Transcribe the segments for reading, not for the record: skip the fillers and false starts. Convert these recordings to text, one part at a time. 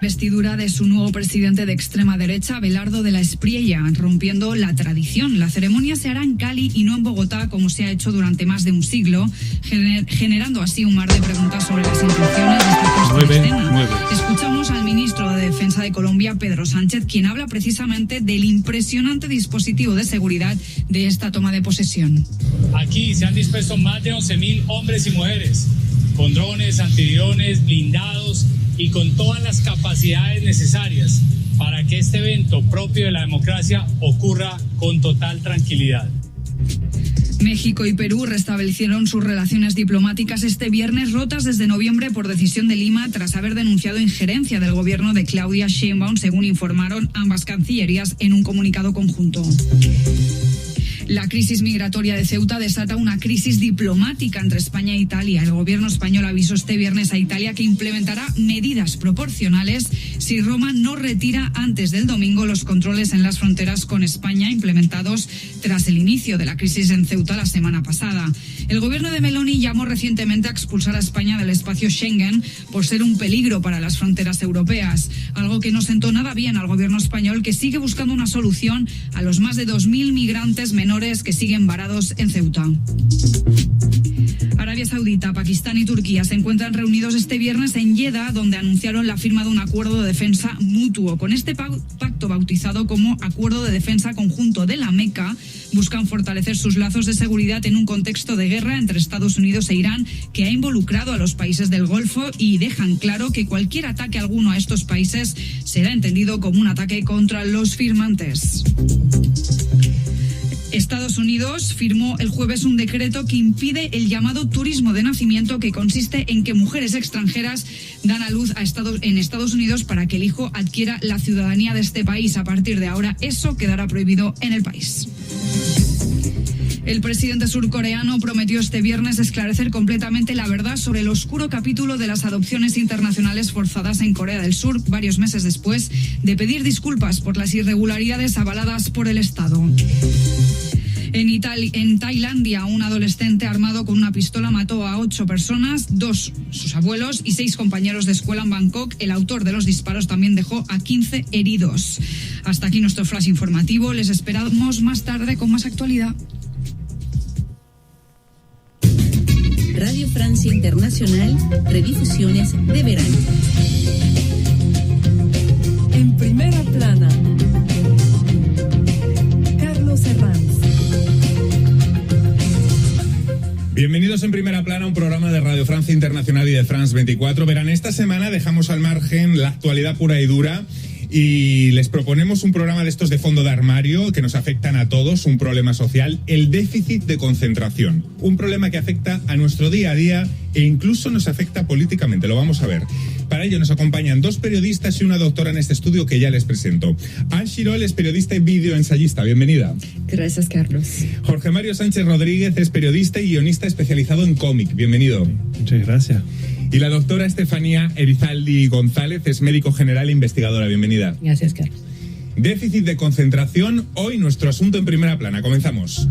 Vestidura de su nuevo presidente de extrema derecha, Abelardo de la Espriella, rompiendo la tradición. La ceremonia se hará en Cali y no en Bogotá, como se ha hecho durante más de un siglo, generando así un mar de preguntas sobre las intenciones de esta puesta en escena. Escuchamos al ministro de Defensa de Colombia, Pedro Sánchez, quien habla precisamente del impresionante dispositivo de seguridad de esta toma de posesión. Aquí se han dispuesto más de 11.000 hombres y mujeres, con drones, antidrones, blindados y con todas las capacidades necesarias para que este evento propio de la democracia ocurra con total tranquilidad. México y Perú restablecieron sus relaciones diplomáticas este viernes, rotas desde noviembre por decisión de Lima tras haber denunciado injerencia del gobierno de Claudia Sheinbaum, según informaron ambas cancillerías en un comunicado conjunto. La crisis migratoria de Ceuta desata una crisis diplomática entre España e Italia. El gobierno español avisó este viernes a Italia que implementará medidas proporcionales si Roma no retira antes del domingo los controles en las fronteras con España implementados tras el inicio de la crisis en Ceuta la semana pasada. El gobierno de Meloni llamó recientemente a expulsar a España del espacio Schengen por ser un peligro para las fronteras europeas, algo que no sentó nada bien al gobierno español, que sigue buscando una solución a los más de 2.000 migrantes menores que siguen varados en Ceuta. Arabia Saudita, Pakistán y Turquía se encuentran reunidos este viernes en Jeddah, donde anunciaron la firma de un acuerdo de defensa mutuo. Con este pacto, bautizado como Acuerdo de Defensa Conjunto de la Meca, buscan fortalecer sus lazos de seguridad en un contexto de guerra entre Estados Unidos e Irán que ha involucrado a los países del Golfo, y dejan claro que cualquier ataque alguno a estos países será entendido como un ataque contra los firmantes. Estados Unidos firmó el jueves un decreto que impide el llamado turismo de nacimiento, que consiste en que mujeres extranjeras dan a luz en Estados Unidos para que el hijo adquiera la ciudadanía de este país. A partir de ahora, eso quedará prohibido en el país. El presidente surcoreano prometió este viernes esclarecer completamente la verdad sobre el oscuro capítulo de las adopciones internacionales forzadas en Corea del Sur, varios meses después de pedir disculpas por las irregularidades avaladas por el Estado. En Tailandia, un adolescente armado con una pistola mató a 8 personas, 2 sus abuelos y 6 compañeros de escuela en Bangkok. El autor de los disparos también dejó a 15 heridos. Hasta aquí nuestro flash informativo. Les esperamos más tarde con más actualidad. Radio Francia Internacional, redifusiones de verano. En primera plana, Carlos Herranz. Bienvenidos en Primera Plana, un programa de Radio Francia Internacional y de France 24. Verán, esta semana dejamos al margen la actualidad pura y dura y les proponemos un programa de estos de fondo de armario que nos afectan a todos, un problema social, el déficit de concentración. Un problema que afecta a nuestro día a día e incluso nos afecta políticamente, lo vamos a ver. Para ello nos acompañan 2 periodistas y una doctora en este estudio que ya les presento. Anne Chirol es periodista y videoensayista, bienvenida. Gracias, Carlos. Jorge Mario Sánchez Rodríguez es periodista y guionista especializado en cómic, bienvenido. Muchas gracias. Y la doctora Estefanía Erizaldi González es médico general e investigadora, bienvenida. Gracias, Carlos. Déficit de concentración, hoy nuestro asunto en Primera Plana, comenzamos.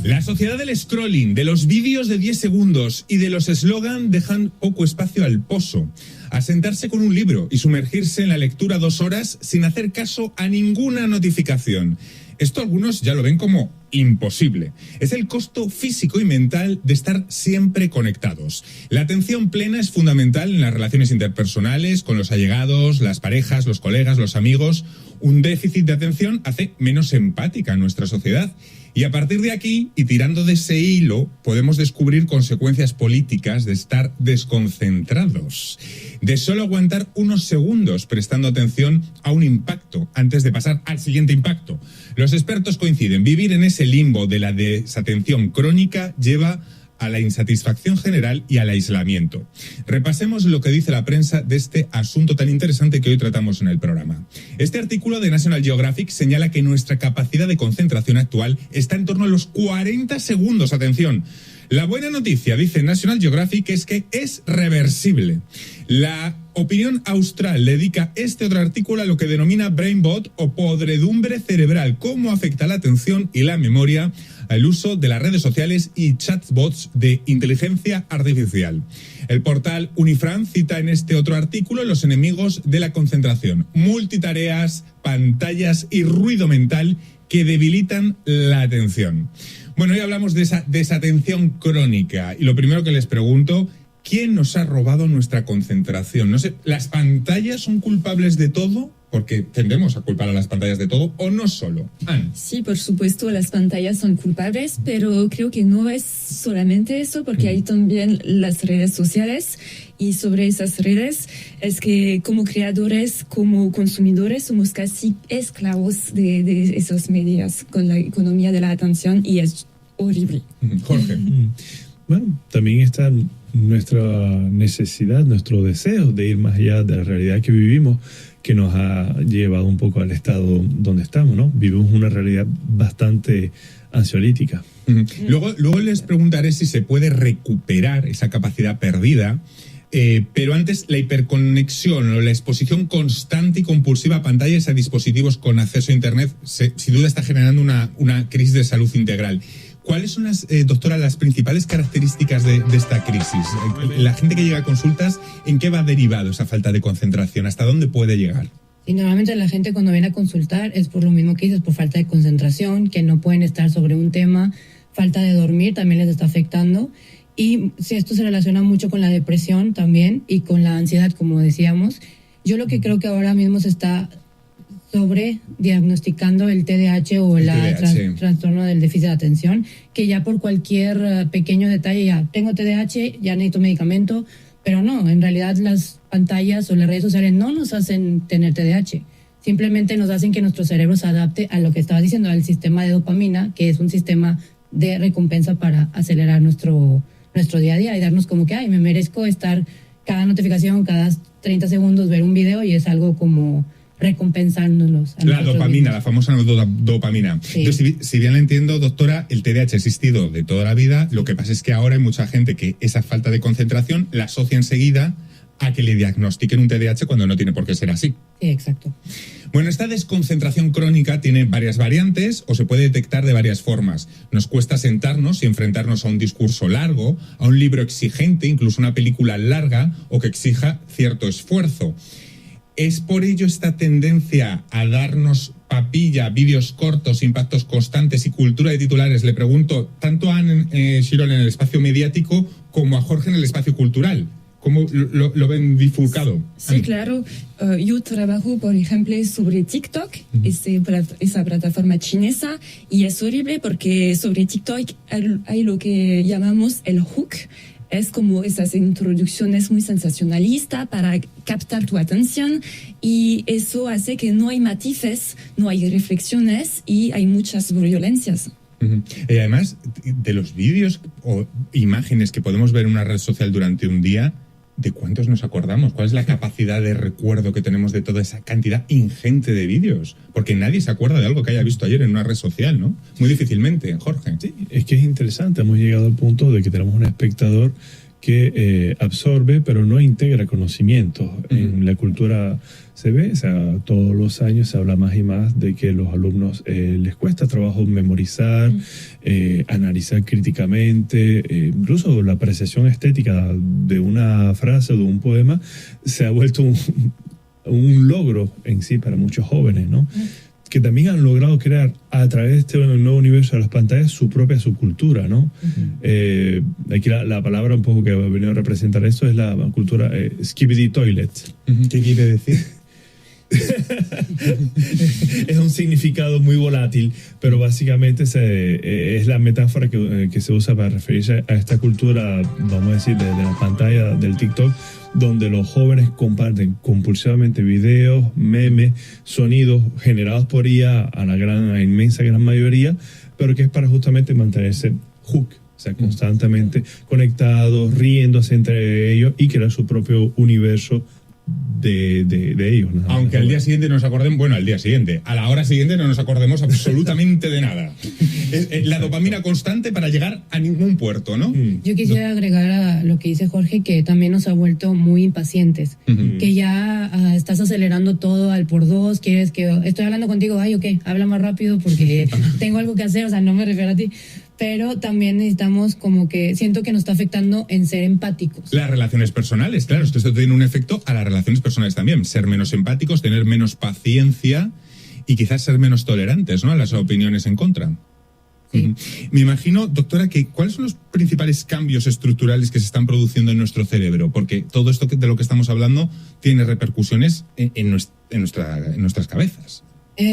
La sociedad del scrolling, de los vídeos de 10 segundos y de los eslogan dejan poco espacio al pozo, a sentarse con un libro y sumergirse en la lectura 2 horas sin hacer caso a ninguna notificación. Esto algunos ya lo ven como imposible. Es el costo físico y mental de estar siempre conectados. La atención plena es fundamental en las relaciones interpersonales, con los allegados, las parejas, los colegas, los amigos. Un déficit de atención hace menos empática a nuestra sociedad. Y a partir de aquí, y tirando de ese hilo, podemos descubrir consecuencias políticas de estar desconcentrados, de solo aguantar unos segundos prestando atención a un impacto antes de pasar al siguiente impacto. Los expertos coinciden, vivir en ese limbo de la desatención crónica lleva a la insatisfacción general y al aislamiento. Repasemos lo que dice la prensa de este asunto tan interesante que hoy tratamos en el programa. Este artículo de National Geographic señala que nuestra capacidad de concentración actual está en torno a los 40 segundos. Atención. La buena noticia, dice National Geographic, es que es reversible. La Opinión Austral dedica este otro artículo a lo que denomina brain rot o podredumbre cerebral, cómo afecta la atención y la memoria al uso de las redes sociales y chatbots de inteligencia artificial. El portal Unifran cita en este otro artículo los enemigos de la concentración: multitareas, pantallas y ruido mental que debilitan la atención. Bueno, hoy hablamos de esa desatención crónica y lo primero que les pregunto: ¿quién nos ha robado nuestra concentración? No sé, ¿las pantallas son culpables de todo? Porque tendemos a culpar a las pantallas de todo, ¿o no solo? Sí, por supuesto, las pantallas son culpables, pero creo que no es solamente eso, porque hay también las redes sociales, y sobre esas redes es que como creadores, como consumidores, somos casi esclavos de esos medios con la economía de la atención, y es horrible. Jorge. Bueno, también está nuestra necesidad, nuestro deseo de ir más allá de la realidad que vivimos, que nos ha llevado un poco al estado donde estamos, ¿no? Vivimos una realidad bastante ansiolítica. Luego les preguntaré si se puede recuperar esa capacidad perdida, pero antes, la hiperconexión o la exposición constante y compulsiva a pantallas y a dispositivos con acceso a Internet sin duda está generando una crisis de salud integral. ¿Cuáles son, doctora, las principales características de esta crisis? La gente que llega a consultas, ¿en qué va derivado esa falta de concentración? ¿Hasta dónde puede llegar? Y normalmente la gente cuando viene a consultar es por lo mismo que dices, por falta de concentración, que no pueden estar sobre un tema, falta de dormir también les está afectando. Y si esto se relaciona mucho con la depresión también y con la ansiedad, como decíamos. Yo lo que creo que ahora mismo se está sobre diagnosticando el TDAH o el trastorno del déficit de atención, que ya por cualquier pequeño detalle ya tengo TDAH, ya necesito medicamento, pero no, en realidad las pantallas o las redes sociales no nos hacen tener TDAH, simplemente nos hacen que nuestro cerebro se adapte a lo que estaba diciendo, al sistema de dopamina, que es un sistema de recompensa para acelerar nuestro día a día y darnos como que, ay, me merezco estar cada notificación, cada 30 segundos ver un video, y es algo como recompensándonos. La dopamina, la famosa dopamina. Sí. Entonces, si bien la entiendo, doctora, el TDAH ha existido de toda la vida. Lo que pasa es que ahora hay mucha gente que esa falta de concentración la asocia enseguida a que le diagnostiquen un TDAH cuando no tiene por qué ser así. Sí, exacto. Bueno, esta desconcentración crónica tiene varias variantes o se puede detectar de varias formas. Nos cuesta sentarnos y enfrentarnos a un discurso largo, a un libro exigente, incluso una película larga o que exija cierto esfuerzo. ¿Es por ello esta tendencia a darnos papilla, vídeos cortos, impactos constantes y cultura de titulares? Le pregunto tanto a Anne Chirón en el espacio mediático como a Jorge en el espacio cultural. ¿Cómo lo ven bifurcado? Sí, claro. Yo trabajo, por ejemplo, sobre TikTok, esa plataforma chinesa, y es horrible porque sobre TikTok hay lo que llamamos el hook. Es como esas introducciones muy sensacionalistas para captar tu atención, y eso hace que no hay matices, no hay reflexiones y hay muchas violencias. Y además, de los vídeos o imágenes que podemos ver en una red social durante un día, ¿de cuántos nos acordamos? ¿Cuál es la capacidad de recuerdo que tenemos de toda esa cantidad ingente de vídeos? Porque nadie se acuerda de algo que haya visto ayer en una red social, ¿no? Muy difícilmente, Jorge. Sí, es que es interesante. Hemos llegado al punto de que tenemos un espectador que absorbe, pero no integra conocimientos. En la cultura se ve, o sea, todos los años se habla más y más de que los alumnos les cuesta trabajo memorizar, analizar críticamente, incluso la apreciación estética de una frase o de un poema se ha vuelto un logro en sí para muchos jóvenes, ¿no? Que también han logrado crear a través de este nuevo universo de las pantallas su propia subcultura, ¿no? Aquí la palabra un poco que ha venido a representar esto es la cultura skibidi toilet. ¿Qué quiere decir? Es un significado muy volátil, pero básicamente es la metáfora que se usa para referirse a esta cultura, vamos a decir, de la pantalla del TikTok, donde los jóvenes comparten compulsivamente videos, memes, sonidos generados por IA a la inmensa gran mayoría, pero que es para justamente mantenerse hook, o sea, constantemente conectados, riéndose entre ellos y crear su propio universo de ellos. Nada más. Aunque al día siguiente nos acordemos, bueno, al día siguiente, a la hora siguiente no nos acordemos absolutamente de nada. Es la dopamina constante para llegar a ningún puerto, ¿no? Yo quisiera agregar a lo que dice Jorge, que también nos ha vuelto muy impacientes, que ya estás acelerando todo al por dos, quieres que estoy hablando contigo, ay, ok, habla más rápido porque tengo algo que hacer, o sea, no me refiero a ti. Pero también necesitamos como que siento que nos está afectando en ser empáticos. Las relaciones personales, claro, esto tiene un efecto a las relaciones personales también. Ser menos empáticos, tener menos paciencia y quizás ser menos tolerantes, ¿no?, a las opiniones en contra. Sí. Me imagino, doctora, que ¿cuáles son los principales cambios estructurales que se están produciendo en nuestro cerebro? Porque todo esto de lo que estamos hablando tiene repercusiones en nuestras cabezas.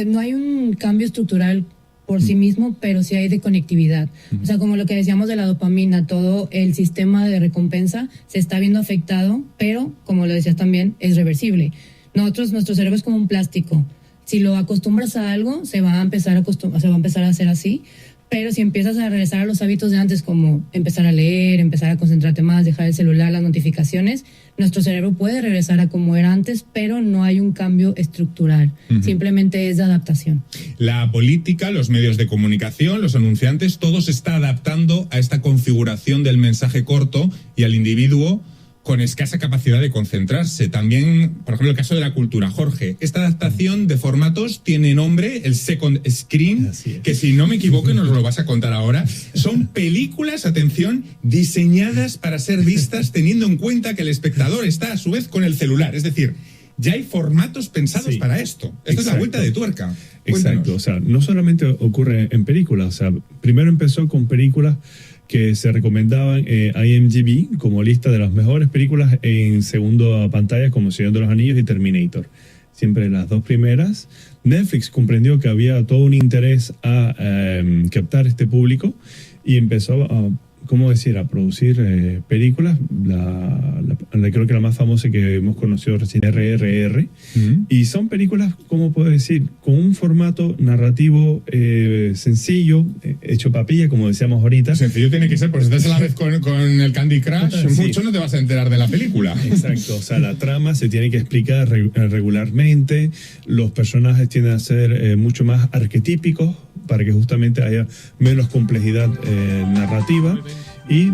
No hay un cambio estructural por sí mismo, pero sí hay de conectividad. O sea, como lo que decíamos de la dopamina, todo el sistema de recompensa se está viendo afectado, pero, como lo decías también, es reversible. Nuestro cerebro es como un plástico. Si lo acostumbras a algo, se va a empezar a hacer así, pero si empiezas a regresar a los hábitos de antes, como empezar a leer, empezar a concentrarte más, dejar el celular, las notificaciones, nuestro cerebro puede regresar a como era antes, pero no hay un cambio estructural. Simplemente es de adaptación. La política, los medios de comunicación, los anunciantes, todo se está adaptando a esta configuración del mensaje corto y al individuo con escasa capacidad de concentrarse. También, por ejemplo, el caso de la cultura. Jorge, esta adaptación de formatos tiene nombre, el second screen, que si no me equivoco, y nos lo vas a contar ahora, son películas, atención, diseñadas para ser vistas teniendo en cuenta que el espectador está a su vez con el celular. Es decir, ya hay formatos pensados para esto. Esto es la vuelta de tuerca. Exacto. O sea, no solamente ocurre en películas. O sea, primero empezó con películas que se recomendaban IMDb como lista de las mejores películas en segunda pantalla, como Señor de los Anillos y Terminator. Siempre las dos primeras. Netflix comprendió que había todo un interés a captar este público y empezó a producir películas. Creo que la más famosa que hemos conocido recién, DRR. Y son películas, ¿cómo puedo decir?, con un formato narrativo sencillo, hecho papilla, como decíamos ahorita. Sencillo tiene que ser, pues si estás a la vez con el Candy Crush, mucho no te vas a enterar de la película. Exacto, o sea, la trama se tiene que explicar regularmente, los personajes tienden a ser mucho más arquetípicos para que justamente haya menos complejidad narrativa, y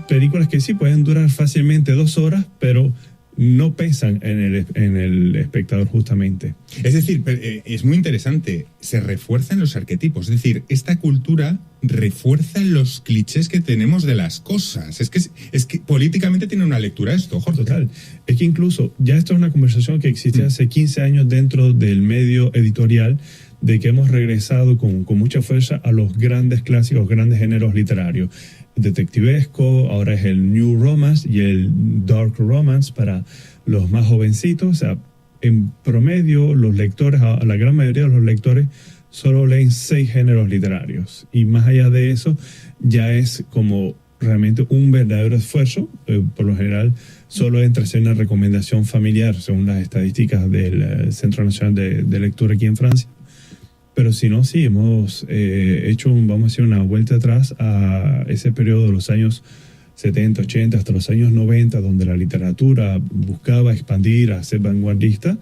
películas que sí pueden durar fácilmente 2 horas, pero no pesan en el espectador justamente. Es decir, es muy interesante, se refuerzan los arquetipos, es decir, esta cultura refuerza los clichés que tenemos de las cosas. Es que políticamente tiene una lectura esto, Jorge. Total. Es que incluso ya esto es una conversación que existe hace 15 años dentro del medio editorial, de que hemos regresado con mucha fuerza a los grandes clásicos, grandes géneros literarios. Detectivesco, ahora es el New Romance y el Dark Romance para los más jovencitos. O sea, en promedio, los lectores, la gran mayoría de los lectores, solo leen 6 géneros literarios. Y más allá de eso, ya es como realmente un verdadero esfuerzo. Por lo general, solo entra a ser una recomendación familiar, según las estadísticas del Centro Nacional de Lectura aquí en Francia. Pero si no, sí, hemos hecho, vamos a decir, una vuelta atrás a ese periodo de los años 70, 80, hasta los años 90, donde la literatura buscaba expandir, a ser vanguardista.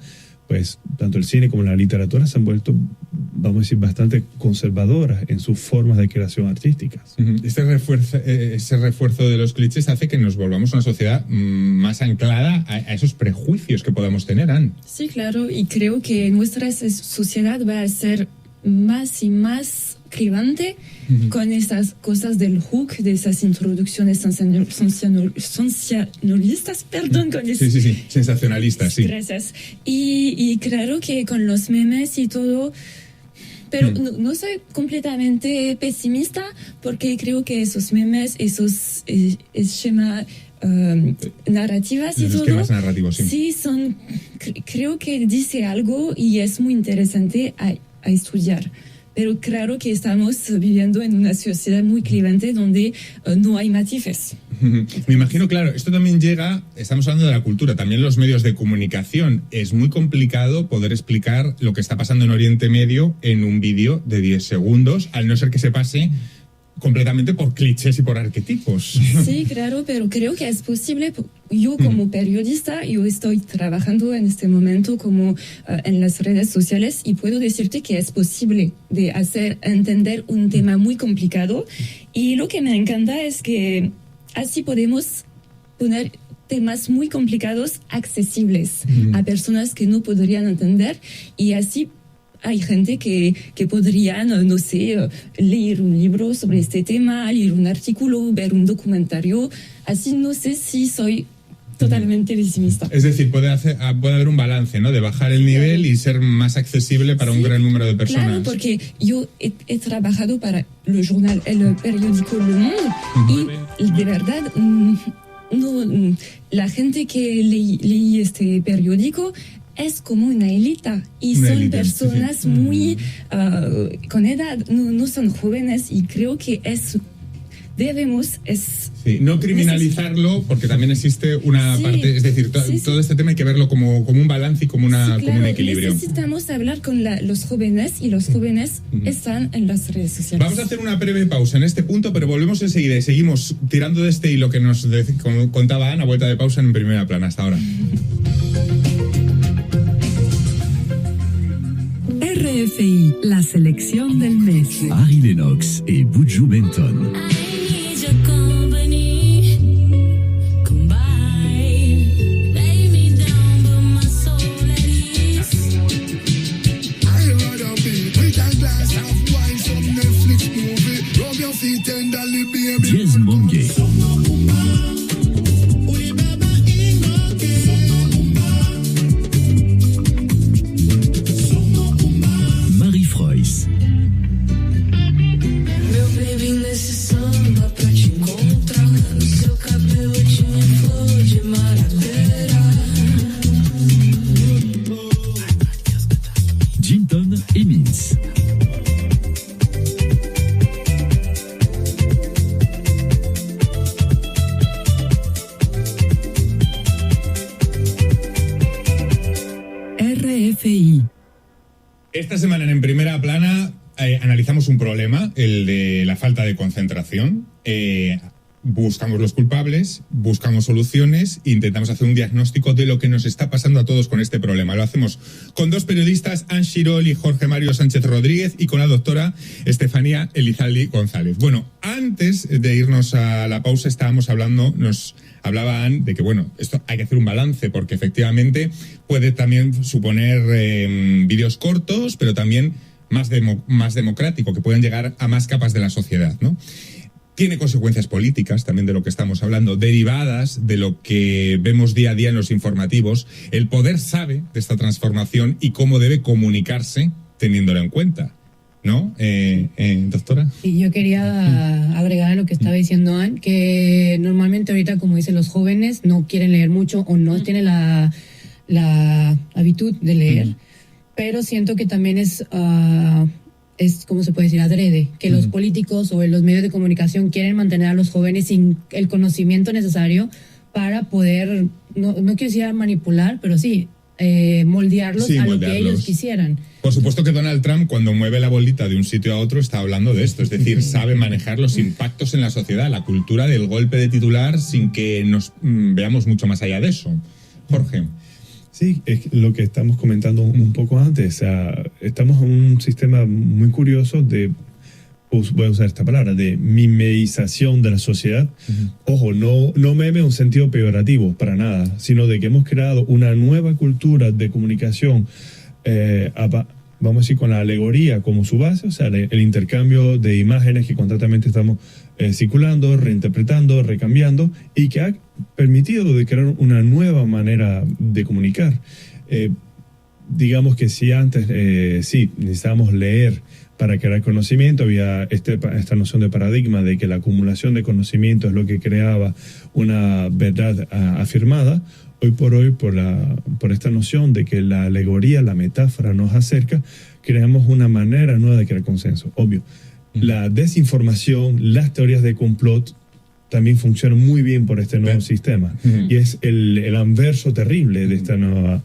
Pues tanto el cine como la literatura se han vuelto, vamos a decir, bastante conservadoras en sus formas de creación artísticas. Ese refuerzo de los clichés hace que nos volvamos una sociedad más anclada a esos prejuicios que podamos tener, Anne. Sí, claro, y creo que nuestra sociedad va a ser más y más clivante con estas cosas del hook, de esas introducciones sensacionalistas, perdón, con eso. Sí, sensacionalistas, sí. Gracias. Y claro que con los memes y todo, pero no soy completamente pesimista, porque creo que esos memes, esos esquemas narrativas y los todo, esquemas narrativos, sí son, creo que dice algo y es muy interesante a estudiar. Pero claro que estamos viviendo en una sociedad muy clivante donde no hay matices. Me imagino, claro, esto también llega, estamos hablando de la cultura, también los medios de comunicación. Es muy complicado poder explicar lo que está pasando en Oriente Medio en un vídeo de 10 segundos, al no ser que se pase completamente por clichés y por arquetipos. Sí, claro, pero creo que es posible. Yo como periodista, yo estoy trabajando en este momento como en las redes sociales y puedo decirte que es posible de hacer entender un tema muy complicado, y lo que me encanta es que así podemos poner temas muy complicados accesibles a personas que no podrían entender, y así hay gente que podrían, no sé, leer un libro sobre este tema, leer un artículo, ver un documentario. Así no sé si soy totalmente pesimista. Es decir, puede haber un balance, ¿no? De bajar el nivel y ser más accesible para un gran número de personas. Claro, porque yo he trabajado para el periódico Le Monde y de verdad la gente que leí este periódico es como una élite y son personas muy con edad, no son jóvenes, y creo que debemos no criminalizarlo, porque también existe una parte, es decir, todo este tema hay que verlo como un balance y como un equilibrio. Necesitamos hablar con los jóvenes, y los jóvenes están en las redes sociales. Vamos a hacer una breve pausa en este punto, pero volvemos enseguida y seguimos tirando de este hilo que nos contaba Ana, vuelta de pausa en Primera Plana. Hasta ahora. RFI, la selección del mes. Harry Lennox et Buju Benton. Diez Monge. Marie Frois. Meu baby, nesse samba pra te encontrar. No seu cabelo tinha flor de maravilha. Jinton et Mins. RFI. Esta semana en Primera Plana analizamos un problema, el de la falta de concentración. Buscamos los culpables, buscamos soluciones e intentamos hacer un diagnóstico de lo que nos está pasando a todos con este problema. Lo hacemos con dos periodistas, Anne Chirol y Jorge Mario Sánchez Rodríguez, y con la doctora Estefanía Elizalde González. Bueno, antes de irnos a la pausa nos hablaba Anne de que, bueno, esto hay que hacer un balance, porque efectivamente puede también suponer vídeos cortos, pero también más democrático, que puedan llegar a más capas de la sociedad, ¿no? Tiene consecuencias políticas, también de lo que estamos hablando, derivadas de lo que vemos día a día en los informativos. El poder sabe de esta transformación y cómo debe comunicarse teniéndolo en cuenta, ¿no, doctora? Sí, yo quería agregar a lo que estaba diciendo Anne, que normalmente ahorita, como dicen los jóvenes, no quieren leer mucho o no tienen la habitud de leer, pero siento que también es, ¿cómo se puede decir?, adrede, que los políticos o los medios de comunicación quieren mantener a los jóvenes sin el conocimiento necesario para poder, no quiero decir manipular, pero sí, moldearlos a lo que ellos quisieran. Por supuesto que Donald Trump, cuando mueve la bolita de un sitio a otro, está hablando de esto, es decir, sabe manejar los impactos en la sociedad, la cultura del golpe de titular, sin que nos veamos mucho más allá de eso. Jorge. Sí, es lo que estamos comentando un poco antes. O sea, estamos en un sistema muy curioso de, voy a usar esta palabra, de mimeización de la sociedad. Ojo, no meme en un sentido peyorativo, para nada, sino de que hemos creado una nueva cultura de comunicación, vamos a decir, con la alegoría como su base, o sea, el intercambio de imágenes que constantemente estamos circulando, reinterpretando, recambiando, y que ha permitido de crear una nueva manera de comunicar. Digamos que si antes sí necesitábamos leer para crear conocimiento, había esta noción de paradigma de que la acumulación de conocimiento es lo que creaba una verdad afirmada. Hoy por hoy, por esta noción de que la alegoría, la metáfora nos acerca, creamos una manera nueva de crear consenso. Obvio, la desinformación, las teorías de complot también funcionan muy bien por este nuevo sistema. Y es el anverso terrible de esta nueva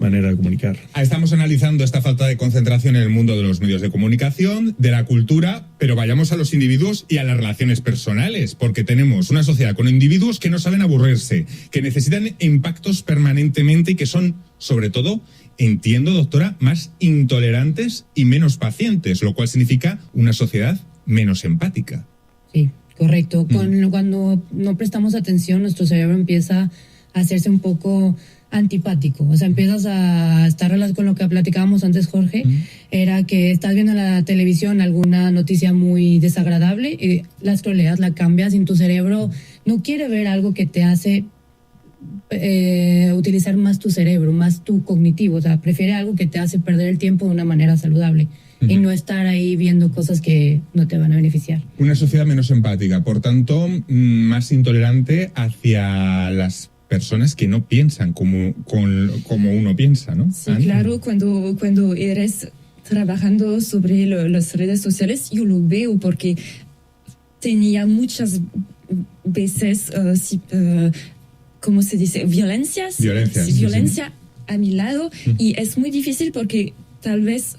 manera de comunicar. Estamos analizando esta falta de concentración en el mundo de los medios de comunicación, de la cultura, pero vayamos a los individuos y a las relaciones personales, porque tenemos una sociedad con individuos que no saben aburrirse, que necesitan impactos permanentemente y que son, sobre todo, entiendo, doctora, más intolerantes y menos pacientes, lo cual significa una sociedad menos empática. Sí, correcto. Cuando no prestamos atención, nuestro cerebro empieza a hacerse un poco antipático. O sea, empiezas a estar con lo que platicábamos antes, Jorge, era que estás viendo en la televisión alguna noticia muy desagradable y la scrolleas, la cambias y tu cerebro no quiere ver algo que te hace utilizar más tu cerebro, más tu cognitivo. O sea, prefiere algo que te hace perder el tiempo de una manera saludable y no estar ahí viendo cosas que no te van a beneficiar. Una sociedad menos empática, por tanto, más intolerante hacia las personas que no piensan como uno piensa, ¿no? Sí, claro, cuando eres trabajando sobre las redes sociales, yo lo veo porque tenía muchas veces, ¿cómo se dice? Violencia a mi lado y es muy difícil porque tal vez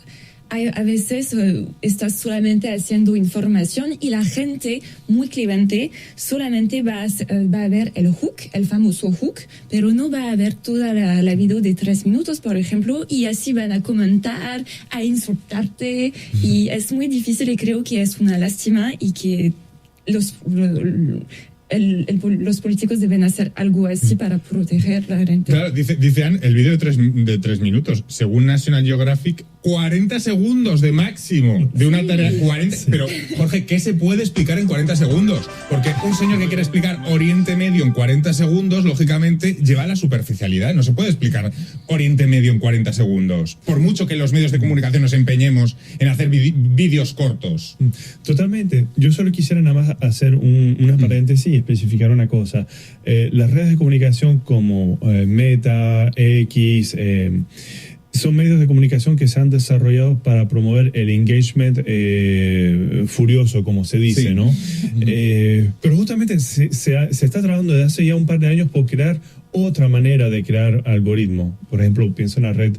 a veces estás solamente haciendo información y la gente muy cliente solamente va a ver el hook, el famoso hook, pero no va a ver toda la video de 3 minutos, por ejemplo, y así van a comentar, a insultarte y es muy difícil y creo que es una lástima y que los políticos deben hacer algo así para proteger la gente. Claro, dicen el vídeo de 3 minutos. Según National Geographic, 40 segundos de máximo de una tarea. 40. Sí. Pero, Jorge, ¿qué se puede explicar en 40 segundos? Porque un señor que quiere explicar Oriente Medio en 40 segundos, lógicamente, lleva a la superficialidad. No se puede explicar Oriente Medio en 40 segundos. Por mucho que los medios de comunicación nos empeñemos en hacer vídeos cortos. Totalmente. Yo solo quisiera nada más hacer una paréntesis y especificar una cosa. Las redes de comunicación como Meta, X, son medios de comunicación que se han desarrollado para promover el engagement furioso, como se dice, sí, ¿no? Pero justamente se está trabajando desde hace ya un par de años por crear otra manera de crear algoritmos. Por ejemplo, pienso en la red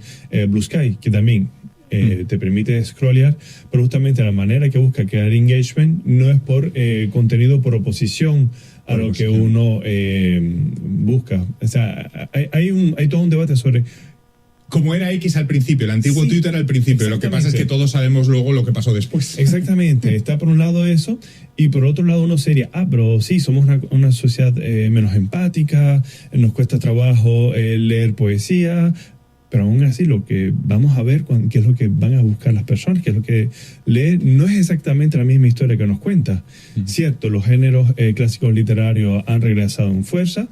Blue Sky, que también te permite scrollear, pero justamente la manera que busca crear engagement no es por contenido por oposición a lo que uno busca. O sea, hay todo un debate sobre... Como era X al principio, el antiguo Twitter al principio. Lo que pasa es que todos sabemos luego lo que pasó después. Exactamente. Está por un lado eso, y por otro lado uno sería, pero sí, somos una sociedad menos empática, nos cuesta trabajo leer poesía, pero aún así lo que vamos a ver, qué es lo que van a buscar las personas, qué es lo que leen, no es exactamente la misma historia que nos cuenta. Cierto, los géneros clásicos literarios han regresado en fuerza,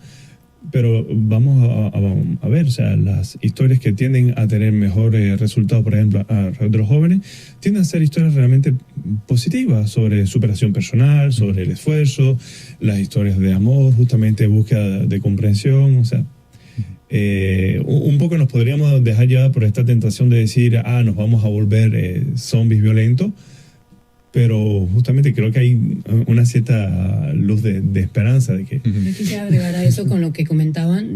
pero vamos a ver, o sea, las historias que tienden a tener mejores resultados, por ejemplo, de los jóvenes, tienden a ser historias realmente positivas sobre superación personal, sobre el esfuerzo, las historias de amor, justamente búsqueda de comprensión, o sea, un poco nos podríamos dejar llevar por esta tentación de decir, nos vamos a volver zombies violentos, pero justamente creo que hay una cierta luz de esperanza de que... Yo quisiera agregar a eso con lo que comentaban,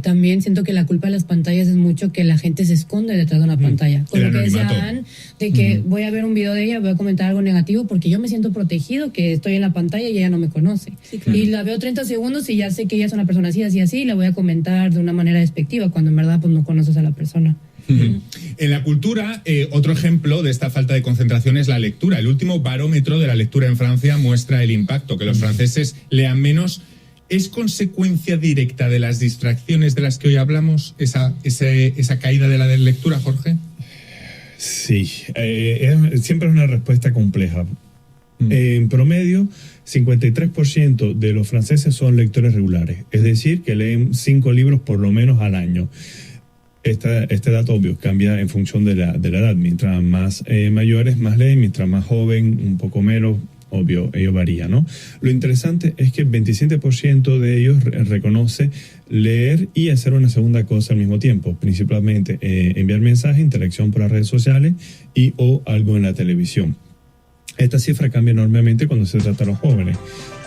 también siento que la culpa de las pantallas es mucho que la gente se esconde detrás de una pantalla. Con lo que decían de que voy a ver un video de ella, voy a comentar algo negativo porque yo me siento protegido, que estoy en la pantalla y ella no me conoce. Sí, claro. Y la veo 30 segundos y ya sé que ella es una persona así, así, así, y la voy a comentar de una manera despectiva, cuando en verdad pues no conoces a la persona. En la cultura, otro ejemplo de esta falta de concentración es la lectura. El último barómetro de la lectura en Francia muestra el impacto que los franceses lean menos. ¿Es consecuencia directa de las distracciones de las que hoy hablamos, esa caída de la lectura, Jorge? Sí, siempre es una respuesta compleja. En promedio, 53% de los franceses son lectores regulares, es decir, que leen 5 libros por lo menos al año. Este dato obvio cambia en función de la edad. Mientras más mayores, más leen. Mientras más joven, un poco menos. Obvio, ello varía, ¿no? Lo interesante es que el 27% de ellos reconoce leer y hacer una segunda cosa al mismo tiempo. Principalmente enviar mensajes, interacción por las redes sociales o algo en la televisión. Esta cifra cambia enormemente cuando se trata de los jóvenes.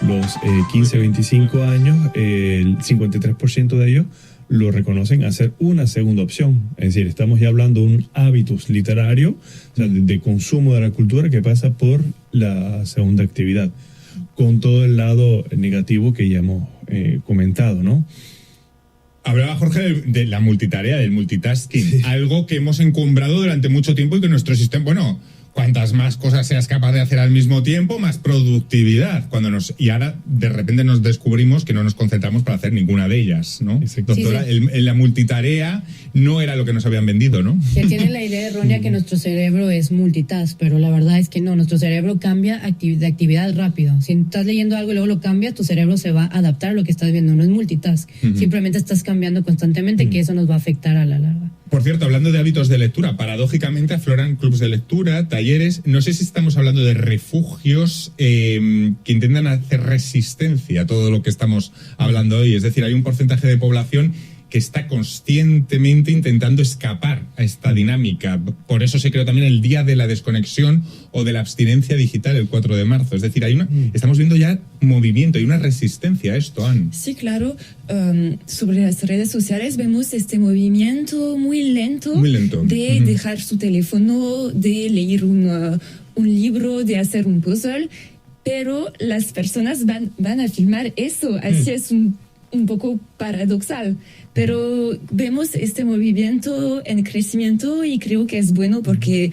Los 15-25 años, el 53% de ellos lo reconocen a ser una segunda opción. Es decir, estamos ya hablando de un hábitus literario, o sea, de consumo de la cultura que pasa por la segunda actividad, con todo el lado negativo que ya hemos comentado, ¿no? Hablaba Jorge de la multitarea, del multitasking, algo que hemos encumbrado durante mucho tiempo y que nuestro sistema, bueno, cuantas más cosas seas capaz de hacer al mismo tiempo, más productividad. Y ahora de repente nos descubrimos que no nos concentramos para hacer ninguna de ellas, ¿no? Doctora, Sí. la multitarea no era lo que nos habían vendido, ¿no? Que tienen la idea errónea que nuestro cerebro es multitask, pero la verdad es que no, nuestro cerebro cambia de actividad rápido. Si estás leyendo algo y luego lo cambias, tu cerebro se va a adaptar a lo que estás viendo, no es multitask. Simplemente estás cambiando constantemente, que eso nos va a afectar a la larga. Por cierto, hablando de hábitos de lectura, paradójicamente afloran clubes de lectura, talleres. No sé si estamos hablando de refugios que intentan hacer resistencia a todo lo que estamos hablando hoy. Es decir, hay un porcentaje de población que está conscientemente intentando escapar a esta dinámica. Por eso se creó también el Día de la Desconexión o de la Abstinencia Digital, el 4 de marzo. Es decir, estamos viendo ya movimiento y una resistencia a esto, Anne. Sí, claro. Sobre las redes sociales vemos este movimiento muy lento de dejar su teléfono, de leer un libro, de hacer un puzzle, pero las personas van a filmar eso. Así es un poco paradoxal, pero vemos este movimiento en crecimiento y creo que es bueno porque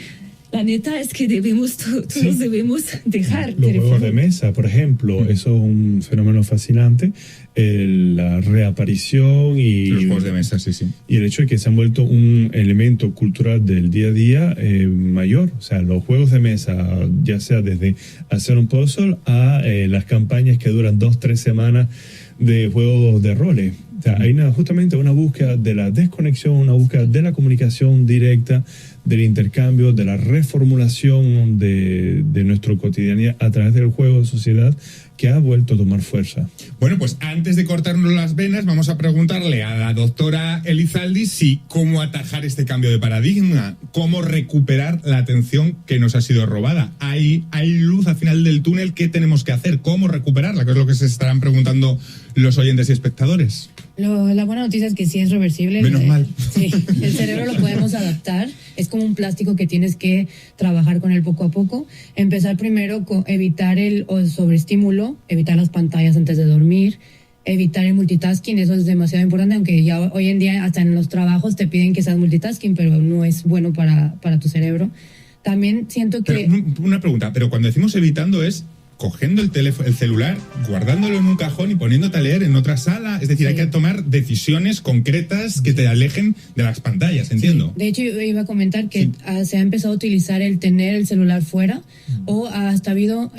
la neta es que todos debemos dejar los juegos de mesa, por ejemplo, eso es un fenómeno fascinante, la reaparición y los juegos de mesa, sí. Y el hecho de que se han vuelto un elemento cultural del día a día mayor. O sea, los juegos de mesa, ya sea desde hacer un puzzle a las campañas que duran 2-3 semanas de juegos de roles. O sea, hay justamente una búsqueda de la desconexión, una búsqueda de la comunicación directa, del intercambio, de la reformulación de nuestro cotidianidad a través del juego de sociedad, que ha vuelto a tomar fuerza. Bueno, pues antes de cortarnos las venas, vamos a preguntarle a la doctora Elizalde cómo atajar este cambio de paradigma, cómo recuperar la atención que nos ha sido robada. ¿Hay luz al final del túnel? ¿Qué tenemos que hacer? ¿Cómo recuperarla? ¿Qué es lo que se estarán preguntando los oyentes y espectadores? La buena noticia es que sí es reversible. Menos mal. Sí, el cerebro lo podemos adaptar. Es como un plástico que tienes que trabajar con él poco a poco. Empezar primero con evitar el sobreestímulo, evitar las pantallas antes de dormir, evitar el multitasking. Eso es demasiado importante, aunque ya hoy en día hasta en los trabajos te piden que seas multitasking, pero no es bueno para tu cerebro. También siento que... Pero una pregunta, pero cuando decimos evitando es cogiendo el celular, guardándolo en un cajón y poniéndote a leer en otra sala. Es decir, hay que tomar decisiones concretas que te alejen de las pantallas, entiendo. Sí. De hecho, yo iba a comentar que se ha empezado a utilizar el tener el celular fuera, o hasta habido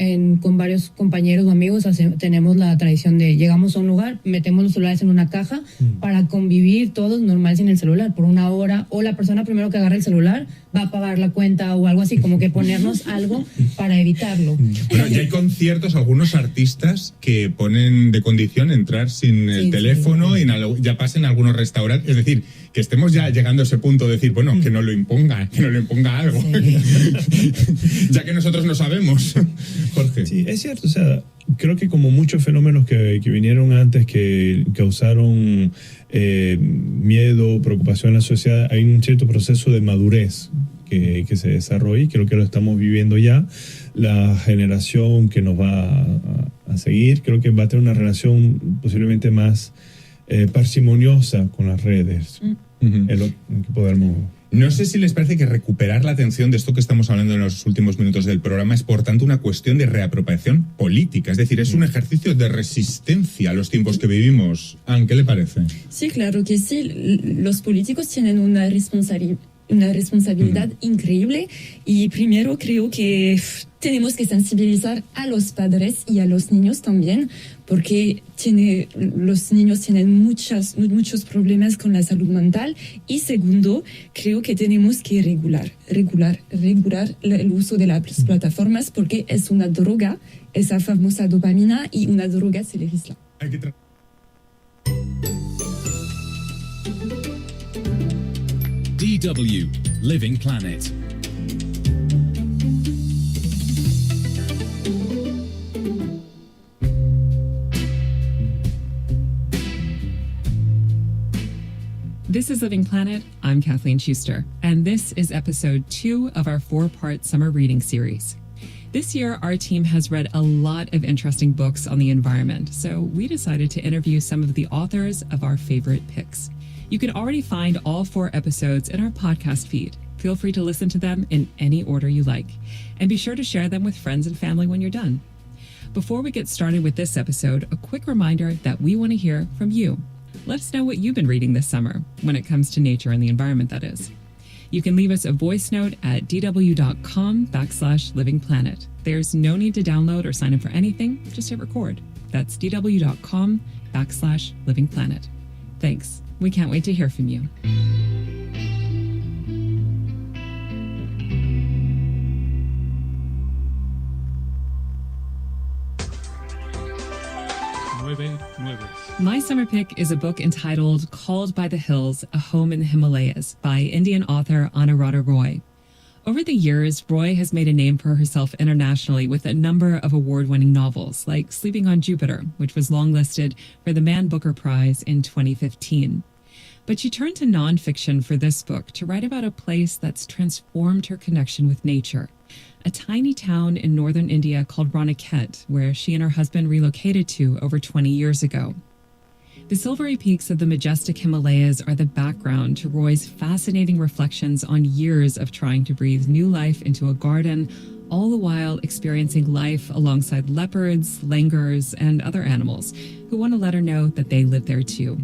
con varios compañeros o amigos, tenemos la tradición de llegamos a un lugar, metemos los celulares en una caja para convivir todos normal sin el celular por una hora, o la persona primero que agarra el celular va a pagar la cuenta o algo así, como que ponernos algo para evitarlo. Bueno, ya hay conciertos, algunos artistas que ponen de condición entrar sin el teléfono y ya pasen a algunos restaurantes. Es decir, que estemos ya llegando a ese punto de decir, bueno, que no lo imponga algo. Sí. Ya que nosotros no sabemos. Jorge. Sí, es cierto. O sea, creo que como muchos fenómenos que vinieron antes que causaron miedo, preocupación en la sociedad, hay un cierto proceso de madurez que se desarrolla, y creo que lo estamos viviendo ya. La generación que nos va a seguir, creo que va a tener una relación posiblemente más parsimoniosa con las redes. Es lo que podemos... No sé si les parece que recuperar la atención de esto que estamos hablando en los últimos minutos del programa es, por tanto, una cuestión de reapropiación política. Es decir, es un ejercicio de resistencia a los tiempos que vivimos. Anne, ¿qué le parece? Sí, claro que sí. Los políticos tienen una responsabilidad increíble, y primero creo que tenemos que sensibilizar a los padres y a los niños también, porque los niños tienen muchos problemas con la salud mental. Y segundo, creo que tenemos que regular el uso de las plataformas, porque es una droga, esa famosa dopamina, y una droga se legisla. DW Living Planet. This is Living Planet. I'm Kathleen Schuster, and this is episode 2 of our 4-part summer reading series. This year, our team has read a lot of interesting books on the environment, so we decided to interview some of the authors of our favorite picks. You can already find all 4 episodes in our podcast feed. Feel free to listen to them in any order you like, and be sure to share them with friends and family when you're done. Before we get started with this episode, a quick reminder that we want to hear from you. Let us know what you've been reading this summer, when it comes to nature and the environment, that is. You can leave us a voice note at dw.com/livingplanet. There's no need to download or sign up for anything, just hit record. That's dw.com/livingplanet. Thanks. We can't wait to hear from you. Nueve Nueves. My summer pick is a book entitled Called by the Hills, A Home in the Himalayas by Indian author Anuradha Roy. Over the years, Roy has made a name for herself internationally with a number of award-winning novels, like Sleeping on Jupiter, which was longlisted for the Man Booker Prize in 2015. But she turned to nonfiction for this book to write about a place that's transformed her connection with nature. A tiny town in northern India called Raniket, where she and her husband relocated to over 20 years ago. The silvery peaks of the majestic Himalayas are the background to Roy's fascinating reflections on years of trying to breathe new life into a garden, all the while experiencing life alongside leopards, langurs, and other animals who want to let her know that they live there too.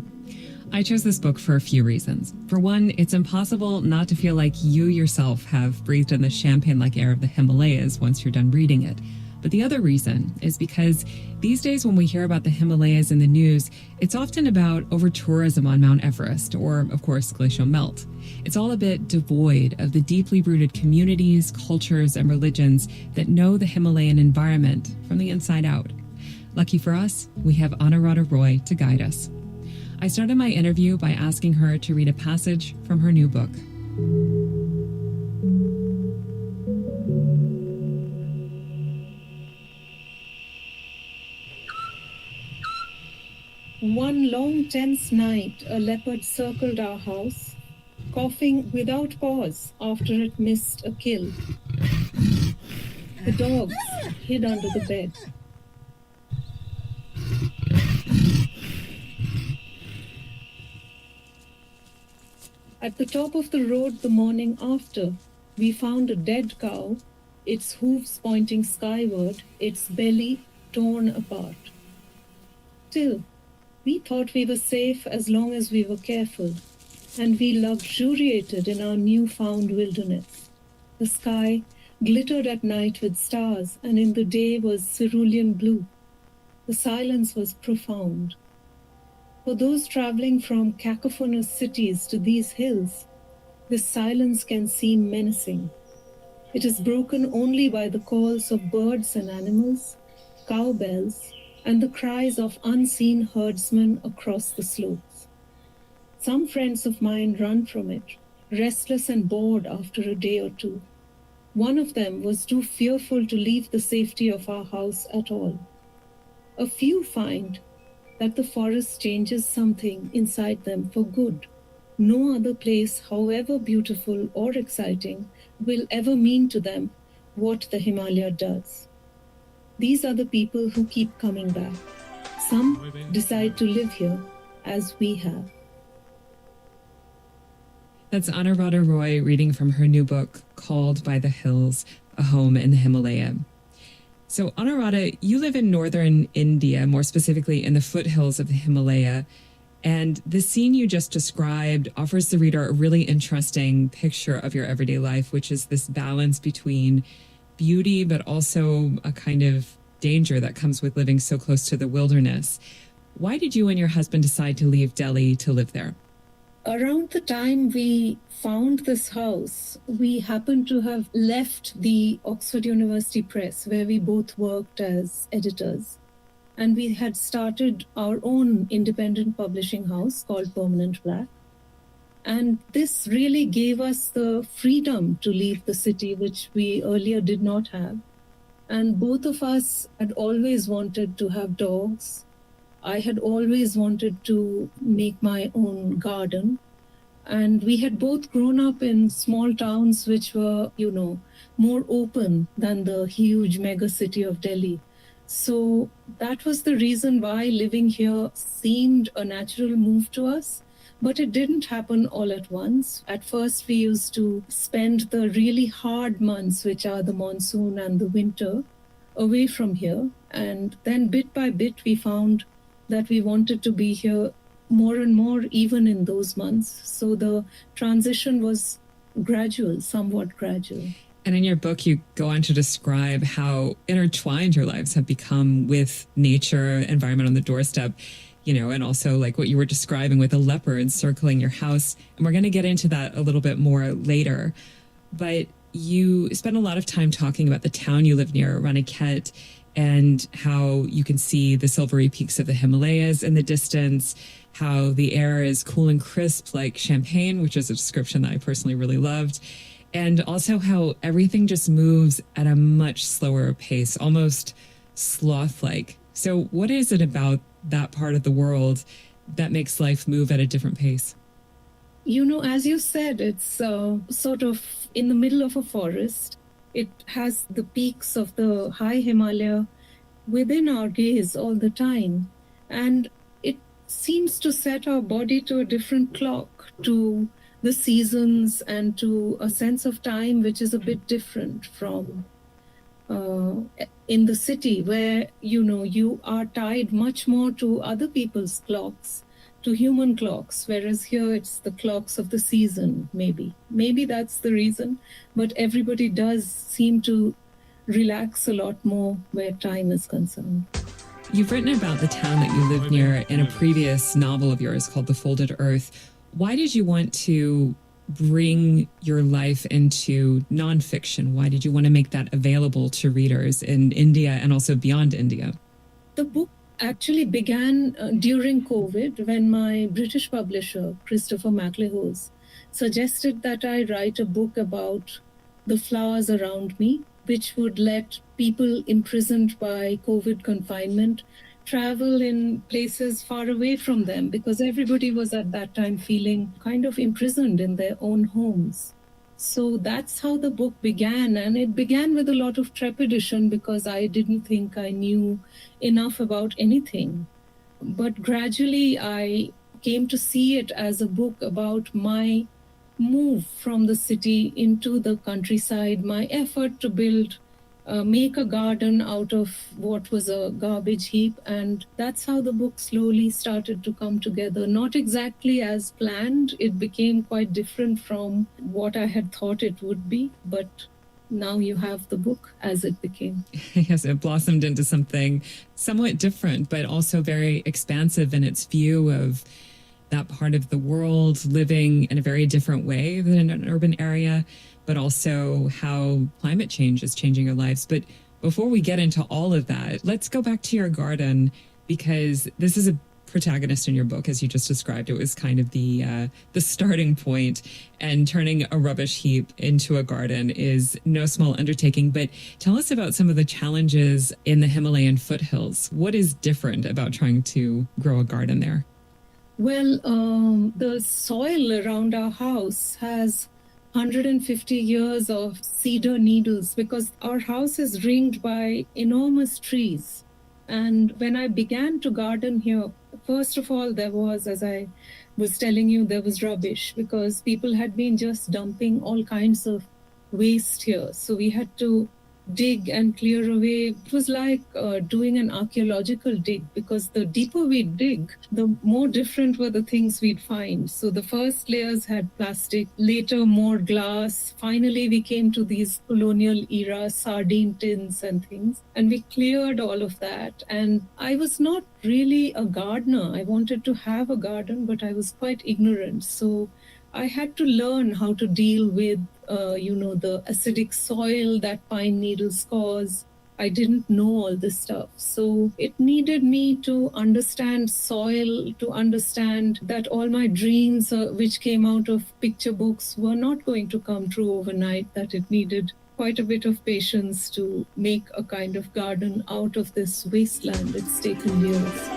I chose this book for a few reasons. For one, it's impossible not to feel like you yourself have breathed in the champagne-like air of the Himalayas once you're done reading it. But the other reason is because these days when we hear about the Himalayas in the news, it's often about over-tourism on Mount Everest or, of course, glacial melt. It's all a bit devoid of the deeply rooted communities, cultures, and religions that know the Himalayan environment from the inside out. Lucky for us, we have Anuradha Roy to guide us. I started my interview by asking her to read a passage from her new book. One long tense night, a leopard circled our house, coughing without pause after it missed a kill. The dogs hid under the bed. At the top of the road the morning after, we found a dead cow, its hooves pointing skyward, its belly torn apart. Still, we thought we were safe as long as we were careful, and we luxuriated in our newfound wilderness. The sky glittered at night with stars, and in the day was cerulean blue. The silence was profound. For those traveling from cacophonous cities to these hills, this silence can seem menacing. It is broken only by the calls of birds and animals, cowbells, and the cries of unseen herdsmen across the slopes. Some friends of mine run from it, restless and bored after a day or two. One of them was too fearful to leave the safety of our house at all. A few find that the forest changes something inside them for good. No other place, however beautiful or exciting, will ever mean to them what the Himalaya does. These are the people who keep coming back. Some decide to live here, as we have. That's Anuradha Roy reading from her new book, Called by the Hills, A Home in the Himalaya. So, Anuradha, you live in northern India, more specifically in the foothills of the Himalaya, and the scene you just described offers the reader a really interesting picture of your everyday life, which is this balance between beauty, but also a kind of danger that comes with living so close to the wilderness. Why did you and your husband decide to leave Delhi to live there? Around the time we found this house, we happened to have left the Oxford University Press, where we both worked as editors. And we had started our own independent publishing house called Permanent Black. And this really gave us the freedom to leave the city, which we earlier did not have. And both of us had always wanted to have dogs. I had always wanted to make my own garden. And we had both grown up in small towns which were, more open than the huge mega city of Delhi. So that was the reason why living here seemed a natural move to us. But it didn't happen all at once. At first, we used to spend the really hard months, which are the monsoon and the winter, away from here. And then bit by bit, we found that we wanted to be here more and more, even in those months. So the transition was gradual, somewhat gradual. And in your book, you go on to describe how intertwined your lives have become with nature, environment on the doorstep, and also like what you were describing with the leopards circling your house. And we're going to get into that a little bit more later. But you spent a lot of time talking about the town you live near, Raniket, and how you can see the silvery peaks of the Himalayas in the distance, how the air is cool and crisp like champagne, which is a description that I personally really loved. And also how everything just moves at a much slower pace, almost sloth-like. So what is it about that part of the world that makes life move at a different pace? As you said, it's sort of in the middle of a forest. It has the peaks of the high Himalaya within our gaze all the time. And it seems to set our body to a different clock, to the seasons and to a sense of time which is a bit different from in the city where, you are tied much more to other people's clocks, to human clocks, whereas here it's the clocks of the season, maybe. Maybe that's the reason, but everybody does seem to relax a lot more where time is concerned. You've written about the town that you live near in a previous novel of yours called The Folded Earth. Why did you want to bring your life into nonfiction? Why did you want to make that available to readers in India and also beyond India? The book actually began during COVID when my British publisher, Christopher MacLehose, suggested that I write a book about the flowers around me, which would let people imprisoned by COVID confinement travel in places far away from them, because everybody was at that time feeling kind of imprisoned in their own homes. So that's how the book began. And it began with a lot of trepidation because I didn't think I knew enough about anything. But gradually I came to see it as a book about my move from the city into the countryside, my effort to make a garden out of what was a garbage heap. And that's how the book slowly started to come together. Not exactly as planned. It became quite different from what I had thought it would be. But now you have the book as it became. Yes, it blossomed into something somewhat different, but also very expansive in its view of that part of the world living in a very different way than in an urban area, but also how climate change is changing our lives. But before we get into all of that, let's go back to your garden, because this is a protagonist in your book, as you just described. It was kind of the starting point, and turning a rubbish heap into a garden is no small undertaking. But tell us about some of the challenges in the Himalayan foothills. What is different about trying to grow a garden there? Well, the soil around our house has 150 years of cedar needles because our house is ringed by enormous trees. And when I began to garden here, first of all, there was, as I was telling you, there was rubbish because people had been just dumping all kinds of waste here. So we had to dig and clear away. It was like doing an archaeological dig, because the deeper we dig, the more different were the things we'd find. So the first layers had plastic, later more glass. Finally, we came to these colonial era sardine tins and things, and we cleared all of that. And I was not really a gardener. I wanted to have a garden, but I was quite ignorant. So I had to learn how to deal with, the acidic soil that pine needles cause. I didn't know all this stuff. So it needed me to understand soil, to understand that all my dreams, which came out of picture books, were not going to come true overnight, that it needed quite a bit of patience to make a kind of garden out of this wasteland. It's taken years.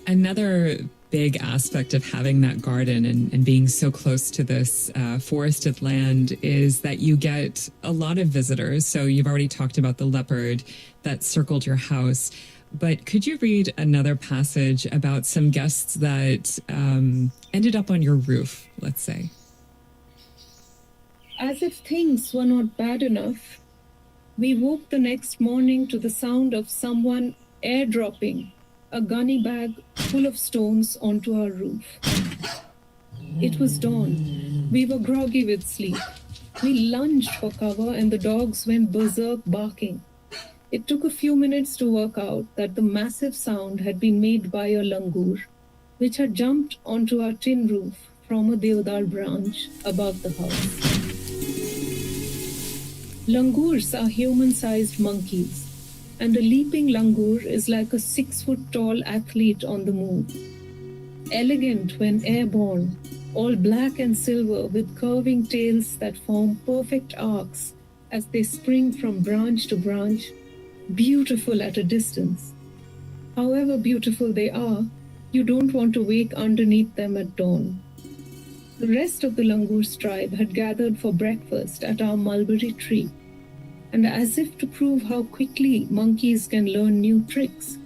Another big aspect of having that garden and being so close to this forested land is that you get a lot of visitors. So you've already talked about the leopard that circled your house. But could you read another passage about some guests that ended up on your roof, let's say? As if things were not bad enough, we woke the next morning to the sound of someone airdropping a gunny bag full of stones onto our roof. It was dawn. We were groggy with sleep. We lunged for cover and the dogs went berserk barking. It took a few minutes to work out that the massive sound had been made by a langur, which had jumped onto our tin roof from a deodar branch above the house. Langurs are human-sized monkeys, and a leaping langur is like a 6-foot-tall athlete on the move. Elegant when airborne, all black and silver with curving tails that form perfect arcs as they spring from branch to branch, beautiful at a distance. However beautiful they are, you don't want to wake underneath them at dawn. The rest of the langur's tribe had gathered for breakfast at our mulberry tree, and as if to prove how quickly monkeys can learn new tricks,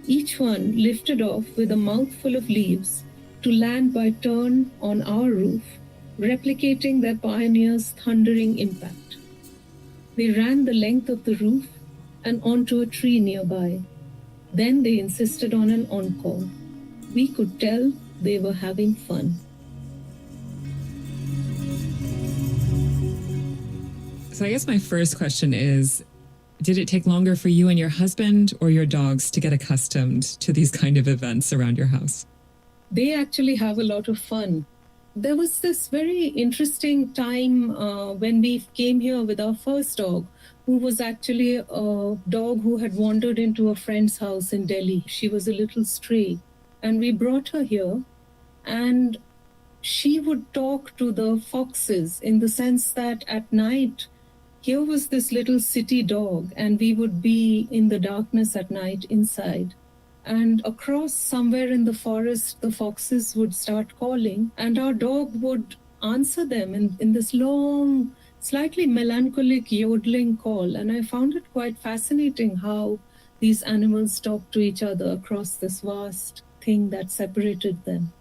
each one lifted off with a mouthful of leaves to land by turn on our roof, replicating their pioneers' thundering impact. They ran the length of the roof and onto a tree nearby. Then they insisted on an encore. We could tell they were having fun. So I guess my first question is, did it take longer for you and your husband or your dogs to get accustomed to these kind of events around your house? They actually have a lot of fun. There was this very interesting time when we came here with our first dog, who was actually a dog who had wandered into a friend's house in Delhi. She was a little stray. And we brought her here, and she would talk to the foxes in the sense that at night, here was this little city dog, and we would be in the darkness at night inside. And across somewhere in the forest, the foxes would start calling, and our dog would answer them in this long, slightly melancholic yodeling call. And I found it quite fascinating how these animals talk to each other across this vast thing that separated them.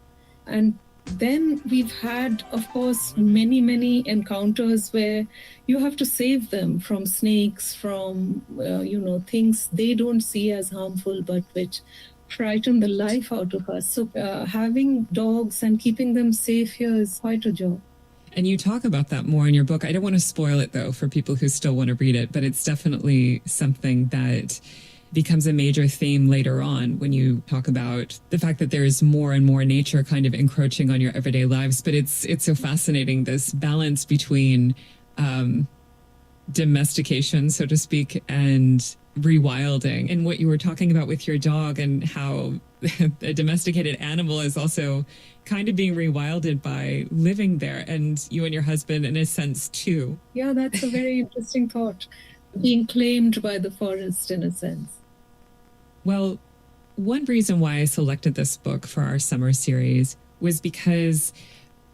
And then we've had, of course, many encounters where you have to save them from snakes, from, things they don't see as harmful, but which frighten the life out of us. So having dogs and keeping them safe here is quite a job. And you talk about that more in your book. I don't want to spoil it, though, for people who still want to read it, but it's definitely something that becomes a major theme later on when you talk about the fact that there's more and more nature kind of encroaching on your everyday lives. But it's so fascinating, this balance between domestication, so to speak, and rewilding. And what you were talking about with your dog and how a domesticated animal is also kind of being rewilded by living there, and you and your husband in a sense too. Yeah, that's a very interesting thought. Being claimed by the forest in a sense. Well, one reason why I selected this book for our summer series was because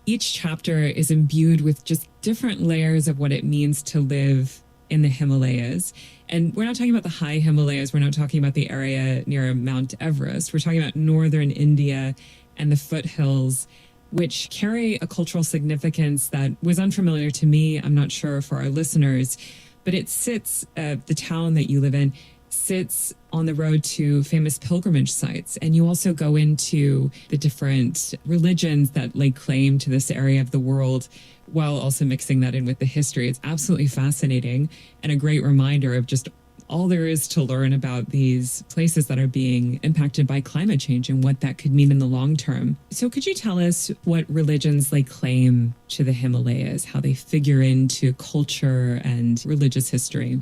each chapter is imbued with just different layers of what it means to live in the Himalayas. And we're not talking about the high Himalayas. We're not talking about the area near Mount Everest. We're talking about northern India and the foothills, which carry a cultural significance that was unfamiliar to me. I'm not sure for our listeners, but it sits, the town that you live in sits on the road to famous pilgrimage sites. And you also go into the different religions that lay claim to this area of the world, while also mixing that in with the history. It's absolutely fascinating and a great reminder of just all there is to learn about these places that are being impacted by climate change and what that could mean in the long term. So could you tell us what religions lay claim to the Himalayas, how they figure into culture and religious history?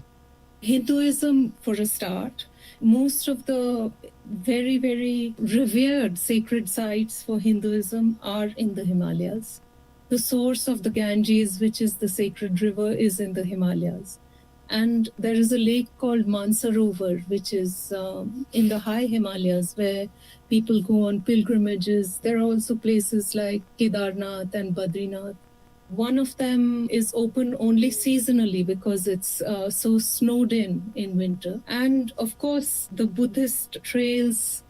Hinduism, for a start. Most of the very, very revered sacred sites for Hinduism are in the Himalayas. The source of the Ganges, which is the sacred river, is in the Himalayas. And there is a lake called Mansarovar, which is in the high Himalayas, where people go on pilgrimages. There are also places like Kedarnath and Badrinath. One of them is open only seasonally because it's so snowed in winter. And of course, the Buddhist trails,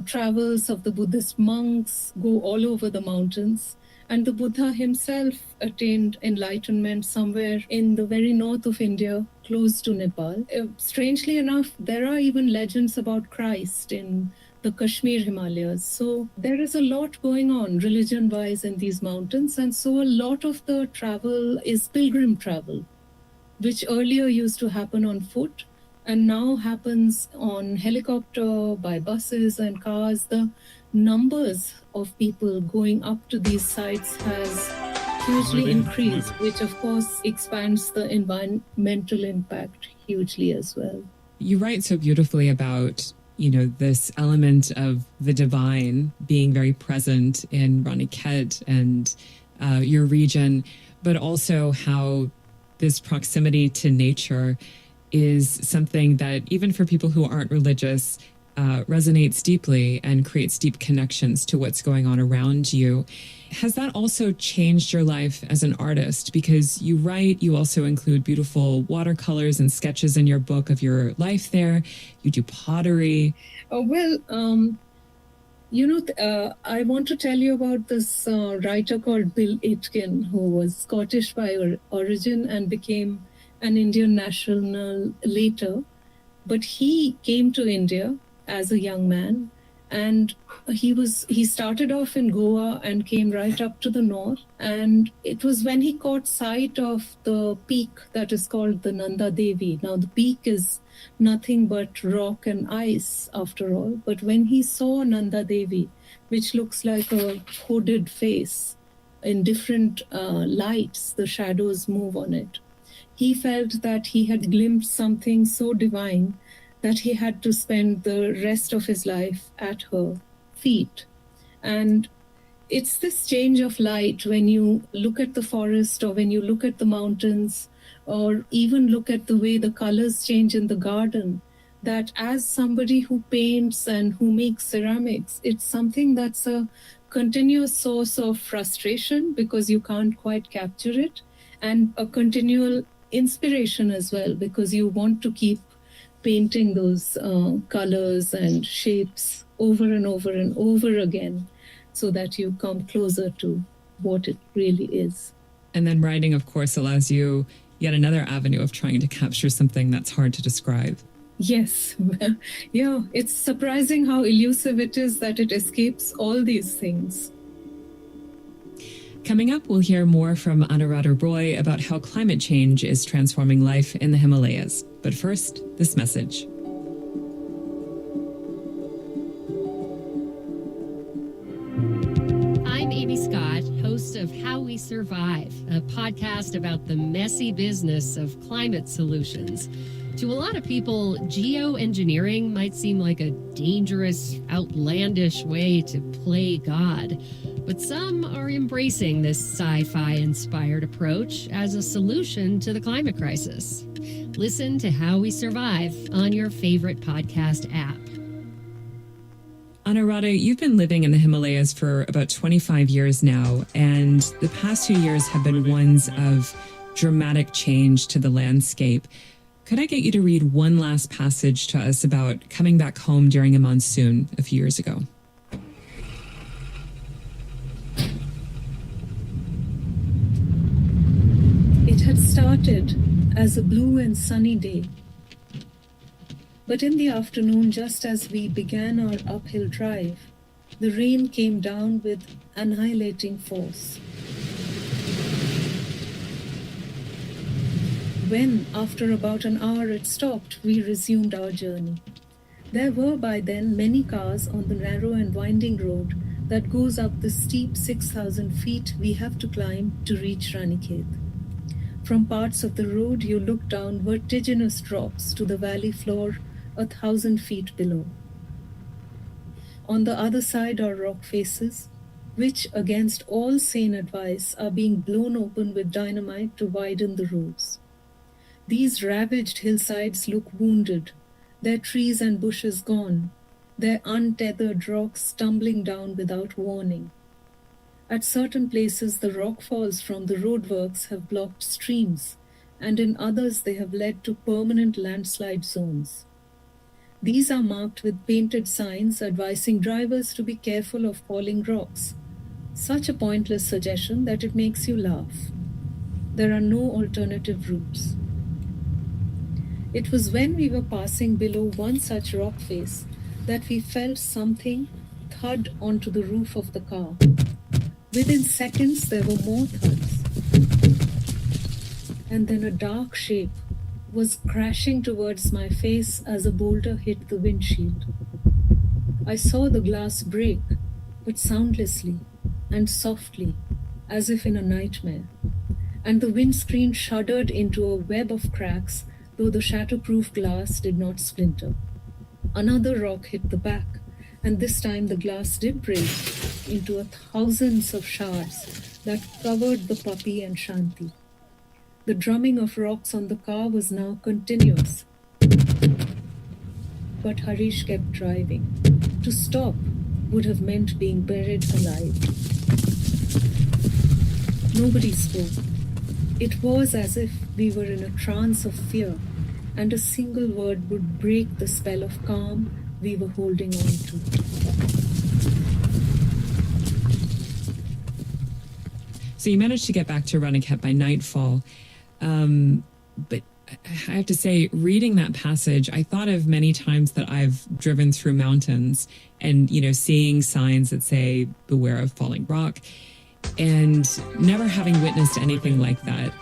travels of the Buddhist monks go all over the mountains. And the Buddha himself attained enlightenment somewhere in the very north of India, close to Nepal. Strangely enough, there are even legends about Christ in the Kashmir Himalayas. So there is a lot going on religion-wise in these mountains. And so a lot of the travel is pilgrim travel, which earlier used to happen on foot and now happens on helicopter, by buses and cars. The numbers of people going up to these sites has hugely increased, which of course expands the environmental impact hugely as well. You write so beautifully about, this element of the divine being very present in Ranikhet and your region, but also how this proximity to nature is something that even for people who aren't religious resonates deeply and creates deep connections to what's going on around you. Has that also changed your life as an artist? Because you write, you also include beautiful watercolors and sketches in your book of your life there. You do pottery. I want to tell you about this writer called Bill Aitken, who was Scottish by origin and became an Indian national later. But he came to India as a young man, and he started off in Goa and came right up to the north. And it was when he caught sight of the peak that is called the Nanda Devi. Now the peak is nothing but rock and ice after all. But when he saw Nanda Devi, which looks like a hooded face in different lights, the shadows move on it, he felt that he had glimpsed something so divine that he had to spend the rest of his life at her feet. And it's this change of light when you look at the forest or when you look at the mountains or even look at the way the colors change in the garden, that as somebody who paints and who makes ceramics, it's something that's a continuous source of frustration because you can't quite capture it, and a continual inspiration as well because you want to keep painting those colors and shapes over and over and over again so that you come closer to what it really is. And then writing, of course, allows you yet another avenue of trying to capture something that's hard to describe. Yes. Yeah, it's surprising how elusive it is that it escapes all these things. Coming up, we'll hear more from Anuradha Roy about how climate change is transforming life in the Himalayas. But first, this message. I'm Amy Scott, host of How We Survive, a podcast about the messy business of climate solutions. To a lot of people, geoengineering might seem like a dangerous, outlandish way to play God. But some are embracing this sci-fi-inspired approach as a solution to the climate crisis. Listen to How We Survive on your favorite podcast app. Anuradha, you've been living in the Himalayas for about 25 years now, and the past 2 years have been ones of dramatic change to the landscape. Could I get you to read one last passage to us about coming back home during a monsoon a few years ago? It had started as a blue and sunny day. But in the afternoon, just as we began our uphill drive, the rain came down with annihilating force. When, after about an hour it stopped, we resumed our journey. There were by then many cars on the narrow and winding road that goes up the steep 6,000 feet we have to climb to reach Ranikhet. From parts of the road you look down vertiginous drops to the valley floor 1,000 feet below. On the other side are rock faces, which against all sane advice are being blown open with dynamite to widen the roads. These ravaged hillsides look wounded, their trees and bushes gone, their untethered rocks tumbling down without warning. At certain places, the rock falls from the roadworks have blocked streams, and in others they have led to permanent landslide zones. These are marked with painted signs advising drivers to be careful of falling rocks. Such a pointless suggestion that it makes you laugh. There are no alternative routes. It was when we were passing below one such rock face that we felt something thud onto the roof of the car. Within seconds, there were more thuds. And then a dark shape was crashing towards my face as a boulder hit the windshield. I saw the glass break, but soundlessly and softly, as if in a nightmare. And the windscreen shuddered into a web of cracks, though the shatterproof glass did not splinter. Another rock hit the back, and this time the glass did break into thousands of shards that covered the puppy and Shanti. The drumming of rocks on the car was now continuous. But Harish kept driving. To stop would have meant being buried alive. Nobody spoke. It was as if we were in a trance of fear, and a single word would break the spell of calm we were holding on to. So you managed to get back to Runakhet by nightfall. But I have to say, reading that passage, I thought of many times that I've driven through mountains and, seeing signs that say, beware of falling rock, and never having witnessed anything like that.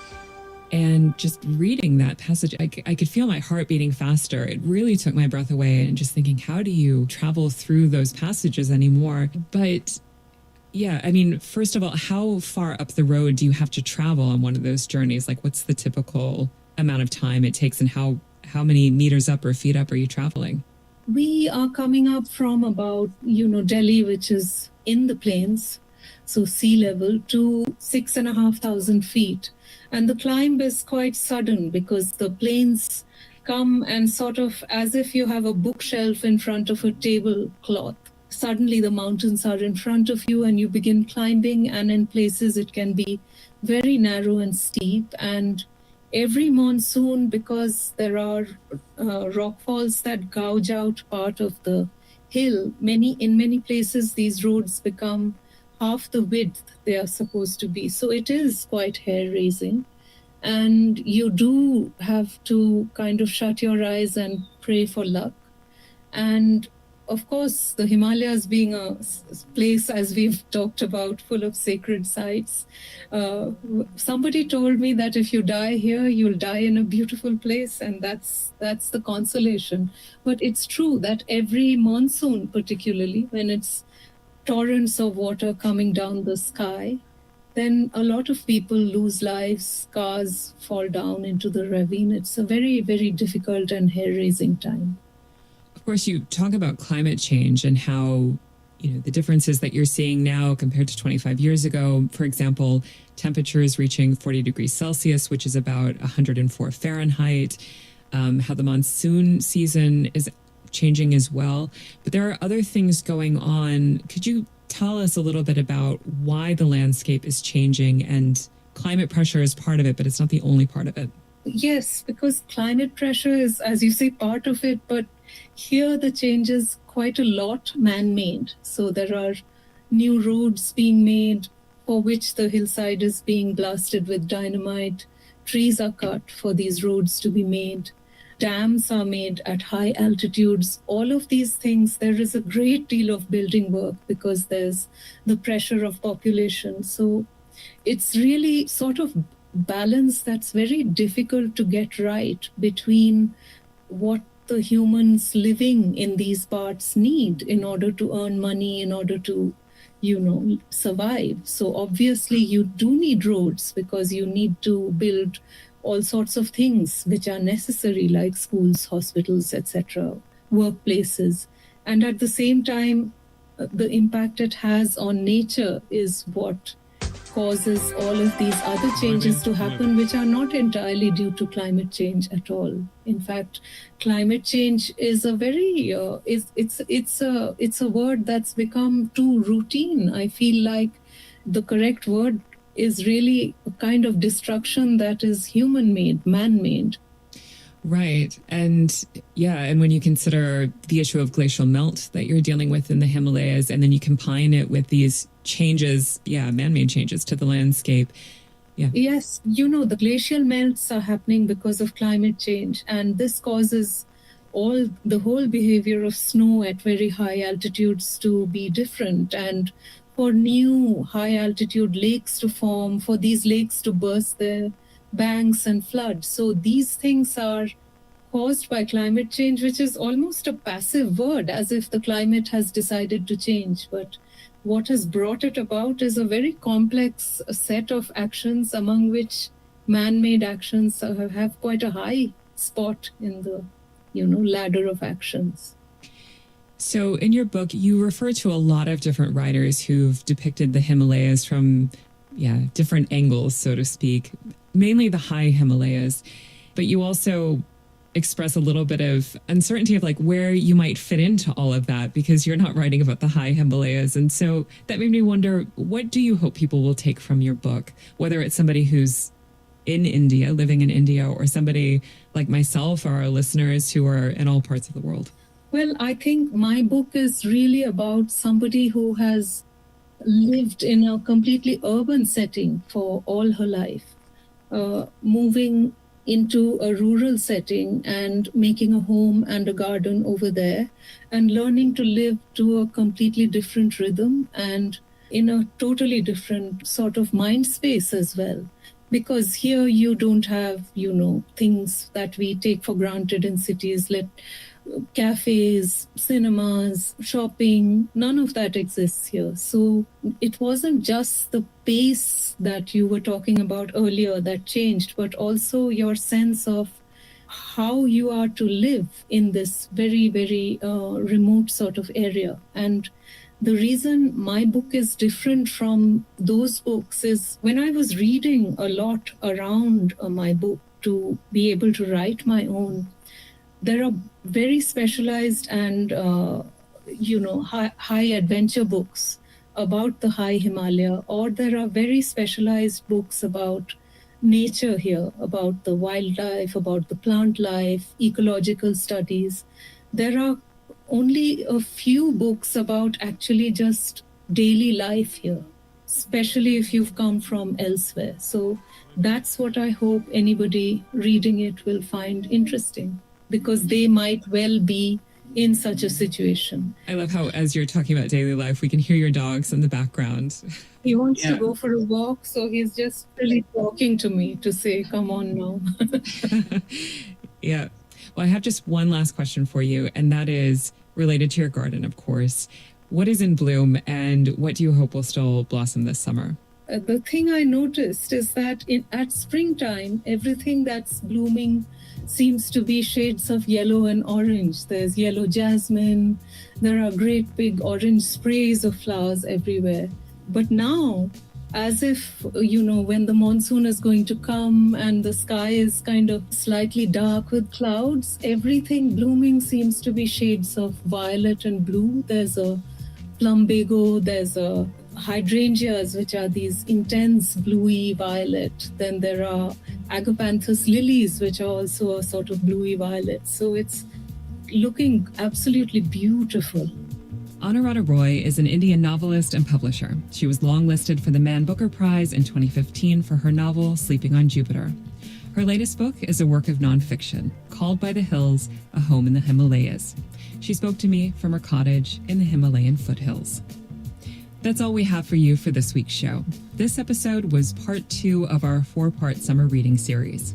And just reading that passage, I could feel my heart beating faster. It really took my breath away, and just thinking, how do you travel through those passages anymore? But yeah, I mean, first of all, how far up the road do you have to travel on one of those journeys? Like, what's the typical amount of time it takes, and how many meters up or feet up are you traveling? We are coming up from about, Delhi, which is in the plains, so sea level, to 6,500 feet. And the climb is quite sudden because the plains come and sort of as if you have a bookshelf in front of a tablecloth. Suddenly the mountains are in front of you and you begin climbing, and in places it can be very narrow and steep. And every monsoon, because there are rock falls that gouge out part of the hill, in many places these roads become half the width they are supposed to be. So it is quite hair-raising. And you do have to kind of shut your eyes and pray for luck. And of course, the Himalayas being a place, as we've talked about, full of sacred sites. Somebody told me that if you die here, you'll die in a beautiful place, and that's the consolation. But it's true that every monsoon, particularly when it's torrents of water coming down the sky, then a lot of people lose lives, cars fall down into the ravine. It's a very, very difficult and hair-raising time. Of course, you talk about climate change and how, the differences that you're seeing now compared to 25 years ago. For example, temperatures reaching 40 degrees Celsius, which is about 104 Fahrenheit, how the monsoon season is changing as well. But there are other things going on. Could you tell us a little bit about why the landscape is changing? And climate pressure is part of it, but it's not the only part of it. Yes, because climate pressure is, as you say, part of it, but here the change is quite a lot man-made. So there are new roads being made for which the hillside is being blasted with dynamite. Trees are cut for these roads to be made. Dams are made at high altitudes. All of these things, there is a great deal of building work because there's the pressure of population. So it's really sort of balance that's very difficult to get right between what the humans living in these parts need in order to earn money, in order to, survive. So obviously you do need roads because you need to build all sorts of things which are necessary, like schools, hospitals, etc., workplaces. And at the same time, the impact it has on nature is what causes all of these other changes to happen, which are not entirely due to climate change at all. In fact, climate change is a very it's a word that's become too routine. I feel like the correct word is really a kind of destruction that is human-made, man-made. Right. And when you consider the issue of glacial melt that you're dealing with in the Himalayas, and then you combine it with these changes, man-made changes to the landscape. Yeah. Yes, the glacial melts are happening because of climate change, and this causes the whole behavior of snow at very high altitudes to be different, and for new high altitude lakes to form, for these lakes to burst their banks and flood. So these things are caused by climate change, which is almost a passive word, as if the climate has decided to change. But what has brought it about is a very complex set of actions, among which man-made actions have quite a high spot in the ladder of actions. So in your book, you refer to a lot of different writers who've depicted the Himalayas from different angles, so to speak, mainly the high Himalayas. But you also express a little bit of uncertainty of like where you might fit into all of that, because you're not writing about the high Himalayas. And so that made me wonder, what do you hope people will take from your book, whether it's somebody who's in India, living in India, or somebody like myself or our listeners who are in all parts of the world? Well, I think my book is really about somebody who has lived in a completely urban setting for all her life, moving into a rural setting and making a home and a garden over there, and learning to live to a completely different rhythm and in a totally different sort of mind space as well. Because here you don't have, things that we take for granted in cities, cafes, cinemas, shopping, none of that exists here. So it wasn't just the pace that you were talking about earlier that changed, but also your sense of how you are to live in this very, very remote sort of area. And the reason my book is different from those books is when I was reading a lot around my book to be able to write my own, there are very specialized and, high adventure books about the high Himalaya, or there are very specialized books about nature here, about the wildlife, about the plant life, ecological studies. There are only a few books about actually just daily life here, especially if you've come from elsewhere. So that's what I hope anybody reading it will find interesting, because they might well be in such a situation. I love how, as you're talking about daily life, we can hear your dogs in the background. He wants to go for a walk, so he's just really talking to me to say, come on now. Yeah. Well, I have just one last question for you, and that is related to your garden, of course. What is in bloom, and what do you hope will still blossom this summer? The thing I noticed is that at springtime, everything that's blooming seems to be shades of yellow and orange. There's yellow jasmine. There are great big orange sprays of flowers everywhere. But now, as if, when the monsoon is going to come and the sky is kind of slightly dark with clouds, everything blooming seems to be shades of violet and blue. There's a plumbago, there's a hydrangeas, which are these intense bluey violet. Then there are agapanthus lilies, which are also a sort of bluey violet. So it's looking absolutely beautiful. Anuradha Roy is an Indian novelist and publisher. She was longlisted for the Man Booker Prize in 2015 for her novel Sleeping on Jupiter. Her latest book is a work of nonfiction, Called by the Hills, A Home in the Himalayas. She spoke to me from her cottage in the Himalayan foothills. That's all we have for you for this week's show. This episode was part 2 of our 4-part summer reading series.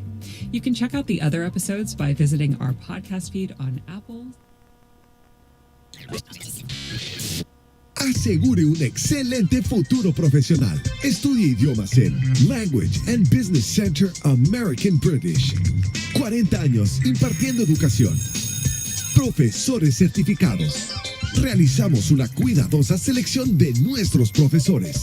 You can check out the other episodes by visiting our podcast feed on Apple. Asegure un excelente futuro profesional. Estudie idiomas en Language and Business Center American British. 40 años impartiendo educación. Profesores certificados. Realizamos una cuidadosa selección de nuestros profesores.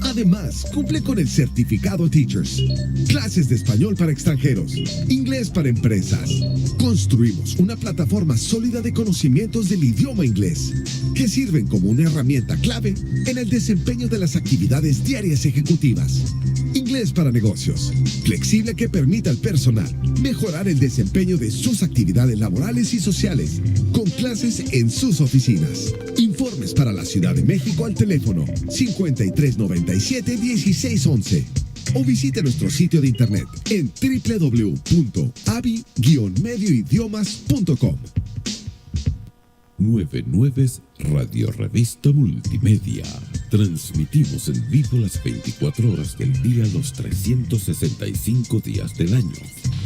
Además, cumple con el certificado Teachers. Clases de español para extranjeros, inglés para empresas. Construimos una plataforma sólida de conocimientos del idioma inglés, que sirven como una herramienta clave en el desempeño de las actividades diarias ejecutivas. Inglés para negocios, flexible que permita al personal mejorar el desempeño de sus actividades laborales y sociales, con clases en sus oficinas. Informes para la Ciudad de México al teléfono 5397-1611 o visite nuestro sitio de internet en www.abi-medioidiomas.com. Nueve Nueves Radio Revista Multimedia. Transmitimos en vivo las 24 horas del día, los 365 días del año.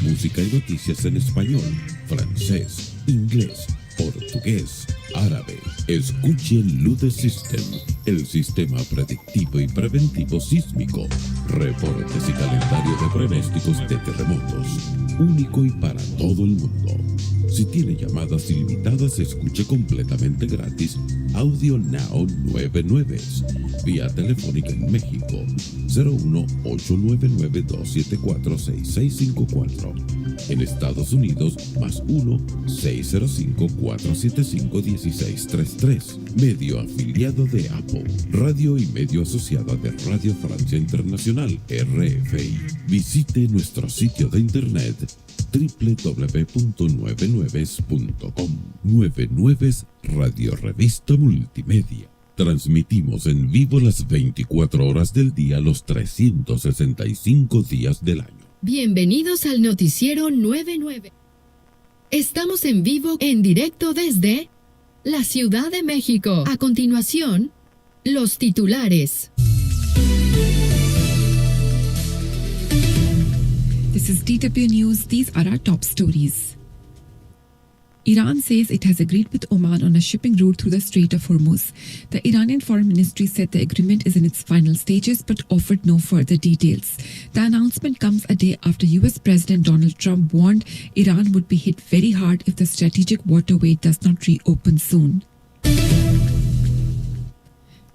Música y noticias en español, francés, inglés, portugués, árabe. Escuche Ludde Systems, el sistema predictivo y preventivo sísmico. Reportes y calendario de pronósticos de terremotos. Único y para todo el mundo. Si tiene llamadas ilimitadas, escuche completamente gratis Audio Now Nueve Nueves. Vía telefónica en México 01899-274-6654. En Estados Unidos más 1-605-475-1633. Medio afiliado de Apple. Radio y medio asociada de Radio Francia Internacional RFI. Visite nuestro sitio de internet www.nuevenueves.com. Nueve Nueves Radio Revista Multimedia. Transmitimos en vivo las 24 horas del día, los 365 días del año. Bienvenidos al noticiero 99. Estamos en vivo, en directo desde la Ciudad de México. A continuación, los titulares. This is DW News. These are our top stories. Iran says it has agreed with Oman on a shipping route through the Strait of Hormuz. The Iranian Foreign Ministry said the agreement is in its final stages but offered no further details. The announcement comes a day after US President Donald Trump warned Iran would be hit very hard if the strategic waterway does not reopen soon.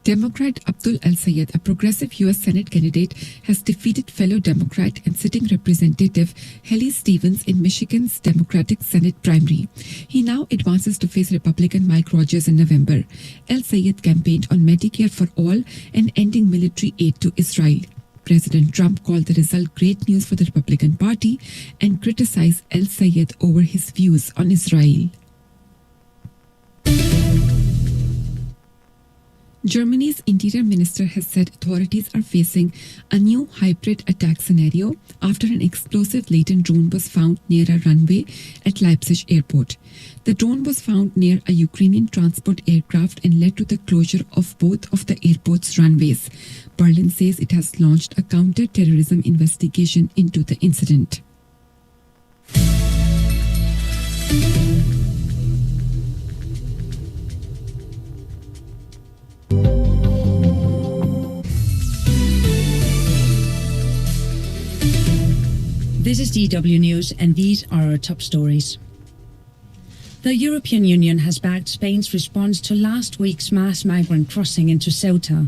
Democrat Abdul El-Sayed, a progressive U.S. Senate candidate, has defeated fellow Democrat and sitting Representative Haley Stevens in Michigan's Democratic Senate primary. He now advances to face Republican Mike Rogers in November. El-Sayed campaigned on Medicare for all and ending military aid to Israel. President Trump called the result great news for the Republican Party and criticized El-Sayed over his views on Israel. Germany's interior minister has said authorities are facing a new hybrid attack scenario after an explosive laden drone was found near a runway at Leipzig airport. The drone was found near a Ukrainian transport aircraft and led to the closure of both of the airport's runways. Berlin says it has launched a counter-terrorism investigation into the incident. This is DW News, and these are our top stories. The European Union has backed Spain's response to last week's mass migrant crossing into Ceuta.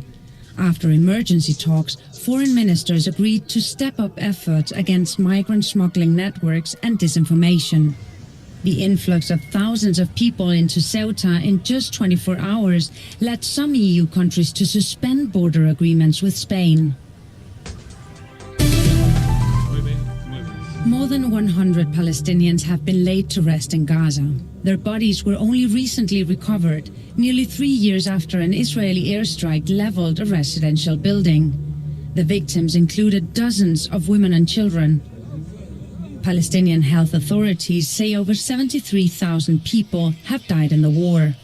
After emergency talks, foreign ministers agreed to step up efforts against migrant smuggling networks and disinformation. The influx of thousands of people into Ceuta in just 24 hours led some EU countries to suspend border agreements with Spain. More than 100 Palestinians have been laid to rest in Gaza. Their bodies were only recently recovered, nearly 3 years after an Israeli airstrike leveled a residential building. The victims included dozens of women and children. Palestinian health authorities say over 73,000 people have died in the war.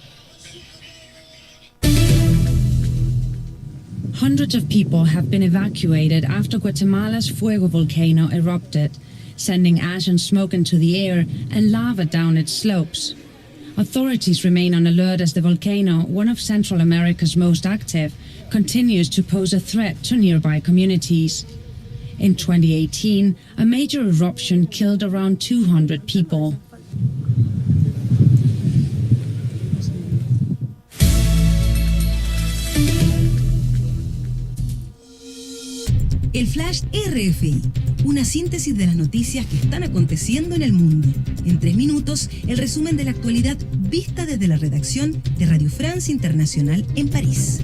Hundreds of people have been evacuated after Guatemala's Fuego volcano erupted, sending ash and smoke into the air and lava down its slopes. Authorities remain on alert as the volcano, one of Central America's most active, continues to pose a threat to nearby communities. In 2018, a major eruption killed around 200 people. Flash RFI, una síntesis de las noticias que están aconteciendo en el mundo. En 3 minutos, el resumen de la actualidad vista desde la redacción de Radio France Internacional en París.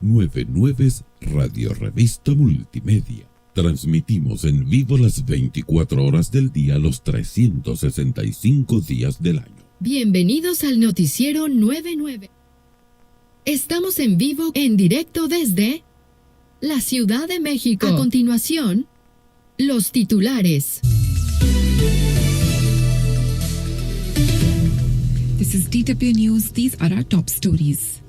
Nueve Nueves Radio Revista Multimedia. Transmitimos en vivo las 24 horas del día, los 365 días del año. Bienvenidos al noticiero 99. Estamos en vivo, en directo desde la Ciudad de México. A continuación, los titulares. This is DW News. These are our top stories.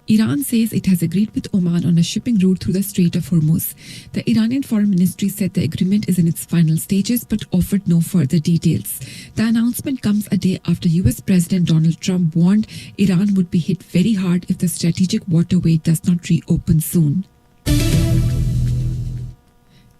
Iran says it has agreed with Oman on a shipping route through the Strait of Hormuz. The Iranian Foreign Ministry said the agreement is in its final stages but offered no further details. The announcement comes a day after US President Donald Trump warned Iran would be hit very hard if the strategic waterway does not reopen soon.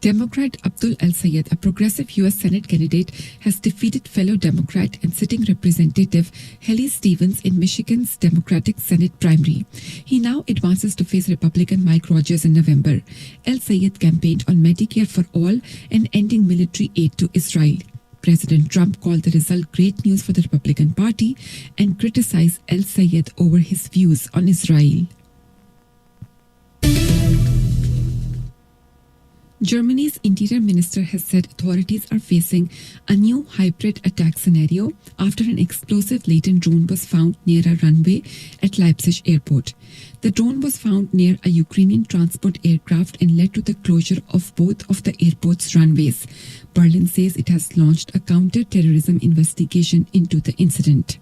Democrat Abdul El-Sayed, a progressive U.S. Senate candidate, has defeated fellow Democrat and sitting Representative Haley Stevens in Michigan's Democratic Senate primary. He now advances to face Republican Mike Rogers in November. El-Sayed campaigned on Medicare for all and ending military aid to Israel. President Trump called the result great news for the Republican Party and criticized El-Sayed over his views on Israel. Germany's interior minister has said authorities are facing a new hybrid attack scenario after an explosive laden drone was found near a runway at Leipzig airport. The drone was found near a Ukrainian transport aircraft and led to the closure of both of the airport's runways. Berlin says it has launched a counter-terrorism investigation into the incident.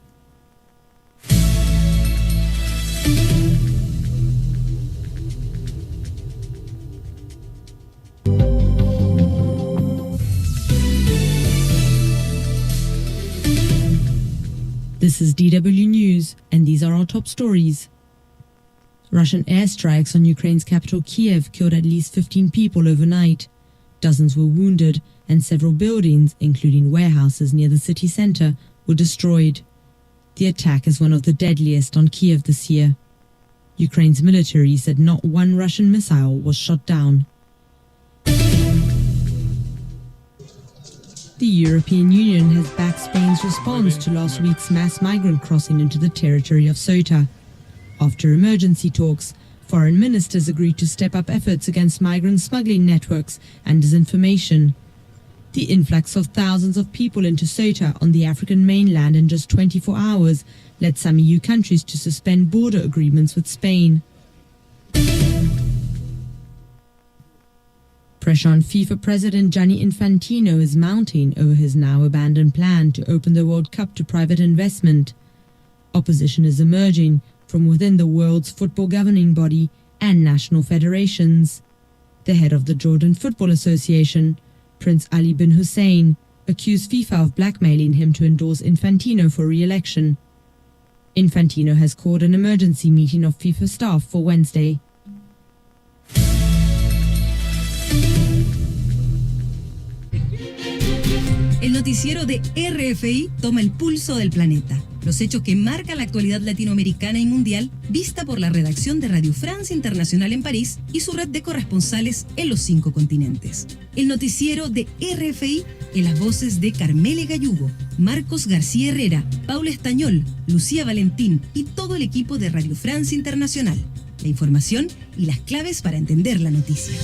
This is DW News, and these are our top stories. Russian airstrikes on Ukraine's capital Kiev killed at least 15 people overnight. Dozens were wounded, and several buildings, including warehouses near the city center, were destroyed. The attack is one of the deadliest on Kiev this year. Ukraine's military said not one Russian missile was shot down. The European Union has backed Spain's response to last week's mass migrant crossing into the territory of Ceuta. After emergency talks, foreign ministers agreed to step up efforts against migrant smuggling networks and disinformation. The influx of thousands of people into Ceuta on the African mainland in just 24 hours led some EU countries to suspend border agreements with Spain. Pressure on FIFA President Gianni Infantino is mounting over his now abandoned plan to open the World Cup to private investment. Opposition is emerging from within the world's football governing body and national federations. The head of the Jordan Football Association, Prince Ali bin Hussein, accused FIFA of blackmailing him to endorse Infantino for re-election. Infantino has called an emergency meeting of FIFA staff for Wednesday. El noticiero de RFI toma el pulso del planeta. Los hechos que marcan la actualidad latinoamericana y mundial, vista por la redacción de Radio France Internacional en París y su red de corresponsales en los 5 continentes. El noticiero de RFI en las voces de Carmele Gallugo, Marcos García Herrera, Paula Estañol, Lucía Valentín y todo el equipo de Radio France Internacional. La información y las claves para entender la noticia.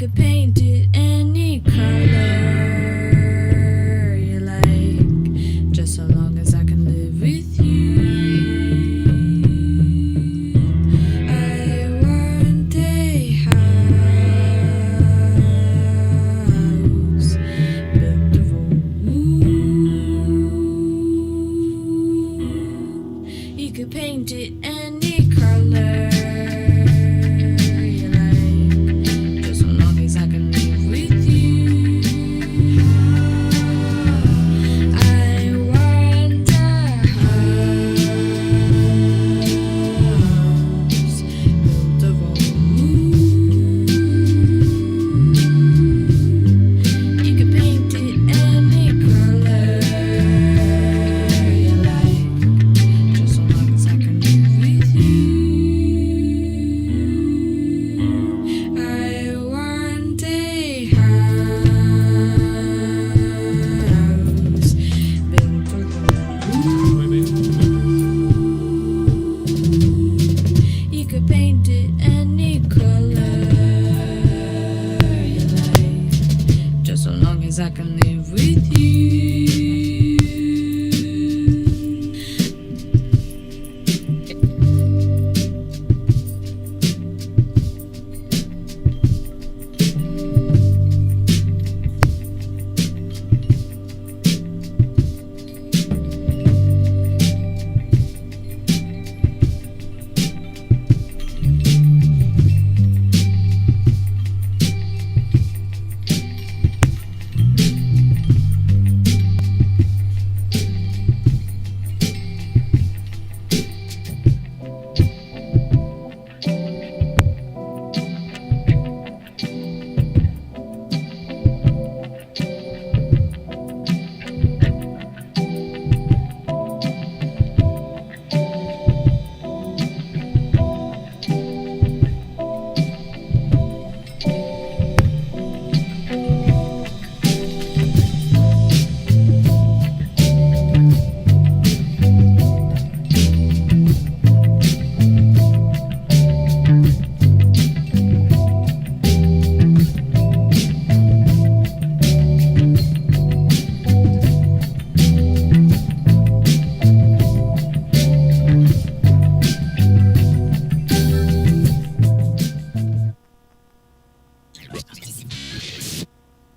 could paint it any color you like, just so long as I can live with you. I want a house built of wood. You could paint it any color you like, just so long as I can live with you. I want a house built of wood. You could paint it any color you like, just so long as I can live with you. I want a house built of wood. You could paint it any color you like, just so long as I can live with you.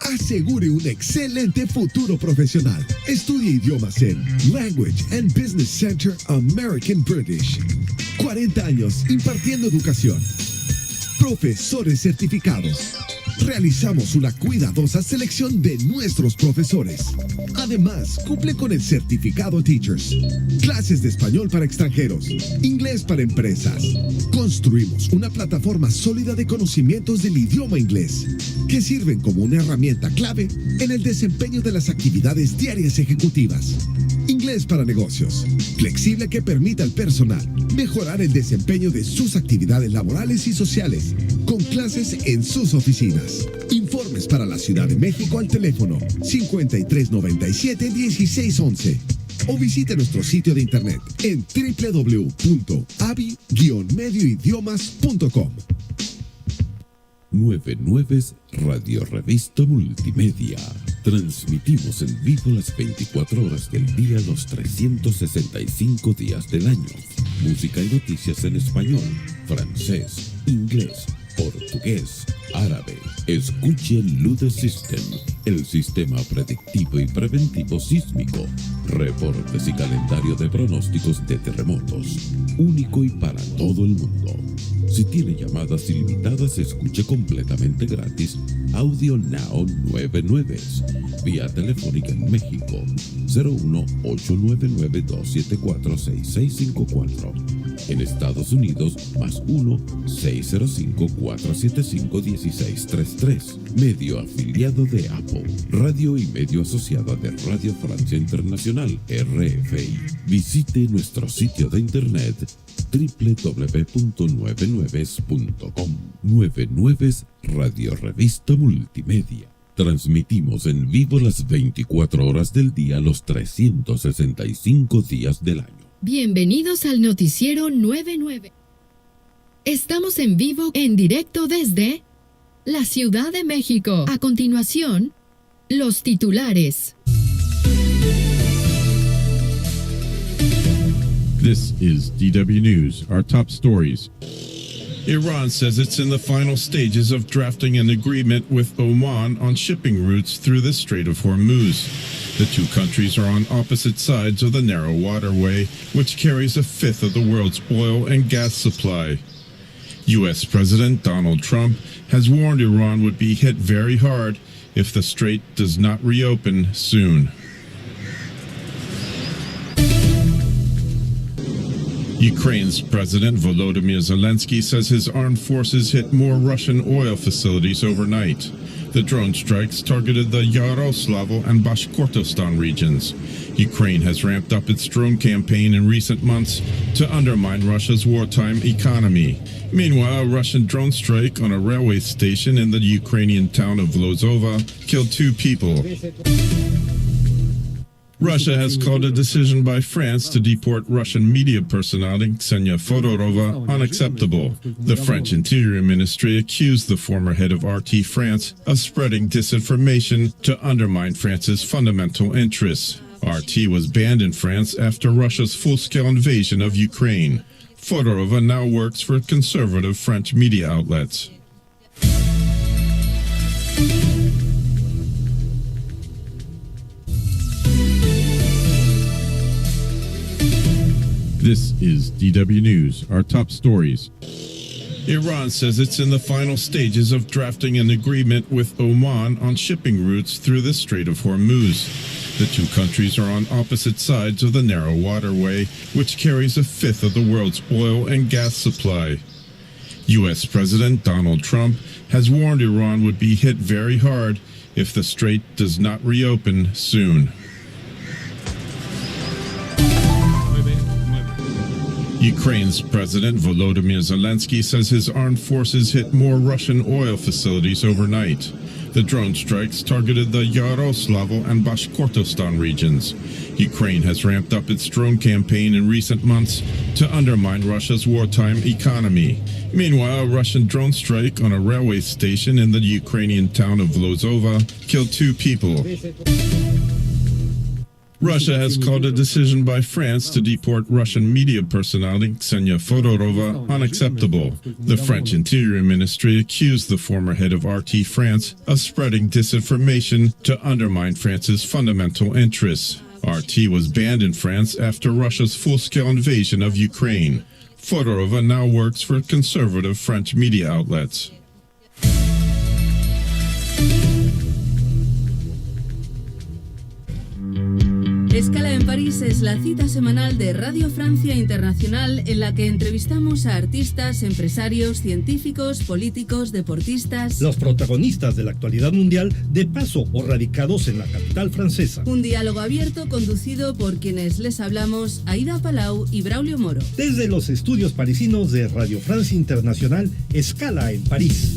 Asegure un excelente futuro profesional. Estudie idiomas en Language and Business Center American British. 40 años impartiendo educación. Profesores certificados. Realizamos una cuidadosa selección de nuestros profesores. Además, cumple con el certificado Teachers. Clases de español para extranjeros, inglés para empresas. Construimos una plataforma sólida de conocimientos del idioma inglés, que sirven como una herramienta clave en el desempeño de las actividades diarias ejecutivas. Inglés para negocios, flexible que permita al personal mejorar el desempeño de sus actividades laborales y sociales, con clases en sus oficinas. Informes para la Ciudad de México al teléfono 5397-1611 o visite nuestro sitio de internet en www.abi-medioidiomas.com. Nueve Nueves Radio Revista Multimedia. Transmitimos en vivo las 24 horas del día, los 365 días del año. Música y noticias en español, francés, inglés, portugués, árabe. Escuche Ludde Systems, el sistema predictivo y preventivo sísmico. Reportes y calendario de pronósticos de terremotos. Único y para todo el mundo. Si tiene llamadas ilimitadas, escuche completamente gratis Audio Now Nueve Nueves. Vía telefónica en México 01899-274-6654. En Estados Unidos más 1-605-475-1633. Medio afiliado de Apple. Radio y medio asociada de Radio Francia Internacional RFI. Visite nuestro sitio de internet www.nuevenueves.com. Nueve Nueves Radio Revista Multimedia. Transmitimos en vivo las 24 horas del día, los 365 días del año. Bienvenidos al noticiero 99. Estamos en vivo, en directo desde la Ciudad de México. A continuación, los titulares. This is DW News, our top stories. Iran says it's in the final stages of drafting an agreement with Oman on shipping routes through the Strait of Hormuz. The two countries are on opposite sides of the narrow waterway, which carries a fifth of the world's oil and gas supply. U.S. President Donald Trump has warned Iran would be hit very hard if the strait does not reopen soon. Ukraine's President Volodymyr Zelensky says his armed forces hit more Russian oil facilities overnight. The drone strikes targeted the Yaroslavl and Bashkortostan regions. Ukraine has ramped up its drone campaign in recent months to undermine Russia's wartime economy. Meanwhile, a Russian drone strike on a railway station in the Ukrainian town of Lozova killed 2 people. Russia has called a decision by France to deport Russian media personality Ksenia Fodorova unacceptable. The French Interior Ministry accused the former head of RT France of spreading disinformation to undermine France's fundamental interests. RT was banned in France after Russia's full-scale invasion of Ukraine. Fodorova now works for conservative French media outlets. This is DW News, our top stories. Iran says it's in the final stages of drafting an agreement with Oman on shipping routes through the Strait of Hormuz. The two countries are on opposite sides of the narrow waterway, which carries a fifth of the world's oil and gas supply. U.S. President Donald Trump has warned Iran would be hit very hard if the strait does not reopen soon. Ukraine's President Volodymyr Zelensky says his armed forces hit more Russian oil facilities overnight. The drone strikes targeted the Yaroslavl and Bashkortostan regions. Ukraine has ramped up its drone campaign in recent months to undermine Russia's wartime economy. Meanwhile, a Russian drone strike on a railway station in the Ukrainian town of Lozova killed 2 people. Russia has called a decision by France to deport Russian media personality Ksenia Fodorova unacceptable. The French Interior Ministry accused the former head of RT France of spreading disinformation to undermine France's fundamental interests. RT was banned in France after Russia's full-scale invasion of Ukraine. Fodorova now works for conservative French media outlets. Escala en París es la cita semanal de Radio Francia Internacional en la que entrevistamos a artistas, empresarios, científicos, políticos, deportistas. Los protagonistas de la actualidad mundial de paso o radicados en la capital francesa. Un diálogo abierto conducido por quienes les hablamos, Aida Palau y Braulio Moro. Desde los estudios parisinos de Radio Francia Internacional, Escala en París.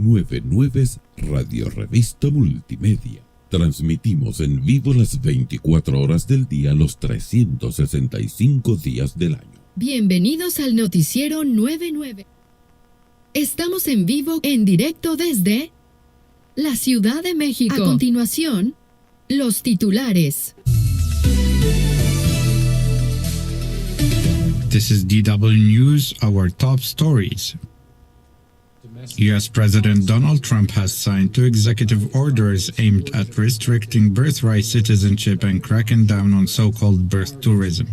Nueve Nueves Radio Revista Multimedia. Transmitimos en vivo las 24 horas del día, los 365 días del año. Bienvenidos al noticiero 99. Estamos en vivo, en directo desde la Ciudad de México. A continuación, los titulares. This is DW News, our top stories. U.S. President Donald Trump has signed 2 executive orders aimed at restricting birthright citizenship and cracking down on so-called birth tourism.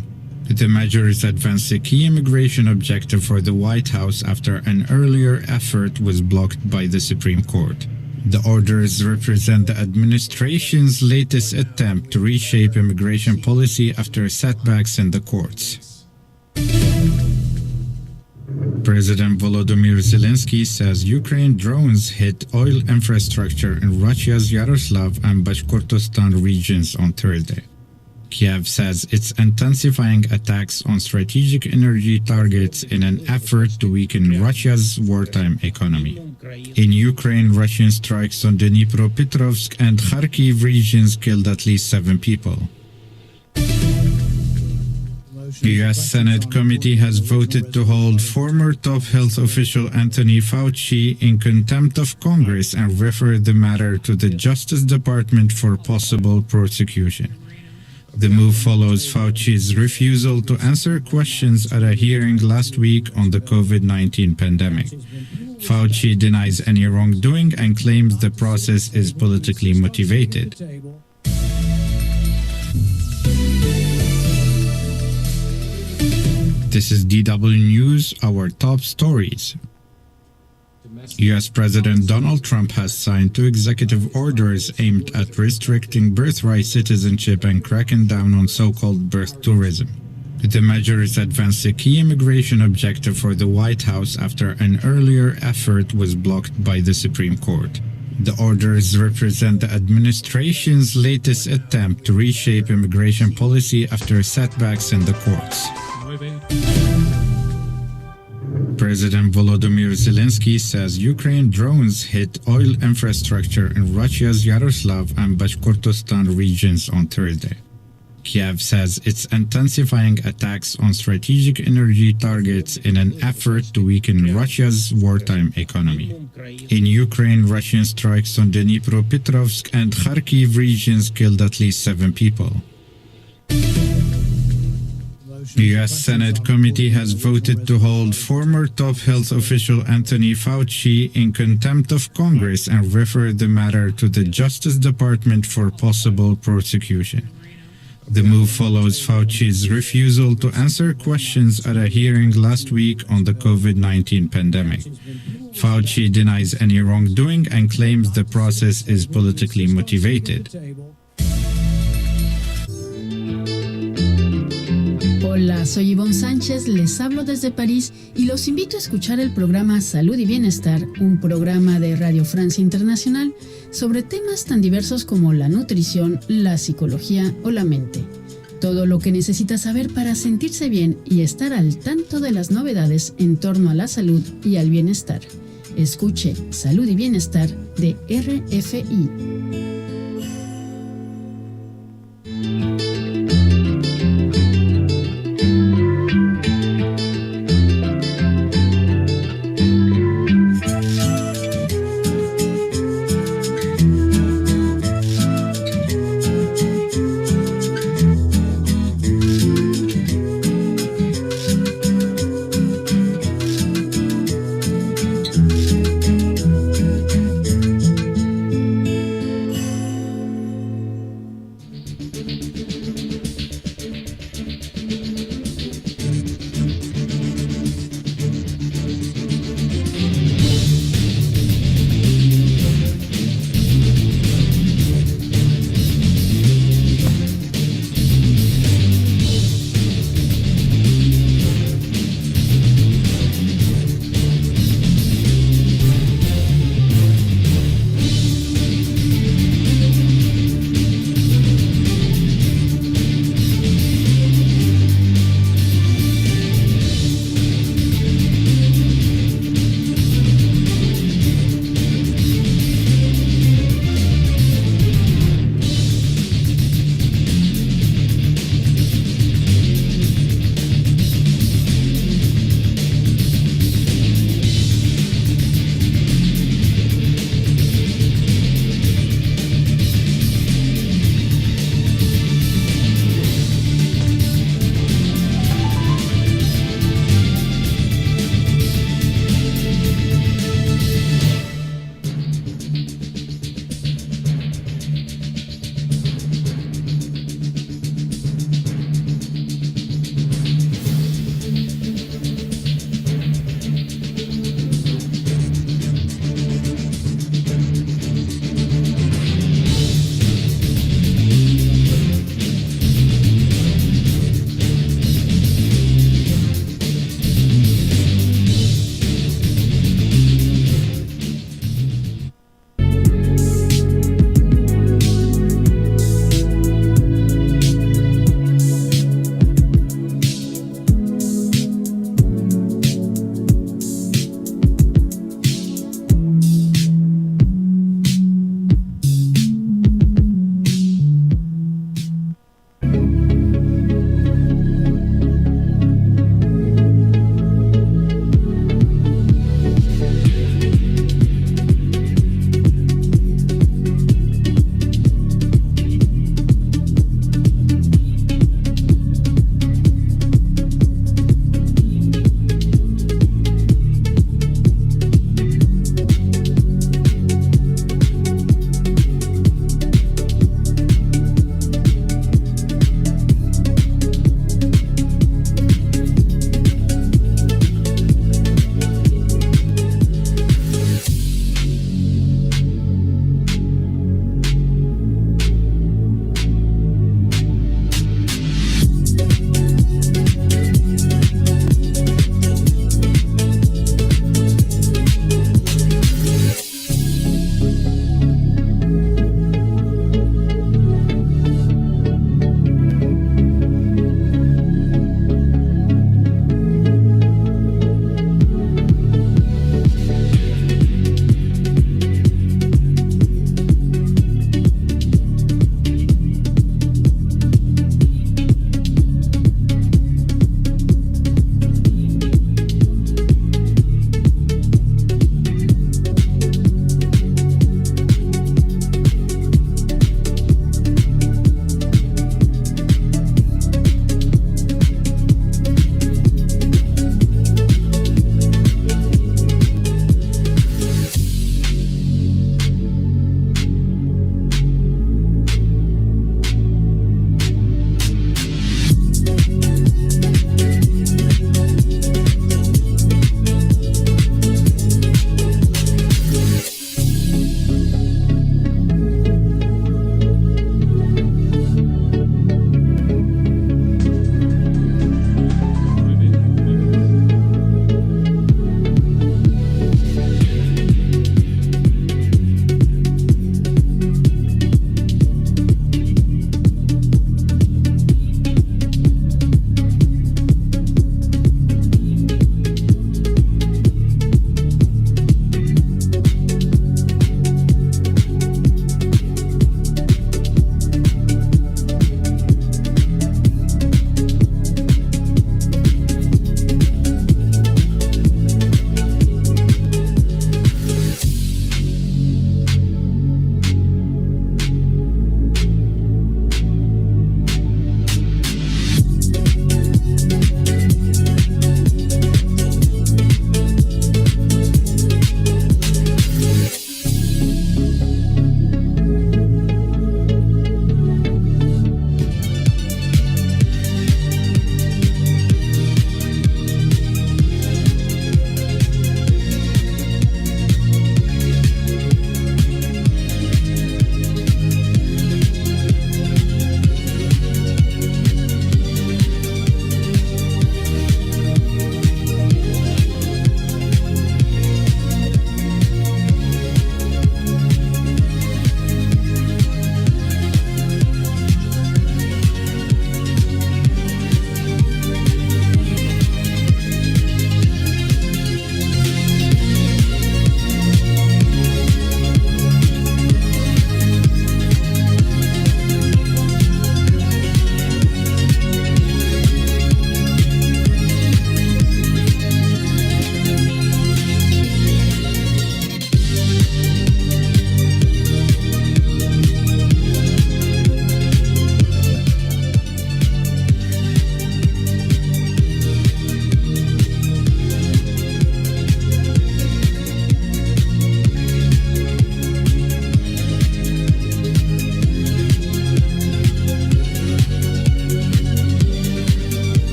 The measures advance a key immigration objective for the White House after an earlier effort was blocked by the Supreme Court. The orders represent the administration's latest attempt to reshape immigration policy after setbacks in the courts. President Volodymyr Zelensky says Ukraine drones hit oil infrastructure in Russia's Yaroslav and Bashkortostan regions on Thursday. Kiev says it's intensifying attacks on strategic energy targets in an effort to weaken Russia's wartime economy. In Ukraine, Russian strikes on Dnipropetrovsk and Kharkiv regions killed at least 7 people. The U.S. Senate committee has voted to hold former top health official Anthony Fauci in contempt of Congress and refer the matter to the Justice Department for possible prosecution. The move follows Fauci's refusal to answer questions at a hearing last week on the COVID-19 pandemic. Fauci denies any wrongdoing and claims the process is politically motivated. This is DW News, our top stories. U.S. President Donald Trump has signed 2 executive orders aimed at restricting birthright citizenship and cracking down on so-called birth tourism. The measures advance a key immigration objective for the White House after an earlier effort was blocked by the Supreme Court. The orders represent the administration's latest attempt to reshape immigration policy after setbacks in the courts. President Volodymyr Zelensky says Ukraine drones hit oil infrastructure in Russia's Yaroslav and Bashkortostan regions on Thursday. Kiev says it's intensifying attacks on strategic energy targets in an effort to weaken Russia's wartime economy. In Ukraine, Russian strikes on Dnipropetrovsk and Kharkiv regions killed at least 7 people. The U.S. Senate committee has voted to hold former top health official Anthony Fauci in contempt of Congress and refer the matter to the Justice Department for possible prosecution. The move follows Fauci's refusal to answer questions at a hearing last week on the COVID-19 pandemic. Fauci denies any wrongdoing and claims the process is politically motivated. Hola, soy Ivonne Sánchez, les hablo desde París y los invito a escuchar el programa Salud y Bienestar, un programa de Radio Francia Internacional sobre temas tan diversos como la nutrición, la psicología o la mente. Todo lo que necesita saber para sentirse bien y estar al tanto de las novedades en torno a la salud y al bienestar. Escuche Salud y Bienestar de RFI.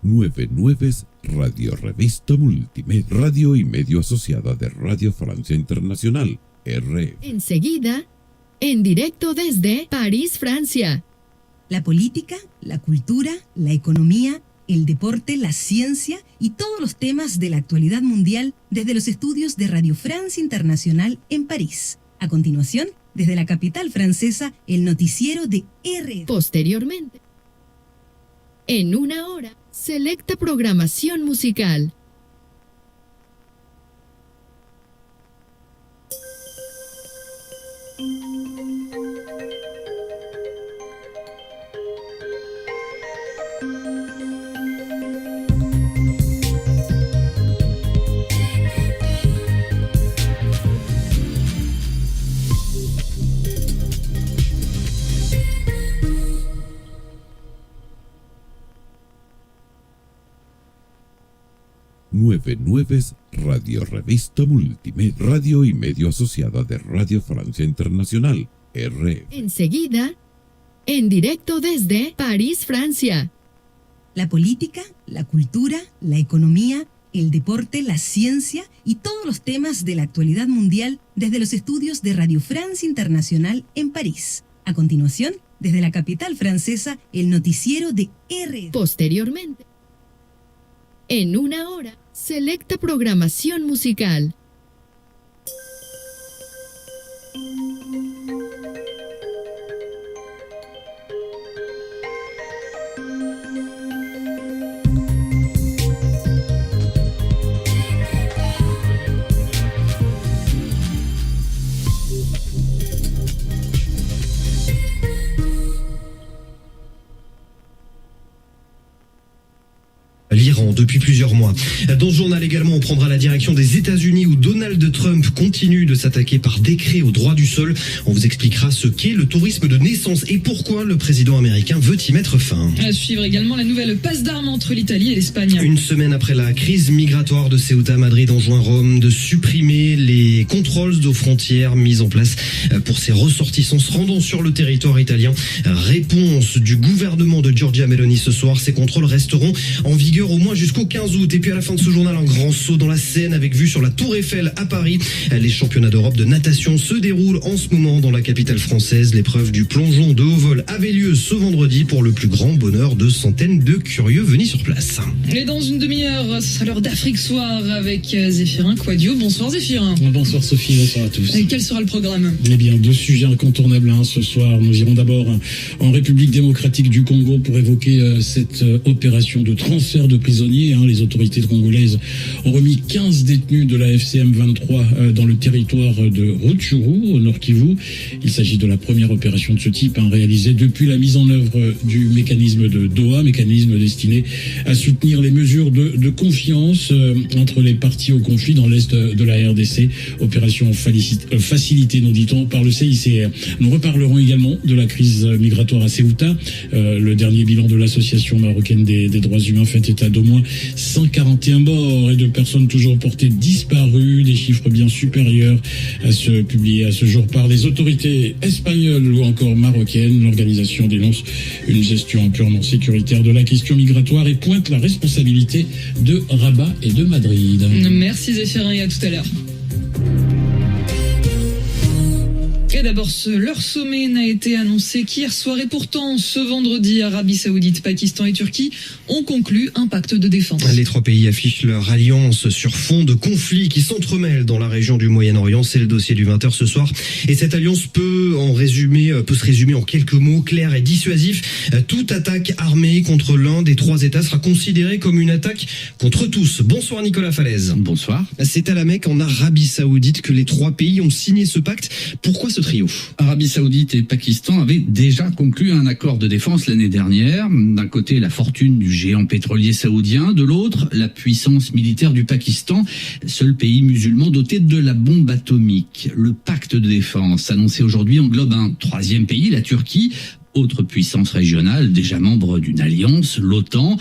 Nueve Nueves, Radio Revista Multimedia, radio y medio asociada de Radio Francia Internacional, RF. Enseguida, en directo desde París, Francia. La política, la cultura, la economía, el deporte, la ciencia y todos los temas de la actualidad mundial desde los estudios de Radio France Internacional en París. A continuación, desde la capital francesa, el noticiero de RF. Posteriormente, en una hora, selecta programación musical. Nueve Nueves, Radio Revista Multimedia, radio y medio asociada de Radio Francia Internacional, RF. Enseguida, en directo desde París, Francia. La política, la cultura, la economía, el deporte, la ciencia y todos los temas de la actualidad mundial desde los estudios de Radio France Internacional en París. A continuación, desde la capital francesa, el noticiero de RF. Posteriormente, en una hora, selecta programación musical. L'Iran depuis plusieurs mois. Dans ce journal également, on prendra la direction des États-Unis où Donald Trump continue de s'attaquer par décret au droit du sol. On vous expliquera ce qu'est le tourisme de naissance et pourquoi le président américain veut y mettre fin. À suivre également la nouvelle passe d'armes entre l'Italie et l'Espagne. Une semaine après la crise migratoire de Ceuta, Madrid enjoint Rome de supprimer les contrôles aux frontières mis en place pour ses ressortissants se rendant sur le territoire italien. Réponse du gouvernement de Giorgia Meloni ce soir. Ces contrôles resteront en vigueur au moins jusqu'au 15 août. Et puis à la fin de ce journal, un grand saut dans la Seine avec vue sur la Tour Eiffel à Paris. Les championnats d'Europe de natation se déroulent en ce moment dans la capitale française. L'épreuve du plongeon de haut vol avait lieu ce vendredi pour le plus grand bonheur de centaines de curieux venus sur place. Et dans une demi-heure, ce sera l'heure d'Afrique Soir avec Zéphirin Quadio. Bonsoir Zéphirin. Bonsoir Sophie, bonsoir à tous. Et quel sera le programme? Eh bien, deux sujets incontournables ce soir. Nous irons d'abord en République démocratique du Congo pour évoquer cette opération de transfert de prisonniers. Les autorités congolaises ont remis 15 détenus de la FCM 23 dans le territoire de Rutshuru, au Nord Kivu. Il s'agit de la première opération de ce type réalisée depuis la mise en œuvre du mécanisme de Doha, mécanisme destiné à soutenir les mesures de confiance entre les parties au conflit dans l'est de la RDC. Opération facilitée, nous dit-on, par le CICR. Nous reparlerons également de la crise migratoire à Ceuta. Le dernier bilan de l'association marocaine des droits humains fait état d'au moins 141 morts et de personnes toujours portées disparues, des chiffres bien supérieurs à ceux publiés à ce jour par les autorités espagnoles ou encore marocaines. L'organisation dénonce une gestion purement sécuritaire de la question migratoire et pointe la responsabilité de Rabat et de Madrid. Merci Zéphirin et à tout à l'heure. Et d'abord, leur sommet n'a été annoncé qu'hier soir et pourtant, ce vendredi, Arabie Saoudite, Pakistan et Turquie ont conclu un pacte de défense. Les trois pays affichent leur alliance sur fond de conflits qui s'entremêlent dans la région du Moyen-Orient. C'est le dossier du 20h ce soir. Et cette alliance peut se résumer en quelques mots clairs et dissuasifs. Toute attaque armée contre l'un des trois États sera considérée comme une attaque contre tous. Bonsoir Nicolas Falaise. Bonsoir. C'est à la Mecque, en Arabie Saoudite, que les trois pays ont signé ce pacte. Pourquoi ce trio? Arabie Saoudite et Pakistan avaient déjà conclu un accord de défense l'année dernière. D'un côté, la fortune du géant pétrolier saoudien, de l'autre, la puissance militaire du Pakistan, seul pays musulman doté de la bombe atomique. Le pacte de défense annoncé aujourd'hui englobe un troisième pays, la Turquie, autre puissance régionale, déjà membre d'une alliance, l'OTAN.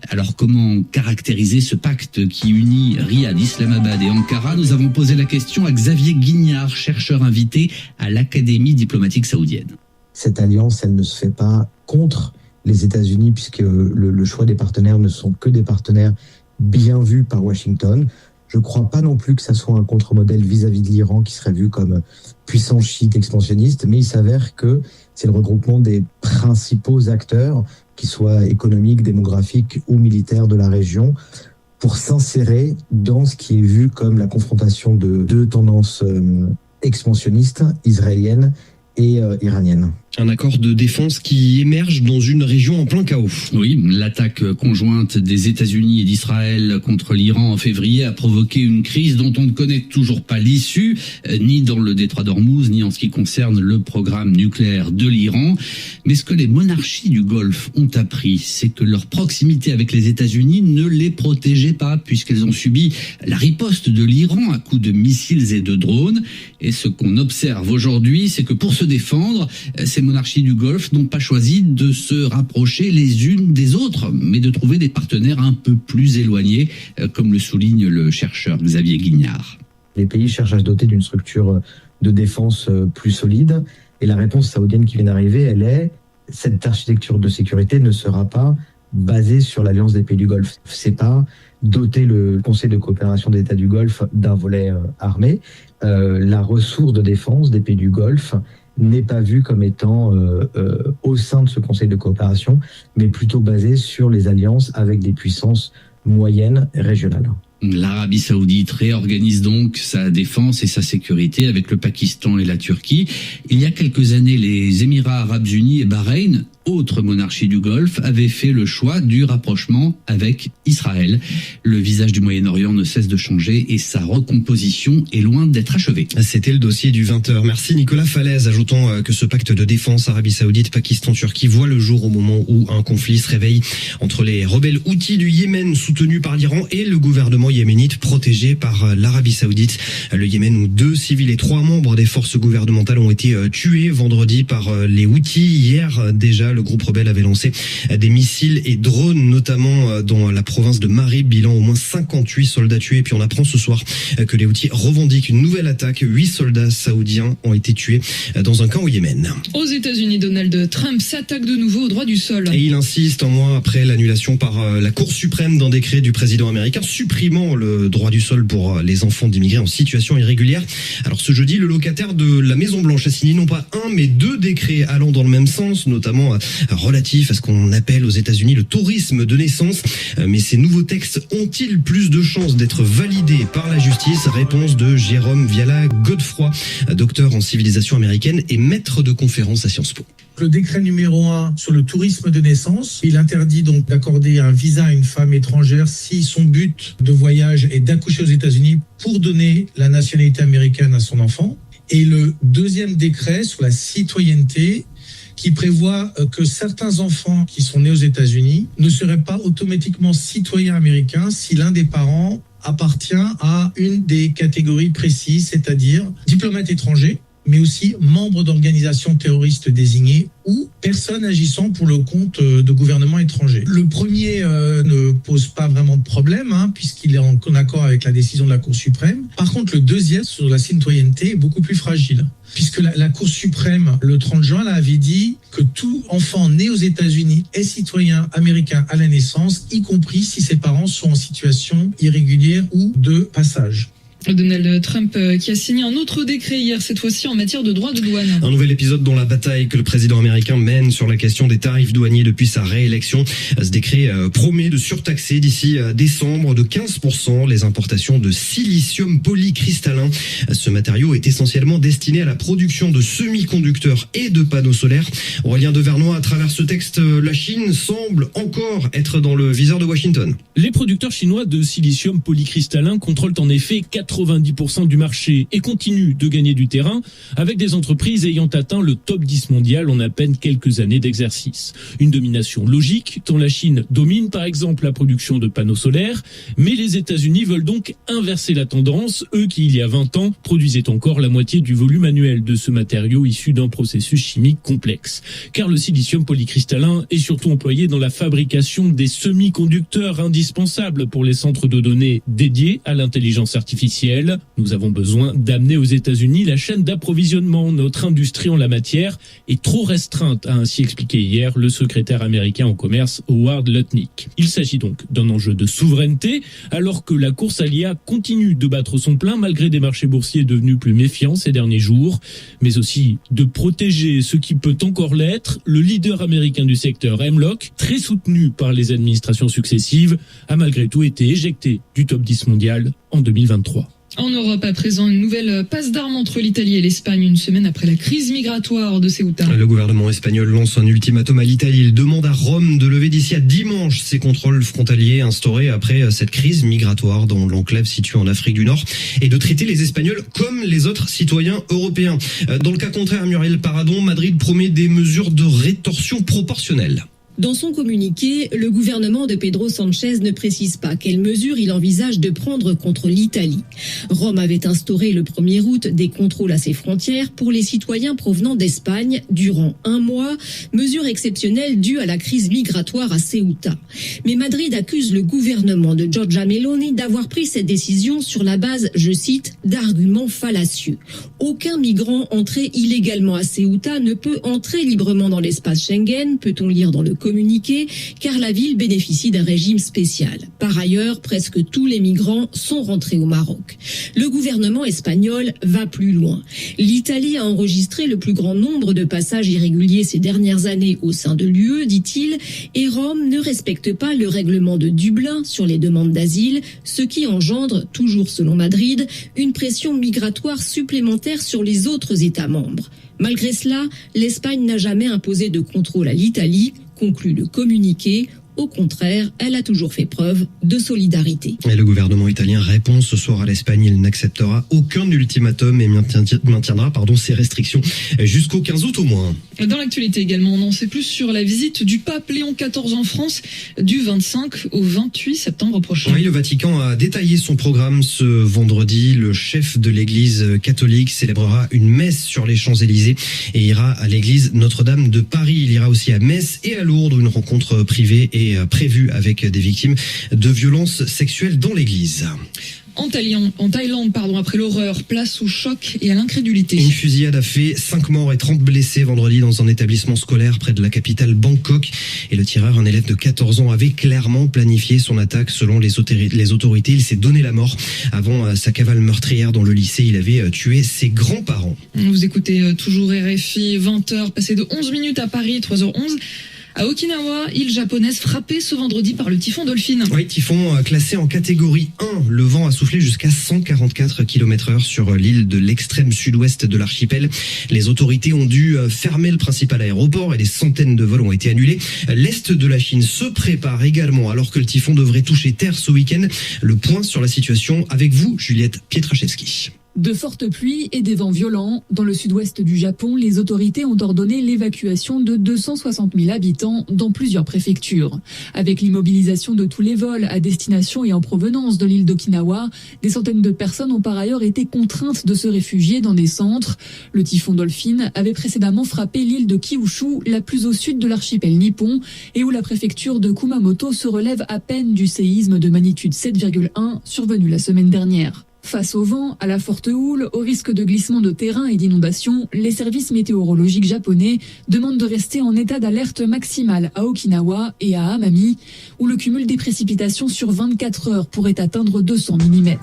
Alors comment caractériser ce pacte qui unit Riyad, Islamabad et Ankara? Nous avons posé la question à Xavier Guignard, chercheur invité à l'Académie diplomatique saoudienne. Cette alliance, elle ne se fait pas contre les États-Unis, puisque le choix des partenaires ne sont que des partenaires bien vus par Washington. Je ne crois pas non plus que ça soit un contre-modèle vis-à-vis de l'Iran qui serait vu comme puissant chiite expansionniste, mais il s'avère que c'est le regroupement des principaux acteurs, qu'ils soient économiques, démographiques ou militaires de la région, pour s'insérer dans ce qui est vu comme la confrontation de deux tendances expansionnistes, israéliennes et iraniennes. Un accord de défense qui émerge dans une région en plein chaos. Oui, l'attaque conjointe des États-Unis et d'Israël contre l'Iran en février a provoqué une crise dont on ne connaît toujours pas l'issue, ni dans le détroit d'Ormuz, ni en ce qui concerne le programme nucléaire de l'Iran. Mais ce que les monarchies du Golfe ont appris, c'est que leur proximité avec les États-Unis ne les protégeait pas, puisqu'elles ont subi la riposte de l'Iran à coups de missiles et de drones. Et ce qu'on observe aujourd'hui, c'est que pour se défendre, ces monarchies du Golfe n'ont pas choisi de se rapprocher les unes des autres, mais de trouver des partenaires un peu plus éloignés, comme le souligne le chercheur Xavier Guignard. Les pays cherchent à se doter d'une structure de défense plus solide, et la réponse saoudienne qui vient d'arriver, elle est « cette architecture de sécurité ne sera pas basée sur l'alliance des pays du Golfe ». C'est pas doter le Conseil de coopération des États du Golfe d'un volet armé. La ressource de défense des pays du Golfe n'est pas vu comme étant au sein de ce Conseil de coopération, mais plutôt basé sur les alliances avec des puissances moyennes régionales. L'Arabie Saoudite réorganise donc sa défense et sa sécurité avec le Pakistan et la Turquie. Il y a quelques années, les Émirats Arabes Unis et Bahreïn, autre monarchie du Golfe, avaient fait le choix du rapprochement avec Israël. Le visage du Moyen-Orient ne cesse de changer et sa recomposition est loin d'être achevée. C'était le dossier du 20h. Merci Nicolas Falaise, ajoutant que ce pacte de défense Arabie Saoudite, Pakistan, Turquie voit le jour au moment où un conflit se réveille entre les rebelles houthis du Yémen soutenus par l'Iran et le gouvernement yéménite protégé par l'Arabie Saoudite. Le Yémen où 2 civils et 3 membres des forces gouvernementales ont été tués vendredi par les houthis. Hier déjà, le groupe rebelle avait lancé des missiles et drones, notamment dans la province de Marib. Bilan au moins 58 soldats tués. Puis on apprend ce soir que les houthis revendiquent une nouvelle attaque. 8 soldats saoudiens ont été tués dans un camp au Yémen. Aux États-Unis, Donald Trump s'attaque de nouveau au droit du sol. Et il insiste, un mois après l'annulation par la Cour suprême d'un décret du président américain supprimant le droit du sol pour les enfants d'immigrés en situation irrégulière. Alors ce jeudi, le locataire de la Maison-Blanche a signé non pas un, mais 2 décrets allant dans le même sens, notamment relatif à ce qu'on appelle aux États-Unis le tourisme de naissance. Mais ces nouveaux textes ont-ils plus de chances d'être validés par la justice? Réponse de Jérôme Viala-Godefroy, docteur en civilisation américaine et maître de conférence à Sciences Po. Le décret numéro 1 sur le tourisme de naissance, il interdit donc d'accorder un visa à une femme étrangère si son but de voyage est d'accoucher aux États-Unis pour donner la nationalité américaine à son enfant. Et le deuxième décret sur la citoyenneté qui prévoit que certains enfants qui sont nés aux États-Unis ne seraient pas automatiquement citoyens américains si l'un des parents appartient à une des catégories précises, c'est-à-dire diplomate étranger, mais aussi membres d'organisations terroristes désignées ou personnes agissant pour le compte de gouvernements étrangers. Le premier ne pose pas vraiment de problème, puisqu'il est en accord avec la décision de la Cour suprême. Par contre, le deuxième, sur la citoyenneté, est beaucoup plus fragile, puisque la Cour suprême, le 30 juin, là, avait dit que tout enfant né aux États-Unis est citoyen américain à la naissance, y compris si ses parents sont en situation irrégulière ou de passage. Donald Trump qui a signé un autre décret hier, cette fois-ci en matière de droits de douane. Un nouvel épisode dans la bataille que le président américain mène sur la question des tarifs douaniers depuis sa réélection. Ce décret promet de surtaxer d'ici décembre de 15% les importations de silicium polycristallin. Ce matériau est essentiellement destiné à la production de semi-conducteurs et de panneaux solaires. Aurélien Devernois, à travers ce texte, la Chine semble encore être dans le viseur de Washington. Les producteurs chinois de silicium polycristallin contrôlent en effet 90% du marché et continuent de gagner du terrain avec des entreprises ayant atteint le top 10 mondial en à peine quelques années d'exercice. Une domination logique, tant la Chine domine par exemple la production de panneaux solaires, mais les États-Unis veulent donc inverser la tendance, eux qui il y a 20 ans produisaient encore la moitié du volume annuel de ce matériau issu d'un processus chimique complexe. Car le silicium polycristallin est surtout employé dans la fabrication des semi-conducteurs indispensables pour les centres de données dédiés à l'intelligence artificielle essentiel. Nous avons besoin d'amener aux États-Unis la chaîne d'approvisionnement. Notre industrie en la matière est trop restreinte, a ainsi expliqué hier le secrétaire américain au commerce Howard Lutnick. Il s'agit donc d'un enjeu de souveraineté, alors que la course à l'IA continue de battre son plein malgré des marchés boursiers devenus plus méfiants ces derniers jours, mais aussi de protéger ce qui peut encore l'être. Le leader américain du secteur, Hemlock, très soutenu par les administrations successives, a malgré tout été éjecté du top 10 mondial en 2023. En Europe, à présent, une nouvelle passe d'armes entre l'Italie et l'Espagne, une semaine après la crise migratoire de Ceuta. Le gouvernement espagnol lance un ultimatum à l'Italie. Il demande à Rome de lever d'ici à dimanche ses contrôles frontaliers instaurés après cette crise migratoire dans l'enclave située en Afrique du Nord et de traiter les Espagnols comme les autres citoyens européens. Dans le cas contraire, Muriel Paradon, Madrid promet des mesures de rétorsion proportionnelles. Dans son communiqué, le gouvernement de Pedro Sánchez ne précise pas quelles mesures il envisage de prendre contre l'Italie. Rome avait instauré le 1er août des contrôles à ses frontières pour les citoyens provenant d'Espagne durant 1 mois, mesure exceptionnelle due à la crise migratoire à Ceuta. Mais Madrid accuse le gouvernement de Giorgia Meloni d'avoir pris cette décision sur la base, je cite, d'arguments fallacieux. Aucun migrant entré illégalement à Ceuta ne peut entrer librement dans l'espace Schengen, peut-on lire dans le communiqué, car la ville bénéficie d'un régime spécial. Par ailleurs, presque tous les migrants sont rentrés au Maroc. Le gouvernement espagnol va plus loin. L'Italie a enregistré le plus grand nombre de passages irréguliers ces dernières années au sein de l'UE, dit-il, et Rome ne respecte pas le règlement de Dublin sur les demandes d'asile, ce qui engendre, toujours selon Madrid, une pression migratoire supplémentaire sur les autres États membres. Malgré cela, l'Espagne n'a jamais imposé de contrôle à l'Italie, conclut le communiqué. Au contraire, elle a toujours fait preuve de solidarité. Et le gouvernement italien répond ce soir à l'Espagne. Il n'acceptera aucun ultimatum et maintiendra ces restrictions jusqu'au 15 août au moins. Dans l'actualité également, on en sait plus sur la visite du pape Léon XIV en France du 25 au 28 septembre prochain. Oui, le Vatican a détaillé son programme ce vendredi. Le chef de l'église catholique célébrera une messe sur les Champs-Élysées et ira à l'église Notre-Dame de Paris. Il ira aussi à Metz et à Lourdes où une rencontre privée est prévue avec des victimes de violences sexuelles dans l'église. En Thaïlande, après l'horreur, place au choc et à l'incrédulité. Une fusillade a fait 5 morts et 30 blessés vendredi dans un établissement scolaire près de la capitale Bangkok. Et le tireur, un élève de 14 ans, avait clairement planifié son attaque. Selon les autorités, il s'est donné la mort avant sa cavale meurtrière dans le lycée. Il avait tué ses grands-parents. Vous écoutez toujours RFI, 20h, passé de 11 minutes à Paris, 3h11. À Okinawa, île japonaise frappée ce vendredi par le typhon Dolphin. Oui, typhon classé en catégorie 1. Le vent a soufflé jusqu'à 144 km/h sur l'île de l'extrême sud-ouest de l'archipel. Les autorités ont dû fermer le principal aéroport et des centaines de vols ont été annulés. L'est de la Chine se prépare également alors que le typhon devrait toucher terre ce week-end. Le point sur la situation avec vous, Juliette Pietraszewski. De fortes pluies et des vents violents. Dans le sud-ouest du Japon, les autorités ont ordonné l'évacuation de 260 000 habitants dans plusieurs préfectures. Avec l'immobilisation de tous les vols à destination et en provenance de l'île d'Okinawa, des centaines de personnes ont par ailleurs été contraintes de se réfugier dans des centres. Le typhon Dolphin avait précédemment frappé l'île de Kyushu, la plus au sud de l'archipel nippon, et où la préfecture de Kumamoto se relève à peine du séisme de magnitude 7,1 survenu la semaine dernière. Face au vent, à la forte houle, au risque de glissement de terrain et d'inondation, les services météorologiques japonais demandent de rester en état d'alerte maximale à Okinawa et à Amami, où le cumul des précipitations sur 24 heures pourrait atteindre 200 mm.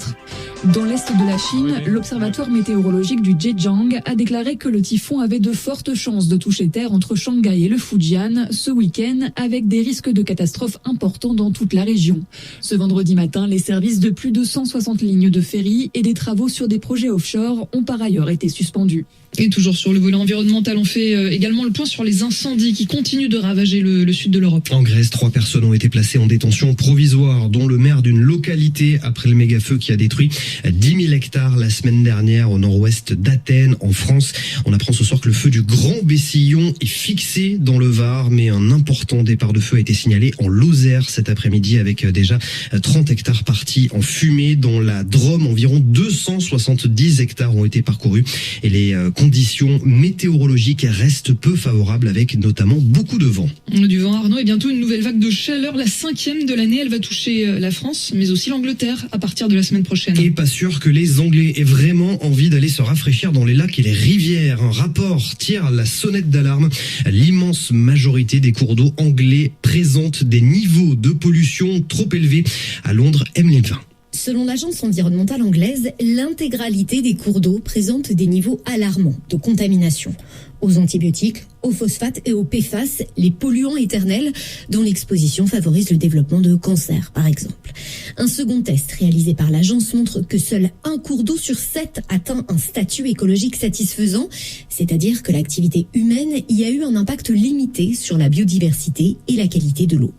Dans l'est de la Chine, l'observatoire météorologique du Zhejiang a déclaré que le typhon avait de fortes chances de toucher terre entre Shanghai et le Fujian ce week-end, avec des risques de catastrophes importants dans toute la région. Ce vendredi matin, les services de plus de 160 lignes de ferry et des travaux sur des projets offshore ont par ailleurs été suspendus. Et toujours sur le volet environnemental, on fait également le point sur les incendies qui continuent de ravager le sud de l'Europe. En Grèce, 3 personnes ont été placées en détention provisoire, dont le maire d'une localité après le méga-feu qui a détruit 10 000 hectares la semaine dernière au nord-ouest d'Athènes, en France. On apprend ce soir que le feu du Grand Bessillon est fixé dans le Var, mais un important départ de feu a été signalé en Lozère cet après-midi avec déjà 30 hectares partis en fumée. Dans la Drôme, environ 270 hectares ont été parcourus et les conditions météorologiques restent peu favorables avec notamment beaucoup de vent. Du vent, Arnaud, et bientôt une nouvelle vague de chaleur, la 5e de l'année. Elle va toucher la France, mais aussi l'Angleterre à partir de la semaine prochaine. Et pas sûr que les Anglais aient vraiment envie d'aller se rafraîchir dans les lacs et les rivières. Un rapport tire la sonnette d'alarme. L'immense majorité des cours d'eau anglais présentent des niveaux de pollution trop élevés. À Londres, Emeline Vin. Selon l'agence environnementale anglaise, l'intégralité des cours d'eau présente des niveaux alarmants de contamination. Aux antibiotiques, aux phosphates et aux PFAS, les polluants éternels dont l'exposition favorise le développement de cancers, par exemple. Un second test réalisé par l'agence montre que seul un cours d'eau sur 7 atteint un statut écologique satisfaisant, c'est-à-dire que l'activité humaine y a eu un impact limité sur la biodiversité et la qualité de l'eau.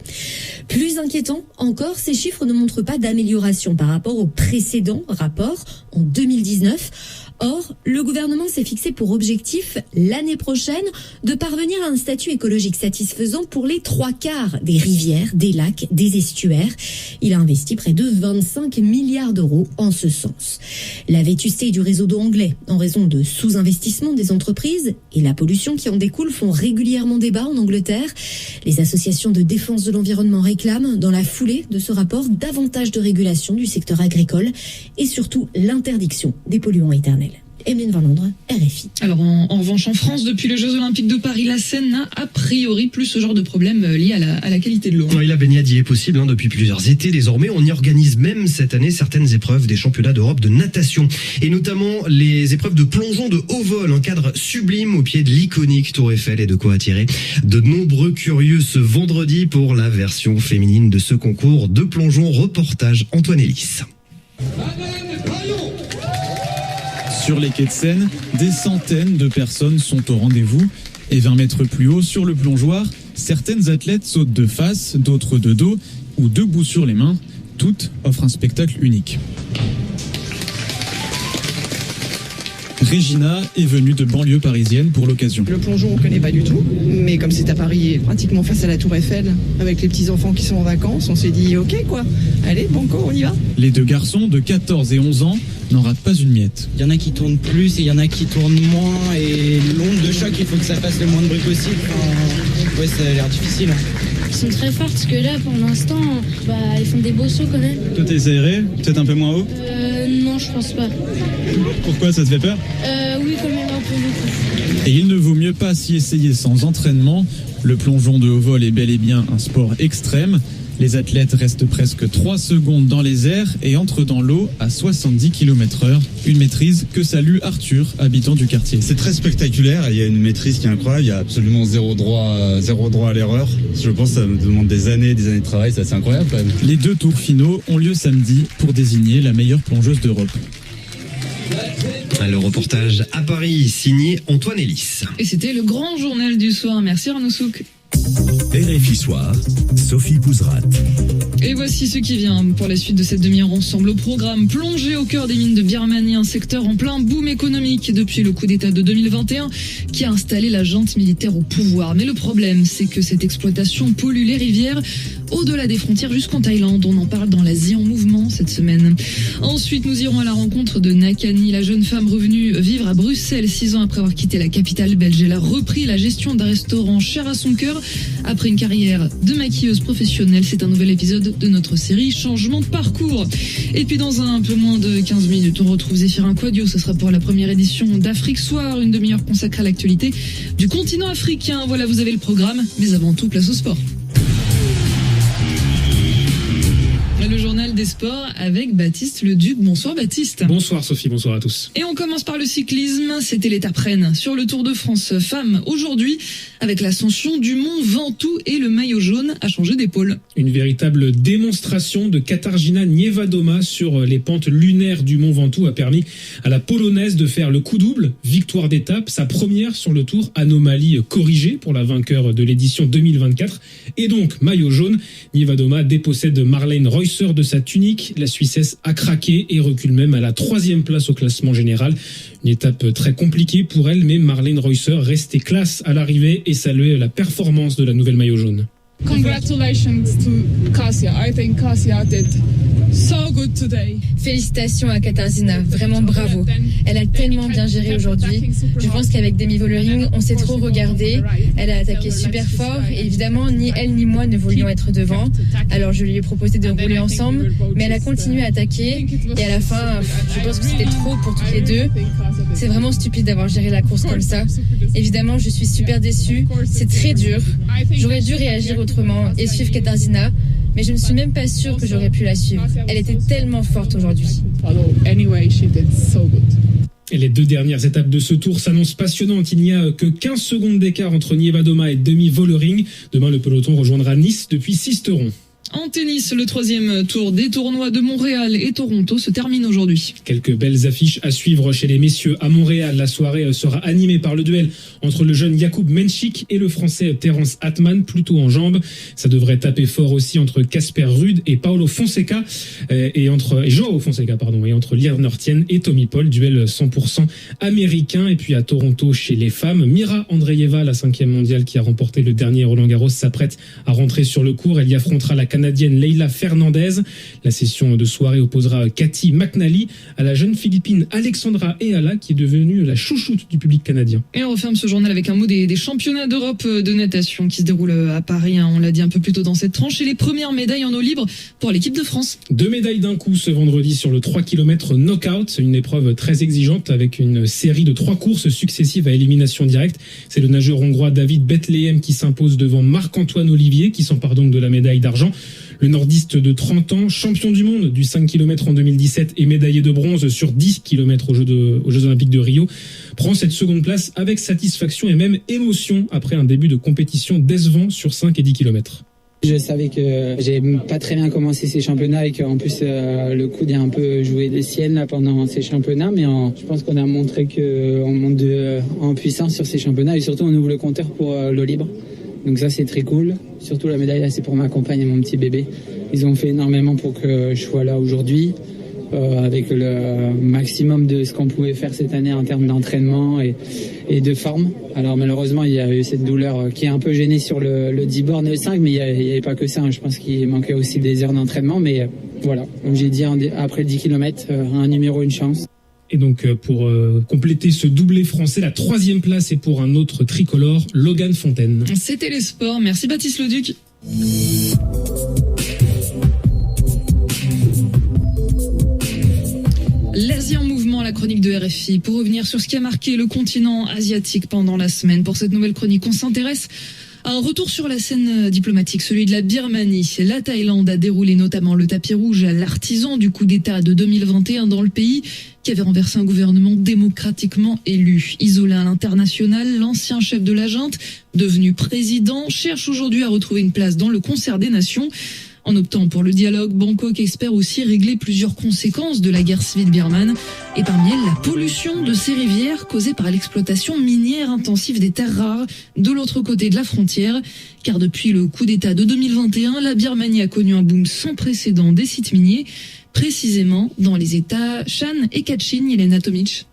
Plus inquiétant encore, ces chiffres ne montrent pas d'amélioration par rapport au précédent rapport en 2019. Or, le gouvernement s'est fixé pour objectif, l'année prochaine, de parvenir à un statut écologique satisfaisant pour les 3/4 des rivières, des lacs, des estuaires. Il a investi près de 25 milliards d'euros en ce sens. La vétusté du réseau d'eau anglais, en raison de sous-investissement des entreprises et la pollution qui en découle font régulièrement débat en Angleterre. Les associations de défense de l'environnement réclament, dans la foulée de ce rapport, davantage de régulation du secteur agricole et surtout l'interdiction des polluants éternels. Emeline Van Londres, RFI. Alors en revanche, en France, depuis les Jeux Olympiques de Paris, la Seine n'a a priori plus ce genre de problème lié à la qualité de l'eau. Oui, la baignade y est possible depuis plusieurs étés désormais. On y organise même cette année certaines épreuves des championnats d'Europe de natation. Et notamment les épreuves de plongeon de haut vol, un cadre sublime au pied de l'iconique Tour Eiffel et de quoi attirer de nombreux curieux ce vendredi pour la version féminine de ce concours de plongeon. Reportage Antoine Ellis. Sur les quais de Seine, des centaines de personnes sont au rendez-vous. Et 20 mètres plus haut, sur le plongeoir, certaines athlètes sautent de face, d'autres de dos ou debout sur les mains. Toutes offrent un spectacle unique. Regina est venue de banlieue parisienne pour l'occasion. Le plongeon, on ne connaît pas du tout, mais comme c'est à Paris, pratiquement face à la Tour Eiffel, avec les petits-enfants qui sont en vacances, on s'est dit ok quoi, allez, banco, on y va. Les deux garçons de 14 et 11 ans n'en ratent pas une miette. Il y en a qui tournent plus et il y en a qui tournent moins, et l'onde de choc, il faut que ça fasse le moins de bruit possible. Ouais, ça a l'air difficile. Ils sont très forts parce que là, pour l'instant, ils font des beaux sauts quand même. Toi, t'essaierais peut-être un peu moins haut? Non, je pense pas. Pourquoi, ça te fait peur? Oui, quand même un peu beaucoup. Et il ne vaut mieux pas s'y essayer sans entraînement. Le plongeon de haut vol est bel et bien un sport extrême. Les athlètes restent presque 3 secondes dans les airs et entrent dans l'eau à 70 km/h. Une maîtrise que salue Arthur, habitant du quartier. C'est très spectaculaire, il y a une maîtrise qui est incroyable, il y a absolument zéro droit à l'erreur. Je pense que ça me demande des années de travail, c'est assez incroyable quand même. Les 2 tours finaux ont lieu samedi pour désigner la meilleure plongeuse d'Europe. Le reportage à Paris, signé Antoine Ellis. Et c'était le grand journal du soir. Merci Arnaud Souk. RFI Soir, Sophie Pouzrat. Et voici ce qui vient pour la suite de cette demi-heure ensemble. Au programme, plongé au cœur des mines de Birmanie, un secteur en plein boom économique depuis le coup d'État de 2021 qui a installé la junte militaire au pouvoir. Mais le problème, c'est que cette exploitation pollue les rivières au-delà des frontières jusqu'en Thaïlande. On en parle dans l'Asie en mouvement cette semaine. Ensuite, nous irons à la rencontre de Nakani, la jeune femme revenue vivre à Bruxelles 6 ans après avoir quitté la capitale belge. Elle a repris la gestion d'un restaurant cher à son cœur après une carrière de maquilleuse professionnelle. C'est un nouvel épisode de notre série Changement de parcours. Et puis dans un peu moins de 15 minutes, on retrouve Zéphirin Quadio. Ce sera pour la première édition d'Afrique Soir, une demi-heure consacrée à l'actualité du continent africain. Voilà, vous avez le programme, mais avant tout, place au sport. Le journal des sports avec Baptiste Leduc. Bonsoir Baptiste. Bonsoir Sophie, bonsoir à tous. Et on commence par le cyclisme. C'était l'étape reine sur le Tour de France femmes aujourd'hui avec l'ascension du mont Ventoux et le maillot jaune a changé d'épaule. Une véritable démonstration de Katarzyna Niewiadoma sur les pentes lunaires du mont Ventoux a permis à la Polonaise de faire le coup double. Victoire d'étape, sa première sur le Tour, anomalie corrigée pour la vainqueur de l'édition 2024. Et donc maillot jaune, Niewiadoma dépossède Marlene Reusser de sa tunique. La Suissesse a craqué et recule même à la 3e place au classement général. Une étape très compliquée pour elle, mais Marlene Reusser restait classe à l'arrivée et saluait la performance de la nouvelle maillot jaune. Congratulations to Kasia. I think Kasia did so Félicitations à Katarzyna, vraiment bravo. Elle a tellement bien géré aujourd'hui. Je pense qu'avec Demi Vollering, on s'est trop regardé. Elle a attaqué super fort et évidemment, ni elle ni moi ne voulions être devant. Alors je lui ai proposé de rouler ensemble, mais elle a continué à attaquer et à la fin, je pense que c'était trop pour toutes les deux. C'est vraiment stupide d'avoir géré la course comme ça. Évidemment, je suis super déçue. C'est très dur. J'aurais dû réagir autrement et suivre Katarzyna. Mais je ne suis même pas sûre que j'aurais pu la suivre. Elle était tellement forte aujourd'hui. Et les deux dernières étapes de ce tour s'annoncent passionnantes. Il n'y a que 15 secondes d'écart entre Nievadoma et Demi Vollering. Demain, le peloton rejoindra Nice depuis Sisteron. En tennis, le 3e tour des tournois de Montréal et Toronto se termine aujourd'hui. Quelques belles affiches à suivre chez les messieurs à Montréal. La soirée sera animée par le duel entre le jeune Jakub Menchik et le français Terence Atman, plutôt en jambes. Ça devrait taper fort aussi entre Casper Ruud et Paulo Fonseca et Joao Fonseca, et entre Lier Nortien et Tommy Paul, duel 100% américain. Et puis à Toronto, chez les femmes, Mira Andreeva, la 5e mondiale qui a remporté le dernier Roland-Garros, s'apprête à rentrer sur le court. Elle y affrontera la Canadienne Leila Fernandez. La session de soirée opposera Cathy McNally à la jeune Philippine Alexandra Eala, qui est devenue la chouchoute du public canadien. Et on referme ce journal avec un mot des championnats d'Europe de natation qui se déroulent à Paris. On l'a dit un peu plus tôt dans cette tranche. Et les premières médailles en eau libre pour l'équipe de France. 2 médailles d'un coup ce vendredi sur le 3 km knockout. Une épreuve très exigeante avec une série de 3 courses successives à élimination directe. C'est le nageur hongrois David Bethlehem qui s'impose devant Marc-Antoine Olivier, qui s'empare donc de la médaille d'argent. Le nordiste de 30 ans, champion du monde du 5 km en 2017 et médaillé de bronze sur 10 km aux Jeux Olympiques de Rio, prend cette seconde place avec satisfaction et même émotion après un début de compétition décevant sur 5 et 10 km. Je savais que j'ai pas très bien commencé ces championnats et qu'en plus le coude a un peu joué des siennes là, pendant ces championnats, mais je pense qu'on a montré qu'on monte en puissance sur ces championnats et surtout on ouvre le compteur pour l'eau libre. Donc ça c'est très cool, surtout la médaille là c'est pour ma compagne et mon petit bébé. Ils ont fait énormément pour que je sois là aujourd'hui, avec le maximum de ce qu'on pouvait faire cette année en termes d'entraînement et de forme. Alors malheureusement il y a eu cette douleur qui est un peu gênée sur le 10 bornes et le 5, mais il n'y avait pas que ça, je pense qu'il manquait aussi des heures d'entraînement, mais voilà, comme j'ai dit après le 10 km, un numéro, une chance. Et donc pour compléter ce doublé français, la 3e place est pour un autre tricolore, Logan Fontaine. C'était les sports, merci Baptiste Leduc. L'Asie en mouvement, la chronique de RFI, pour revenir sur ce qui a marqué le continent asiatique pendant la semaine. Pour cette nouvelle chronique, on s'intéresse à un retour sur la scène diplomatique, celui de la Birmanie. La Thaïlande a déroulé notamment le tapis rouge à l'artisan du coup d'État de 2021 dans le pays, qui avait renversé un gouvernement démocratiquement élu. Isolé à l'international, l'ancien chef de la junte, devenu président, cherche aujourd'hui à retrouver une place dans le concert des nations. En optant pour le dialogue, Bangkok espère aussi régler plusieurs conséquences de la guerre civile birmane, et parmi elles la pollution de ces rivières causée par l'exploitation minière intensive des terres rares de l'autre côté de la frontière. Car depuis le coup d'État de 2021, la Birmanie a connu un boom sans précédent des sites miniers, précisément dans les États Shan et Kachin. Yelena Tomic.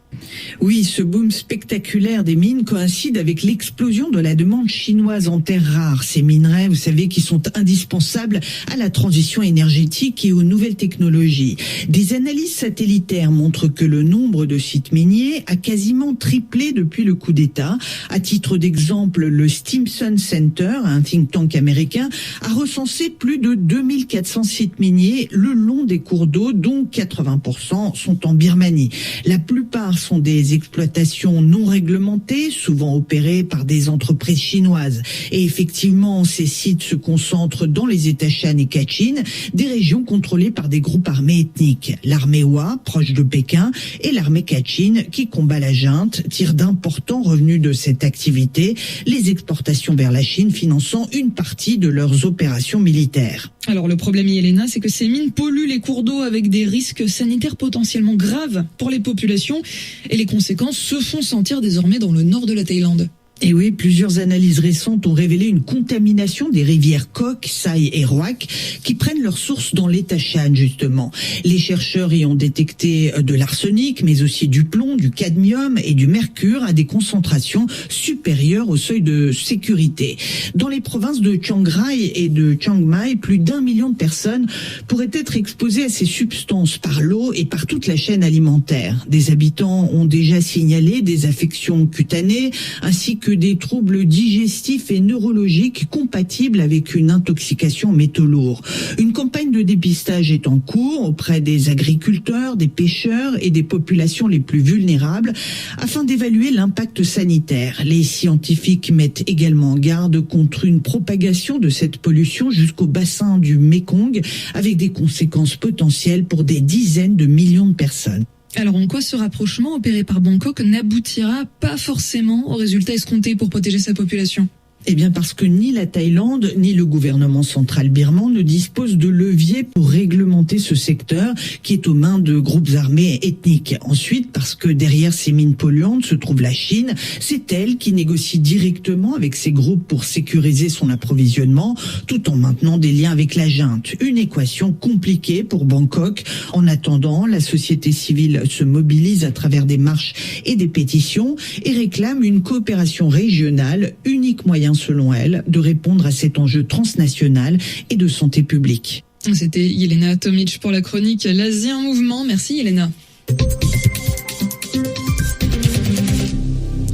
Oui, ce boom spectaculaire des mines coïncide avec l'explosion de la demande chinoise en terres rares. Ces minerais, vous savez, qui sont indispensables à la transition énergétique et aux nouvelles technologies. Des analyses satellitaires montrent que le nombre de sites miniers a quasiment triplé depuis le coup d'État. À titre d'exemple, le Stimson Center, un think tank américain, a recensé plus de 2400 sites miniers le long des cours d'eau, dont 80% sont en Birmanie. La plupart sont des exploitations non réglementées, souvent opérées par des entreprises chinoises. Et effectivement, ces sites se concentrent dans les États Shan et Kachin, des régions contrôlées par des groupes armés ethniques. L'armée Hua, proche de Pékin, et l'armée Kachin, qui combat la junte, tire d'importants revenus de cette activité, les exportations vers la Chine finançant une partie de leurs opérations militaires. Alors le problème, Yelena, c'est que ces mines polluent les cours d'eau avec des risques sanitaires potentiellement graves pour les populations. Et les conséquences se font sentir désormais dans le nord de la Thaïlande. Et oui, plusieurs analyses récentes ont révélé une contamination des rivières Coq, Saï et Rouac qui prennent leur source dans l'état Shan, justement. Les chercheurs y ont détecté de l'arsenic, mais aussi du plomb, du cadmium et du mercure à des concentrations supérieures au seuil de sécurité. Dans les provinces de Chiang Rai et de Chiang Mai, plus d'1 million de personnes pourraient être exposées à ces substances par l'eau et par toute la chaîne alimentaire. Des habitants ont déjà signalé des affections cutanées ainsi que des troubles digestifs et neurologiques compatibles avec une intoxication aux métaux lourds. Une campagne de dépistage est en cours auprès des agriculteurs, des pêcheurs et des populations les plus vulnérables afin d'évaluer l'impact sanitaire. Les scientifiques mettent également en garde contre une propagation de cette pollution jusqu'au bassin du Mékong avec des conséquences potentielles pour des dizaines de millions de personnes. Alors en quoi ce rapprochement opéré par Bangkok n'aboutira pas forcément aux résultats escomptés pour protéger sa population ? Eh bien parce que ni la Thaïlande ni le gouvernement central birman ne disposent de leviers pour réglementer ce secteur qui est aux mains de groupes armés ethniques. Ensuite, parce que derrière ces mines polluantes se trouve la Chine, c'est elle qui négocie directement avec ces groupes pour sécuriser son approvisionnement tout en maintenant des liens avec la junte. Une équation compliquée pour Bangkok. En attendant, la société civile se mobilise à travers des marches et des pétitions et réclame une coopération régionale, unique moyen selon elle, de répondre à cet enjeu transnational et de santé publique. C'était Yelena Tomic pour la chronique L'Asie en mouvement. Merci Yelena.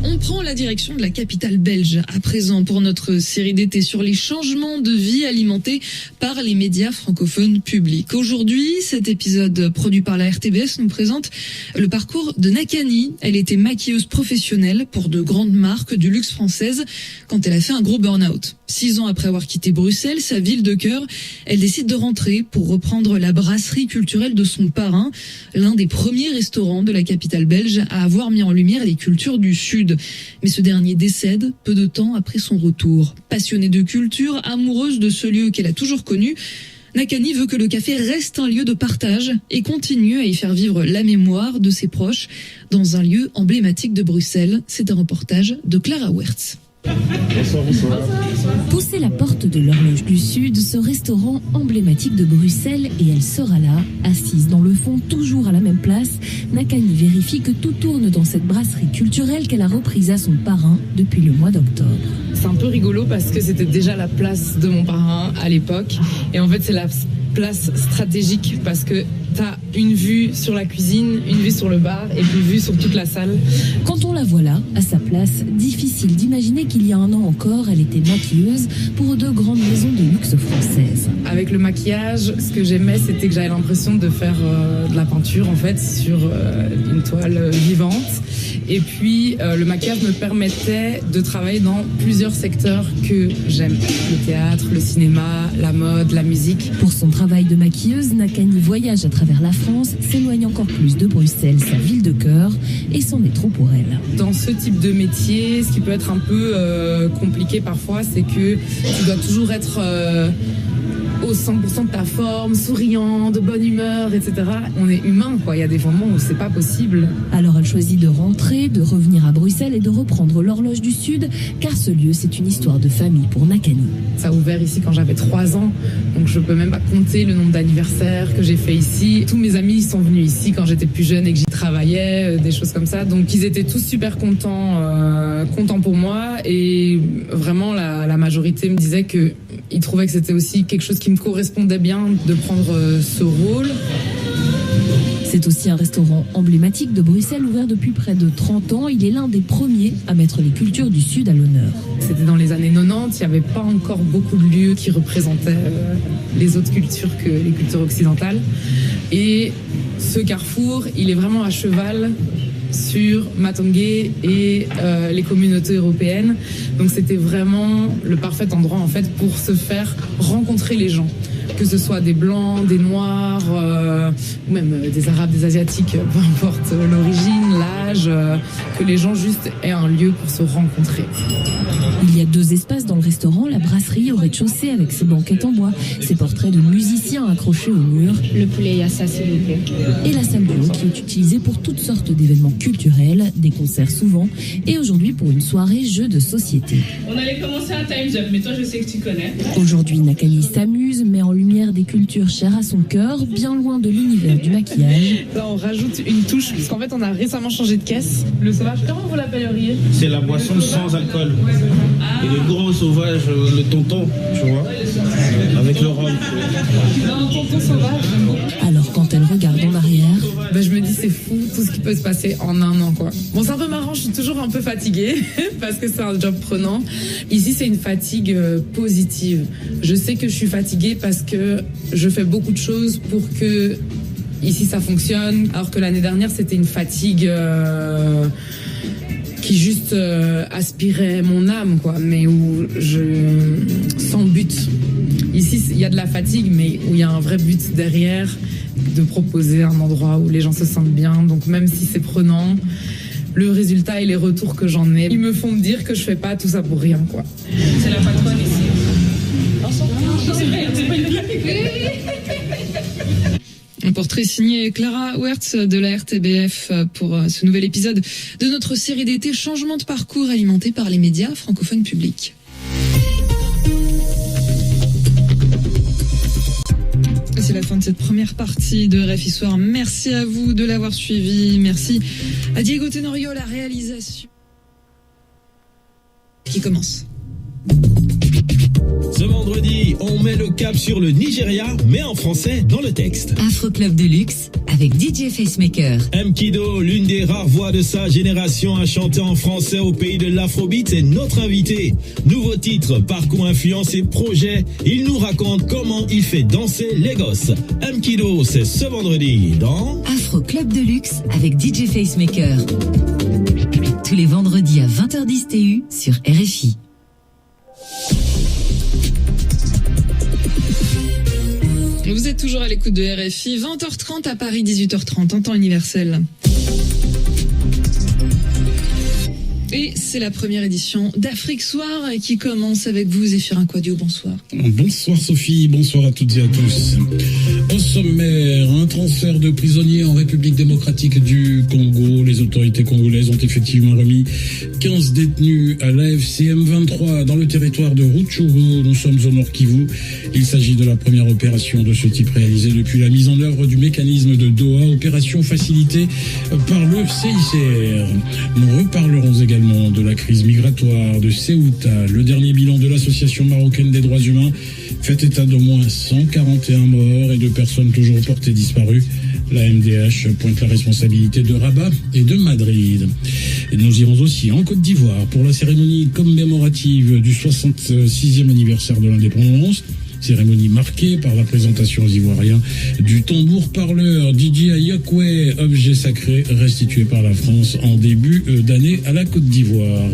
On prend la direction de la capitale belge à présent pour notre série d'été sur les changements de vie alimentés par les médias francophones publics. Aujourd'hui, cet épisode produit par la RTBS nous présente le parcours de Nakani. Elle était maquilleuse professionnelle pour de grandes marques du luxe françaises quand elle a fait un gros burn-out. 6 ans après avoir quitté Bruxelles, sa ville de cœur, elle décide de rentrer pour reprendre la brasserie culturelle de son parrain, l'un des premiers restaurants de la capitale belge à avoir mis en lumière les cultures du Sud. Mais ce dernier décède peu de temps après son retour. Passionnée de culture, amoureuse de ce lieu qu'elle a toujours connu, Nakani veut que le café reste un lieu de partage et continue à y faire vivre la mémoire de ses proches dans un lieu emblématique de Bruxelles. C'est un reportage de Clara Wertz. Bonsoir. Poussez la porte de l'Horloge du Sud, ce restaurant emblématique de Bruxelles, et elle sera là, assise dans le fond, toujours à la même place. Nakani vérifie que tout tourne dans cette brasserie culturelle qu'elle a reprise à son parrain depuis le mois d'octobre. C'est un peu rigolo parce que c'était déjà la place de mon parrain à l'époque. Et en fait, c'est la place stratégique parce que t'as une vue sur la cuisine, une vue sur le bar et puis une vue sur toute la salle. Quand on la voit là, à sa place, difficile d'imaginer qu'il y a un an encore, elle était maquilleuse pour 2 grandes maisons de luxe françaises. Avec le maquillage, ce que j'aimais, c'était que j'avais l'impression de faire de la peinture en fait sur une toile vivante. Et puis le maquillage me permettait de travailler dans plusieurs secteurs que j'aime. Le théâtre, le cinéma, la mode, la musique. Pour son travail de maquilleuse, Nakani voyage à travers la France, s'éloigne encore plus de Bruxelles, sa ville de cœur, et c'en est trop pour elle. Dans ce type de métier, ce qui peut être un peu compliqué parfois, c'est que tu dois toujours être au 100% de ta forme, souriant, de bonne humeur, etc. On est humain, quoi. Il y a des moments où c'est pas possible. Alors elle choisit de rentrer, de revenir à Bruxelles et de reprendre l'Horloge du Sud, car ce lieu, c'est une histoire de famille pour Nakani. Ça a ouvert ici quand j'avais 3 ans, donc je peux même pas compter le nombre d'anniversaires que j'ai fait ici. Tous mes amis sont venus ici quand j'étais plus jeune et que j'y travaillais, des choses comme ça. Donc ils étaient tous super contents pour moi, et vraiment la majorité me disait que ils trouvaient que c'était aussi quelque chose qui me correspondait bien de prendre ce rôle. C'est aussi un restaurant emblématique de Bruxelles, ouvert depuis près de 30 ans. Il est l'un des premiers à mettre les cultures du Sud à l'honneur. C'était dans les années 90, il n'y avait pas encore beaucoup de lieux qui représentaient les autres cultures que les cultures occidentales. Et ce carrefour, il est vraiment à cheval sur Matongué et les communautés européennes. Donc c'était vraiment le parfait endroit en fait pour se faire rencontrer les gens. que ce soit des blancs, des noirs, ou même des arabes, des asiatiques, peu importe l'origine, l'âge, que les gens juste aient un lieu pour se rencontrer. Il y a 2 espaces dans le restaurant, la brasserie au rez-de-chaussée avec ses banquettes en bois, ses portraits de musiciens accrochés au mur. Le poulet, il y a ça s'il vous plaît. Et la salle du haut qui est utilisée pour toutes sortes d'événements culturels, des concerts souvent, et aujourd'hui pour une soirée jeu de société. On allait commencer un Time's Up, mais toi je sais que tu connais. Aujourd'hui, Nakani s'amuse, met en lumière des cultures chères à son cœur, bien loin de l'univers du maquillage. Là, on rajoute une touche, parce qu'en fait, on a récemment changé de caisse. Le sauvage, comment vous l'appelleriez? C'est la boisson sans alcool. Et le grand sauvage, le tonton, tu vois, avec le rhum. Un tonton sauvage. Alors quand elle regarde en arrière, je me dis c'est fou tout ce qui peut se passer en un an quoi. Bon, c'est un peu marrant, je suis toujours un peu fatiguée parce que c'est un job prenant. Ici c'est une fatigue positive. Je sais que je suis fatiguée parce que je fais beaucoup de choses pour que ici ça fonctionne, alors que l'année dernière c'était une fatigue qui juste aspirait mon âme quoi, mais où sans but. Ici il y a de la fatigue mais où il y a un vrai but derrière, de proposer un endroit où les gens se sentent bien. Donc même si c'est prenant, le résultat et les retours que j'en ai, ils me font me dire que je fais pas tout ça pour rien quoi. C'est la patronne ici. Un portrait signé Clara Wertz de la RTBF pour ce nouvel épisode de notre série d'été Changement de parcours alimenté par les médias francophones publics. C'est la fin de cette première partie de RFI Soir. Merci à vous de l'avoir suivi. Merci à Diego Tenorio, la réalisation qui commence. Ce vendredi, on met le cap sur le Nigeria, mais en français dans le texte. Afro Club de luxe avec DJ Facemaker. Mkido, l'une des rares voix de sa génération à chanter en français au pays de l'Afrobeat, est notre invité. Nouveau titre, parcours, influence et projet. Il nous raconte comment il fait danser les gosses. Mkido, c'est ce vendredi dans Afro Club de luxe avec DJ Facemaker. Tous les vendredis à 20h10 TU sur RFI. Vous êtes toujours à l'écoute de RFI, 20h30 à Paris, 18h30 en temps universel. Et c'est la première édition d'Afrique Soir qui commence avec vous, Zéphirin Quadio, bonsoir. Bonsoir Sophie, bonsoir à toutes et à tous. Au sommaire, un transfert de prisonniers en République démocratique du Congo. Les autorités congolaises ont effectivement remis 15 détenus à l'AFCM 23 dans le territoire de Rutshuru. Nous sommes au Nord Kivu. Il s'agit de la première opération de ce type réalisée depuis la mise en œuvre du mécanisme de Doha, opération facilitée par le CICR. Nous reparlerons également de la crise migratoire de Ceuta. Le dernier bilan de l'Association marocaine des droits humains fait état d'au moins 141 morts et de personnes toujours portées disparues. La MDH pointe la responsabilité de Rabat et de Madrid. Et nous irons aussi en Côte d'Ivoire pour la cérémonie commémorative du 66e anniversaire de l'indépendance. Cérémonie marquée par la présentation aux Ivoiriens du tambour parleur DJ Ayokwe, objet sacré restitué par la France en début d'année à la Côte d'Ivoire.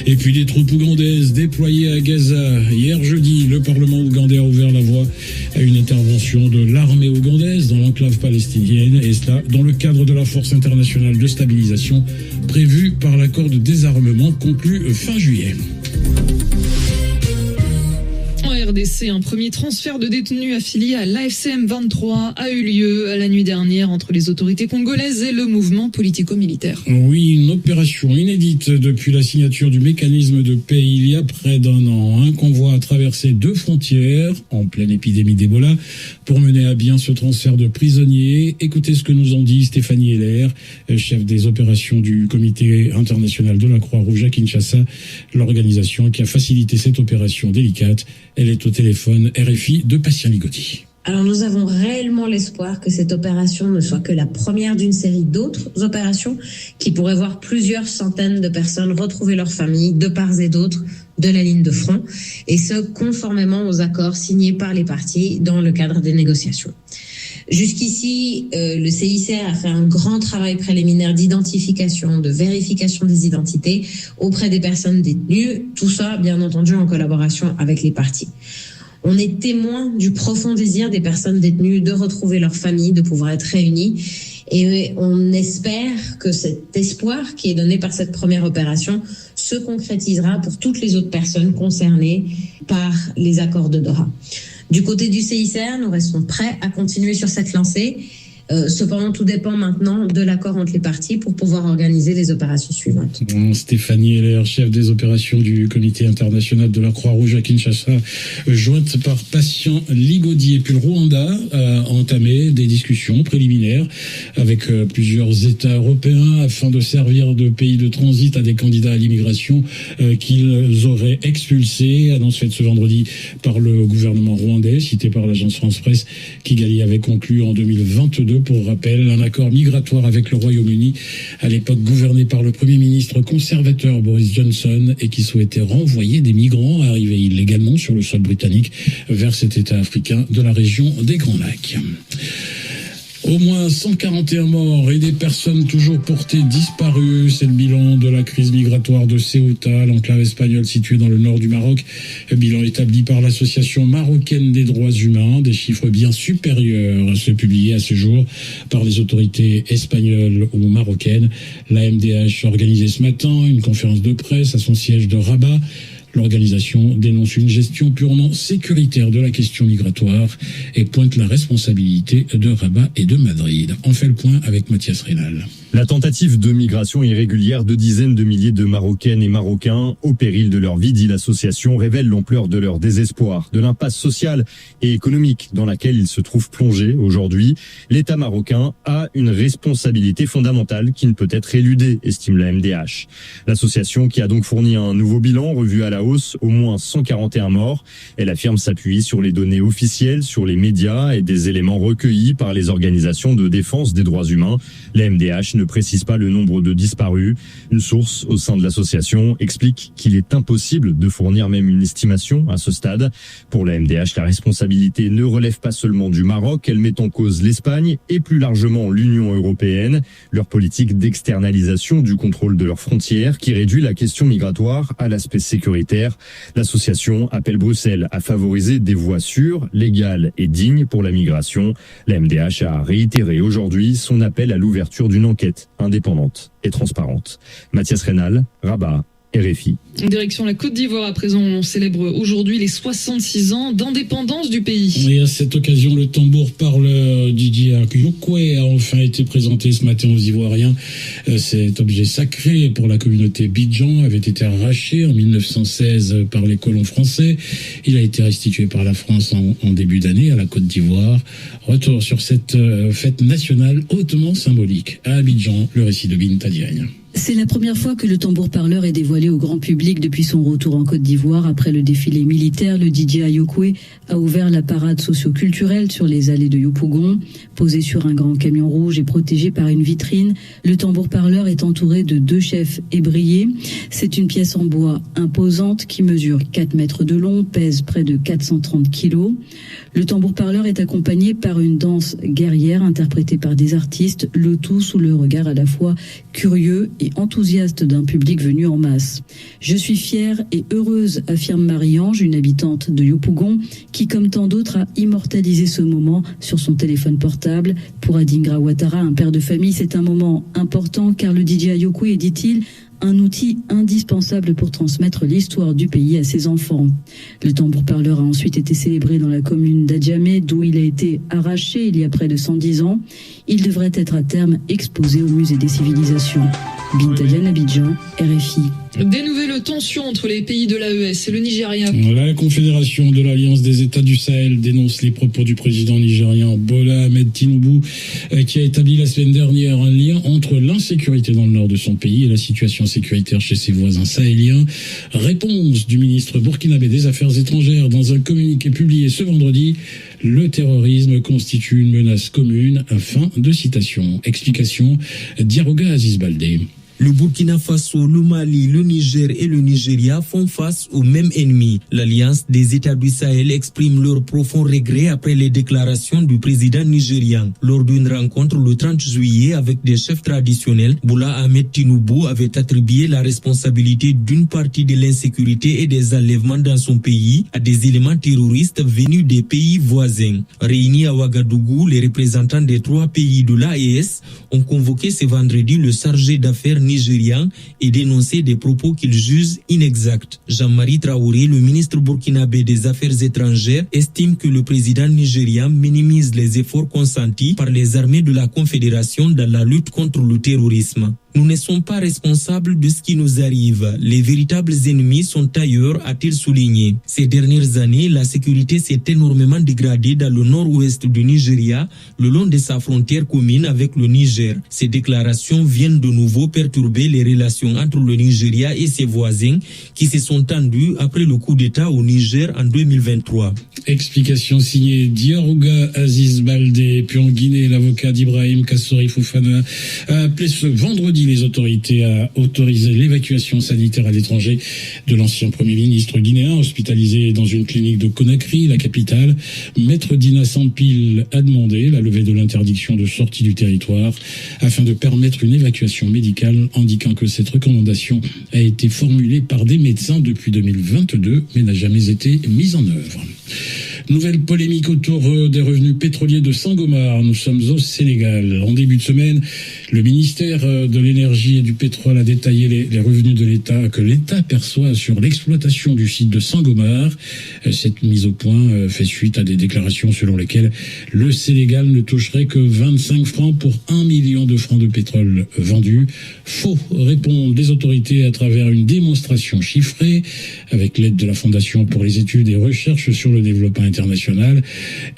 Et puis des troupes ougandaises déployées à Gaza. Hier jeudi, le Parlement ougandais a ouvert la voie à une intervention de l'armée ougandaise dans l'enclave palestinienne, et cela dans le cadre de la force internationale de stabilisation prévue par l'accord de désarmement conclu fin juillet. RDC, un premier transfert de détenus affiliés à l'AFCM 23 a eu lieu la nuit dernière entre les autorités congolaises et le mouvement politico-militaire. Oui, une opération inédite depuis la signature du mécanisme de paix il y a près d'un an. Un convoi a traversé 2 frontières en pleine épidémie d'Ebola pour mener à bien ce transfert de prisonniers. Écoutez ce que nous ont dit Stéphanie Heller, chef des opérations du Comité international de la Croix-Rouge à Kinshasa, l'organisation qui a facilité cette opération délicate. Elle est au téléphone RFI de Patient Ligotti. Alors nous avons réellement l'espoir que cette opération ne soit que la première d'une série d'autres opérations qui pourraient voir plusieurs centaines de personnes retrouver leur famille de part et d'autre de la ligne de front, et ce conformément aux accords signés par les parties dans le cadre des négociations. Jusqu'ici, le CICR a fait un grand travail préliminaire d'identification, de vérification des identités auprès des personnes détenues, tout ça bien entendu en collaboration avec les parties. On est témoin du profond désir des personnes détenues de retrouver leur famille, de pouvoir être réunies. Et on espère que cet espoir qui est donné par cette première opération se concrétisera pour toutes les autres personnes concernées par les accords de Doha. Du côté du CICR, nous restons prêts à continuer sur cette lancée. Cependant, tout dépend maintenant de l'accord entre les parties pour pouvoir organiser les opérations suivantes. Stéphanie Heller, chef des opérations du Comité international de la Croix-Rouge à Kinshasa, jointe par Patient Ligodi. Et puis le Rwanda a entamé des discussions préliminaires avec plusieurs États européens afin de servir de pays de transit à des candidats à l'immigration qu'ils auraient expulsés. Annonce faite ce vendredi par le gouvernement rwandais, cité par l'agence France-Presse. Kigali avait conclu en 2022, pour rappel, un accord migratoire avec le Royaume-Uni, à l'époque gouverné par le Premier ministre conservateur Boris Johnson, et qui souhaitait renvoyer des migrants arrivés illégalement sur le sol britannique vers cet État africain de la région des Grands Lacs. Au moins 141 morts et des personnes toujours portées disparues. C'est le bilan de la crise migratoire de Ceuta, l'enclave espagnole située dans le nord du Maroc. Le bilan établi par l'Association marocaine des droits humains. Des chiffres bien supérieurs à ceux publiés à ce jour par les autorités espagnoles ou marocaines. La MDH a organisé ce matin une conférence de presse à son siège de Rabat. L'organisation dénonce une gestion purement sécuritaire de la question migratoire et pointe la responsabilité de Rabat et de Madrid. On fait le point avec Mathias Rénal. La tentative de migration irrégulière de dizaines de milliers de Marocaines et Marocains au péril de leur vie, dit l'association, révèle l'ampleur de leur désespoir, de l'impasse sociale et économique dans laquelle ils se trouvent plongés aujourd'hui. L'État marocain a une responsabilité fondamentale qui ne peut être éludée, estime la MDH. L'association, qui a donc fourni un nouveau bilan revu à la hausse, au moins 141 morts. Elle affirme s'appuyer sur les données officielles, sur les médias et des éléments recueillis par les organisations de défense des droits humains. La MDH ne précise pas le nombre de disparus. Une source au sein de l'association explique qu'il est impossible de fournir même une estimation à ce stade. Pour la MDH, la responsabilité ne relève pas seulement du Maroc, elle met en cause l'Espagne et plus largement l'Union européenne. Leur politique d'externalisation du contrôle de leurs frontières qui réduit la question migratoire à l'aspect sécuritaire. L'association appelle Bruxelles à favoriser des voies sûres, légales et dignes pour la migration. La MDH a réitéré aujourd'hui son appel à l'ouverture d'une enquête indépendante et transparente. Mathias Rénal, Rabat, RFI. Direction la Côte d'Ivoire à présent, on célèbre aujourd'hui les 66 ans d'indépendance du pays. Et à cette occasion, le tambour parleur DJ Yokwe a enfin été présenté ce matin aux Ivoiriens. Cet objet sacré pour la communauté Bidjan avait été arraché en 1916 par les colons français. Il a été restitué par la France en début d'année à la Côte d'Ivoire. Retour sur cette fête nationale hautement symbolique. À Abidjan, le récit de Binta Diagne. C'est la première fois que le tambour parleur est dévoilé au grand public depuis son retour en Côte d'Ivoire. Après le défilé militaire, le DJ Ayokwe a ouvert la parade socio-culturelle sur les allées de Yopougon. Posé sur un grand camion rouge et protégé par une vitrine, le tambour parleur est entouré de 2 chefs ébriés. C'est une pièce en bois imposante qui mesure 4 mètres de long, pèse près de 430 kilos. Le tambour parleur est accompagné par une danse guerrière interprétée par des artistes, le tout sous le regard à la fois curieux et enthousiaste d'un public venu en masse. Je suis fière et heureuse, affirme Marie-Ange, une habitante de Yopougon, qui, comme tant d'autres, a immortalisé ce moment sur son téléphone portable. Pour Adingra Ouattara, un père de famille, c'est un moment important car le DJ Ayokwe est, dit-il, un outil indispensable pour transmettre l'histoire du pays à ses enfants. Le tambour parleur a ensuite été célébré dans la commune d'Adjamé, d'où il a été arraché il y a près de 110 ans. Il devrait être à terme exposé au musée des civilisations. Binta Diagne, Abidjan, RFI. Des nouvelles tensions entre les pays de l'AES et le Nigeria. La Confédération de l'Alliance des États du Sahel dénonce les propos du président nigérian Bola Ahmed Tinubu, qui a établi la semaine dernière un lien entre l'insécurité dans le nord de son pays et la situation sécuritaire chez ses voisins sahéliens. Réponse du ministre burkinabé des Affaires étrangères dans un communiqué publié ce vendredi. Le terrorisme constitue une menace commune. Fin de citation. Explication d'Yarouga Aziz Baldé. Le Burkina Faso, le Mali, le Niger et le Nigeria font face au même ennemi. L'Alliance des États du Sahel exprime leur profond regret après les déclarations du président nigérian. Lors d'une rencontre le 30 juillet avec des chefs traditionnels, Boula Ahmed Tinubu avait attribué la responsabilité d'une partie de l'insécurité et des enlèvements dans son pays à des éléments terroristes venus des pays voisins. Réunis à Ouagadougou, les représentants des 3 pays de l'AES ont convoqué ce vendredi le chargé d'affaires nigérian et dénoncé des propos qu'ils jugent inexacts. Jean-Marie Traoré, le ministre burkinabé des Affaires étrangères, estime que le président nigérian minimise les efforts consentis par les armées de la Confédération dans la lutte contre le terrorisme. Nous ne sommes pas responsables de ce qui nous arrive. Les véritables ennemis sont ailleurs, a-t-il souligné. Ces dernières années, la sécurité s'est énormément dégradée dans le nord-ouest du Nigeria, le long de sa frontière commune avec le Niger. Ces déclarations viennent de nouveau perturber les relations entre le Nigeria et ses voisins qui se sont tendues après le coup d'État au Niger en 2023. Explication signée Diarouga Aziz Baldé. Puis en Guinée, l'avocat d'Ibrahim Kassori Fofana a appelé ce vendredi les autorités à autoriser l'évacuation sanitaire à l'étranger de l'ancien Premier ministre guinéen hospitalisé dans une clinique de Conakry, la capitale. Maître Dina Sampil a demandé la levée de l'interdiction de sortie du territoire afin de permettre une évacuation médicale, indiquant que cette recommandation a été formulée par des médecins depuis 2022 mais n'a jamais été mise en œuvre. Nouvelle polémique autour des revenus pétroliers de Sangomar. Nous sommes au Sénégal. En début de semaine, le ministère de l'énergie et du pétrole a détaillé les revenus de l'État que l'État perçoit sur l'exploitation du site de Sangomar. Cette mise au point fait suite à des déclarations selon lesquelles le Sénégal ne toucherait que 25 francs pour 1 million de francs de pétrole vendus. Faux, répondent les autorités à travers une démonstration chiffrée avec l'aide de la Fondation pour les études et recherches sur le développement international.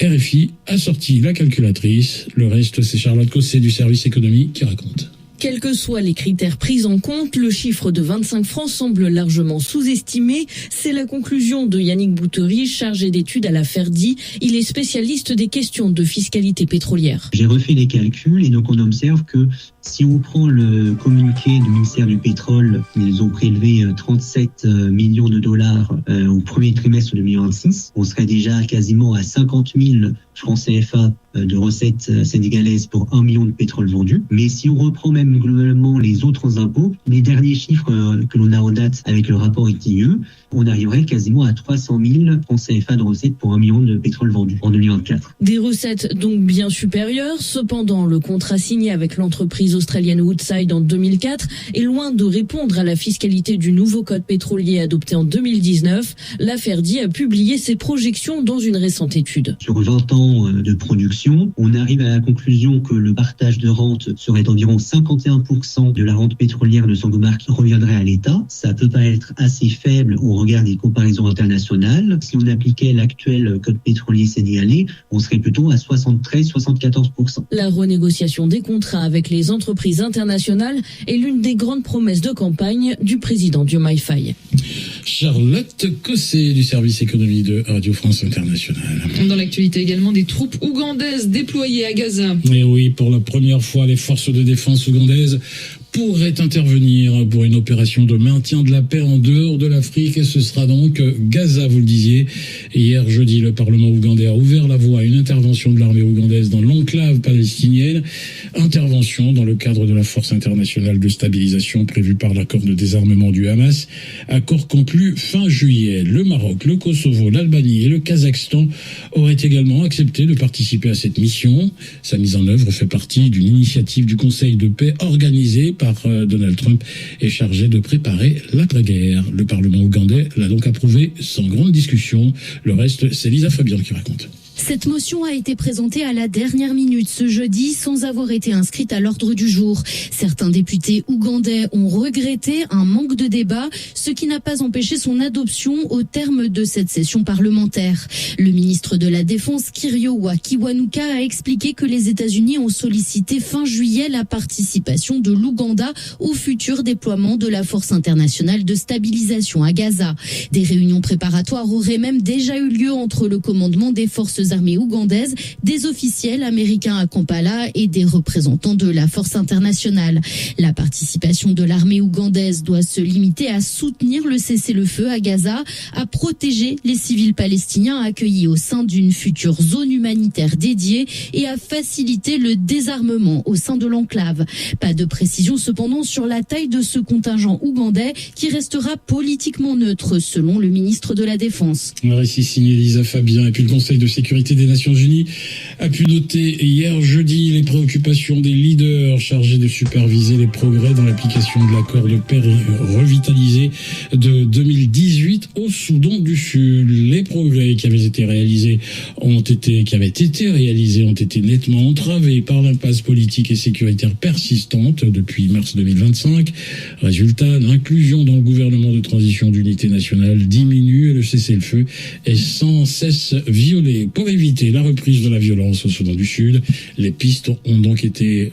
RFI a sorti la calculatrice. Le reste, c'est Charlotte Cosset du service économie qui raconte. Quels que soient les critères pris en compte, le chiffre de 25 francs semble largement sous-estimé. C'est la conclusion de Yannick Boutery, chargé d'études à la Ferdi. Il est spécialiste des questions de fiscalité pétrolière. J'ai refait les calculs et donc on observe que si on prend le communiqué du ministère du pétrole, ils ont prélevé 37 millions de dollars au premier trimestre 2026. On serait déjà quasiment à 50 000 francs CFA de recettes sénégalaises pour 1 million de pétrole vendu. Mais si on reprend même globalement les autres impôts, les derniers chiffres que l'on a en date avec le rapport ITIE, on arriverait quasiment à 300 000 francs CFA de recettes pour 1 million de pétrole vendu en 2024. Des recettes donc bien supérieures. Cependant, le contrat signé avec l'entreprise australienne Woodside en 2004 est loin de répondre à la fiscalité du nouveau code pétrolier adopté en 2019. La Ferdi a publié ses projections dans une récente étude. Sur 20 ans de production, on arrive à la conclusion que le partage de rente serait d'environ 51% de la rente pétrolière de Sangomar qui reviendrait à l'État. Ça peut paraître assez faible au regard des comparaisons internationales. Si on appliquait l'actuel code pétrolier sénégalais, on serait plutôt à 73-74%. La renégociation des contrats avec les entreprises internationales est l'une des grandes promesses de campagne du président Diomaye Faye. Charlotte Cosset du service économie de Radio France Internationale. Dans l'actualité également, des troupes ougandaises déployées à Gaza. Et oui, pour la première fois, les forces de défense ougandaises pourrait intervenir pour une opération de maintien de la paix en dehors de l'Afrique, et ce sera donc Gaza, vous le disiez. Hier jeudi, le Parlement ougandais a ouvert la voie à une intervention de l'armée ougandaise dans l'enclave palestinienne, intervention dans le cadre de la force internationale de stabilisation prévue par l'accord de désarmement du Hamas, accord conclu fin juillet. Le Maroc, le Kosovo, l'Albanie et le Kazakhstan auraient également accepté de participer à cette mission. Sa mise en œuvre fait partie d'une initiative du Conseil de paix organisée par Donald Trump est chargé de préparer l'après-guerre. Le Parlement ougandais l'a donc approuvé sans grande discussion. Le reste, c'est Lisa Fabian qui raconte. Cette motion a été présentée à la dernière minute ce jeudi sans avoir été inscrite à l'ordre du jour. Certains députés ougandais ont regretté un manque de débat, ce qui n'a pas empêché son adoption au terme de cette session parlementaire. Le ministre de la Défense, Kiriowa Kiwanuka, a expliqué que les États-Unis ont sollicité fin juillet la participation de l'Ouganda au futur déploiement de la Force internationale de stabilisation à Gaza. Des réunions préparatoires auraient même déjà eu lieu entre le commandement des forces armées ougandaises, des officiels américains à Kampala et des représentants de la force internationale. La participation de l'armée ougandaise doit se limiter à soutenir le cessez-le-feu à Gaza, à protéger les civils palestiniens accueillis au sein d'une future zone humanitaire dédiée et à faciliter le désarmement au sein de l'enclave. Pas de précision cependant sur la taille de ce contingent ougandais qui restera politiquement neutre selon le ministre de la Défense. Un récit signé Lisa Fabien. Et puis le Conseil de sécurité des Nations Unies a pu noter hier jeudi les préoccupations des leaders chargés de superviser les progrès dans l'application de l'accord de paix revitalisé de 2018 au Soudan du Sud. Les progrès qui avaient été réalisés ont été nettement entravés par l'impasse politique et sécuritaire persistante depuis mars 2025. Résultat, l'inclusion dans le gouvernement de transition d'unité nationale diminue et le cessez-le-feu est sans cesse violé. Pour éviter la reprise de la violence au Soudan du Sud, des pistes ont donc été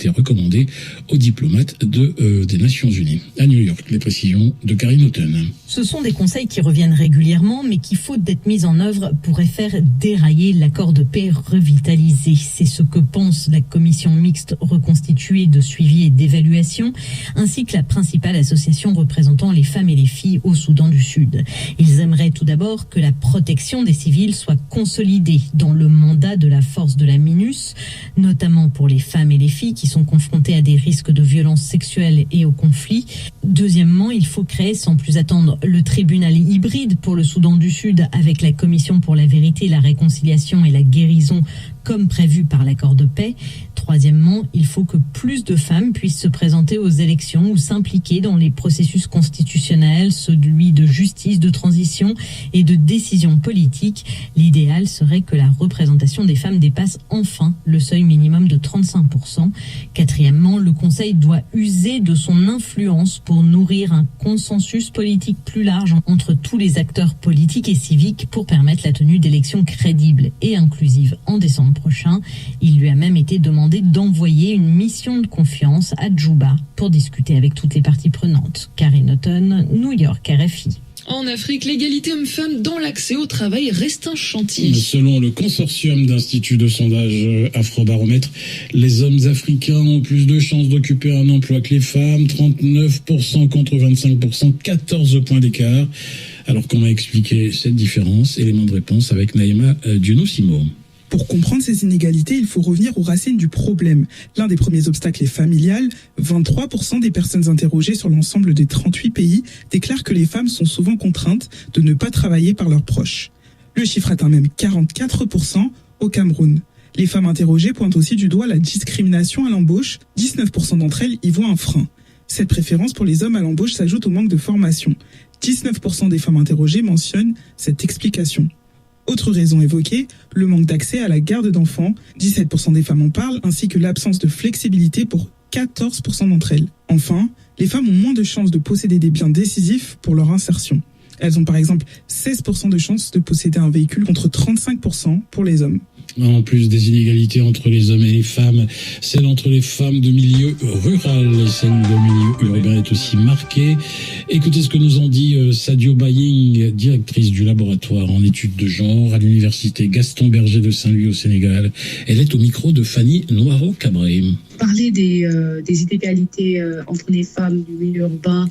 recommandées aux diplomates des Nations Unies. À New York, les précisions de Karine Houghton. Ce sont des conseils qui reviennent régulièrement, mais qui, faute d'être mis en œuvre, pourraient faire dérailler l'accord de paix revitalisé. C'est ce que pense la commission mixte reconstituée de suivi et d'évaluation, ainsi que la principale association représentant les femmes et les filles au Soudan du Sud. Ils aimeraient tout d'abord que la protection des civils soit consolidée dans le mandat de la force de la MINUS, notamment pour les femmes et les filles qui sont confrontées à des risques de violences sexuelles et au conflit. Deuxièmement, il faut créer sans plus attendre le tribunal hybride pour le Soudan du Sud avec la commission pour la vérité, la réconciliation et la guérison comme prévu par l'accord de paix. Troisièmement, il faut que plus de femmes puissent se présenter aux élections ou s'impliquer dans les processus constitutionnels, celui de justice, de transition et de décision politique. L'idéal serait que la représentation des femmes dépasse enfin le seuil minimum de 35%. Quatrièmement, le Conseil doit user de son influence pour nourrir un consensus politique plus large entre tous les acteurs politiques et civiques pour permettre la tenue d'élections crédibles et inclusives en décembre prochain. Il lui a même été demandé d'envoyer une mission de confiance à Djouba pour discuter avec toutes les parties prenantes. Karine Houghton, New York, RFI. En Afrique, l'égalité homme-femme dans l'accès au travail reste un chantier. Selon le consortium d'instituts de sondage Afrobaromètre, les hommes africains ont plus de chances d'occuper un emploi que les femmes, 39% contre 25%, 14 points d'écart. Alors comment expliquer cette différence? Élément de réponse avec Naïma Diono-Simo. Pour comprendre ces inégalités, il faut revenir aux racines du problème. L'un des premiers obstacles est familial. 23% des personnes interrogées sur l'ensemble des 38 pays déclarent que les femmes sont souvent contraintes de ne pas travailler par leurs proches. Le chiffre atteint même 44% au Cameroun. Les femmes interrogées pointent aussi du doigt la discrimination à l'embauche. 19% d'entre elles y voient un frein. Cette préférence pour les hommes à l'embauche s'ajoute au manque de formation. 19% des femmes interrogées mentionnent cette explication. Autre raison évoquée, le manque d'accès à la garde d'enfants. 17% des femmes en parlent, ainsi que l'absence de flexibilité pour 14% d'entre elles. Enfin, les femmes ont moins de chances de posséder des biens décisifs pour leur insertion. Elles ont par exemple 16% de chances de posséder un véhicule contre 35% pour les hommes. En plus des inégalités entre les hommes et les femmes, celle entre les femmes de milieu rural et celle de milieu urbain est aussi marquée. Écoutez ce que nous en dit Sadio Baying, directrice du laboratoire en études de genre à l'université Gaston Berger de Saint-Louis au Sénégal. Elle est au micro de Fanny Noiro-Cabré. Parler des inégalités entre les femmes du milieu urbain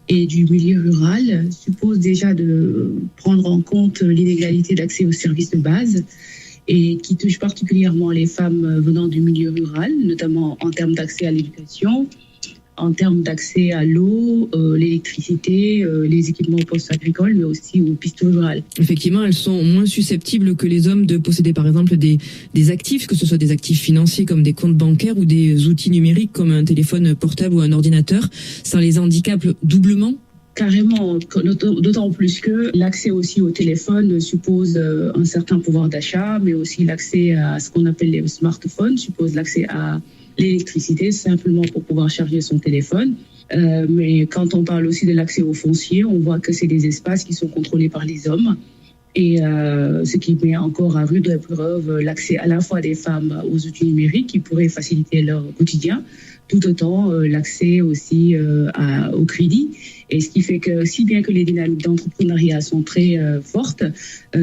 et du milieu rural suppose déjà de prendre en compte l'inégalité d'accès aux services de base et qui touche particulièrement les femmes venant du milieu rural, notamment en termes d'accès à l'éducation, en termes d'accès à l'eau, l'électricité, les équipements post-agricoles, mais aussi aux pistes rurales. Effectivement, elles sont moins susceptibles que les hommes de posséder par exemple des actifs, que ce soit des actifs financiers comme des comptes bancaires ou des outils numériques comme un téléphone portable ou un ordinateur. Ça les handicape doublement. Carrément, d'autant plus que l'accès aussi au téléphone suppose un certain pouvoir d'achat, mais aussi l'accès à ce qu'on appelle les smartphones suppose l'accès à l'électricité simplement pour pouvoir charger son téléphone. Mais quand on parle aussi de l'accès au foncier, on voit que c'est des espaces qui sont contrôlés par les hommes. Et ce qui met encore à rude épreuve l'accès à la fois des femmes aux outils numériques qui pourraient faciliter leur quotidien, tout autant l'accès aussi au crédit. Et ce qui fait que, si bien que les dynamiques d'entrepreneuriat sont très fortes,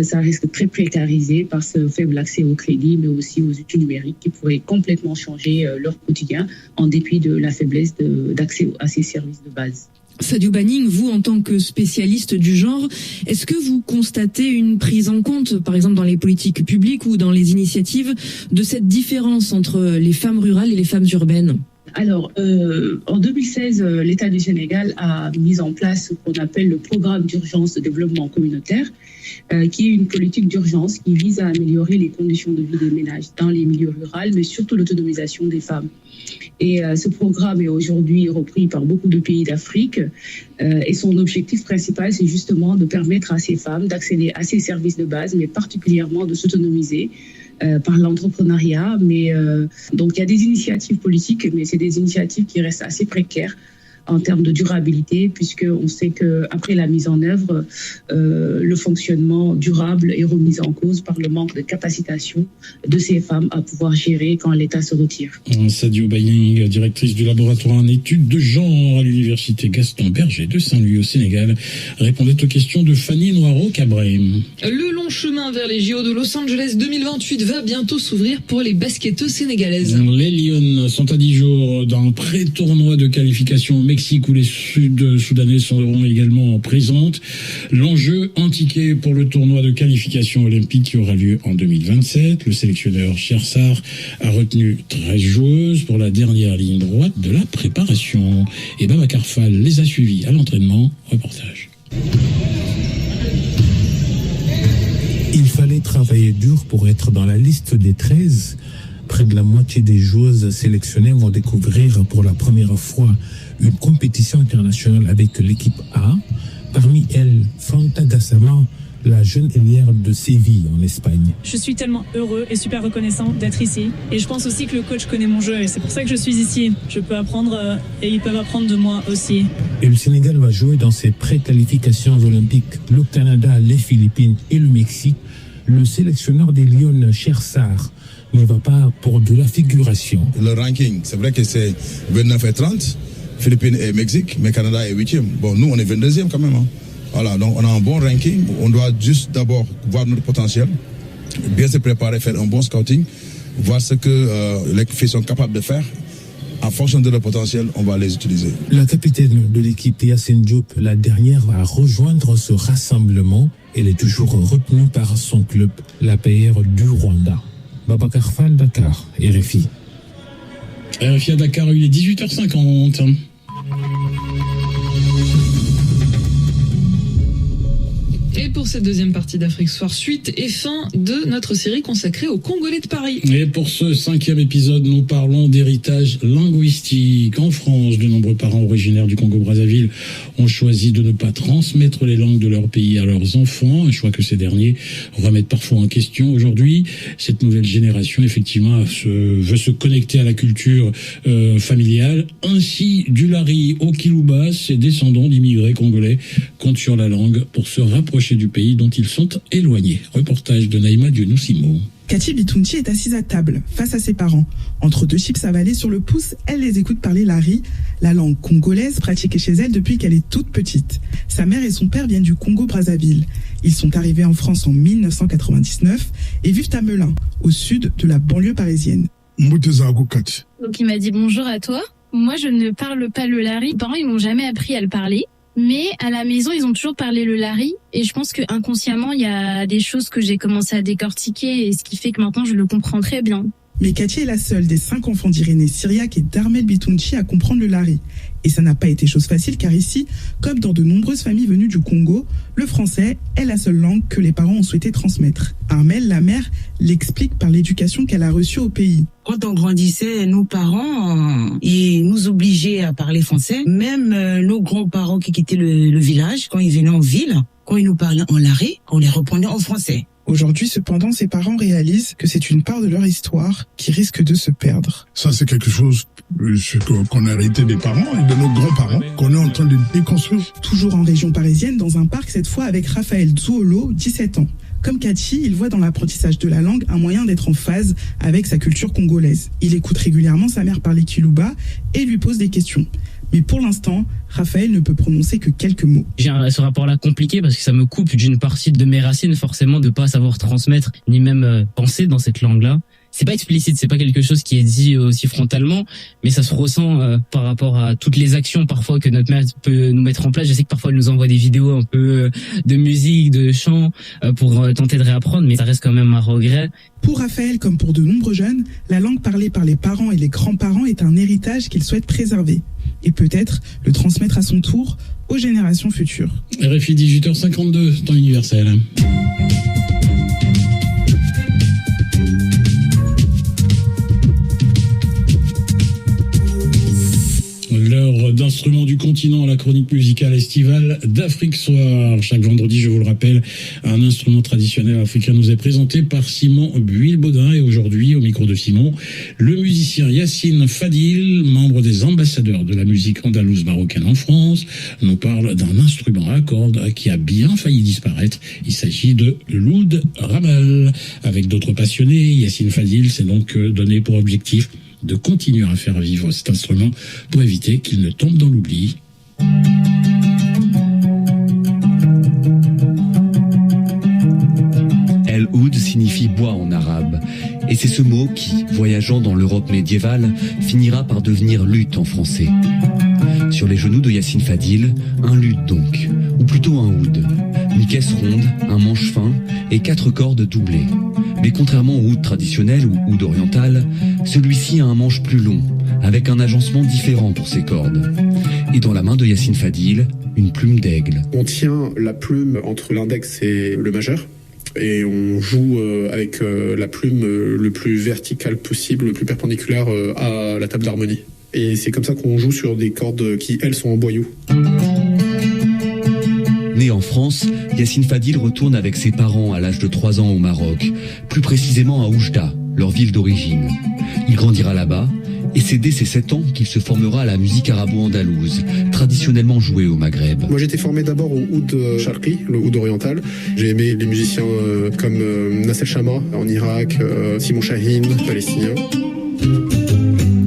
ça reste très précarisé par ce faible accès au crédit, mais aussi aux outils numériques qui pourraient complètement changer leur quotidien en dépit de la faiblesse d'accès à ces services de base. Sadio Banning, vous, en tant que spécialiste du genre, est-ce que vous constatez une prise en compte, par exemple dans les politiques publiques ou dans les initiatives, de cette différence entre les femmes rurales et les femmes urbaines ? Alors, en 2016, l'État du Sénégal a mis en place ce qu'on appelle le programme d'urgence de développement communautaire, qui est une politique d'urgence qui vise à améliorer les conditions de vie des ménages dans les milieux ruraux, mais surtout l'autonomisation des femmes. Et ce programme est aujourd'hui repris par beaucoup de pays d'Afrique. Et son objectif principal, c'est justement de permettre à ces femmes d'accéder à ces services de base, mais particulièrement de s'autonomiser par l'entrepreneuriat. Mais donc il y a des initiatives politiques, mais c'est des initiatives qui restent assez précaires en termes de durabilité, puisqu'on sait qu'après la mise en œuvre, le fonctionnement durable est remis en cause par le manque de capacitation de ces femmes à pouvoir gérer quand l'État se retire. Sadio Baying, directrice du laboratoire en études de genre à l'université Gaston Berger de Saint-Louis au Sénégal, répondait aux questions de Fanny Noiro-Cabré. Le long chemin vers les JO de Los Angeles 2028 va bientôt s'ouvrir pour les basketteuses sénégalaises. Les Lions sont à 10 jours d'un pré-tournoi de qualification au Mexique où les Sud-Soudanais seront également présentes. L'enjeu, un ticket pour le tournoi de qualification olympique qui aura lieu en 2027. Le sélectionneur Chersar a retenu 13 joueuses pour la dernière ligne droite de la préparation. Et Babacar Fall les a suivies à l'entraînement. Reportage. Il fallait travailler dur pour être dans la liste des 13. Près de la moitié des joueuses sélectionnées vont découvrir pour la première fois une compétition internationale avec l'équipe A. Parmi elles, Fanta Gassama, la jeune ailière de Séville en Espagne. Je suis tellement heureux et super reconnaissant d'être ici. Et je pense aussi que le coach connaît mon jeu et c'est pour ça que je suis ici. Je peux apprendre et ils peuvent apprendre de moi aussi. Et le Sénégal va jouer dans ses pré-qualifications olympiques. Le Canada, les Philippines et le Mexique. Le sélectionneur des Lions, Chersar, ne va pas pour de la figuration. Le ranking, c'est vrai que c'est 29 et 30, Philippines et Mexique, mais Canada est 8e. Bon, nous, on est 22e quand même. Hein. Voilà, donc on a un bon ranking. On doit juste d'abord voir notre potentiel, bien se préparer, faire un bon scouting, voir ce que les filles sont capables de faire. En fonction de leur potentiel, on va les utiliser. La capitaine de l'équipe, Yacine Diop, la dernière, va rejoindre ce rassemblement. Elle est toujours retenue par son club, l'APR du Rwanda. Babacar Fall, Dakar, RFI. RFI à Dakar, il est 18h50. Et pour cette deuxième partie d'Afrique Soir, suite et fin de notre série consacrée aux Congolais de Paris. Et pour ce 5e épisode, nous parlons d'héritage linguistique. En France, de nombreux parents originaires du Congo-Brazzaville ont choisi de ne pas transmettre les langues de leur pays à leurs enfants, un choix que ces derniers remettent parfois en question. Aujourd'hui, cette nouvelle génération, effectivement, veut se connecter à la culture familiale. Ainsi, du Lari au Kilouba, ces descendants d'immigrés congolais comptent sur la langue pour se rapprocher du pays dont ils sont éloignés. Reportage de Naïma Dionoussimo. Katy Bitunchi est assise à table, face à ses parents. Entre deux chips avalés sur le pouce, elle les écoute parler l'ari, la langue congolaise pratiquée chez elle depuis qu'elle est toute petite. Sa mère et son père viennent du Congo-Brazzaville. Ils sont arrivés en France en 1999 et vivent à Melun, au sud de la banlieue parisienne. Donc il m'a dit bonjour à toi. Moi je ne parle pas le lari. Mes parents ils m'ont jamais appris à le parler. Mais à la maison, ils ont toujours parlé le lari. Et je pense que inconsciemment, il y a des choses que j'ai commencé à décortiquer. Et ce qui fait que maintenant, je le comprends très bien. Mais Katy est la seule des 5 enfants d'Irénée Syriac et d'Armel Bitunchi à comprendre le lari. Et ça n'a pas été chose facile car ici, comme dans de nombreuses familles venues du Congo, le français est la seule langue que les parents ont souhaité transmettre. Armel, la mère, l'explique par l'éducation qu'elle a reçue au pays. Quand on grandissait, nos parents, ils nous obligeaient à parler français. Même nos grands-parents qui quittaient le village, quand ils venaient en ville, quand ils nous parlaient en lari, on les répondait en français. Aujourd'hui, cependant, ses parents réalisent que c'est une part de leur histoire qui risque de se perdre. Ça, c'est quelque chose qu'on a hérité des parents et de nos grands-parents, qu'on est en train de déconstruire. Toujours en région parisienne, dans un parc, cette fois avec Raphaël Zouolo, 17 ans. Comme Kachi, il voit dans l'apprentissage de la langue un moyen d'être en phase avec sa culture congolaise. Il écoute régulièrement sa mère parler Kiluba et lui pose des questions. Mais pour l'instant, Raphaël ne peut prononcer que quelques mots. J'ai ce rapport-là compliqué parce que ça me coupe d'une partie de mes racines, forcément, de pas savoir transmettre ni même penser dans cette langue-là. C'est pas explicite, c'est pas quelque chose qui est dit aussi frontalement, mais ça se ressent par rapport à toutes les actions parfois que notre mère peut nous mettre en place. Je sais que parfois elle nous envoie des vidéos un peu de musique, de chant pour tenter de réapprendre, mais ça reste quand même un regret. Pour Raphaël, comme pour de nombreux jeunes, la langue parlée par les parents et les grands-parents est un héritage qu'il souhaite préserver et peut-être le transmettre à son tour aux générations futures. RFI 18h52, temps universel. L'heure d'instruments du continent, la chronique musicale estivale d'Afrique Soir. Chaque vendredi, je vous le rappelle, un instrument traditionnel africain nous est présenté par Simon Buil-Baudin. Et aujourd'hui, au micro de Simon, le musicien Yacine Fadil, membre des ambassadeurs de la musique andalouse marocaine en France, nous parle d'un instrument à cordes qui a bien failli disparaître. Il s'agit de l'oud ramal. Avec d'autres passionnés, Yacine Fadil s'est donc donné pour objectif de continuer à faire vivre cet instrument pour éviter qu'il ne tombe dans l'oubli. El oud signifie bois en arabe, et c'est ce mot qui, voyageant dans l'Europe médiévale, finira par devenir luth en français. Sur les genoux de Yacine Fadil, un luth donc, ou plutôt un oud. Une caisse ronde, un manche fin et 4 cordes doublées. Mais contrairement au oud traditionnel ou oud oriental, celui-ci a un manche plus long, avec un agencement différent pour ses cordes. Et dans la main de Yacine Fadil, une plume d'aigle. On tient la plume entre l'index et le majeur. Et on joue avec la plume le plus verticale possible, le plus perpendiculaire à la table d'harmonie. Et c'est comme ça qu'on joue sur des cordes qui, elles, sont en boyau. Né en France, Yacine Fadil retourne avec ses parents à l'âge de 3 ans au Maroc, plus précisément à Oujda, leur ville d'origine. Il grandira là-bas, et c'est dès ses 7 ans qu'il se formera à la musique arabo-andalouse, traditionnellement jouée au Maghreb. Moi j'étais formé d'abord au oud sharqi, le oud oriental. J'ai aimé les musiciens comme Nassel Chama en Irak, Simon Chahine, palestinien.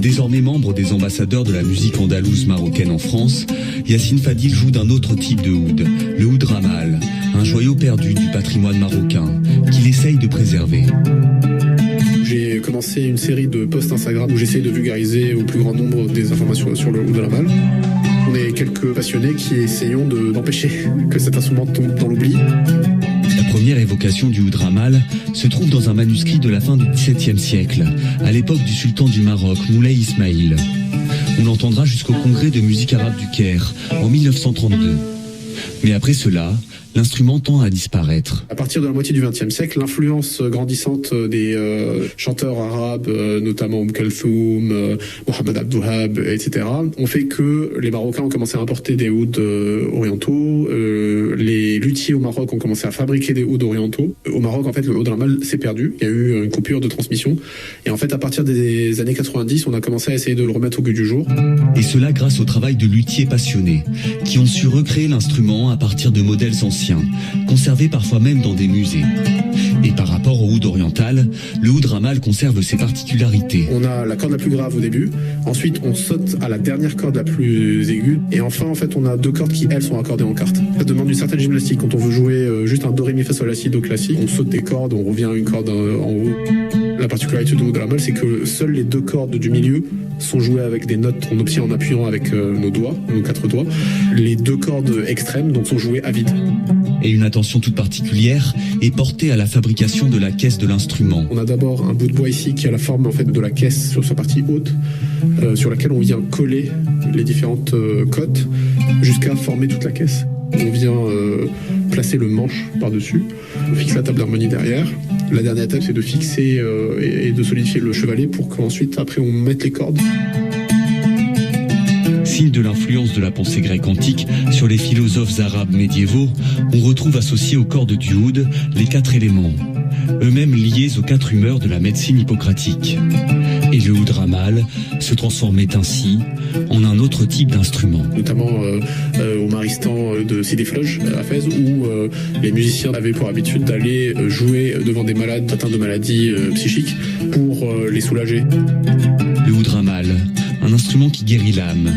Désormais membre des ambassadeurs de la musique andalouse marocaine en France, Yacine Fadil joue d'un autre type de oud, le oud ramal, un joyau perdu du patrimoine marocain, qu'il essaye de préserver. J'ai commencé une série de posts Instagram où j'essaye de vulgariser au plus grand nombre des informations sur le oud ramal. On est quelques passionnés qui essayons d'empêcher que cet instrument tombe dans l'oubli. La première évocation du oud ramal se trouve dans un manuscrit de la fin du XVIIe siècle, à l'époque du sultan du Maroc, Moulay Ismaïl. On l'entendra jusqu'au congrès de musique arabe du Caire, en 1932. Mais après cela, l'instrument tend à disparaître. À partir de la moitié du XXe siècle, l'influence grandissante des chanteurs arabes, notamment Kalthoum, Mohamed Abdouhab, etc., ont fait que les Marocains ont commencé à importer des ouds orientaux. Les luthiers au Maroc ont commencé à fabriquer des ouds orientaux. Au Maroc, en fait, le oud ramal s'est perdu. Il y a eu une coupure de transmission. Et en fait, à partir des années 90, on a commencé à essayer de le remettre au goût du jour. Et cela grâce au travail de luthiers passionnés, qui ont su recréer l'instrument à partir de modèles anciens, conservés parfois même dans des musées. Et par rapport au oud oriental, le oud ramal conserve ses particularités. On a la corde la plus grave au début, ensuite on saute à la dernière corde la plus aiguë, et enfin en fait on a 2 cordes qui elles sont accordées en quarte. Ça demande une certaine gymnastique. Quand on veut jouer juste un do ré mi fa sol la si do classique, on saute des cordes, on revient à une corde en haut. La particularité du oud ramal, c'est que seules les 2 cordes du milieu sont jouées avec des notes en obtient en appuyant avec nos doigts, nos 4 doigts. Les 2 cordes extrêmes donc sont jouées à vide. Et une attention toute particulière est portée à la fabrication de la caisse de l'instrument. On a d'abord un bout de bois ici qui a la forme en fait de la caisse sur sa partie haute, sur laquelle on vient coller les différentes cotes jusqu'à former toute la caisse. On vient placer le manche par-dessus, on fixe la table d'harmonie derrière. La dernière étape c'est de fixer et de solidifier le chevalet pour qu'ensuite après on mette les cordes. Signe de l'influence de la pensée grecque antique sur les philosophes arabes médiévaux, on retrouve associés aux cordes du oud les 4 éléments, eux-mêmes liés aux 4 humeurs de la médecine hippocratique. Et le oud ramal se transformait ainsi en un autre type d'instrument. Notamment au Maristan de Sidi Fleuj à Fès, où les musiciens avaient pour habitude d'aller jouer devant des malades atteints de maladies psychiques pour les soulager. Le oud ramal, un instrument qui guérit l'âme.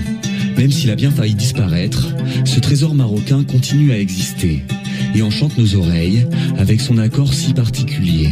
Même s'il a bien failli disparaître, ce trésor marocain continue à exister et enchante nos oreilles avec son accord si particulier.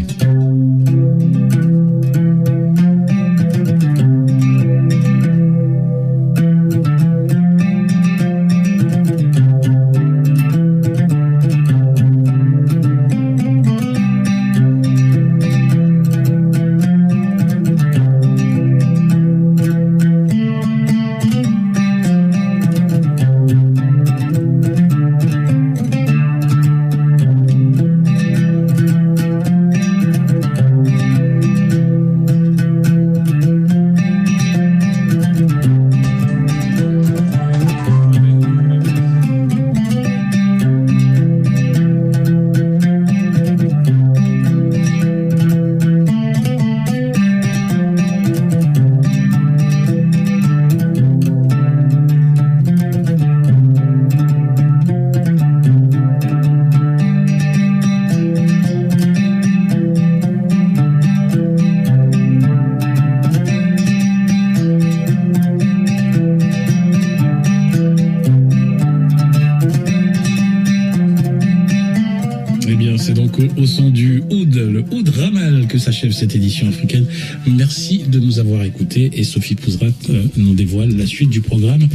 Au son du oud, le oud ramal que s'achève cette édition africaine. Merci de nous avoir écoutés et Sophie Pouzrat nous dévoile la suite du programme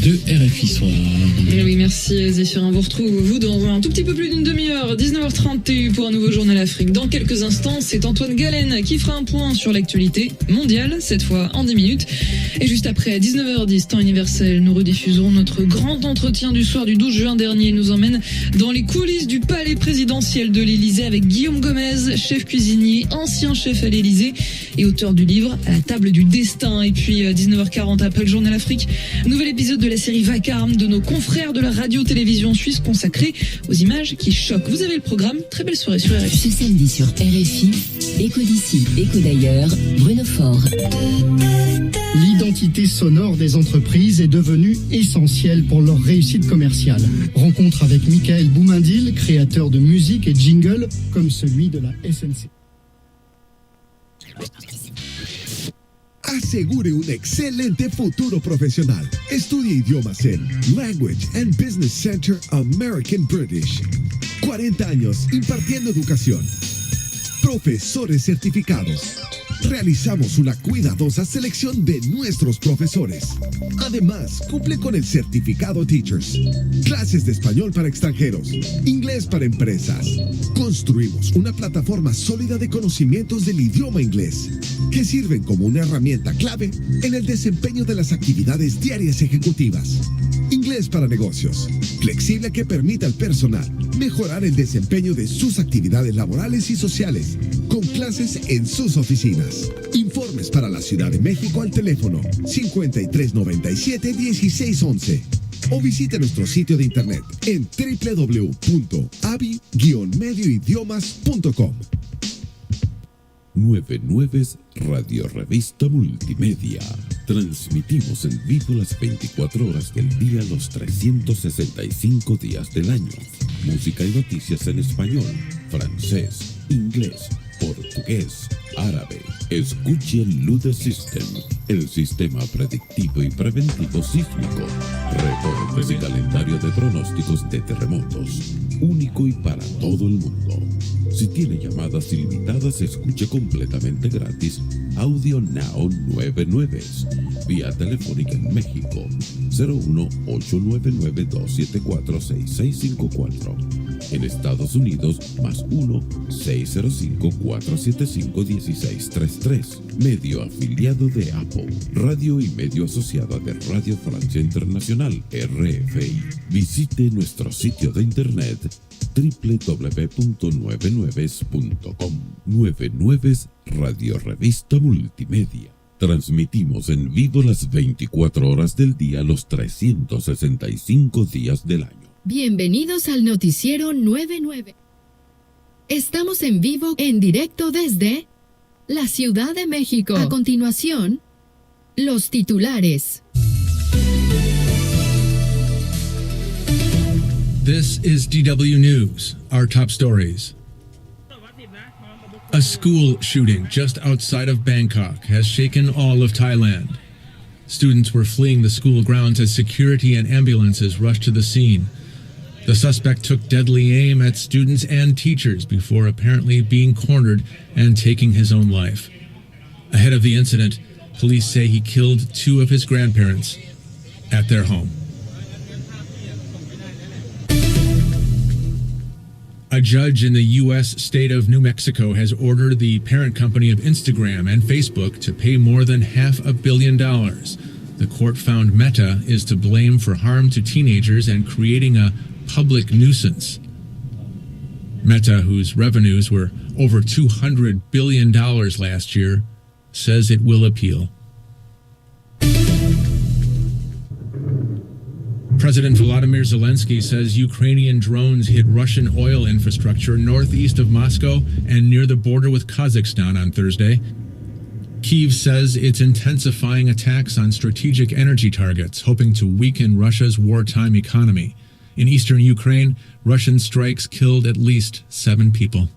de RFI Soir. Et oui, merci Zéphirin. Vous retrouve dans un tout petit peu plus d'une demi-heure, 19h30 pour un nouveau journal Afrique. Dans quelques instants, c'est Antoine Galen qui fera un point sur l'actualité mondiale, cette fois en 10 minutes. Et juste après, à 19h10, temps universel, nous rediffuserons notre grand entretien du soir du 12 juin dernier. Il nous emmène dans les coulisses du palais présidentiel de l'Élysée avec Guillaume Gomez, chef cuisinier, ancien chef à l'Élysée et auteur du livre À la table du destin. Et puis 19h40 après le journal Afrique, nouvel épisode de la série Vacarme de nos confrères de la radio-télévision suisse consacrée aux images qui choquent. Vous avez le programme, très belle soirée sur RFI. Ce samedi sur RFI, Écho d'ici, Écho d'ailleurs, Bruno Faure. L'identité sonore des entreprises est devenue essentielle pour leur réussite commerciale. Rencontre avec Michael Boumindil, créateur de musique et jingle comme celui de la SNC. Asegure un excelente futuro profesional. Estudie idiomas en Language and Business Center American British. 40 años impartiendo educación. Profesores certificados. Realizamos una cuidadosa selección de nuestros profesores. Además, cumple con el certificado Teachers. Clases de español para extranjeros, inglés para empresas. Construimos una plataforma sólida de conocimientos del idioma inglés, que sirven como una herramienta clave en el desempeño de las actividades diarias ejecutivas. Inglés para negocios, flexible que permita al personal mejorar el desempeño de sus actividades laborales y sociales, con clases en sus oficinas. Informes para la Ciudad de México al teléfono 5397-1611 o visite nuestro sitio de internet en www.abi-medioidiomas.com. Nueve Nueves Radio Revista Multimedia. Transmitimos en vivo las 24 horas del día, los 365 días del año. Música y noticias en español, francés, inglés, portugués, árabe. Escuche el Ludde Systems, el sistema predictivo y preventivo sísmico. Reportes y calendario de pronósticos de terremotos. Único y para todo el mundo. Si tiene llamadas ilimitadas, escuche completamente gratis Audio Now Nueve Nueves. Vía telefónica en México 01899-274-6654. En Estados Unidos más 1-605-475-1633. Medio afiliado de Apple. Radio y medio asociada de Radio Francia Internacional RFI. Visite nuestro sitio de internet www.nuevenueves.com. Nueve Nueves Radio Revista Multimedia. Transmitimos en vivo las 24 horas del día, los 365 días del año. Bienvenidos al noticiero 99. Estamos en vivo, en directo desde la Ciudad de México. A continuación, los titulares. This is DW News, our top stories. A school shooting just outside of Bangkok has shaken all of Thailand. Students were fleeing the school grounds as security and ambulances rushed to the scene. The suspect took deadly aim at students and teachers before apparently being cornered and taking his own life. Ahead of the incident, police say he killed 2 of his grandparents at their home. A judge in the U.S. state of New Mexico has ordered the parent company of Instagram and Facebook to pay more than $500 million. The court found Meta is to blame for harm to teenagers and creating a public nuisance. Meta, whose revenues were over $200 billion last year, says it will appeal. President Volodymyr Zelensky says Ukrainian drones hit Russian oil infrastructure northeast of Moscow and near the border with Kazakhstan on Thursday. Kyiv says it's intensifying attacks on strategic energy targets, hoping to weaken Russia's wartime economy. In eastern Ukraine, Russian strikes killed at least 7 people.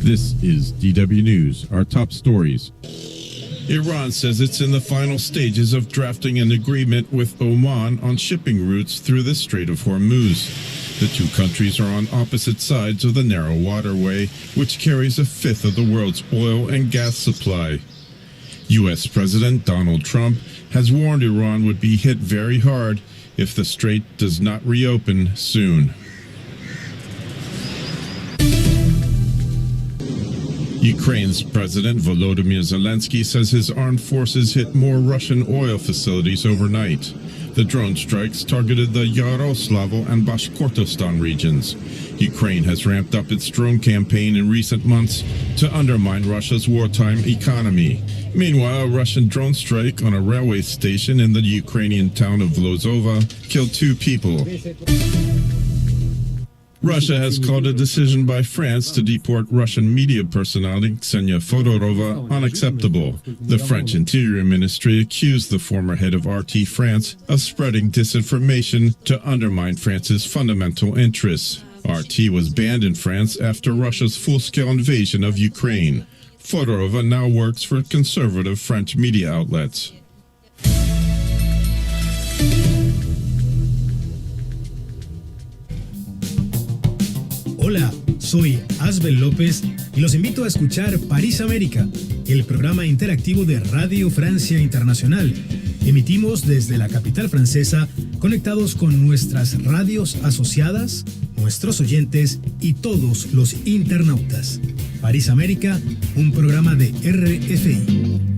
This is DW News, our top stories. Iran says it's in the final stages of drafting an agreement with Oman on shipping routes through the Strait of Hormuz. The 2 countries are on opposite sides of the narrow waterway, which carries a fifth of the world's oil and gas supply. U.S. President Donald Trump has warned Iran would be hit very hard if the strait does not reopen soon. Ukraine's President Volodymyr Zelensky says his armed forces hit more Russian oil facilities overnight. The drone strikes targeted the Yaroslavl and Bashkortostan regions. Ukraine has ramped up its drone campaign in recent months to undermine Russia's wartime economy. Meanwhile, a Russian drone strike on a railway station in the Ukrainian town of Vlozova killed 2 people. Russia has called a decision by France to deport Russian media personality Ksenia Fodorova unacceptable. The French Interior Ministry accused the former head of RT France of spreading disinformation to undermine France's fundamental interests. RT was banned in France after Russia's full-scale invasion of Ukraine. Fodorova now works for conservative French media outlets. Hola, soy Asbel López y los invito a escuchar París América, el programa interactivo de Radio Francia Internacional. Emitimos desde la capital francesa, conectados con nuestras radios asociadas, nuestros oyentes y todos los internautas. París América, un programa de RFI.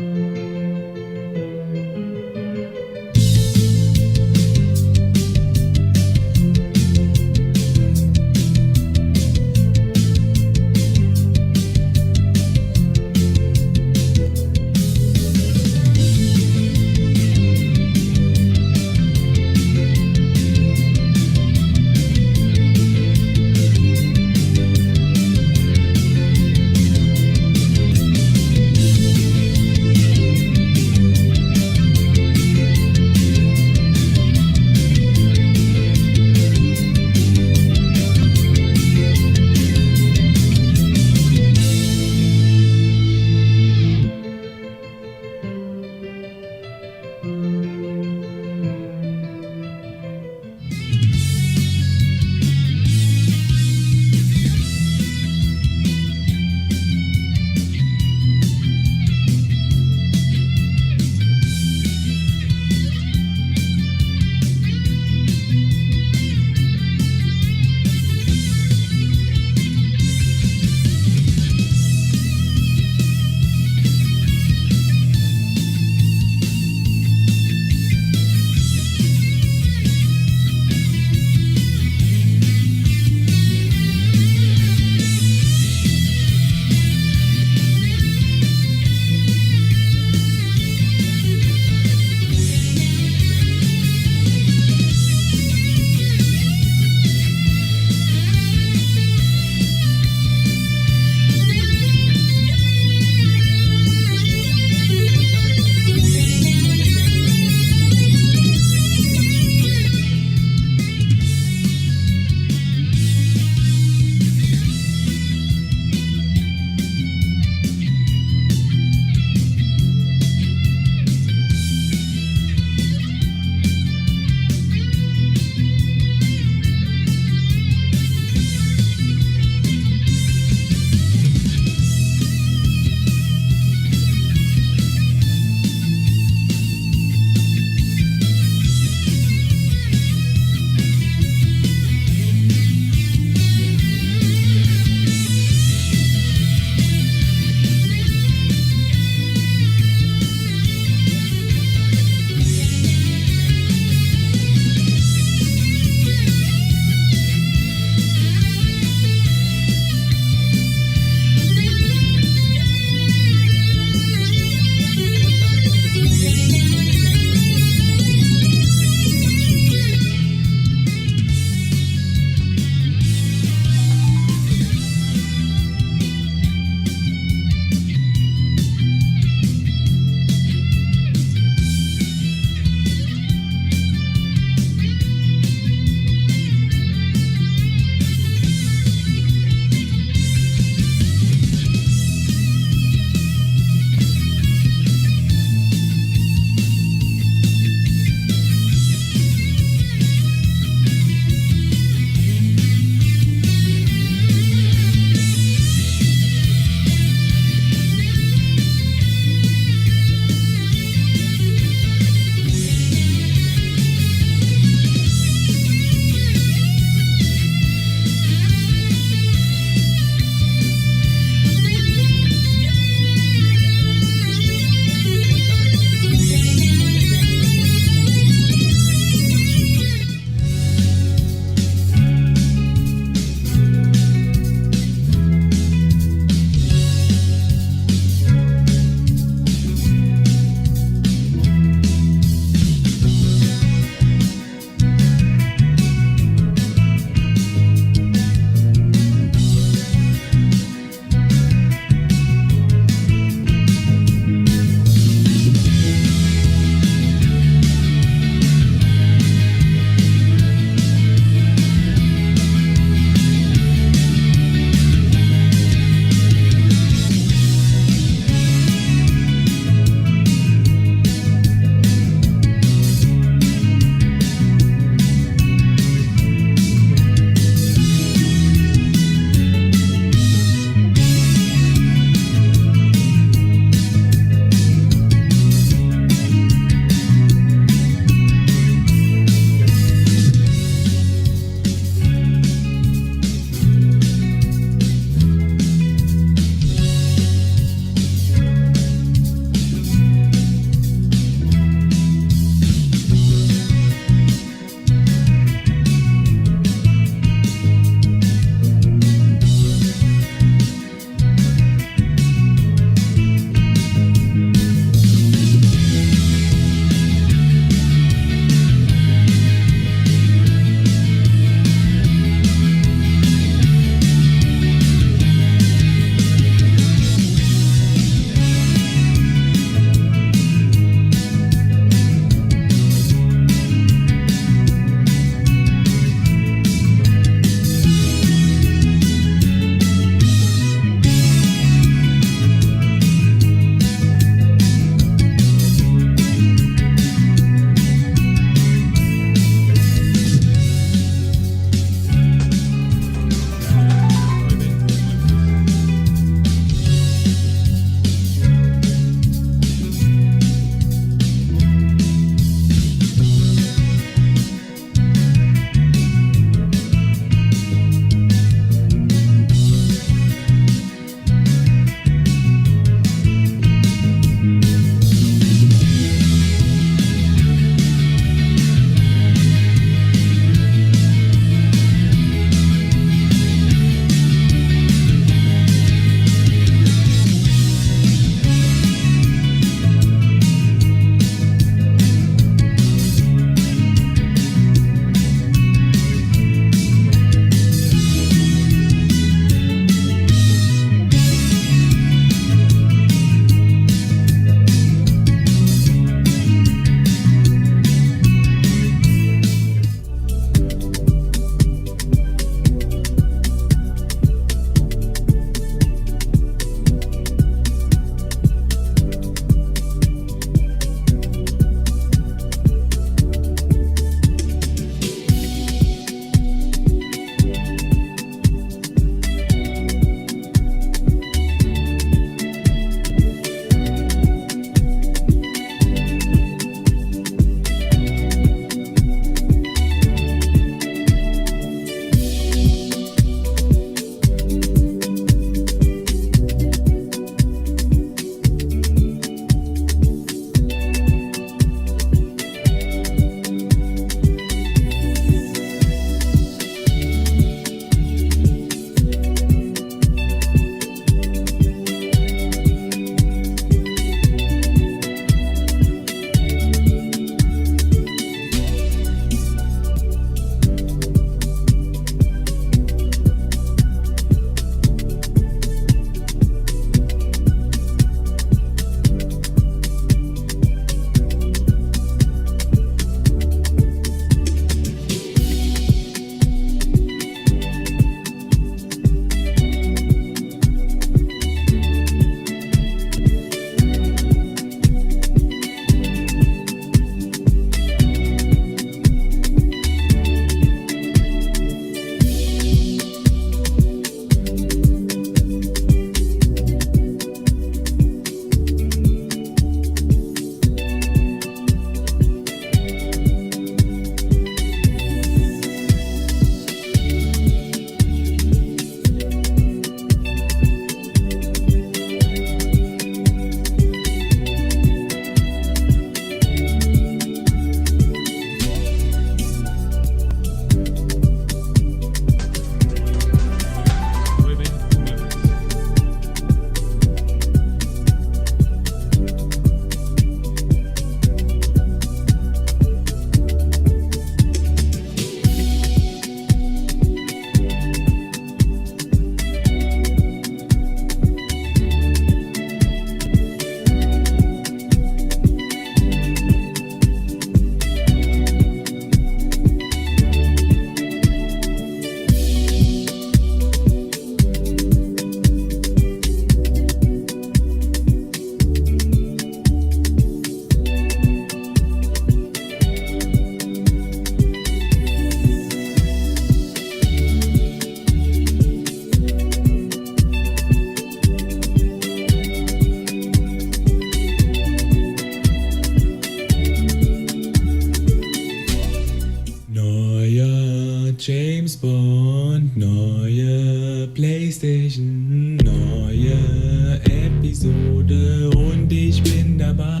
Episode und ich bin dabei.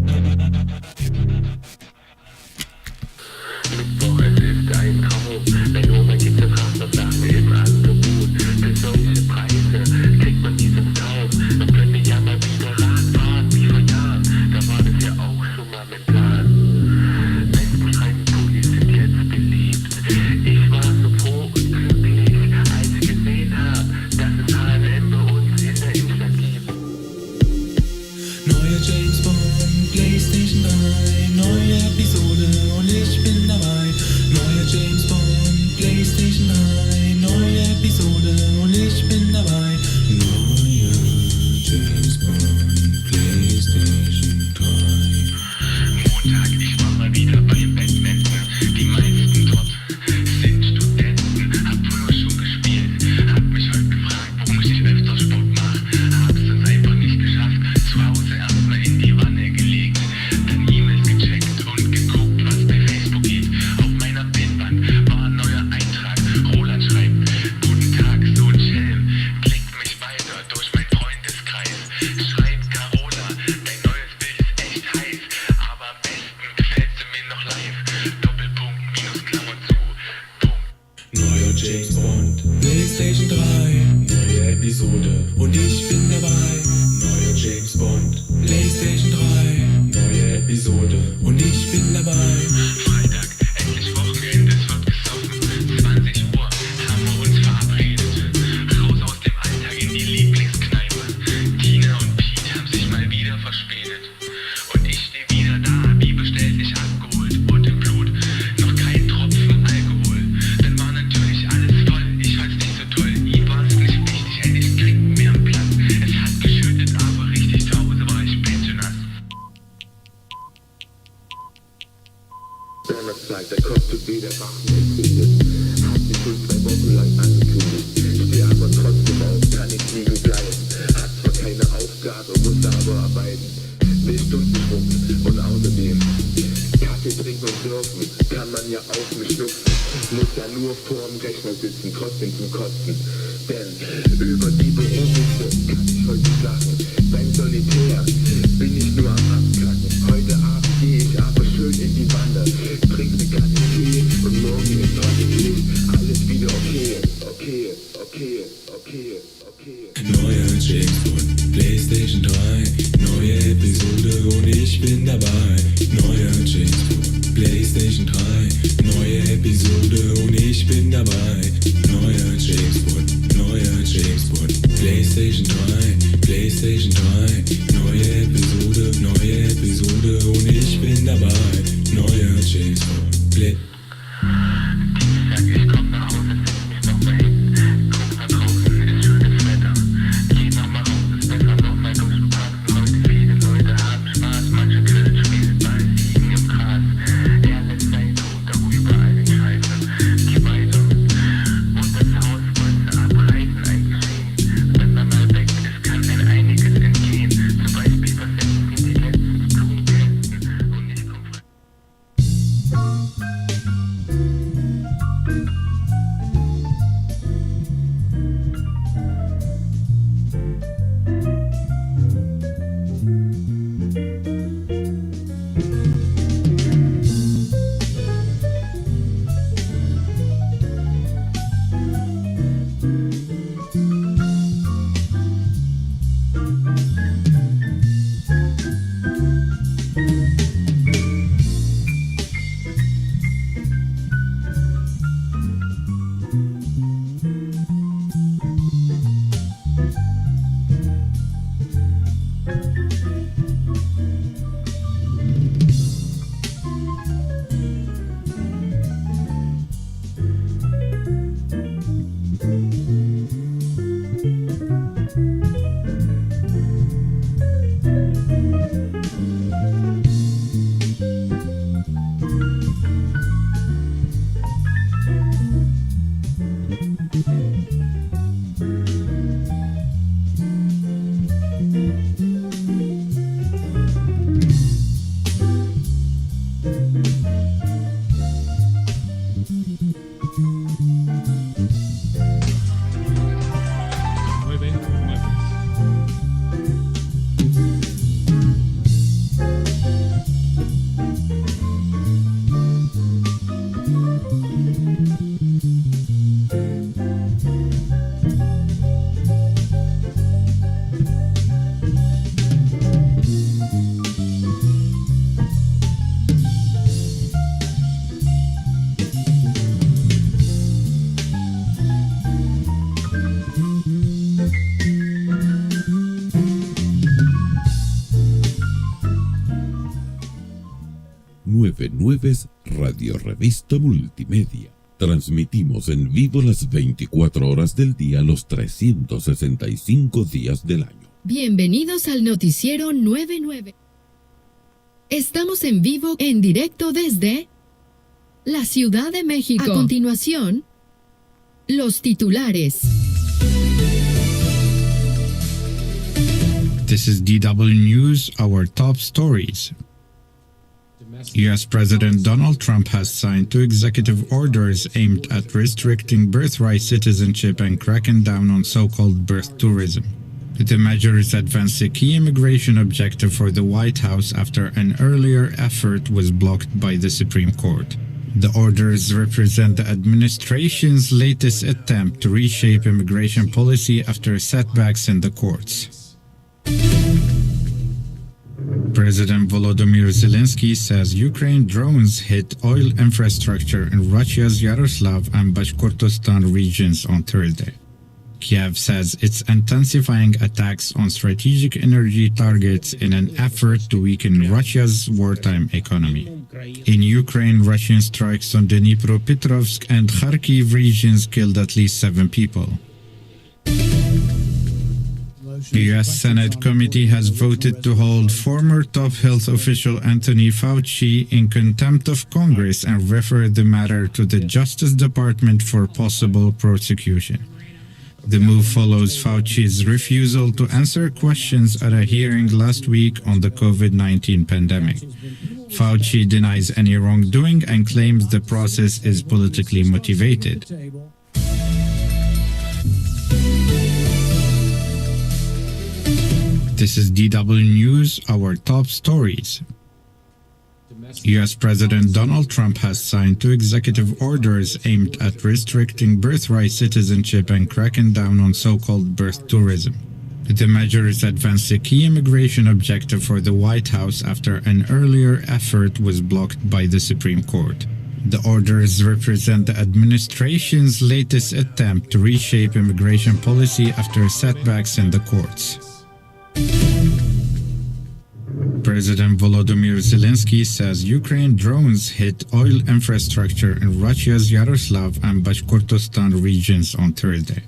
Mittwoch, es ist ein Traum. Wenn Oma Gipfel fragt, dann sagen wir im Angebot. Für solche Preise kriegt man diesen Traum. Dann können wir ja mal wieder Rad fahren, wie vor Jahren. Da war das ja auch schon mal mit Plan. Weststreifen-Pullis sind jetzt beliebt. Ich war so froh und glücklich, als ich gesehen habe, dass es H&M bei uns in der Innenstadt gibt. Neuer James Bond, PlayStation 3, neue Episode und ich bin dabei. Neuer James Bond, PlayStation 3, neue Episode und ich bin dabei. Neuer James Bond, PlayStation 3. Montag, ich war mal wieder beim Badminton. Die meisten dort sind Studenten, hab früher schon gespielt. Hab mich heute gefragt, warum ich nicht öfter Sport mach. Hab's es einfach nicht geschafft. Zu Hause erstmal in die Wanne gelegt. Dann E-Mails gecheckt und geguckt, was bei Facebook geht. Auf meiner Pinnwand war ein neuer Eintrag. Roland schreibt, guten Tag, so ein Schelm. Klickt mich weiter durch mein Freundeskreis. Schreibt Carola, dein neues Bild ist echt heiß. Aber am besten gefällst du mir noch live. Doppelpunkt, Minus, Klammer zu. Punkt. Neuer James Bond, PlayStation 3, neue Episode und ich bin dabei. Neuer James Bond, PlayStation 3, neue Episode und ich bin dabei. Freitag, endlich Wochenende, es wird gesoffen. 20 Uhr haben wir uns verabredet. Raus aus dem Alltag in die Lieblingskneipe. Tina und Pete haben sich mal wieder verspätet. Und ich stehe wieder da, wie bestellt, ich abgeholt. Und im Blut noch kein Tropfen Alkohol. Dann war natürlich alles voll, ich fand's nicht so toll. Ihm war's nicht wichtig, endlich kriegt mir einen Platz. Es hat geschüttet, aber richtig zu Hause war ich pensionass. Donnerstag, der kostet wie der Wachen empfindet. Hab mich schon 2 Wochen lang angekündigt. Steh aber trotzdem auf, kann nicht liegen bleiben. Hat zwar keine Aufgabe, muss aber arbeiten. Will Stunden schruppen und außerdem Kaffee trinken und surfen, kann man ja auch nicht schnupfen. Muss ja nur vorm Rechner sitzen, trotzdem zum Kosten. Denn über die Berufswitze kann ich heute lachen. Beim Solitär bin ich nur am Abkacken. Heute Abend gehe ich aber schön in die Wanne. Trink eine Kanne Tee und morgen ist ordentlich alles wieder okay. Neuer James Bond, PlayStation 3, neue Episode und ich bin dabei. Neuer James Bond, PlayStation 3, neue Episode und ich bin dabei. Neuer James Bond, PlayStation 3, PlayStation 3, neue Episode und ich bin dabei. Neuer James Bond, Play. Ich komm nach Hause, setz mich noch mal hin. Guck nach draußen, ist schönes Wetter. Geh noch mal raus, ist besser, noch mal durch den Park. Heute viele Leute haben Spaß, manche grillen, spielen Ball, liegen im Gras. Er lässt seinen Hut auch überall den Scheiße. Geh weiter. Und das Haus wolltest du abreißen, ein Geschehen. Wenn man mal weg ist, kann ein einiges entgehen. Zum Beispiel, was jetzt sind die letzten Blumenkästen und nicht kommt. Nueve Nueves Radio Revista Multimedia. Transmitimos en vivo las 24 horas del día, los 365 días del año. Bienvenidos al noticiero 99. Estamos en vivo, en directo desde la Ciudad de México. A continuación, los titulares. This is DW News, our top stories. U.S. President Donald Trump has signed 2 executive orders aimed at restricting birthright citizenship and cracking down on so-called birth tourism. The measures advance a key immigration objective for the White House after an earlier effort was blocked by the Supreme Court. The orders represent the administration's latest attempt to reshape immigration policy after setbacks in the courts. President Volodymyr Zelensky says Ukraine drones hit oil infrastructure in Russia's Yaroslav and Bashkortostan regions on Thursday. Kiev says it's intensifying attacks on strategic energy targets in an effort to weaken Russia's wartime economy. In Ukraine, Russian strikes on Dnipropetrovsk and Kharkiv regions killed at least 7 people. The U.S. Senate committee has voted to hold former top health official Anthony Fauci in contempt of Congress and refer the matter to the Justice Department for possible prosecution. The move follows Fauci's refusal to answer questions at a hearing last week on the COVID-19 pandemic. Fauci denies any wrongdoing and claims the process is politically motivated. This is DW News, our top stories. U.S. President Donald Trump has signed 2 executive orders aimed at restricting birthright citizenship and cracking down on so-called birth tourism. The measures advance a key immigration objective for the White House after an earlier effort was blocked by the Supreme Court. The orders represent the administration's latest attempt to reshape immigration policy after setbacks in the courts. President Volodymyr Zelensky says Ukraine drones hit oil infrastructure in Russia's Yaroslav and Bashkortostan regions on Thursday.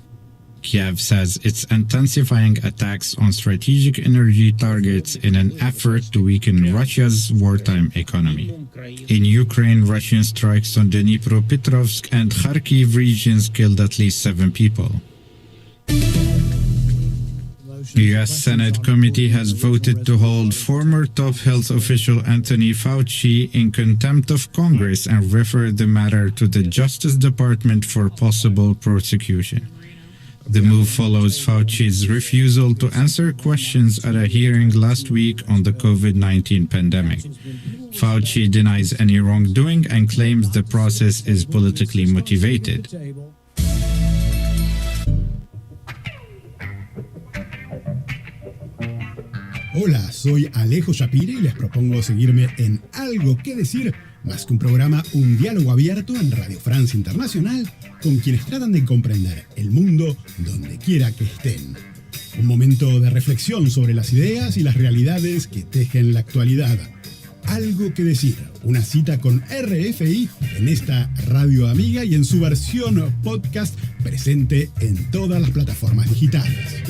Kiev says it's intensifying attacks on strategic energy targets in an effort to weaken Russia's wartime economy. In Ukraine, Russian strikes on Dnipropetrovsk and Kharkiv regions killed at least 7 people. The U.S. Senate committee has voted to hold former top health official Anthony Fauci in contempt of Congress and refer the matter to the Justice Department for possible prosecution. The move follows Fauci's refusal to answer questions at a hearing last week on the COVID-19 pandemic. Fauci denies any wrongdoing and claims the process is politically motivated. Hola, soy Alejo Shapire y les propongo seguirme en Algo que Decir, más que un programa, un diálogo abierto en Radio Francia Internacional con quienes tratan de comprender el mundo donde quiera que estén. Un momento de reflexión sobre las ideas y las realidades que tejen la actualidad. Algo que Decir, una cita con RFI en esta radio amiga y en su versión podcast presente en todas las plataformas digitales.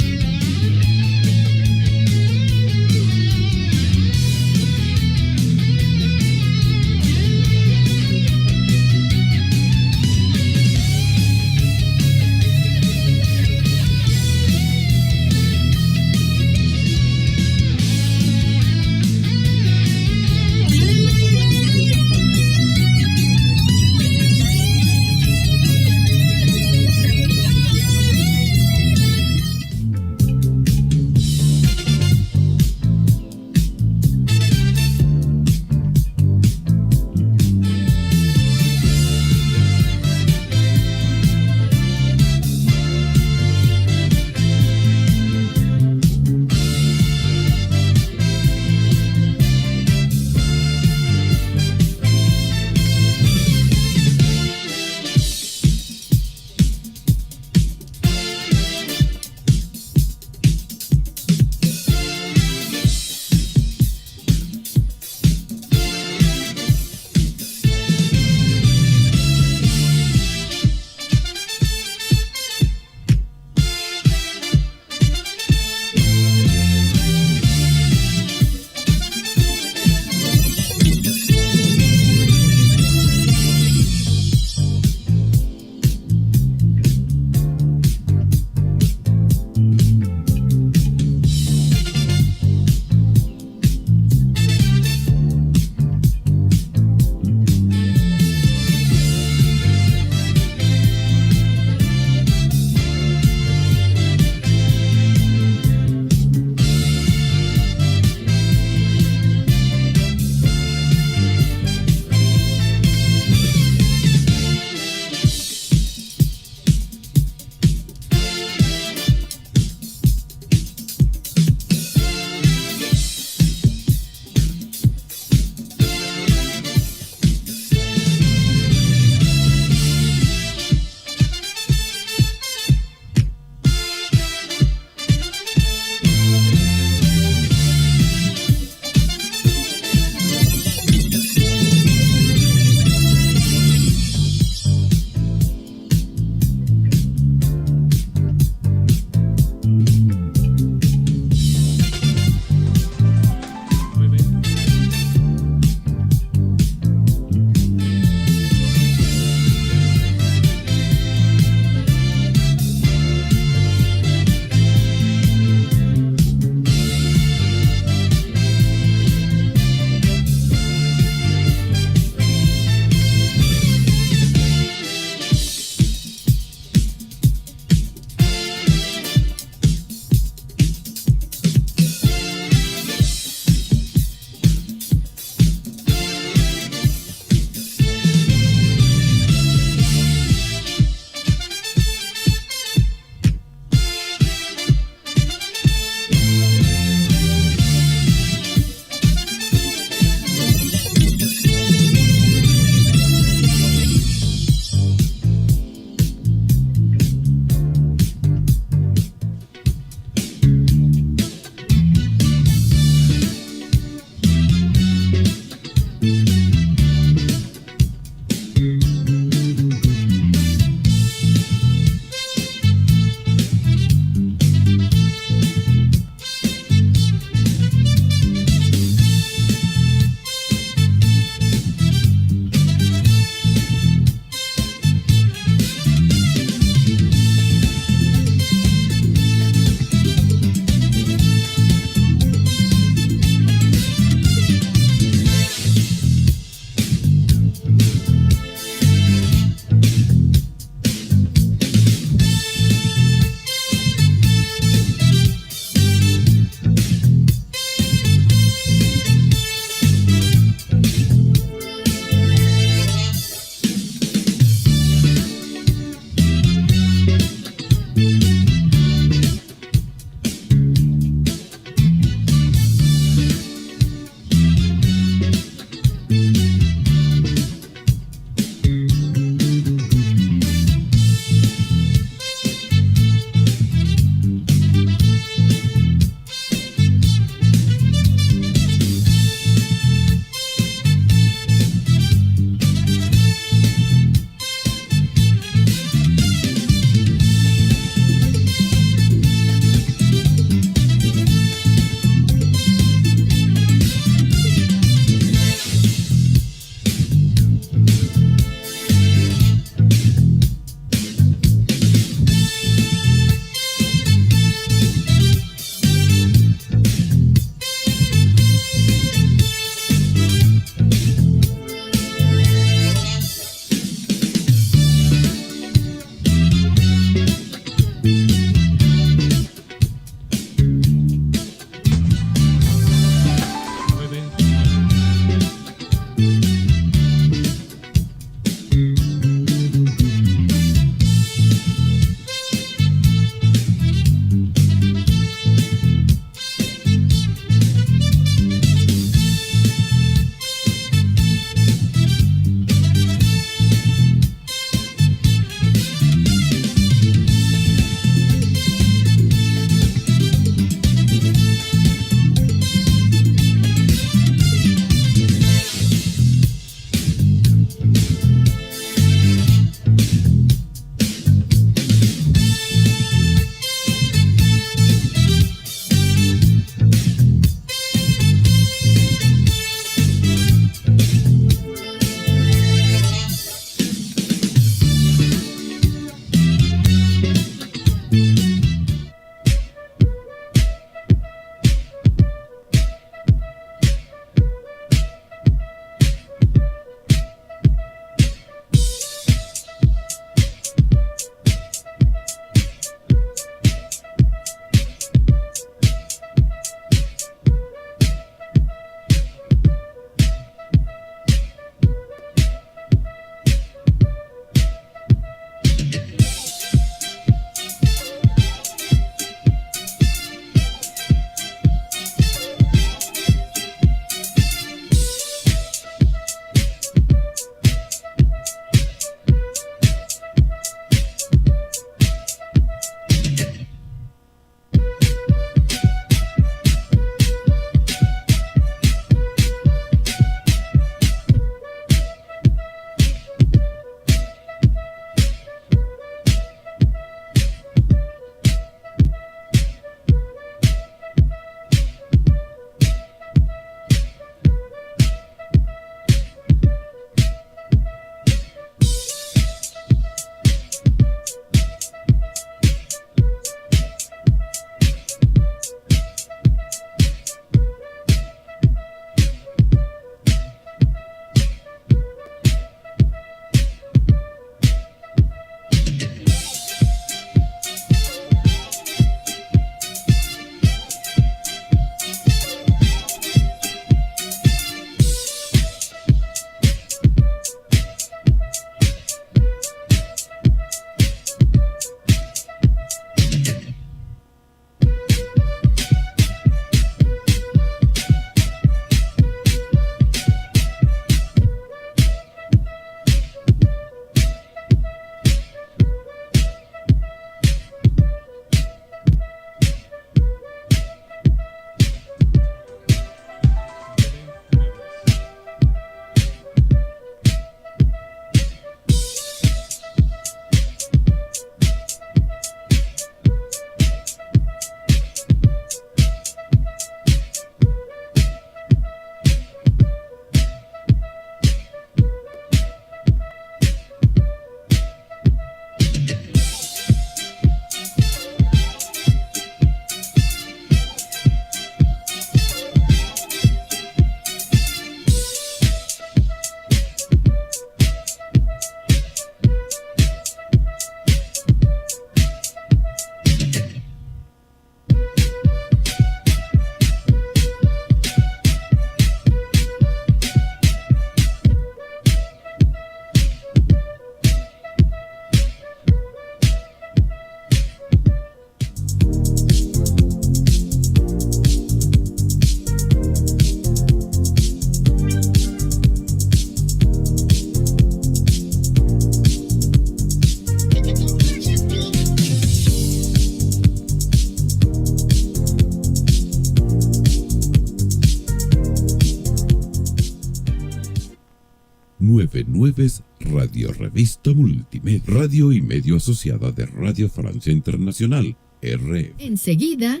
Nueves, Radio Revista Multimedia, radio y medio asociada de Radio Francia Internacional, RF. Enseguida,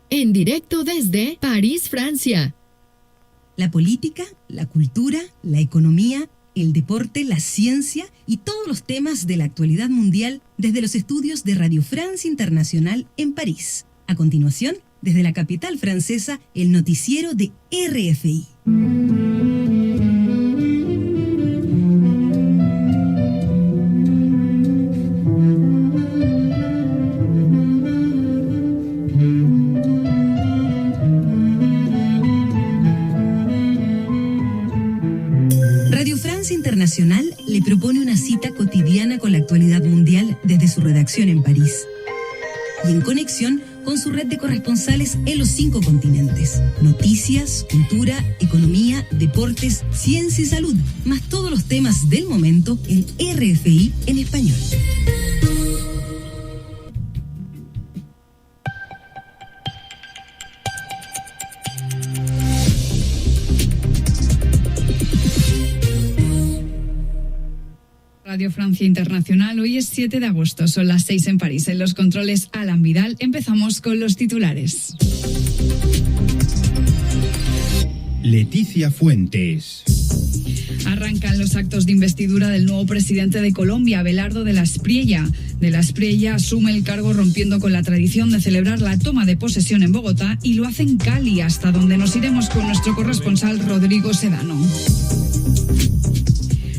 en directo desde París, Francia. La política, la cultura, la economía, el deporte, la ciencia y todos los temas de la actualidad mundial desde los estudios de Radio Francia Internacional en París. A continuación, desde la capital francesa, el noticiero de RFI. Radio Francia Internacional le propone una cita cotidiana con la actualidad mundial desde su redacción en París y en conexión con su red de corresponsales en los 5 continentes. Noticias, cultura, economía, deportes, ciencia y salud, más todos los temas del momento en RFI en español. Radio Francia Internacional, hoy es 7 de agosto, son las 6 en París. En los controles, Alan Vidal. Empezamos con los titulares. Leticia Fuentes. Arrancan los actos de investidura del nuevo presidente de Colombia, Abelardo de la Espriella. De la Espriella asume el cargo rompiendo con la tradición de celebrar la toma de posesión en Bogotá y lo hace en Cali, hasta donde nos iremos con nuestro corresponsal Rodrigo Sedano.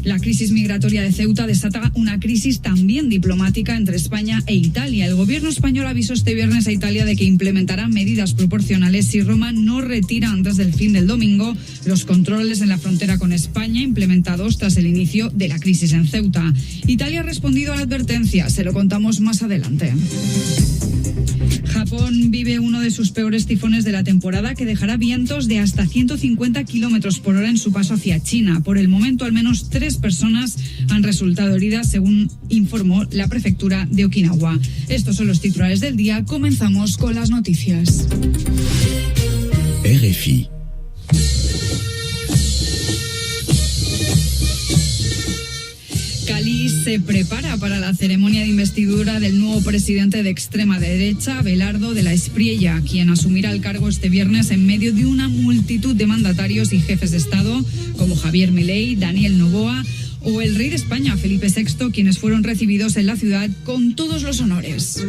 La crisis migratoria de Ceuta desata una crisis también diplomática entre España e Italia. El gobierno español avisó este viernes a Italia de que implementará medidas proporcionales si Roma no retira antes del fin del domingo los controles en la frontera con España implementados tras el inicio de la crisis en Ceuta. Italia ha respondido a la advertencia, se lo contamos más adelante. Japón vive uno de sus peores tifones de la temporada que dejará vientos de hasta 150 kilómetros por hora en su paso hacia China. Por el momento, al menos 3 personas han resultado heridas, según informó la prefectura de Okinawa. Estos son los titulares del día. Comenzamos con las noticias. RFI. Cali se prepara para la ceremonia de investidura del nuevo presidente de extrema derecha, Abelardo de la Espriella, quien asumirá el cargo este viernes en medio de una multitud de mandatarios y jefes de Estado, como Javier Milei, Daniel Noboa o el rey de España, Felipe VI, quienes fueron recibidos en la ciudad con todos los honores.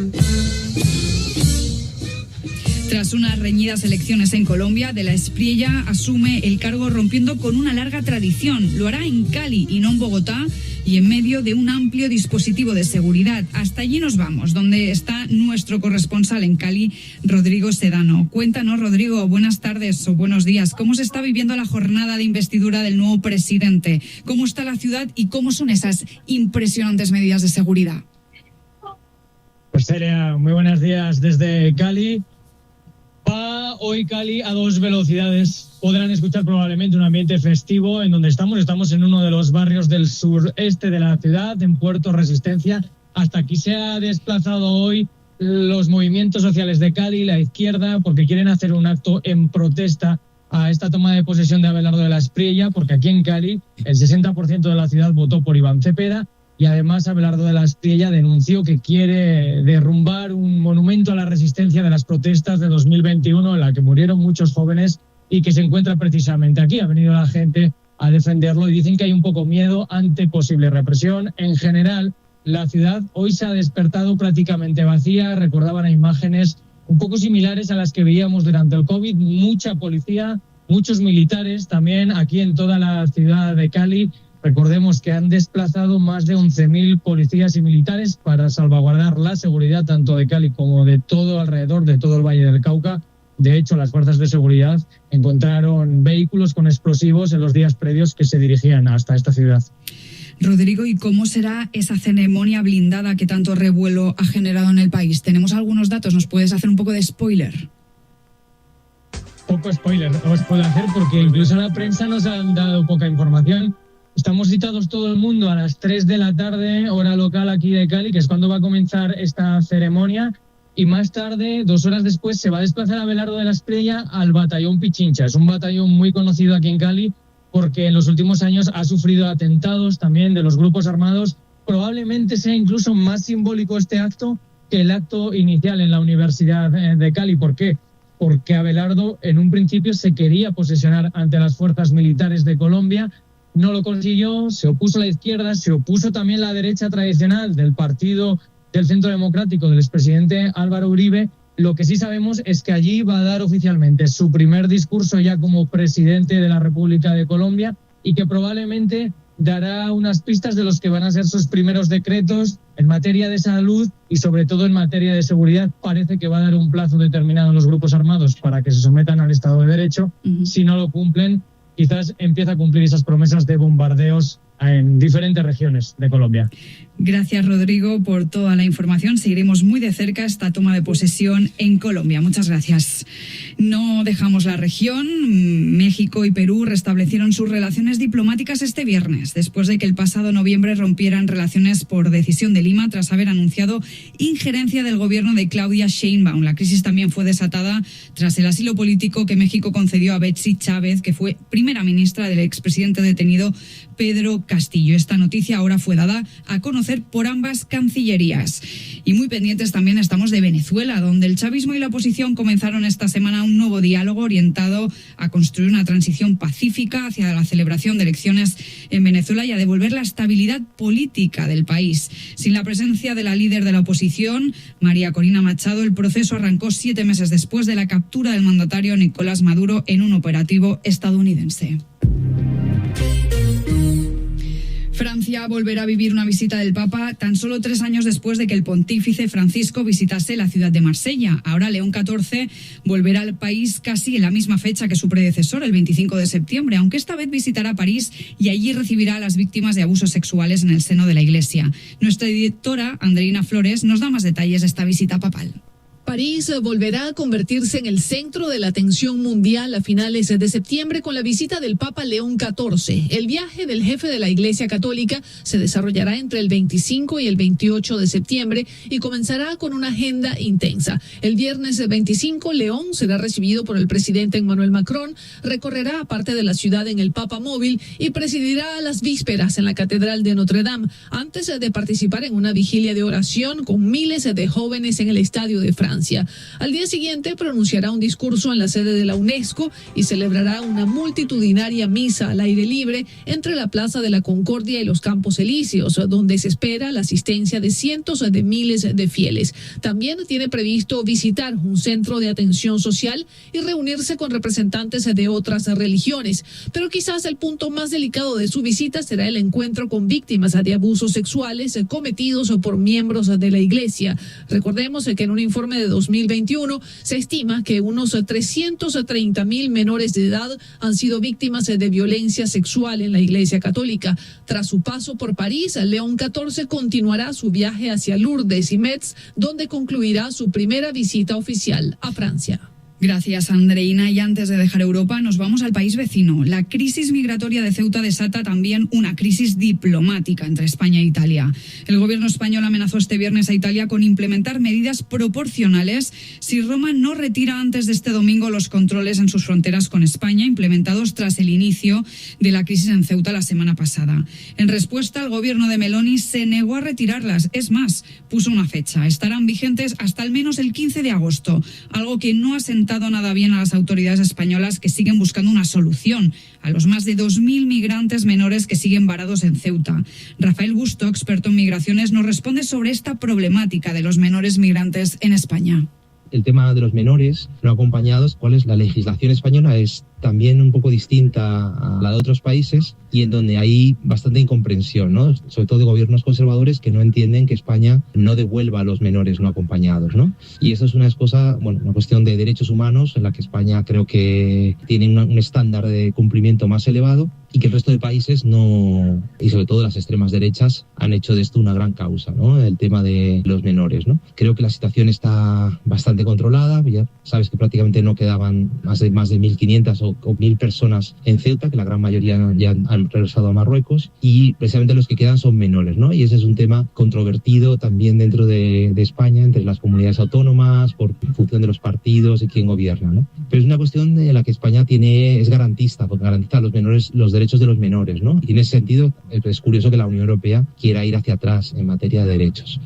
Tras unas reñidas elecciones en Colombia, de la Espriella asume el cargo rompiendo con una larga tradición. Lo hará en Cali y no en Bogotá y en medio de un amplio dispositivo de seguridad. Hasta allí nos vamos, donde está nuestro corresponsal en Cali, Rodrigo Sedano. Cuéntanos, Rodrigo, buenas tardes o buenos días. ¿Cómo se está viviendo la jornada de investidura del nuevo presidente? ¿Cómo está la ciudad y cómo son esas impresionantes medidas de seguridad? Pues Celia, muy buenos días desde Cali. Va hoy Cali a 2 velocidades. Podrán escuchar probablemente un ambiente festivo en donde estamos. Estamos en uno de los barrios del sureste de la ciudad, en Puerto Resistencia. Hasta aquí se ha desplazado hoy los movimientos sociales de Cali, la izquierda, porque quieren hacer un acto en protesta a esta toma de posesión de Abelardo de la Espriella, porque aquí en Cali el 60% de la ciudad votó por Iván Cepeda. Y además Abelardo de la Espriella denunció que quiere derrumbar un monumento a la resistencia de las protestas de 2021 en la que murieron muchos jóvenes y que se encuentra precisamente aquí. Ha venido la gente a defenderlo y dicen que hay un poco miedo ante posible represión. En general, la ciudad hoy se ha despertado prácticamente vacía. Recordaban a imágenes un poco similares a las que veíamos durante el COVID. Mucha policía, muchos militares también aquí en toda la ciudad de Cali. Recordemos que han desplazado más de 11.000 policías y militares para salvaguardar la seguridad tanto de Cali como de todo alrededor, de todo el Valle del Cauca. De hecho, las fuerzas de seguridad encontraron vehículos con explosivos en los días previos que se dirigían hasta esta ciudad. Rodrigo, ¿y cómo será esa ceremonia blindada que tanto revuelo ha generado en el país? Tenemos algunos datos, ¿nos puedes hacer un poco de spoiler? Poco spoiler os puedo hacer porque incluso a la prensa nos han dado poca información. Estamos citados todo el mundo a las 3 de la tarde, hora local aquí de Cali, que es cuando va a comenzar esta ceremonia. Y más tarde, 2 horas después, se va a desplazar Abelardo de la Espriella al batallón Pichincha. Es un batallón muy conocido aquí en Cali porque en los últimos años ha sufrido atentados también de los grupos armados. Probablemente sea incluso más simbólico este acto que el acto inicial en la Universidad de Cali. ¿Por qué? Porque Abelardo en un principio se quería posesionar ante las fuerzas militares de Colombia, no lo consiguió, se opuso a la izquierda, se opuso también la derecha tradicional del Partido del Centro Democrático del expresidente Álvaro Uribe. Lo que sí sabemos es que allí va a dar oficialmente su primer discurso ya como presidente de la República de Colombia y que probablemente dará unas pistas de los que van a ser sus primeros decretos en materia de salud y sobre todo en materia de seguridad. Parece que va a dar un plazo determinado a los grupos armados para que se sometan al Estado de Derecho. Si no lo cumplen, quizás empieza a cumplir esas promesas de bombardeos en diferentes regiones de Colombia. Gracias, Rodrigo, por toda la información. Seguiremos muy de cerca esta toma de posesión en Colombia. Muchas gracias. No dejamos la región. México y Perú restablecieron sus relaciones diplomáticas este viernes, después de que el pasado noviembre rompieran relaciones por decisión de Lima tras haber anunciado injerencia del gobierno de Claudia Sheinbaum. La crisis también fue desatada tras el asilo político que México concedió a Betsy Chávez, que fue primera ministra del expresidente detenido Pedro Castillo. Esta noticia ahora fue dada a conocer por ambas cancillerías. Y muy pendientes también estamos de Venezuela, donde el chavismo y la oposición comenzaron esta semana un nuevo diálogo orientado a construir una transición pacífica hacia la celebración de elecciones en Venezuela y a devolver la estabilidad política del país. Sin la presencia de la líder de la oposición, María Corina Machado, el proceso arrancó 7 meses después de la captura del mandatario Nicolás Maduro en un operativo estadounidense. Francia volverá a vivir una visita del Papa tan solo 3 años después de que el pontífice Francisco visitase la ciudad de Marsella. Ahora León XIV volverá al país casi en la misma fecha que su predecesor, el 25 de septiembre, aunque esta vez visitará París y allí recibirá a las víctimas de abusos sexuales en el seno de la Iglesia. Nuestra editora, Andreina Flores, nos da más detalles de esta visita papal. París volverá a convertirse en el centro de la atención mundial a finales de septiembre con la visita del Papa León XIV. El viaje del jefe de la Iglesia Católica se desarrollará entre el 25 y el 28 de septiembre y comenzará con una agenda intensa. El viernes 25, León será recibido por el presidente Emmanuel Macron, recorrerá parte de la ciudad en el Papa Móvil y presidirá las vísperas en la Catedral de Notre Dame, antes de participar en una vigilia de oración con miles de jóvenes en el Estadio de Francia. Al día siguiente pronunciará un discurso en la sede de la UNESCO y celebrará una multitudinaria misa al aire libre entre la Plaza de la Concordia y los Campos Elíseos, donde se espera la asistencia de cientos de miles de fieles. También tiene previsto visitar un centro de atención social y reunirse con representantes de otras religiones. Pero quizás el punto más delicado de su visita será el encuentro con víctimas de abusos sexuales cometidos por miembros de la Iglesia. Recordemos que en un informe de 2021 se estima que unos 330,000 menores de edad han sido víctimas de violencia sexual en la Iglesia Católica. Tras su paso por París, León XIV continuará su viaje hacia Lourdes y Metz, donde concluirá su primera visita oficial a Francia. Gracias, Andreina. Y antes de dejar Europa, nos vamos al país vecino. La crisis migratoria de Ceuta desata también una crisis diplomática entre España e Italia. El gobierno español amenazó este viernes a Italia con implementar medidas proporcionales si Roma no retira antes de este domingo los controles en sus fronteras con España, implementados tras el inicio de la crisis en Ceuta la semana pasada. En respuesta, el gobierno de Meloni se negó a retirarlas. Es más, puso una fecha. Estarán vigentes hasta al menos el 15 de agosto, algo que no ha sentado nada bien a las autoridades españolas, que siguen buscando una solución a los más de 2.000 migrantes menores que siguen varados en Ceuta. Rafael Busto, experto en migraciones, nos responde sobre esta problemática de los menores migrantes en España. El tema de los menores no acompañados, ¿cuál es? La legislación española es también un poco distinta a la de otros países y en donde hay bastante incomprensión, ¿no? Sobre todo de gobiernos conservadores que no entienden que España no devuelva a los menores no acompañados, ¿no? Y eso es una cosa, bueno, una cuestión de derechos humanos en la que España creo que tiene un estándar de cumplimiento más elevado y que el resto de países no, y sobre todo las extremas derechas, han hecho de esto una gran causa, ¿no? El tema de los menores, ¿no? Creo que la situación está bastante controlada, ya sabes que prácticamente no quedaban más de 1.500 o o 1.000 personas en Ceuta, que la gran mayoría ya han regresado a Marruecos, y precisamente los que quedan son menores, ¿no? Y ese es un tema controvertido también dentro de España, entre las comunidades autónomas, por función de los partidos y quién gobierna, ¿no? Pero es una cuestión de la que España es garantista, porque garantiza a los menores los derechos de los menores, ¿no? Y en ese sentido es curioso que la Unión Europea quiera ir hacia atrás en materia de derechos.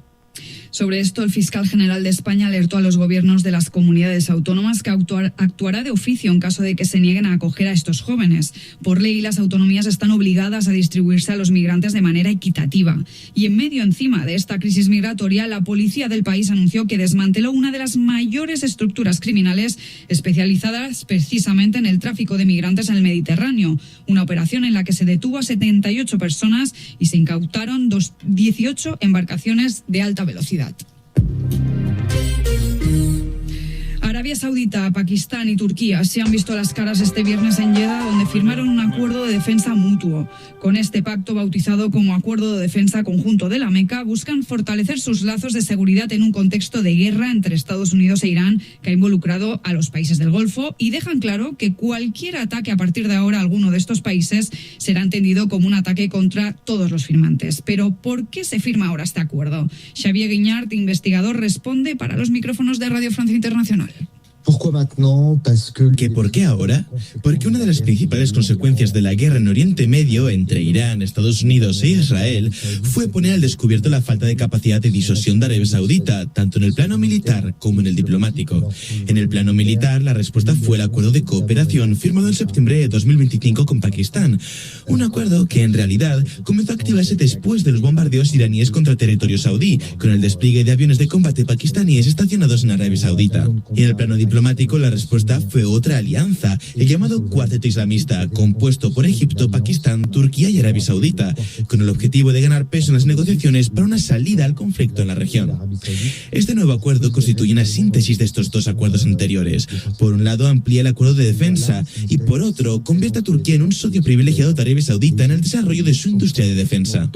Sobre esto, el fiscal general de España alertó a los gobiernos de las comunidades autónomas que actuará de oficio en caso de que se nieguen a acoger a estos jóvenes. Por ley, las autonomías están obligadas a distribuirse a los migrantes de manera equitativa. Y en medio encima de esta crisis migratoria, la policía del país anunció que desmanteló una de las mayores estructuras criminales especializadas precisamente en el tráfico de migrantes en el Mediterráneo. Una operación en la que se detuvo a 78 personas y se incautaron 18 embarcaciones de alta velocidad. Arabia Saudita, Pakistán y Turquía se han visto las caras este viernes en Jeddah, donde firmaron un acuerdo de defensa mutuo. Con este pacto, bautizado como Acuerdo de Defensa Conjunto de la Meca, buscan fortalecer sus lazos de seguridad en un contexto de guerra entre Estados Unidos e Irán que ha involucrado a los países del Golfo, y dejan claro que cualquier ataque a partir de ahora a alguno de estos países será entendido como un ataque contra todos los firmantes. Pero ¿por qué se firma ahora este acuerdo? Xavier Guignard, investigador, responde para los micrófonos de Radio Francia Internacional. ¿Que por qué ahora? Porque una de las principales consecuencias de la guerra en Oriente Medio entre Irán, Estados Unidos e Israel fue poner al descubierto la falta de capacidad de disuasión de Arabia Saudita, tanto en el plano militar como en el diplomático. En el plano militar, la respuesta fue el acuerdo de cooperación firmado en septiembre de 2025 con Pakistán, un acuerdo que en realidad comenzó a activarse después de los bombardeos iraníes contra territorio saudí, con el despliegue de aviones de combate pakistaníes estacionados en Arabia Saudita. Y en el plano diplomático, la respuesta fue otra alianza, el llamado Cuarteto Islamista, compuesto por Egipto, Pakistán, Turquía y Arabia Saudita, con el objetivo de ganar peso en las negociaciones para una salida al conflicto en la región. Este nuevo acuerdo constituye una síntesis de estos dos acuerdos anteriores. Por un lado, amplía el acuerdo de defensa y, por otro, convierte a Turquía en un socio privilegiado de Arabia Saudita en el desarrollo de su industria de defensa.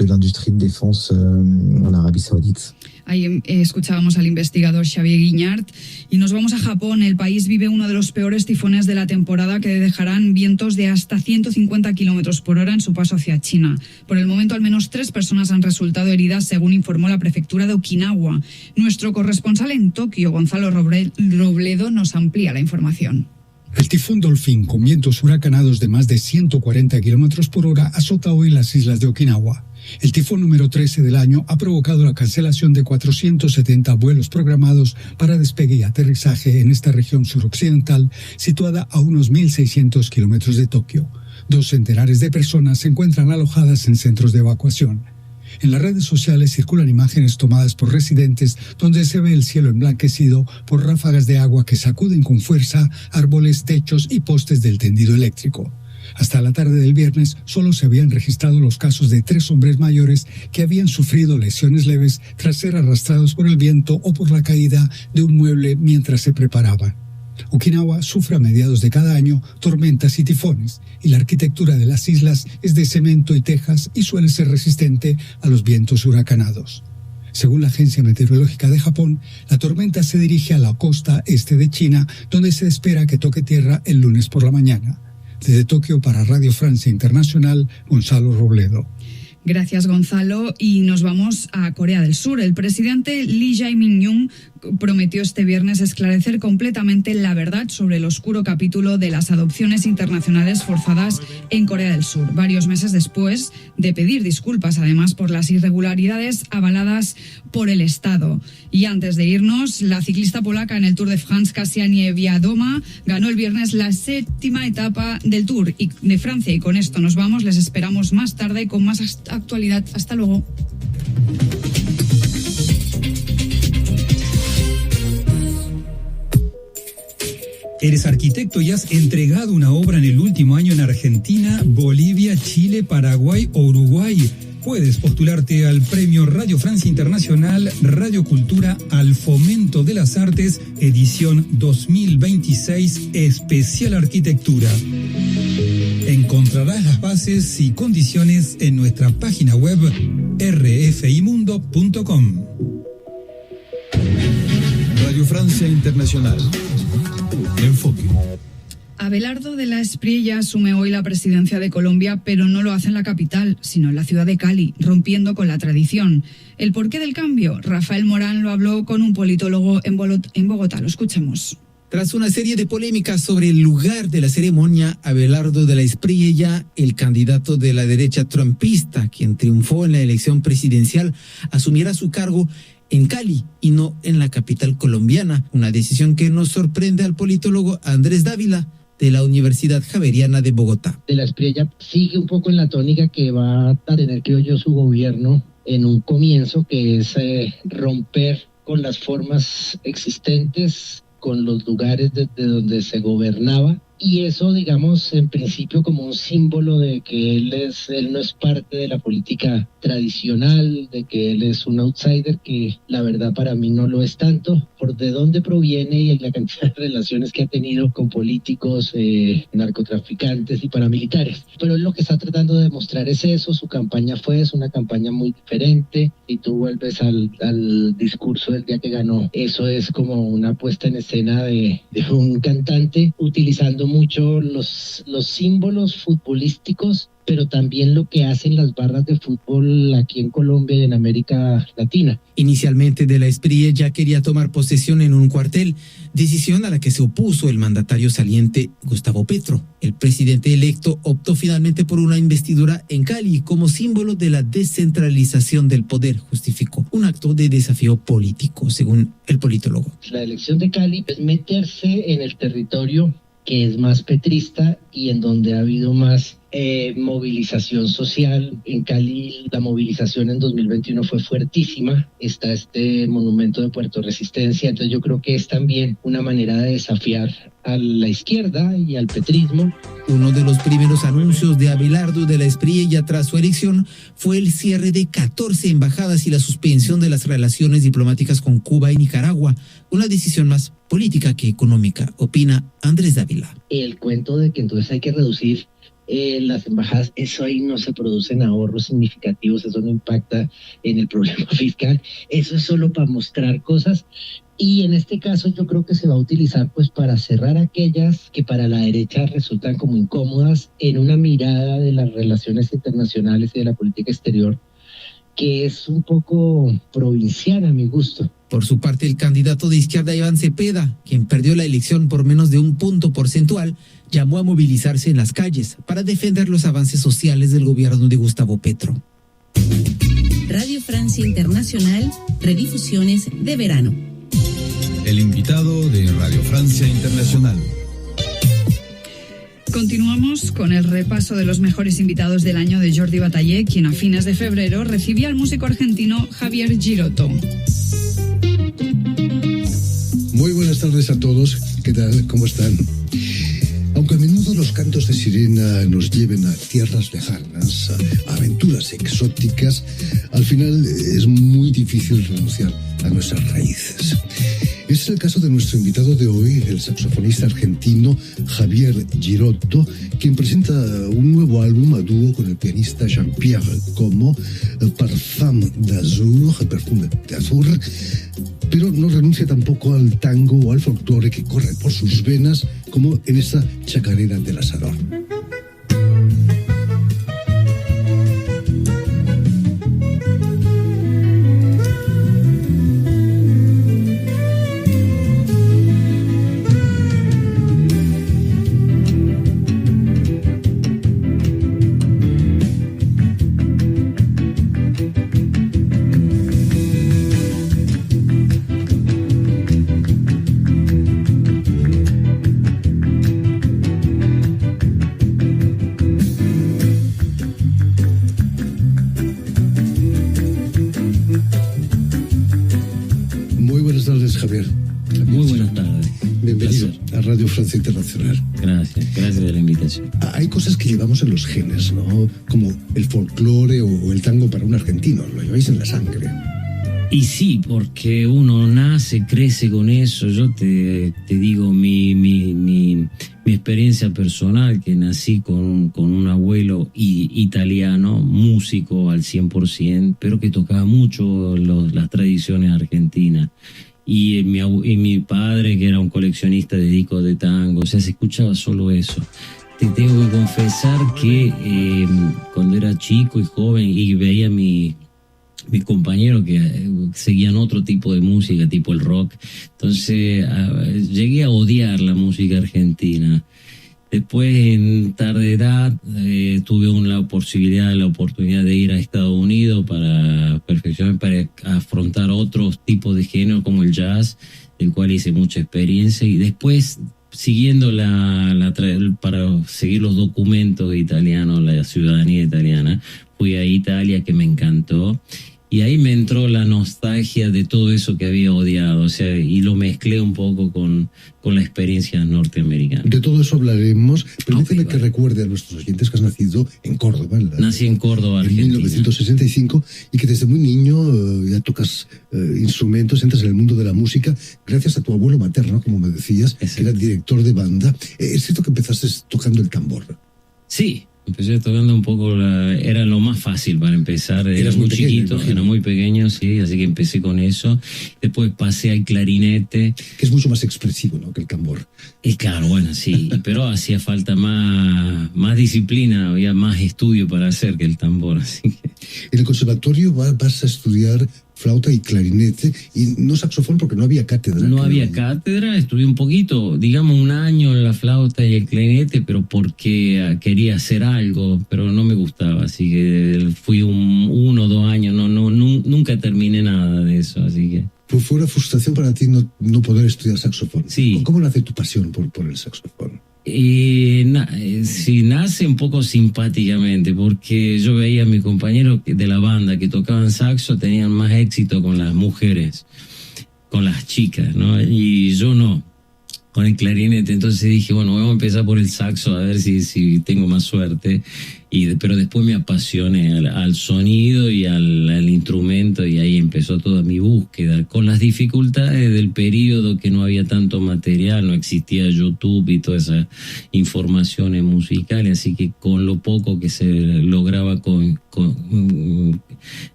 Ahí escuchábamos al investigador Xavier Guignard y nos vamos a Japón. El país vive uno de los peores tifones de la temporada, que dejarán vientos de hasta 150 kilómetros por hora en su paso hacia China. Por el momento, al menos 3 personas han resultado heridas, según informó la prefectura de Okinawa. Nuestro corresponsal en Tokio, Gonzalo Robledo, nos amplía la información. El tifón Dolphin, con vientos huracanados de más de 140 kilómetros por hora, azota hoy las islas de Okinawa. El tifón número 13 del año ha provocado la cancelación de 470 vuelos programados para despegue y aterrizaje en esta región suroccidental, situada a unos 1.600 kilómetros de Tokio. 2 centenares de personas se encuentran alojadas en centros de evacuación. En las redes sociales circulan imágenes tomadas por residentes donde se ve el cielo emblanquecido por ráfagas de agua que sacuden con fuerza árboles, techos y postes del tendido eléctrico. Hasta la tarde del viernes solo se habían registrado los casos de 3 hombres mayores que habían sufrido lesiones leves tras ser arrastrados por el viento o por la caída de un mueble mientras se preparaban. Okinawa sufre a mediados de cada año tormentas y tifones, y la arquitectura de las islas es de cemento y tejas y suele ser resistente a los vientos huracanados. Según la Agencia Meteorológica de Japón, la tormenta se dirige a la costa este de China, donde se espera que toque tierra el lunes por la mañana. Desde Tokio, para Radio Francia Internacional, Gonzalo Robledo. Gracias, Gonzalo. Y nos vamos a Corea del Sur. El presidente Lee Jae-myung prometió este viernes esclarecer completamente la verdad sobre el oscuro capítulo de las adopciones internacionales forzadas en Corea del Sur, varios meses después de pedir disculpas, además, por las irregularidades avaladas por el Estado. Y antes de irnos, la ciclista polaca en el Tour de France, Kasia Niewiadoma, ganó el viernes la 7ª etapa del Tour de Francia. Y con esto nos vamos. Les esperamos más tarde con más actualidad. Hasta luego. ¿Eres arquitecto y has entregado una obra en el último año en Argentina, Bolivia, Chile, Paraguay o Uruguay? Puedes postularte al premio Radio Francia Internacional Radio Cultura al Fomento de las Artes, edición 2026, especial arquitectura. Encontrarás las bases y condiciones en nuestra página web rfimundo.com. Radio Francia Internacional. Enfoque. Abelardo de la Espriella asume hoy la presidencia de Colombia, pero no lo hace en la capital, sino en la ciudad de Cali, rompiendo con la tradición. ¿El porqué del cambio? Rafael Morán lo habló con un politólogo en Bogotá. Lo escuchemos. Tras una serie de polémicas sobre el lugar de la ceremonia, Abelardo de la Espriella, el candidato de la derecha trumpista, quien triunfó en la elección presidencial, asumirá su cargo en Cali y no en la capital colombiana, una decisión que nos sorprende al politólogo Andrés Dávila, de la Universidad Javeriana de Bogotá. De la Espriella sigue un poco en la tónica que va a tener, creo yo, su gobierno en un comienzo, que es romper con las formas existentes, con los lugares desde donde se gobernaba, y eso, digamos, en principio como un símbolo de que él no es parte de la política tradicional, de que él es un outsider, que la verdad para mí no lo es tanto, por de dónde proviene y la cantidad de relaciones que ha tenido con políticos, narcotraficantes y paramilitares. Pero él lo que está tratando de demostrar es eso. Su campaña es una campaña muy diferente. Si tú vuelves al discurso del día que ganó, eso es como una puesta en escena de un cantante utilizando mucho los símbolos futbolísticos, pero también lo que hacen las barras de fútbol aquí en Colombia y en América Latina. Inicialmente de la Espriella ya quería tomar posesión en un cuartel, decisión a la que se opuso el mandatario saliente Gustavo Petro. El presidente electo optó finalmente por una investidura en Cali como símbolo de la descentralización del poder, justificó un acto de desafío político, según el politólogo. La elección de Cali es meterse en el territorio que es más petrista y en donde ha habido más movilización social. En Cali la movilización en 2021 fue fuertísima. Está este monumento de Puerto Resistencia. Entonces yo creo que es también una manera de desafiar a la izquierda y al petrismo. Uno de los primeros anuncios de Abelardo de la Espriella tras su elección fue el cierre de 14 embajadas y la suspensión de las relaciones diplomáticas con Cuba y Nicaragua, una decisión más política que económica, opina Andrés Dávila. El cuento de que entonces hay que reducir las embajadas, eso ahí no se producen ahorros significativos, eso no impacta en el problema fiscal, eso es solo para mostrar cosas. Y en este caso yo creo que se va a utilizar pues para cerrar aquellas que para la derecha resultan como incómodas en una mirada de las relaciones internacionales y de la política exterior, que es un poco provinciana a mi gusto. Por su parte, el candidato de izquierda Iván Cepeda, quien perdió la elección por menos de un punto porcentual, llamó a movilizarse en las calles para defender los avances sociales del gobierno de Gustavo Petro. Radio Francia Internacional, redifusiones de verano. El invitado de Radio Francia Internacional. Continuamos con el repaso de los mejores invitados del año de Jordi Batallé, quien a fines de febrero recibía al músico argentino Javier Girotto. Muy buenas tardes a todos. ¿Qué tal? ¿Cómo están? Aunque a menudo los cantos de sirena nos lleven a tierras lejanas, a aventuras exóticas, al final es muy difícil renunciar a nuestras raíces. Es el caso de nuestro invitado de hoy, el saxofonista argentino Javier Girotto, quien presenta un nuevo álbum a dúo con el pianista Jean-Pierre como Parfum d'Azur, Perfume de Azur, pero no renuncia tampoco al tango o al folclore que corre por sus venas, como en esta chacarera del asador. Javier. Muy buenas tardes. Bienvenido a Radio Francia Internacional. Gracias de la invitación. Hay cosas que llevamos en los genes, ¿no? Como el folclore o el tango para un argentino, lo lleváis en la sangre. Y sí, porque uno nace, crece con eso. Yo te digo mi experiencia personal, que nací con un abuelo italiano, músico al 100%, pero que tocaba mucho las tradiciones argentinas. y mi padre, que era un coleccionista de discos de tango, o sea, se escuchaba solo eso. Te tengo que confesar que cuando era chico y joven y veía mis compañeros que seguían otro tipo de música, tipo el rock, entonces llegué a odiar la música argentina. Después, en tarde edad, tuve la oportunidad de ir a Estados Unidos para perfeccionar, para afrontar otros tipos de género como el jazz, del cual hice mucha experiencia, y después, siguiendo para seguir los documentos italianos, la ciudadanía italiana, fui a Italia, que me encantó, y ahí me entró la nostalgia de todo eso que había odiado, o sea, y lo mezclé un poco con la experiencia norteamericana. De todo eso hablaremos. Permíteme que recuerde a nuestros oyentes que has nacido en Córdoba. Nací en Córdoba, Argentina. En 1965, y que desde muy niño ya tocas instrumentos, entras en el mundo de la música, gracias a tu abuelo materno, como me decías, que era director de banda. ¿Es cierto que empezaste tocando el tambor? Sí. Empecé tocando un poco, era lo más fácil para empezar. Era muy chiquito, era muy pequeño, sí, así que empecé con eso. Después pasé al clarinete. Que es mucho más expresivo, ¿no?, que el tambor. Y claro, bueno, sí, pero hacía falta más disciplina, había más estudio para hacer que el tambor. Así que... En el conservatorio vas a estudiar flauta y clarinete, y no saxofón porque no había cátedra. No había cátedra, estudié un poquito, digamos 1 año en la flauta y el clarinete, pero porque quería hacer algo, pero no me gustaba, así que fui 1 o 2 años, nunca terminé nada de eso, así que... Pues fue una frustración para ti no poder estudiar saxofón. Sí. ¿Cómo nace tu pasión por el saxofón? Sí, nace un poco simpáticamente, porque yo veía a mis compañeros de la banda que tocaban saxo, tenían más éxito con las mujeres, con las chicas, ¿no? Y yo no, con el clarinete. Entonces dije, bueno, vamos a empezar por el saxo a ver si tengo más suerte. Pero después me apasioné al sonido y al instrumento, y ahí empezó toda mi búsqueda, con las dificultades del periodo, que no había tanto material, no existía YouTube y todas esas informaciones musicales, así que con lo poco que se lograba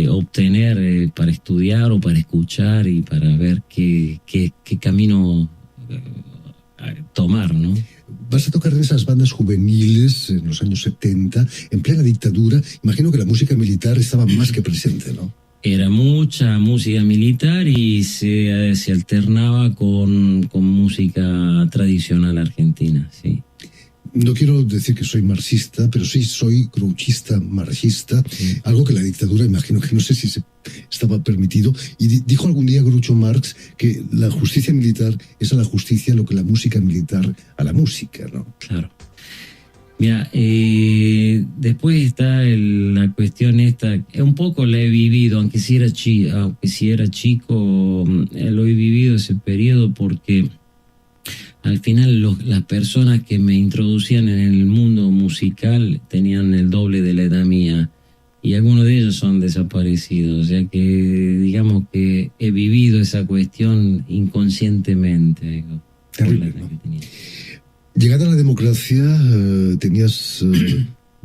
obtener para estudiar o para escuchar y para ver qué camino tomar, ¿no? Vas a tocar en esas bandas juveniles en los años 70, en plena dictadura. Imagino que la música militar estaba más que presente, ¿no? Era mucha música militar y se alternaba con música tradicional argentina, sí. No quiero decir que soy marxista, pero sí soy grouchista, marxista, algo que la dictadura, imagino que no sé si estaba permitido. Y dijo algún día Groucho Marx que la justicia militar es a la justicia lo que la música militar a la música, ¿no? Claro. Mira, después está la cuestión esta, un poco la he vivido, aunque si era chico, lo he vivido ese periodo, porque al final las personas que me introducían en el mundo musical tenían el doble de la edad mía, y algunos de ellos son desaparecidos, o sea que digamos que he vivido esa cuestión inconscientemente. Terrible, ¿no? Llegada a la democracia, tenías...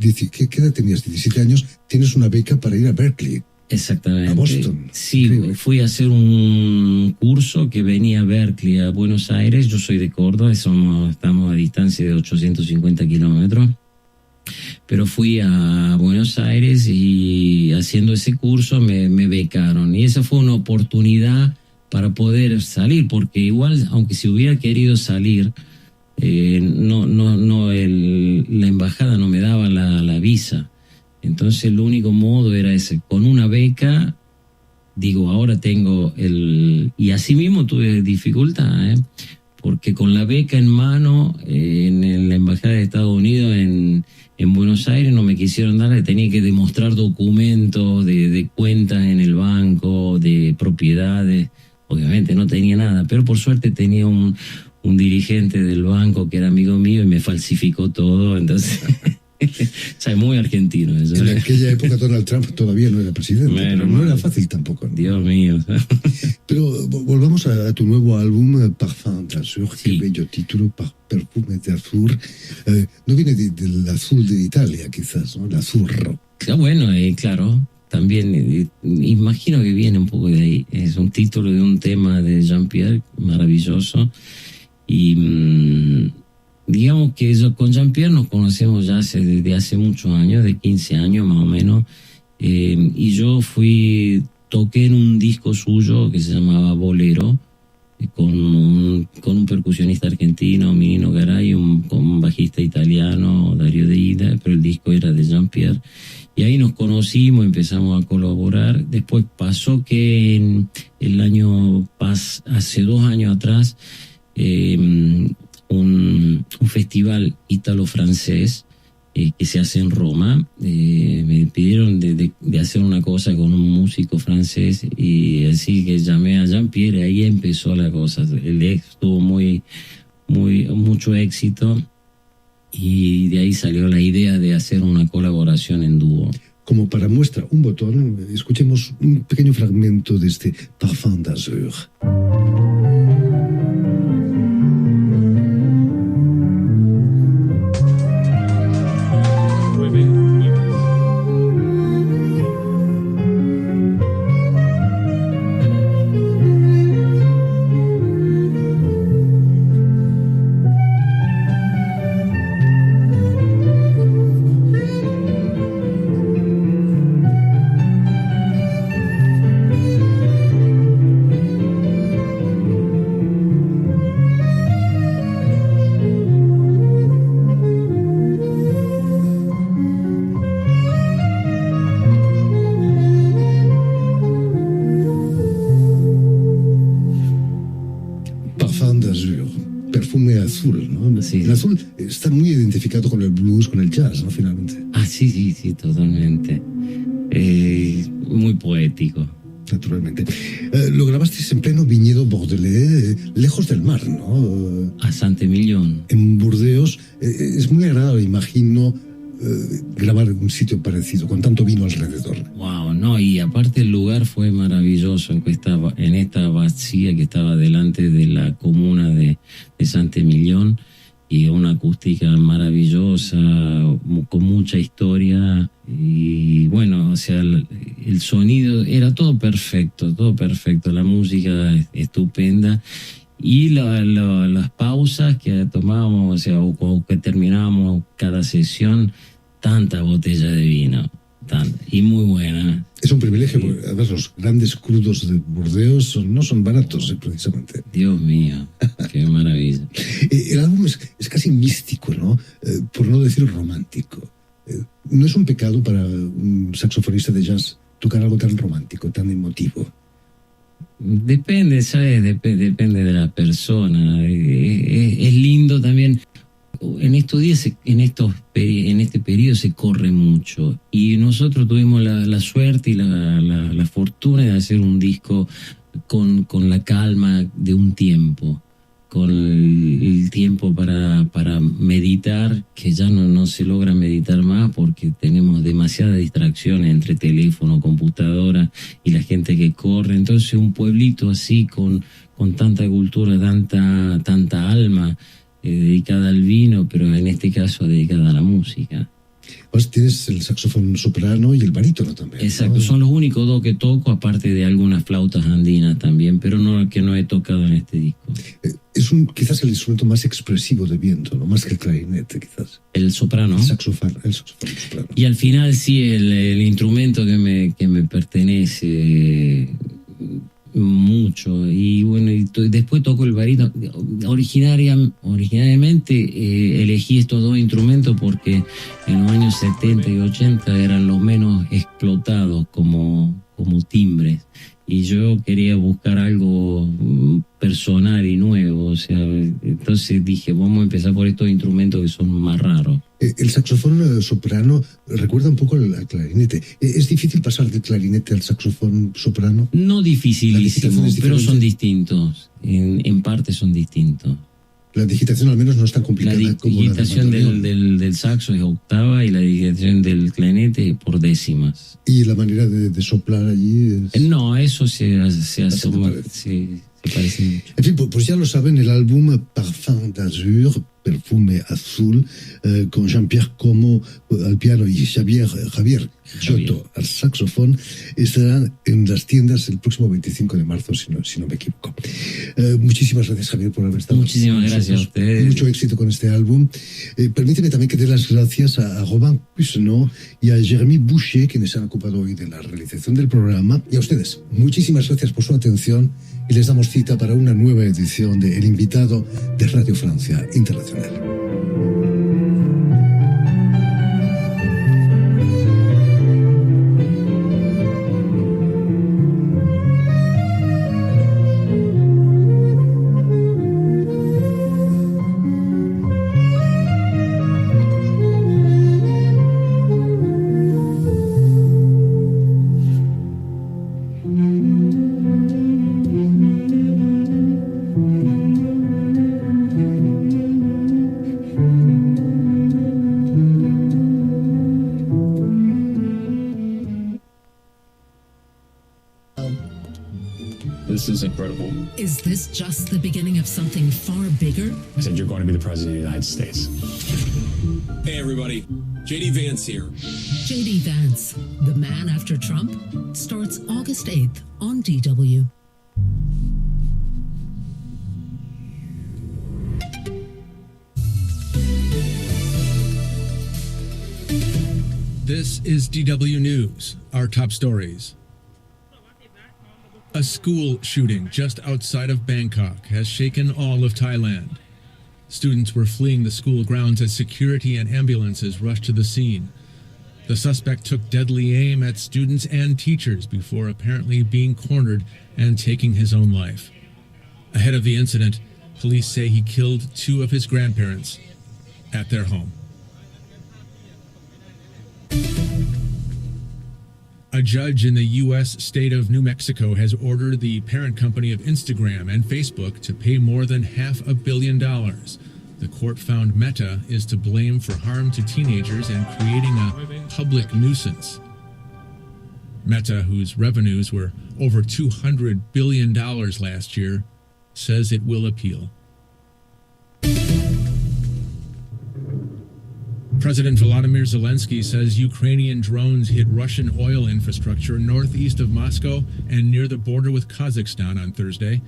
¿qué edad tenías? 17 años, tienes una beca para ir a Berkeley. Exactamente. A Boston. Sí, fui a hacer un curso que venía a Berkeley, a Buenos Aires. Yo soy de Córdoba, estamos a distancia de 850 kilómetros. Pero fui a Buenos Aires y haciendo ese curso me becaron. Y esa fue una oportunidad para poder salir, porque igual, aunque si hubiera querido salir, la embajada no me daba la visa. Entonces el único modo era ese, con una beca. Digo, ahora tengo y así mismo tuve dificultad, porque con la beca en mano, en la embajada de Estados Unidos en Buenos Aires no me quisieron dar, tenía que demostrar documentos de cuentas en el banco, de propiedades. Obviamente no tenía nada, pero por suerte tenía un dirigente del banco que era amigo mío y me falsificó todo, entonces... O sea, muy argentino eso. En aquella época Donald Trump todavía no era presidente, pero no era fácil tampoco, ¿no? Dios mío. Pero volvamos a tu nuevo álbum, Parfum d'Azur, qué bello título, Perfume d'Azur. No viene del azul de Italia, quizás, ¿no? El azurro. Bueno, claro, también imagino que viene un poco de ahí. Es un título de un tema de Jean-Pierre maravilloso. Y digamos que con Jean-Pierre nos conocemos ya desde hace muchos años, de 15 años más o menos. Y yo toqué en un disco suyo que se llamaba Bolero, con un percusionista argentino, Minino Garay, con un bajista italiano, Dario De Ida, pero el disco era de Jean-Pierre. Y ahí nos conocimos, empezamos a colaborar. Después pasó que hace 2 años atrás, un festival ítalo-francés que se hace en Roma, me pidieron de hacer una cosa con un músico francés, y así que llamé a Jean-Pierre, y ahí empezó la cosa. Él tuvo mucho éxito, y de ahí salió la idea de hacer una colaboración en dúo. Como para muestra un botón, escuchemos un pequeño fragmento de este Parfum d'Azur. Sí. El azul está muy identificado con el blues, con el jazz, ¿no? Finalmente. Sí, totalmente. Muy poético. Naturalmente. Lo grabasteis en pleno viñedo bordelais, lejos del mar, ¿no? A Saint-Émilion. En Burdeos. Es muy agradable, imagino, grabar en un sitio parecido, con tanto vino alrededor. Wow, no, y aparte el lugar fue maravilloso en esta vacía que estaba delante de la comuna de Saint-Émilion, y una acústica maravillosa, con mucha historia, y bueno, o sea, el sonido era todo perfecto, la música estupenda, y las pausas que tomábamos, o sea, o que terminábamos cada sesión, tanta botella de vino, y muy buena. Es un privilegio, porque además los grandes crudos de Burdeos no son baratos, precisamente. Dios mío, qué maravilla. El álbum es casi místico, ¿no? Por no decir romántico. ¿No es un pecado para un saxofonista de jazz tocar algo tan romántico, tan emotivo? Depende, ¿sabes? Depende de la persona. Es lindo también. En estos días, en este periodo se corre mucho, y nosotros tuvimos la suerte y la fortuna de hacer un disco con la calma de un tiempo, con el tiempo para meditar, que ya no se logra meditar más porque tenemos demasiadas distracciones entre teléfono, computadora y la gente que corre. Entonces un pueblito así con tanta cultura, tanta alma, dedicada al vino, pero en este caso dedicada a la música. Pues tienes el saxofón soprano y el barítono también. Exacto, ¿no? Son los únicos dos que toco, aparte de algunas flautas andinas también, pero que no he tocado en este disco. Es quizás el instrumento más expresivo de viento, ¿no? Más que el clarinete, quizás. El soprano. El saxofón soprano. Y al final sí, el instrumento que me pertenece mucho, y bueno, después toco el barítono. Originariamente elegí estos dos instrumentos porque en los años 70 y 80 eran los menos explotados como timbres, y yo quería buscar algo personal y nuevo, o sea, entonces dije, vamos a empezar por estos instrumentos que son más raros. El saxofón soprano recuerda un poco al clarinete. ¿Es difícil pasar del clarinete al saxofón soprano? No dificilísimo, pero son distintos. En parte son distintos. La digitación al menos no es tan complicada como la digitación del saxo es octava y la digitación del clarinete por décimas. ¿Y la manera de soplar allí es...? No, eso se parece mucho. En fin, pues ya lo saben, el álbum Parfum d'Azur, Perfume Azul, con Jean-Pierre Como al piano y Javier Giotto al saxofón, estarán en las tiendas el próximo 25 de marzo, si no me equivoco. Muchísimas gracias, Javier, por haber estado. Muchísimas gracias a ustedes. Mucho éxito con este álbum. Permíteme también que dé las gracias a Robin Cussenot y a Jérémy Boucher, quienes han ocupado hoy de la realización del programa, y a ustedes. Muchísimas gracias por su atención y les damos cita para una nueva edición de El Invitado de Radio Francia Internacional. This is incredible. Is this just the beginning of something far bigger? I said, you're going to be the president of the United States. Hey, everybody. J.D. Vance here. J.D. Vance, the man after Trump, starts August 8th on DW. This is DW News, our top stories. A school shooting just outside of Bangkok has shaken all of Thailand. Students were fleeing the school grounds as security and ambulances rushed to the scene. The suspect took deadly aim at students and teachers before apparently being cornered and taking his own life. Ahead of the incident, police say he killed two of his grandparents at their home. A judge in the U.S. state of New Mexico has ordered the parent company of Instagram and Facebook to pay more than $500 million. The court found Meta is to blame for harm to teenagers and creating a public nuisance. Meta, whose revenues were over $200 billion last year, says it will appeal. President Volodymyr Zelensky says Ukrainian drones hit Russian oil infrastructure northeast of Moscow and near the border with Kazakhstan on Thursday.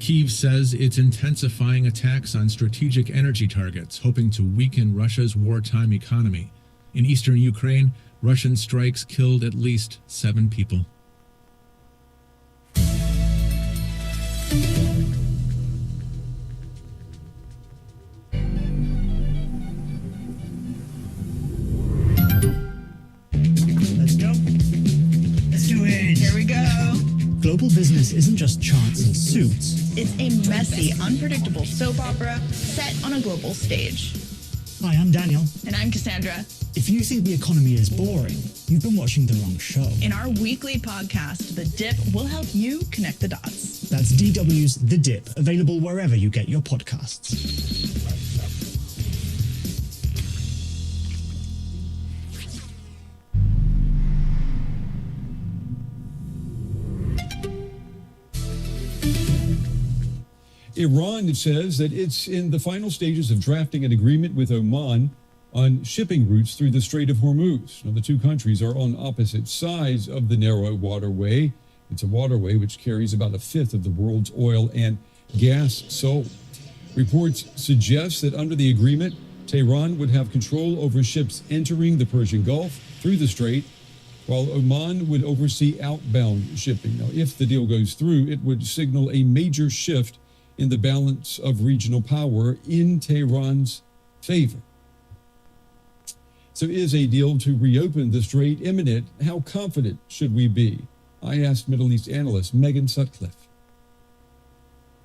Kyiv says it's intensifying attacks on strategic energy targets, hoping to weaken Russia's wartime economy. In eastern Ukraine, Russian strikes killed at least 7 people. Global business isn't just charts and suits. It's a messy, unpredictable soap opera set on a global stage. Hi, I'm Daniel. And I'm Cassandra. If you think the economy is boring, you've been watching the wrong show. In our weekly podcast, The Dip, will help you connect the dots. That's DW's The Dip, available wherever you get your podcasts. Iran says that it's in the final stages of drafting an agreement with Oman on shipping routes through the Strait of Hormuz. Now, the two countries are on opposite sides of the narrow waterway. It's a waterway which carries about a fifth of the world's oil and gas sold. Reports suggest that under the agreement, Tehran would have control over ships entering the Persian Gulf through the strait, while Oman would oversee outbound shipping. Now, if the deal goes through, it would signal a major shift in the balance of regional power in Tehran's favor. So is a deal to reopen the strait imminent? How confident should we be? I asked Middle East analyst Megan Sutcliffe.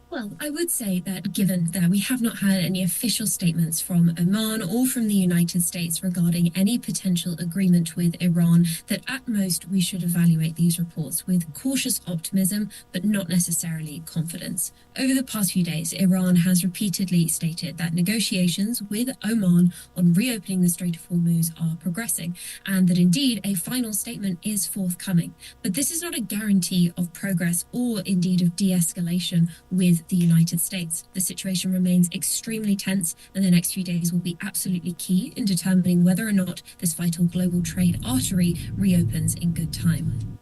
Well, I would say that given that we have not had any official statements from Oman or from the United States regarding any potential agreement with Iran, that at most we should evaluate these reports with cautious optimism, but not necessarily confidence. Over the past few days, Iran has repeatedly stated that negotiations with Oman on reopening the Strait of Hormuz are progressing, and that indeed a final statement is forthcoming. But this is not a guarantee of progress or indeed of de-escalation with the United States. The situation remains extremely tense, and the next few days will be absolutely key in determining whether or not this vital global trade artery reopens in good time.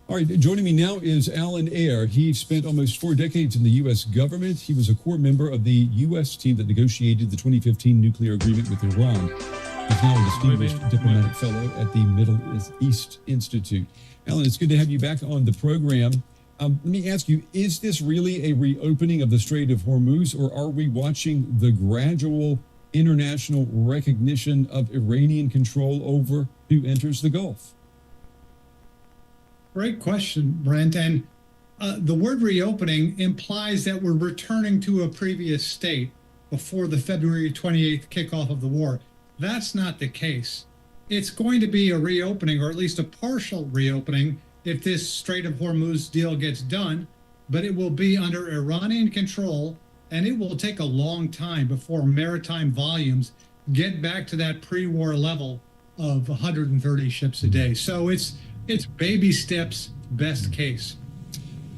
All right, joining me now is Alan Ayer. He spent almost 4 decades in the U.S. government. He was a core member of the U.S. team that negotiated the 2015 nuclear agreement with Iran. He's now a distinguished diplomatic fellow at the Middle East Institute. Alan, it's good to have you back on the program. Let me ask you, is this really a reopening of the Strait of Hormuz, or are we watching the gradual international recognition of Iranian control over who enters the Gulf? Great question, Brent. And the word reopening implies that we're returning to a previous state before the February 28th kickoff of the war. That's not the case. It's going to be a reopening, or at least a partial reopening, if this Strait of Hormuz deal gets done, but it will be under Iranian control, and it will take a long time before maritime volumes get back to that pre-war level of 130 ships a day. So it's baby steps, best case.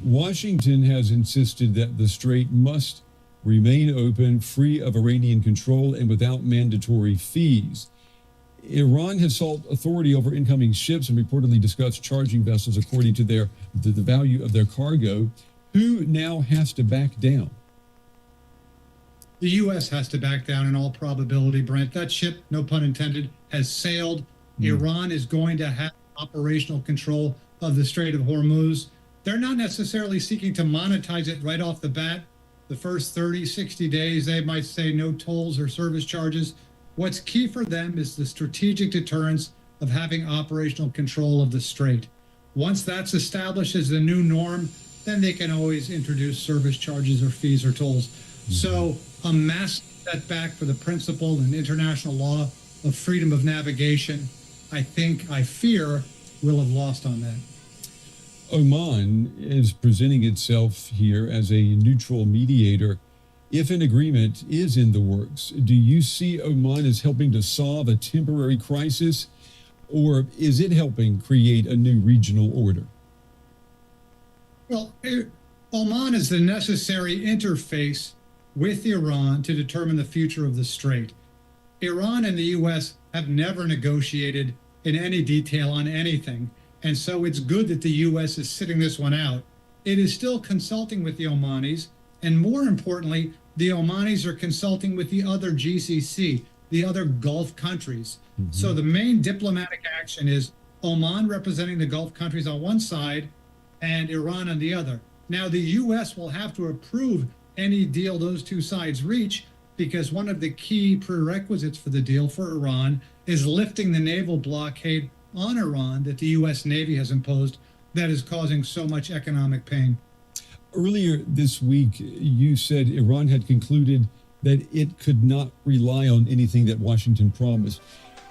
Washington has insisted that the strait must remain open, free of Iranian control, and without mandatory fees. Iran has sought authority over incoming ships and reportedly discussed charging vessels according to the value of their cargo. Who now has to back down? The U.S. has to back down in all probability, Brent. That ship, no pun intended, has sailed. Iran is going to have operational control of the Strait of Hormuz. They're not necessarily seeking to monetize it right off the bat. The first 30, 60 days, they might say no tolls or service charges. What's key for them is the strategic deterrence of having operational control of the strait. Once that's established as the new norm, then they can always introduce service charges or fees or tolls. So a massive setback for the principle and international law of freedom of navigation, I fear, will have lost on that. Oman is presenting itself here as a neutral mediator. If an agreement is in the works, do you see Oman as helping to solve a temporary crisis, or is it helping create a new regional order? Well, Oman is the necessary interface with Iran to determine the future of the strait. Iran and the U.S. have never negotiated in any detail on anything, and so it's good that the U.S. is sitting this one out. It is still consulting with the Omanis, and more importantly, the Omanis are consulting with the other GCC, the other Gulf countries. So the main diplomatic action is Oman representing the Gulf countries on one side and Iran on the other. Now, the U.S. will have to approve any deal those two sides reach, because one of the key prerequisites for the deal for Iran is lifting the naval blockade on Iran that the U.S. Navy has imposed that is causing so much economic pain. Earlier this week, you said Iran had concluded that it could not rely on anything that Washington promised.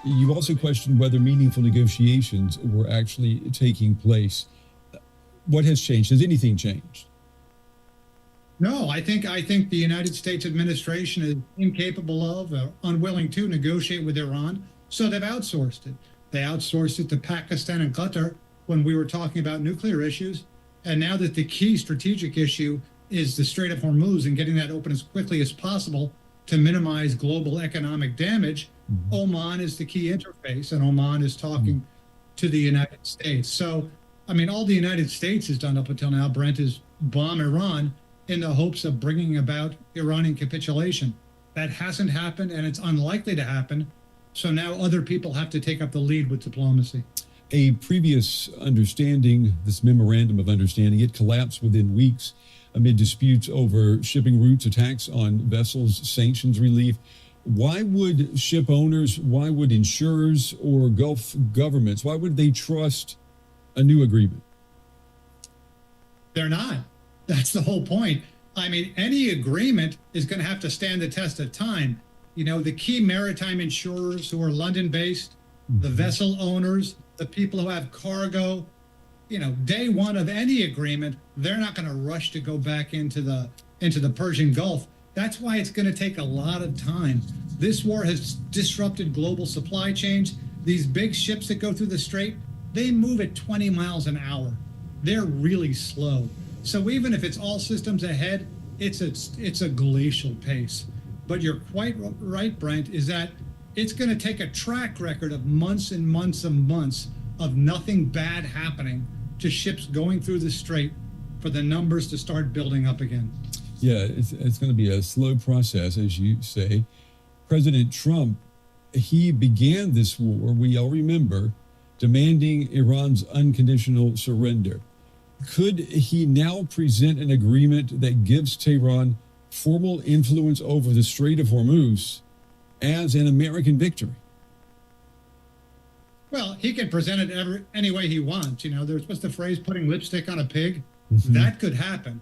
You also questioned whether meaningful negotiations were actually taking place. What has changed? Has anything changed? No, I think the United States administration is incapable of, or unwilling to negotiate with Iran, so they've outsourced it. They outsourced it to Pakistan and Qatar when we were talking about nuclear issues. And now that the key strategic issue is the Strait of Hormuz and getting that open as quickly as possible to minimize global economic damage, Oman is the key interface, and Oman is talking to the United States. So, I mean, all the United States has done up until now, Brent, is bomb Iran in the hopes of bringing about Iranian capitulation. That hasn't happened, and it's unlikely to happen. So now other people have to take up the lead with diplomacy. A previous understanding, this memorandum of understanding, it collapsed within weeks amid disputes over shipping routes, attacks on vessels, sanctions relief. Why would ship owners, why would insurers or Gulf governments, why would they trust a new agreement? They're not. That's the whole point. I mean, any agreement is going to have to stand the test of time. You know, the key maritime insurers who are London-based, the vessel owners, the people who have cargo, you know, day one of any agreement, they're not going to rush to go back into the Persian Gulf. That's why it's going to take a lot of time. This war has disrupted global supply chains. These big ships that go through the strait, they move at 20 miles an hour. They're really slow. So even if it's all systems ahead, it's a glacial pace. But you're quite right, Brent, is that it's going to take a track record of months and months and months of nothing bad happening to ships going through the strait for the numbers to start building up again. Yeah, it's going to be a slow process, as you say. President Trump, he began this war, we all remember, demanding Iran's unconditional surrender. Could he now present an agreement that gives Tehran formal influence over the Strait of Hormuz as an American victory? Well, he can present it any way he wants. You know, there's what's the phrase, putting lipstick on a pig? Mm-hmm. That could happen.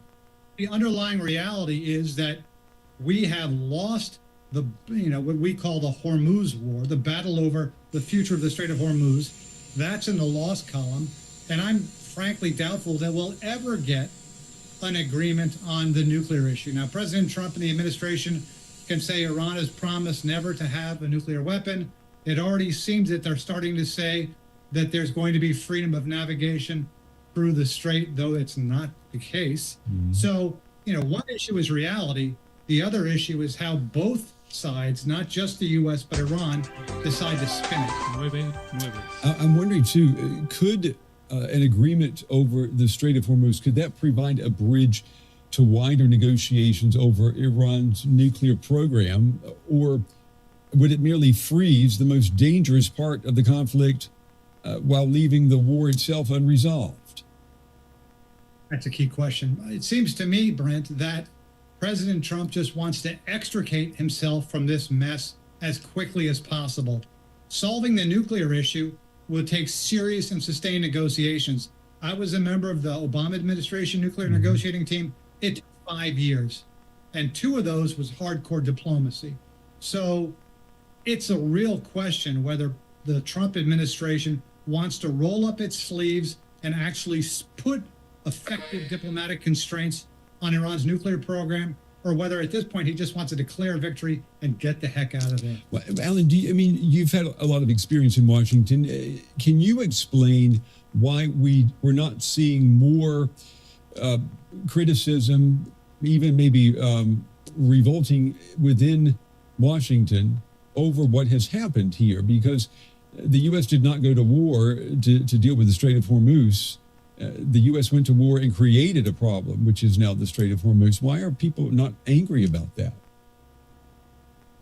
The underlying reality is that we have lost the, what we call the Hormuz War, the battle over the future of the Strait of Hormuz. That's in the lost column. And I'm frankly doubtful that we'll ever get an agreement on the nuclear issue. Now, President Trump and the administration can say Iran has promised never to have a nuclear weapon. It already seems that they're starting to say that there's going to be freedom of navigation through the strait, though it's not the case. Mm-hmm. So, one issue is reality. The other issue is how both sides, not just the U.S., but Iran, decide to spin it. Nueve Nueves. I'm wondering, too, could an agreement over the Strait of Hormuz, could that provide a bridge to wider negotiations over Iran's nuclear program, or would it merely freeze the most dangerous part of the conflict while leaving the war itself unresolved? That's a key question. It seems to me, Brent, that President Trump just wants to extricate himself from this mess as quickly as possible. Solving the nuclear issue will take serious and sustained negotiations. I was a member of the Obama administration nuclear negotiating team. It took 5 years, and 2 of those was hardcore diplomacy. So it's a real question whether the Trump administration wants to roll up its sleeves and actually put effective diplomatic constraints on Iran's nuclear program, or whether at this point he just wants to declare victory and get the heck out of there. Well, Alan, you've had a lot of experience in Washington. Can you explain why we're not seeing more criticism, even maybe revolting within Washington over what has happened here? Because the U.S. did not go to war to deal with the Strait of Hormuz. The U.S. went to war and created a problem, which is now the Strait of Hormuz. Why are people not angry about that?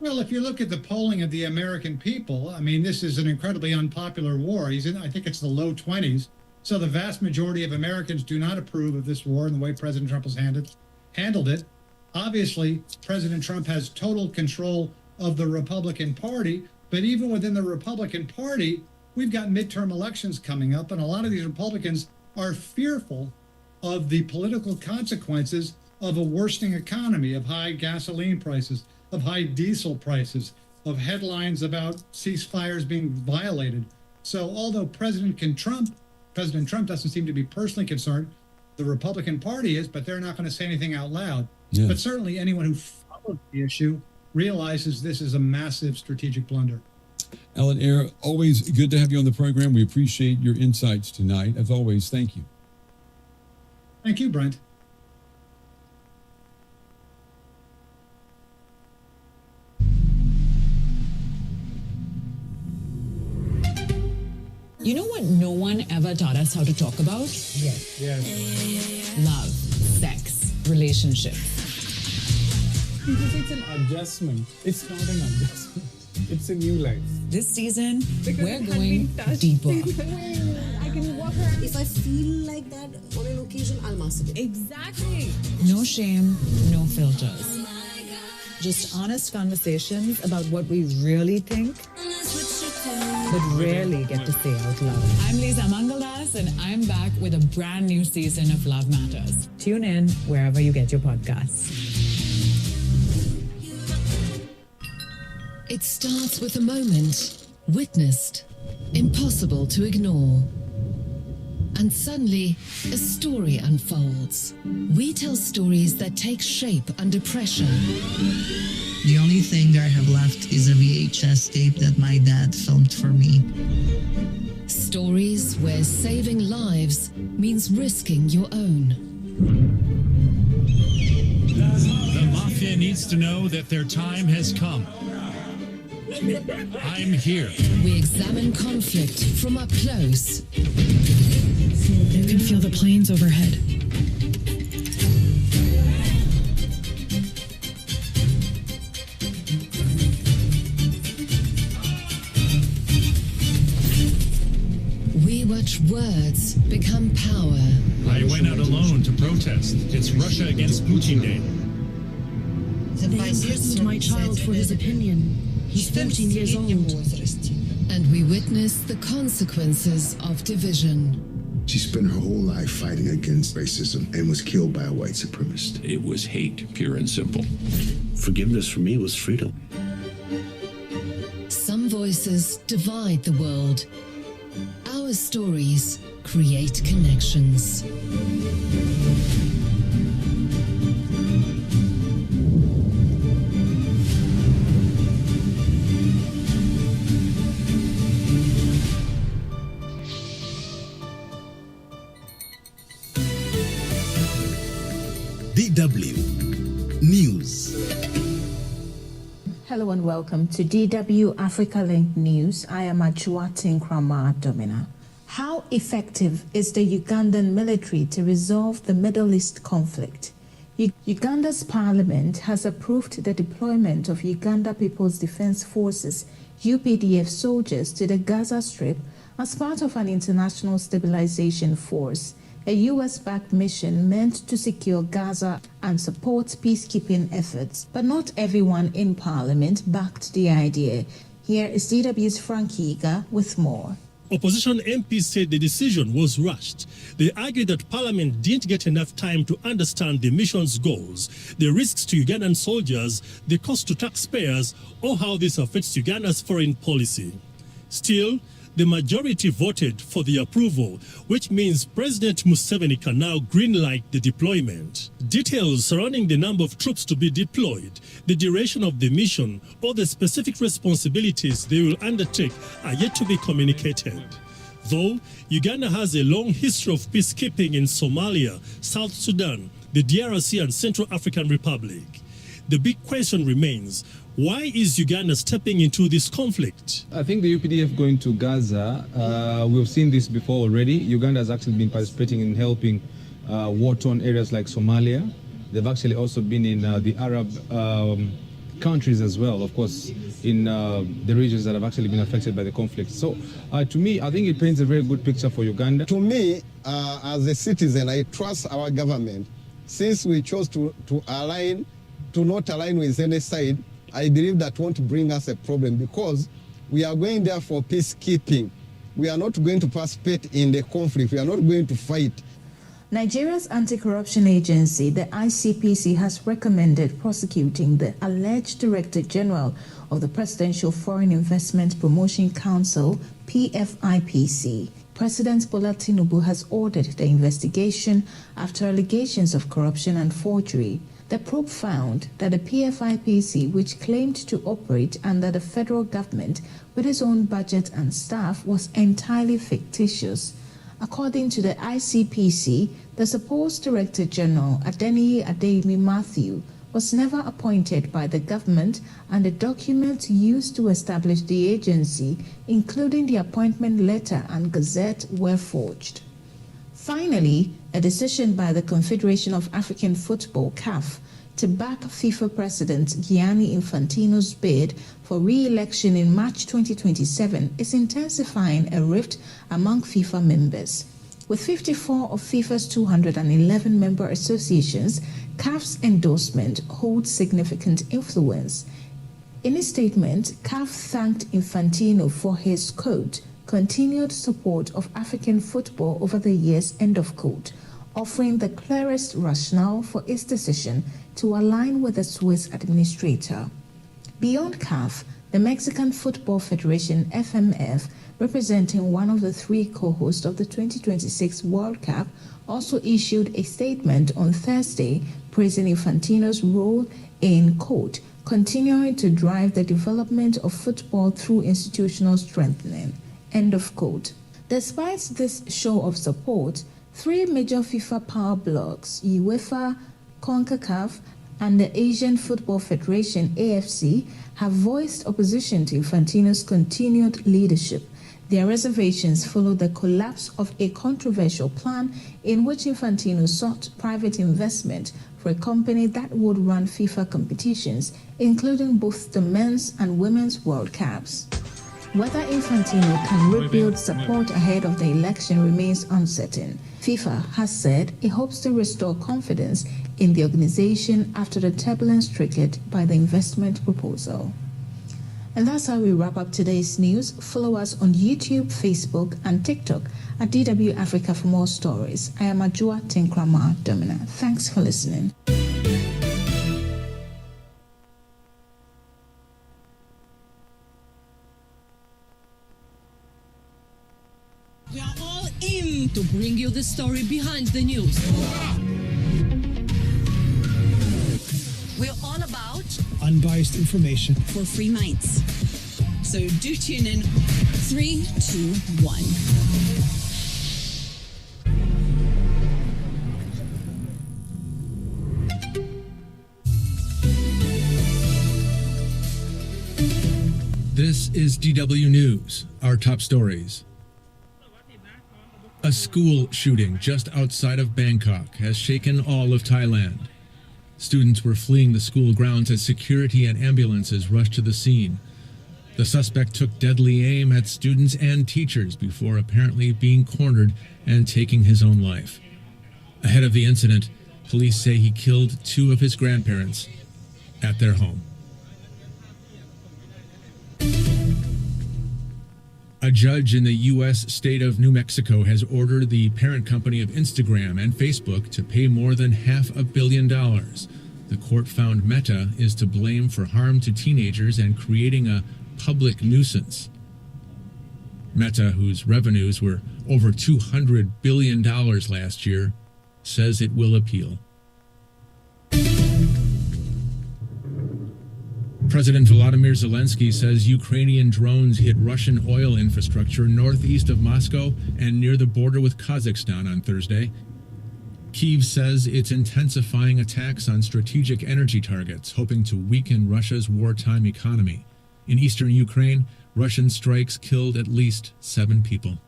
Well, if you look at the polling of the American people, this is an incredibly unpopular war. I think it's the low 20s. So the vast majority of Americans do not approve of this war and the way President Trump has handled it. Obviously, President Trump has total control of the Republican Party, but even within the Republican Party, we've got midterm elections coming up, and a lot of these Republicans are fearful of the political consequences of a worsening economy, of high gasoline prices, of high diesel prices, of headlines about ceasefires being violated. So although President Trump doesn't seem to be personally concerned, the Republican Party is, but they're not going to say anything out loud. Yeah. But certainly anyone who follows the issue realizes this is a massive strategic blunder. Alan Ayer, always good to have you on the program. We appreciate your insights tonight. As always, thank you. Thank you, Brent. You know what no one ever taught us how to talk about? Yes. Love, sex, relationships. Because it's an adjustment. It's not an adjustment. It's a new life. This season, we're going deeper. I can walk around. If I feel like that on an occasion, I'll masturbate. Exactly. No shame, no filters. Just honest conversations about what we really think, but rarely get to say out loud. I'm Lisa Mangaldas, and I'm back with a brand new season of Love Matters. Tune in wherever you get your podcasts. It starts with a moment, witnessed, impossible to ignore. And suddenly, a story unfolds. We tell stories that take shape under pressure. The only thing that I have left is a VHS tape that my dad filmed for me. Stories where saving lives means risking your own. The mafia needs to know that their time has come. I'm here. We examine conflict from up close. You can feel the planes overhead. We watch words become power. I went out alone to protest. It's Russia against Putin Day. They imprisoned my child for his opinion. He's 14 years old. And we witness the consequences of division. She spent her whole life fighting against racism and was killed by a white supremacist. It was hate, pure and simple. Forgiveness for me was freedom. Some voices divide the world. Our stories create connections. DW News. Hello and welcome to DW Africa Link News. I am Ajua Tinkrama Domina. How effective is the Ugandan military to resolve the Middle East conflict? Uganda's parliament has approved the deployment of Uganda People's Defense Forces, UPDF soldiers to the Gaza Strip as part of an international stabilization force, a US-backed mission meant to secure Gaza and support peacekeeping efforts. But not everyone in Parliament backed the idea. Here is DW's Frank Yiga with more. Opposition MPs said the decision was rushed. They argued that Parliament didn't get enough time to understand the mission's goals, the risks to Ugandan soldiers, the cost to taxpayers, or how this affects Uganda's foreign policy. Still, the majority voted for the approval, which means President Museveni can now greenlight the deployment. Details surrounding the number of troops to be deployed, the duration of the mission, or the specific responsibilities they will undertake are yet to be communicated. Though Uganda has a long history of peacekeeping in Somalia, South Sudan, the DRC, and Central African Republic, the big question remains: why is Uganda stepping into this conflict? I think the UPDF going to Gaza, we've seen this before already. Uganda has actually been participating in helping war-torn areas like Somalia. They've actually also been in the Arab countries as well, of course, in the regions that have actually been affected by the conflict. So to me, I think it paints a very good picture for Uganda. To me, as a citizen, I trust our government. Since we chose to not align with any side, I believe that won't bring us a problem because we are going there for peacekeeping. We are not going to participate in the conflict. We are not going to fight. Nigeria's anti-corruption agency, the ICPC, has recommended prosecuting the alleged Director General of the Presidential Foreign Investment Promotion Council, PFIPC. President Bola Tinubu has ordered the investigation after allegations of corruption and forgery. The probe found that the PFIPC, which claimed to operate under the federal government with its own budget and staff, was entirely fictitious. According to the ICPC, the supposed Director General, Adeniyi Adeyemi Matthew, was never appointed by the government, and the documents used to establish the agency, including the appointment letter and gazette, were forged. Finally, a decision by the Confederation of African Football, CAF, to back FIFA President Gianni Infantino's bid for re-election in March 2027 is intensifying a rift among FIFA members. With 54 of FIFA's 211 member associations, CAF's endorsement holds significant influence. In a statement, CAF thanked Infantino for his, quote, continued support of African football over the years, end of quote, offering the clearest rationale for its decision to align with the Swiss administrator. Beyond CAF, the Mexican Football Federation, FMF, representing one of the three co-hosts of the 2026 World Cup, also issued a statement on Thursday praising Infantino's role in, quote, continuing to drive the development of football through institutional strengthening, end of quote. Despite this show of support, 3 major FIFA power blocs, UEFA, CONCACAF, and the Asian Football Federation, AFC, have voiced opposition to Infantino's continued leadership. Their reservations follow the collapse of a controversial plan in which Infantino sought private investment for a company that would run FIFA competitions, including both the men's and women's World Cups. Whether Infantino can rebuild support ahead of the election remains uncertain. FIFA has said it hopes to restore confidence in the organization after the turbulence triggered by the investment proposal. And that's how we wrap up today's news. Follow us on YouTube, Facebook, and TikTok at DW Africa for more stories. I am Ajua Tinkrama Domina. Thanks for listening. We are all in to bring you the story behind the news. We're all about unbiased information for free minds. So do tune in. 3, 2, 1. This is DW News, our top stories. A school shooting just outside of Bangkok has shaken all of Thailand. Students were fleeing the school grounds as security and ambulances rushed to the scene. The suspect took deadly aim at students and teachers before apparently being cornered and taking his own life. Ahead of the incident, police say he killed 2 of his grandparents at their home. A judge in the U.S. state of New Mexico has ordered the parent company of Instagram and Facebook to pay more than $500 million. The court found Meta is to blame for harm to teenagers and creating a public nuisance. Meta, whose revenues were over $200 billion last year, says it will appeal. President Volodymyr Zelensky says Ukrainian drones hit Russian oil infrastructure northeast of Moscow and near the border with Kazakhstan on Thursday. Kyiv says it's intensifying attacks on strategic energy targets, hoping to weaken Russia's wartime economy. In eastern Ukraine, Russian strikes killed at least 7 people.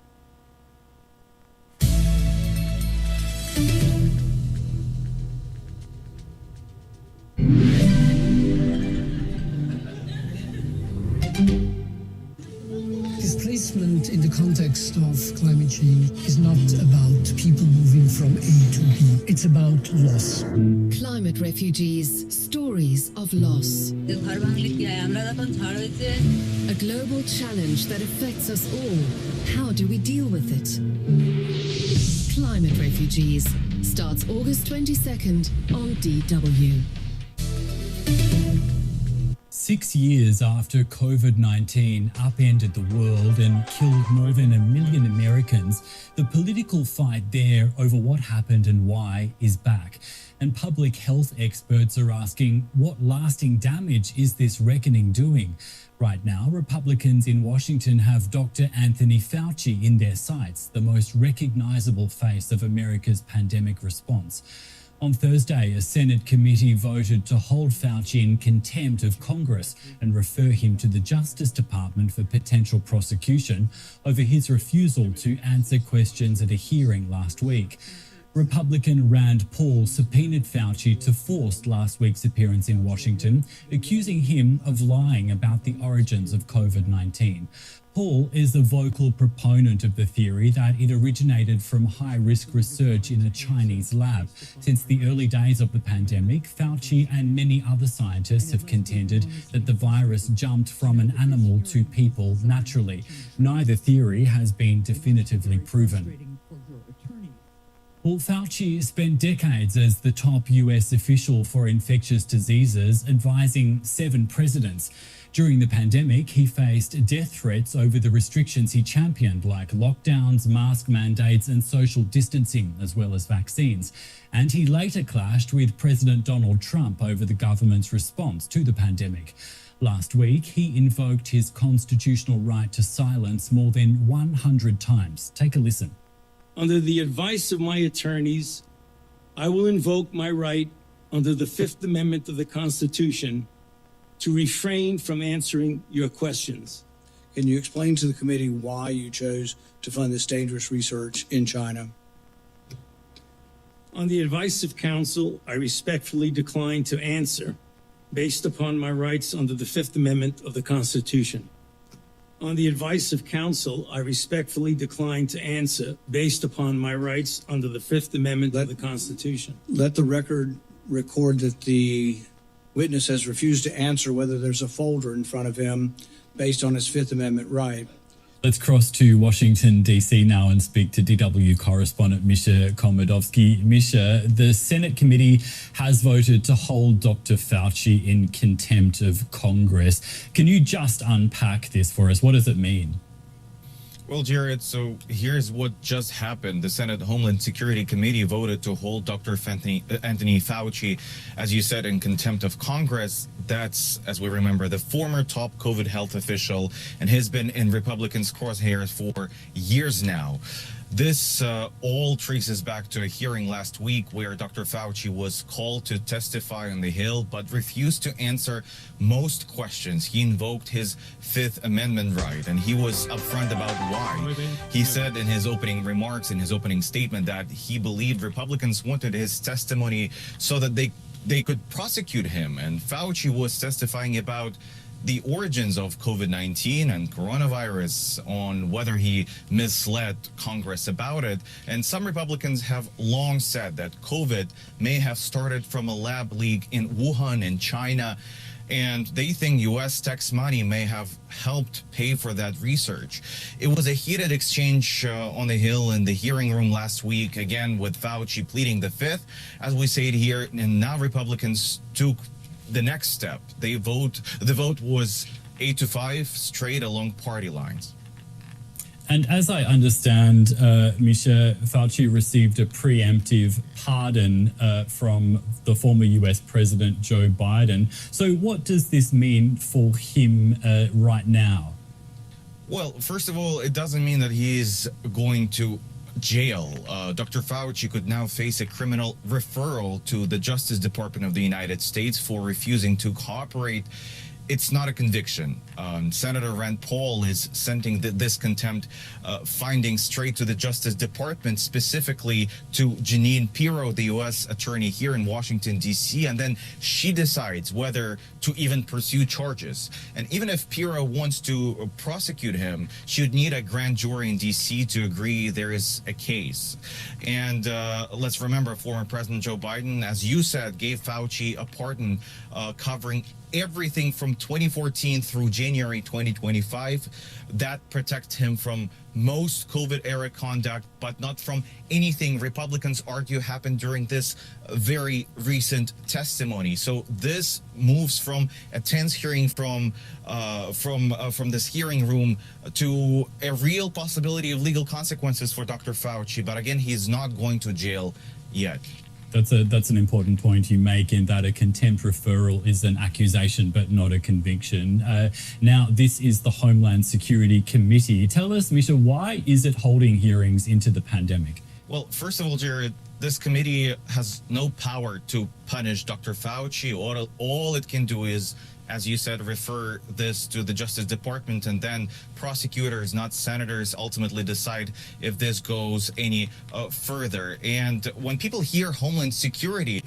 Displacement in the context of climate change is not about people moving from A to B. It's about loss. Climate refugees, stories of loss. A global challenge that affects us all. How do we deal with it? Climate Refugees starts August 22nd on DW. 6 years after COVID-19 upended the world and killed more than 1 million Americans, the political fight there over what happened and why is back. And public health experts are asking, what lasting damage is this reckoning doing? Right now, Republicans in Washington have Dr. Anthony Fauci in their sights, the most recognizable face of America's pandemic response. On Thursday, a Senate committee voted to hold Fauci in contempt of Congress and refer him to the Justice Department for potential prosecution over his refusal to answer questions at a hearing last week. Republican Rand Paul subpoenaed Fauci to force last week's appearance in Washington, accusing him of lying about the origins of COVID-19. Paul is a vocal proponent of the theory that it originated from high-risk research in a Chinese lab. Since the early days of the pandemic, Fauci and many other scientists have contended that the virus jumped from an animal to people naturally. Neither theory has been definitively proven. Well, Fauci spent decades as the top US official for infectious diseases, advising 7 presidents. During the pandemic, he faced death threats over the restrictions he championed, like lockdowns, mask mandates, and social distancing, as well as vaccines. And he later clashed with President Donald Trump over the government's response to the pandemic. Last week, he invoked his constitutional right to silence more than 100 times. Take a listen. Under the advice of my attorneys, I will invoke my right under the Fifth Amendment of the Constitution to refrain from answering your questions. Can you explain to the committee why you chose to fund this dangerous research in China? On the advice of counsel, I respectfully decline to answer based upon my rights under the Fifth Amendment of the Constitution. On the advice of counsel, I respectfully decline to answer based upon my rights under the Fifth Amendment of the Constitution. Let the record record that the witness has refused to answer whether there's a folder in front of him based on his Fifth Amendment right. Let's cross to Washington, D.C. now and speak to DW correspondent Misha Komodowski. Misha, the Senate committee has voted to hold Dr. Fauci in contempt of Congress. Can you just unpack this for us? What does it mean? Well, Jared, so here's what just happened. The Senate Homeland Security Committee voted to hold Dr. Anthony Fauci, as you said, in contempt of Congress. That's, as we remember, the former top COVID health official, and has been in Republicans' crosshairs for years now. This all traces back to a hearing last week where Dr. Fauci was called to testify on the Hill, but refused to answer most questions. He invoked his Fifth Amendment right, and he was upfront about why. He said in his opening remarks, in his opening statement, that he believed Republicans wanted his testimony so that they could prosecute him. And Fauci was testifying about the origins of COVID-19 and coronavirus, on whether he misled Congress about it. And some Republicans have long said that COVID may have started from a lab leak in Wuhan in China, and they think U.S. tax money may have helped pay for that research. It was a heated exchange on the Hill in the hearing room last week, again with Fauci pleading the Fifth, as we say it here, and now Republicans took the next step. The vote was 8-5, straight along party lines. And as I understand, Misha, Fauci received a preemptive pardon from the former US President Joe Biden. So what does this mean for him right now? Well, first of all, it doesn't mean that he is going to jail. Dr. Fauci could now face a criminal referral to the Justice Department of the United States for refusing to cooperate. It's not a conviction. Senator Rand Paul is sending this contempt finding straight to the Justice Department, specifically to Jeanine Pirro, the U.S. attorney here in Washington, D.C., and then she decides whether to even pursue charges. And even if Pirro wants to prosecute him, she would need a grand jury in D.C. to agree there is a case. And let's remember, former President Joe Biden, as you said, gave Fauci a pardon covering everything from 2014 through January 2025. That protects him from most COVID-era conduct, but not from anything Republicans argue happened during this very recent testimony. So this moves from a tense hearing from this hearing room to a real possibility of legal consequences for Dr. Fauci. But again, he's not going to jail yet. That's an important point you make, in that a contempt referral is an accusation but not a conviction. Now, this is the Homeland Security Committee. Tell us, Misha, why is it holding hearings into the pandemic? Well, first of all, Jared, this committee has no power to punish Dr. Fauci. All it can do is, as you said, refer this to the Justice Department, and then prosecutors, not senators, ultimately decide if this goes any further. And when people hear Homeland Security,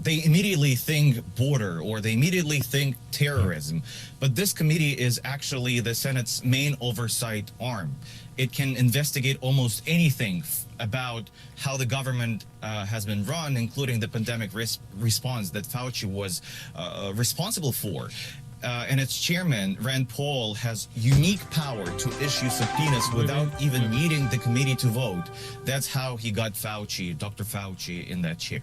they immediately think border, or they immediately think terrorism. But this committee is actually the Senate's main oversight arm. It can investigate almost anything about how the government has been run, including the pandemic response that Fauci was responsible for. And its chairman, Rand Paul, has unique power to issue subpoenas without even needing the committee to vote. That's how he got Fauci, Dr. Fauci, in that chair.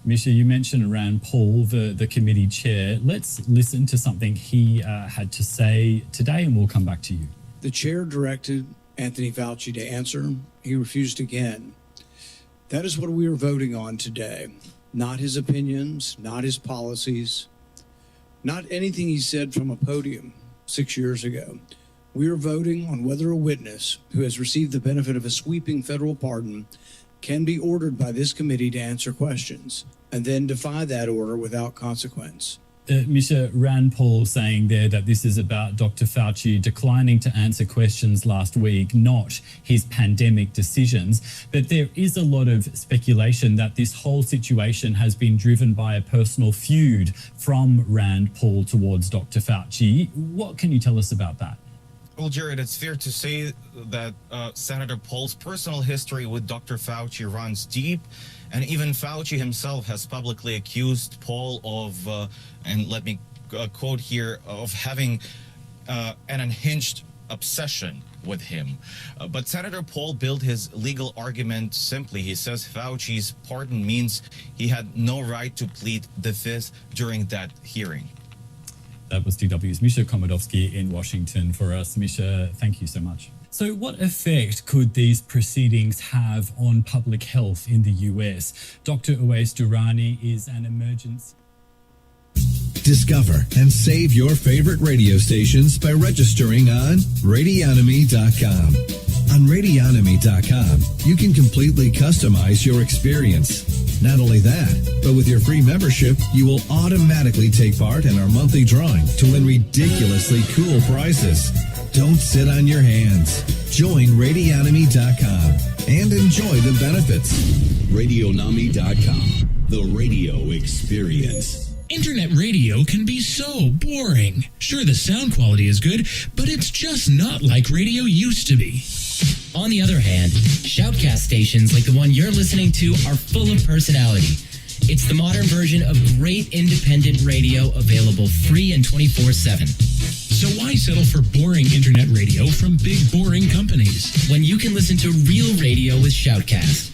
Misha, you mentioned Rand Paul, the committee chair. Let's listen to something he had to say today, and we'll come back to you. The chair directed Anthony Fauci to answer. He refused again. That is what we are voting on today. Not his opinions, not his policies, not anything he said from a podium 6 years ago. We are voting on whether a witness who has received the benefit of a sweeping federal pardon can be ordered by this committee to answer questions and then defy that order without consequence. Mr. Rand Paul saying there that this is about Dr. Fauci declining to answer questions last week, not his pandemic decisions. But there is a lot of speculation that this whole situation has been driven by a personal feud from Rand Paul towards Dr. Fauci. What can you tell us about that? Well, Jared, it's fair to say that Senator Paul's personal history with Dr. Fauci runs deep, and even Fauci himself has publicly accused Paul of, and let me quote here, of having an unhinged obsession with him. But Senator Paul built his legal argument simply. He says Fauci's pardon means he had no right to plead the Fifth during that hearing. That was DW's Misha Komodowski in Washington for us. Misha, thank you so much. So what effect could these proceedings have on public health in the US? Dr. Uwais Durrani is an emergency. Discover and save your favorite radio stations by registering on Radionomy.com. On Radionomy.com, you can completely customize your experience. Not only that, but with your free membership, you will automatically take part in our monthly drawing to win ridiculously cool prizes. Don't sit on your hands. Join Radionomy.com and enjoy the benefits. Radionomy.com, the radio experience. Internet radio can be so boring. Sure, the sound quality is good, but it's just not like radio used to be. On the other hand, shoutcast stations like the one you're listening to are full of personality. It's the modern version of great independent radio, available free and 24/7. So why settle for boring internet radio from big boring companies when you can listen to real radio with Shoutcast?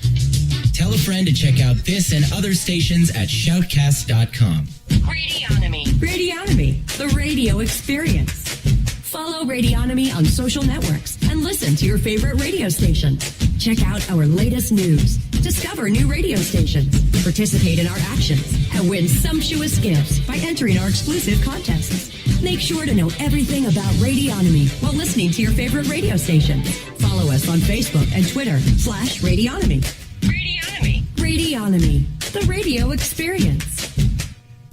Tell a friend to check out this and other stations at shoutcast.com. Radionomy. Radionomy, the radio experience. Follow Radionomy on social networks and listen to your favorite radio station. Check out our latest news. Discover new radio stations. Participate in our actions and win sumptuous gifts by entering our exclusive contests. Make sure to know everything about Radionomy while listening to your favorite radio station. Follow us on Facebook and Twitter /Radionomy. Radionomy. Radionomy, the radio experience.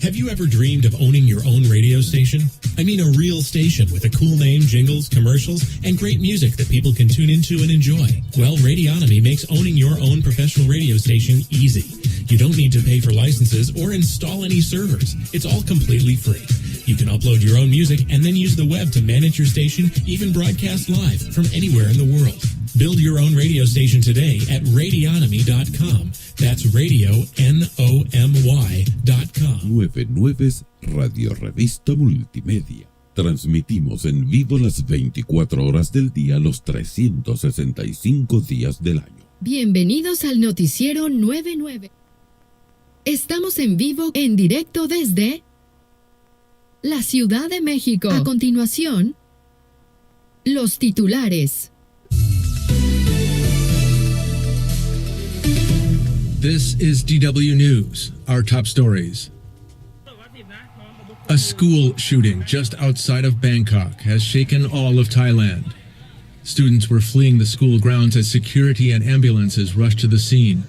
Have you ever dreamed of owning your own radio station? I mean a real station with a cool name, jingles, commercials, and great music that people can tune into and enjoy. Well, Radionomy makes owning your own professional radio station easy. You don't need to pay for licenses or install any servers. It's all completely free. You can upload your own music and then use the web to manage your station, even broadcast live from anywhere in the world. Build your own radio station today at Radionomy.com. That's Radionomy.com. Nueve Nueves Radio Revista Multimedia. Transmitimos en vivo las 24 horas del día, los 365 días del año. Bienvenidos al noticiero 99. Estamos en vivo, en directo desde la Ciudad de México. A continuación, los titulares. This is DW News, our top stories. A school shooting just outside of Bangkok has shaken all of Thailand. Students were fleeing the school grounds as security and ambulances rushed to the scene.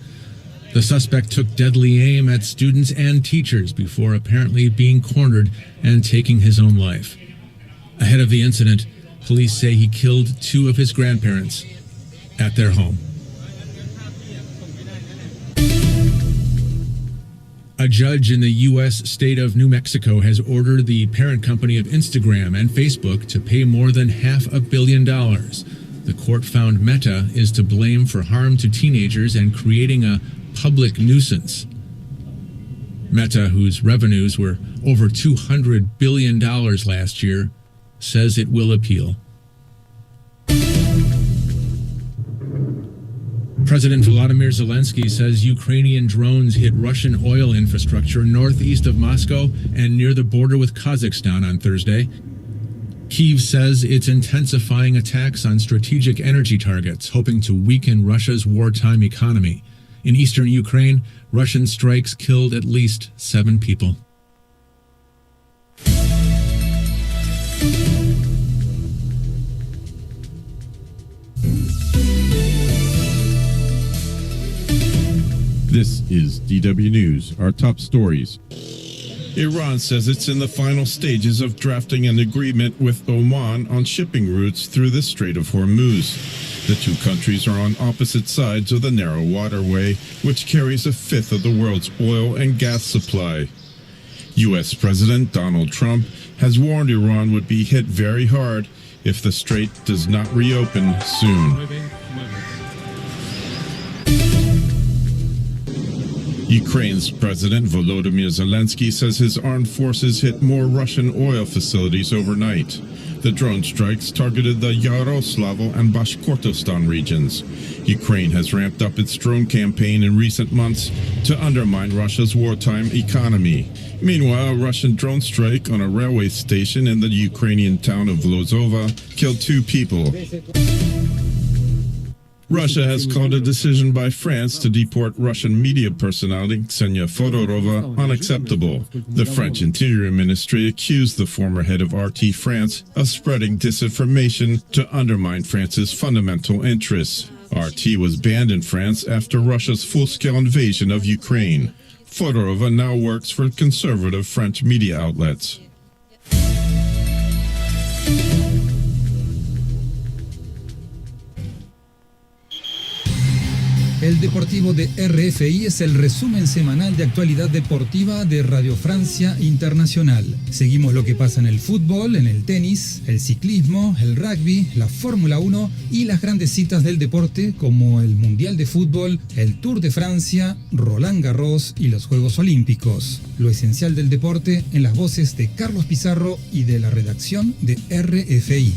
The suspect took deadly aim at students and teachers before apparently being cornered and taking his own life. Ahead of the incident, police say he killed two of his grandparents at their home. A judge in the U.S. state of New Mexico has ordered the parent company of Instagram and Facebook to pay more than $500 million. The court found Meta is to blame for harm to teenagers and creating a public nuisance. Meta, whose revenues were over $200 billion last year, says it will appeal. President Volodymyr Zelensky says Ukrainian drones hit Russian oil infrastructure northeast of Moscow and near the border with Kazakhstan on Thursday. Kyiv says it's intensifying attacks on strategic energy targets, hoping to weaken Russia's wartime economy. In eastern Ukraine, Russian strikes killed at least 7 people. This is DW News, our top stories. Iran says it's in the final stages of drafting an agreement with Oman on shipping routes through the Strait of Hormuz. The two countries are on opposite sides of the narrow waterway, which carries a fifth of the world's oil and gas supply. U.S. President Donald Trump has warned Iran would be hit very hard if the strait does not reopen soon. Ukraine's President Volodymyr Zelensky says his armed forces hit more Russian oil facilities overnight. The drone strikes targeted the Yaroslavl and Bashkortostan regions. Ukraine has ramped up its drone campaign in recent months to undermine Russia's wartime economy. Meanwhile, a Russian drone strike on a railway station in the Ukrainian town of Lozova killed 2 people. Russia has called a decision by France to deport Russian media personality Ksenia Fodorova unacceptable. The French Interior Ministry accused the former head of RT France of spreading disinformation to undermine France's fundamental interests. RT was banned in France after Russia's full-scale invasion of Ukraine. Fodorova now works for conservative French media outlets. El Deportivo de RFI es el resumen semanal de actualidad deportiva de Radio Francia Internacional. Seguimos lo que pasa en el fútbol, en el tenis, el ciclismo, el rugby, la Fórmula 1 y las grandes citas del deporte como el Mundial de Fútbol, el Tour de Francia, Roland Garros y los Juegos Olímpicos. Lo esencial del deporte en las voces de Carlos Pizarro y de la redacción de RFI.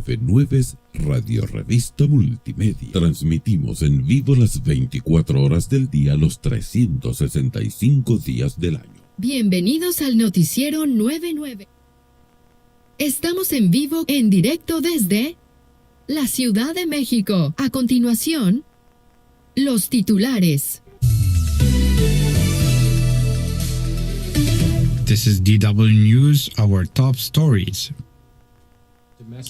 Nueve Nueves Radio Revista Multimedia. Transmitimos en vivo las 24 horas del día, los 365 días del año. Bienvenidos al noticiero 99. Estamos en vivo, en directo desde la Ciudad de México. A continuación, los titulares. This is DW News, our top stories.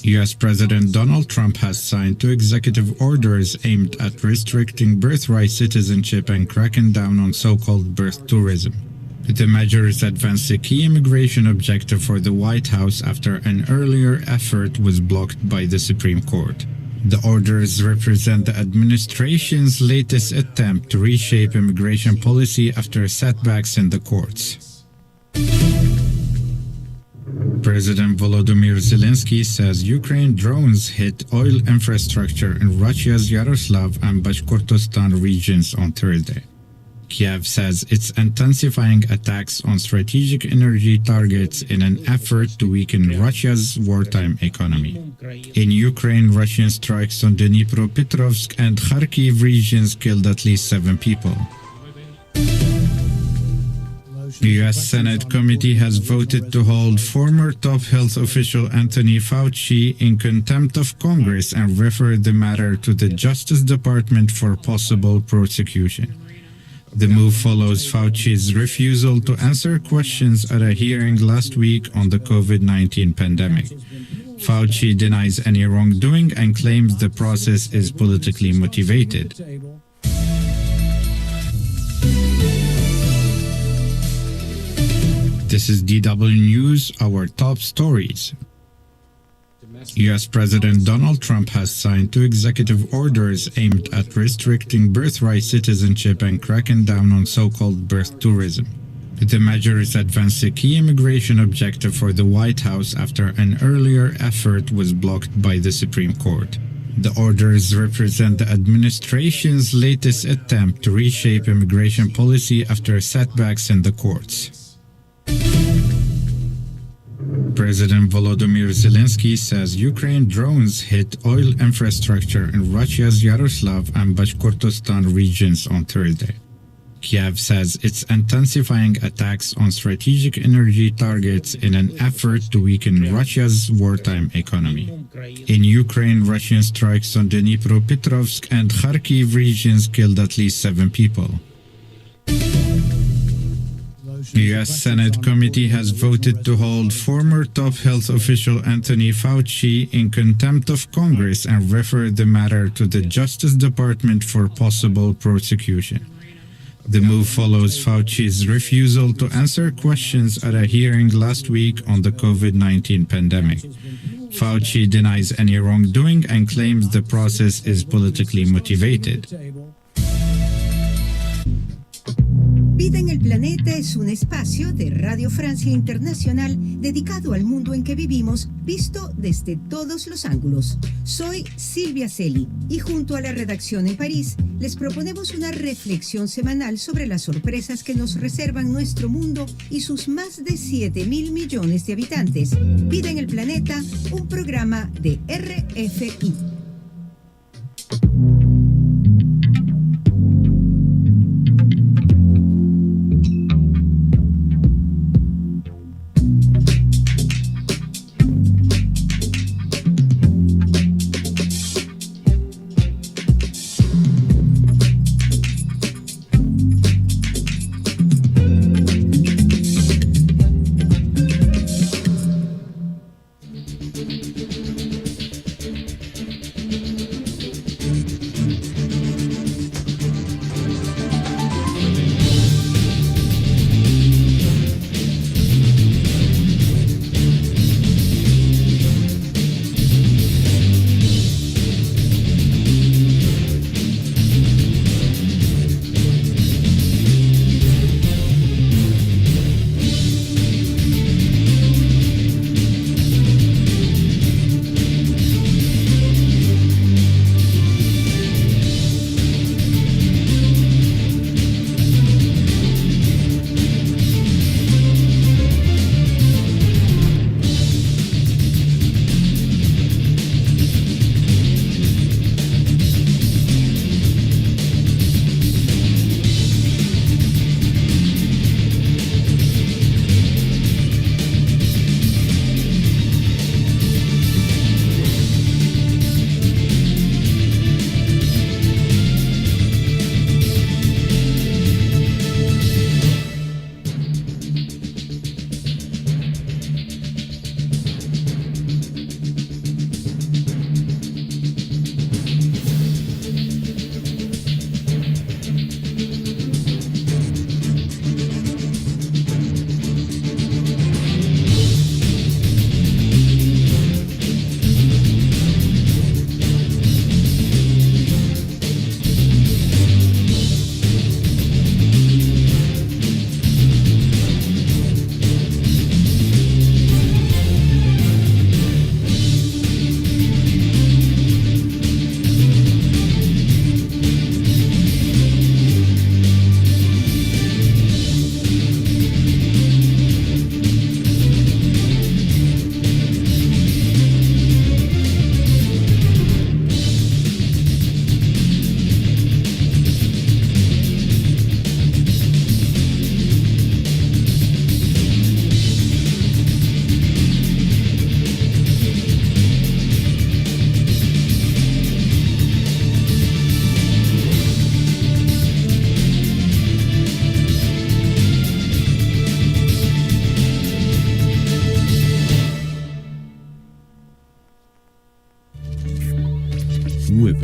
U.S. President Donald Trump has signed 2 executive orders aimed at restricting birthright citizenship and cracking down on so-called birth tourism. The measures advance a key immigration objective for the White House after an earlier effort was blocked by the Supreme Court. The orders represent the administration's latest attempt to reshape immigration policy after setbacks in the courts. President Volodymyr Zelensky says Ukraine drones hit oil infrastructure in Russia's Yaroslav and Bashkortostan regions on Thursday. Kiev says it's intensifying attacks on strategic energy targets in an effort to weaken Russia's wartime economy. In Ukraine, Russian strikes on Dnipropetrovsk and Kharkiv regions killed at least 7 people. The U.S. Senate committee has voted to hold former top health official Anthony Fauci in contempt of Congress and refer the matter to the Justice Department for possible prosecution. The move follows Fauci's refusal to answer questions at a hearing last week on the COVID-19 pandemic. Fauci denies any wrongdoing and claims the process is politically motivated. This is DW News, our top stories. U.S. President Donald Trump has signed 2 executive orders aimed at restricting birthright citizenship and cracking down on so-called birth tourism. The measures advance a key immigration objective for the White House after an earlier effort was blocked by the Supreme Court. The orders represent the administration's latest attempt to reshape immigration policy after setbacks in the courts. President Volodymyr Zelensky says Ukraine drones hit oil infrastructure in Russia's Yaroslav and Bashkortostan regions on Thursday. Kiev says it's intensifying attacks on strategic energy targets in an effort to weaken Russia's wartime economy. In Ukraine, Russian strikes on Dnipropetrovsk and Kharkiv regions killed at least 7 people. The U.S. Senate committee has voted to hold former top health official Anthony Fauci in contempt of Congress and refer the matter to the Justice Department for possible prosecution. The move follows Fauci's refusal to answer questions at a hearing last week on the COVID-19 pandemic. Fauci denies any wrongdoing and claims the process is politically motivated. Vida en el Planeta es un espacio de Radio Francia Internacional dedicado al mundo en que vivimos, visto desde todos los ángulos. Soy Silvia Celi y junto a la redacción en París les proponemos una reflexión semanal sobre las sorpresas que nos reservan nuestro mundo y sus más de 7.000 millones de habitantes. Vida en el Planeta, un programa de RFI.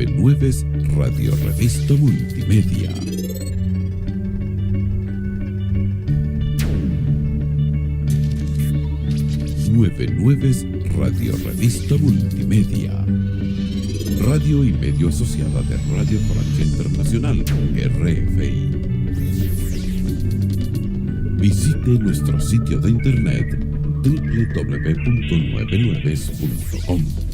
Nueve Nueves Radio Revista Multimedia. Nueve Nueves Radio Revista Multimedia. Radio y medio asociada de Radio Francia Internacional, RFI. Visite nuestro sitio de internet www.nuevenueves.com.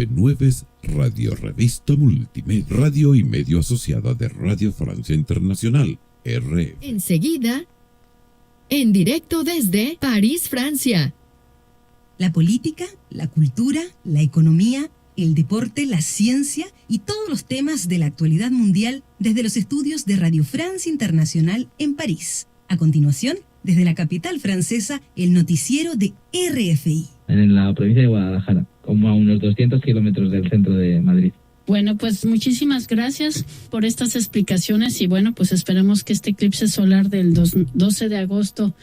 Nueve Nueves, Radio Revista Multimedia, radio y medio asociada de Radio Francia Internacional, RF. Enseguida, en directo desde París, Francia. La política, la cultura, la economía, el deporte, la ciencia y todos los temas de la actualidad mundial desde los estudios de Radio Francia Internacional en París. A continuación, desde la capital francesa, el noticiero de RFI. En la provincia de Guadalajara, como a unos 200 kilómetros del centro de Madrid. Bueno, pues muchísimas gracias por estas explicaciones y bueno, pues esperemos que este eclipse solar del 12 de agosto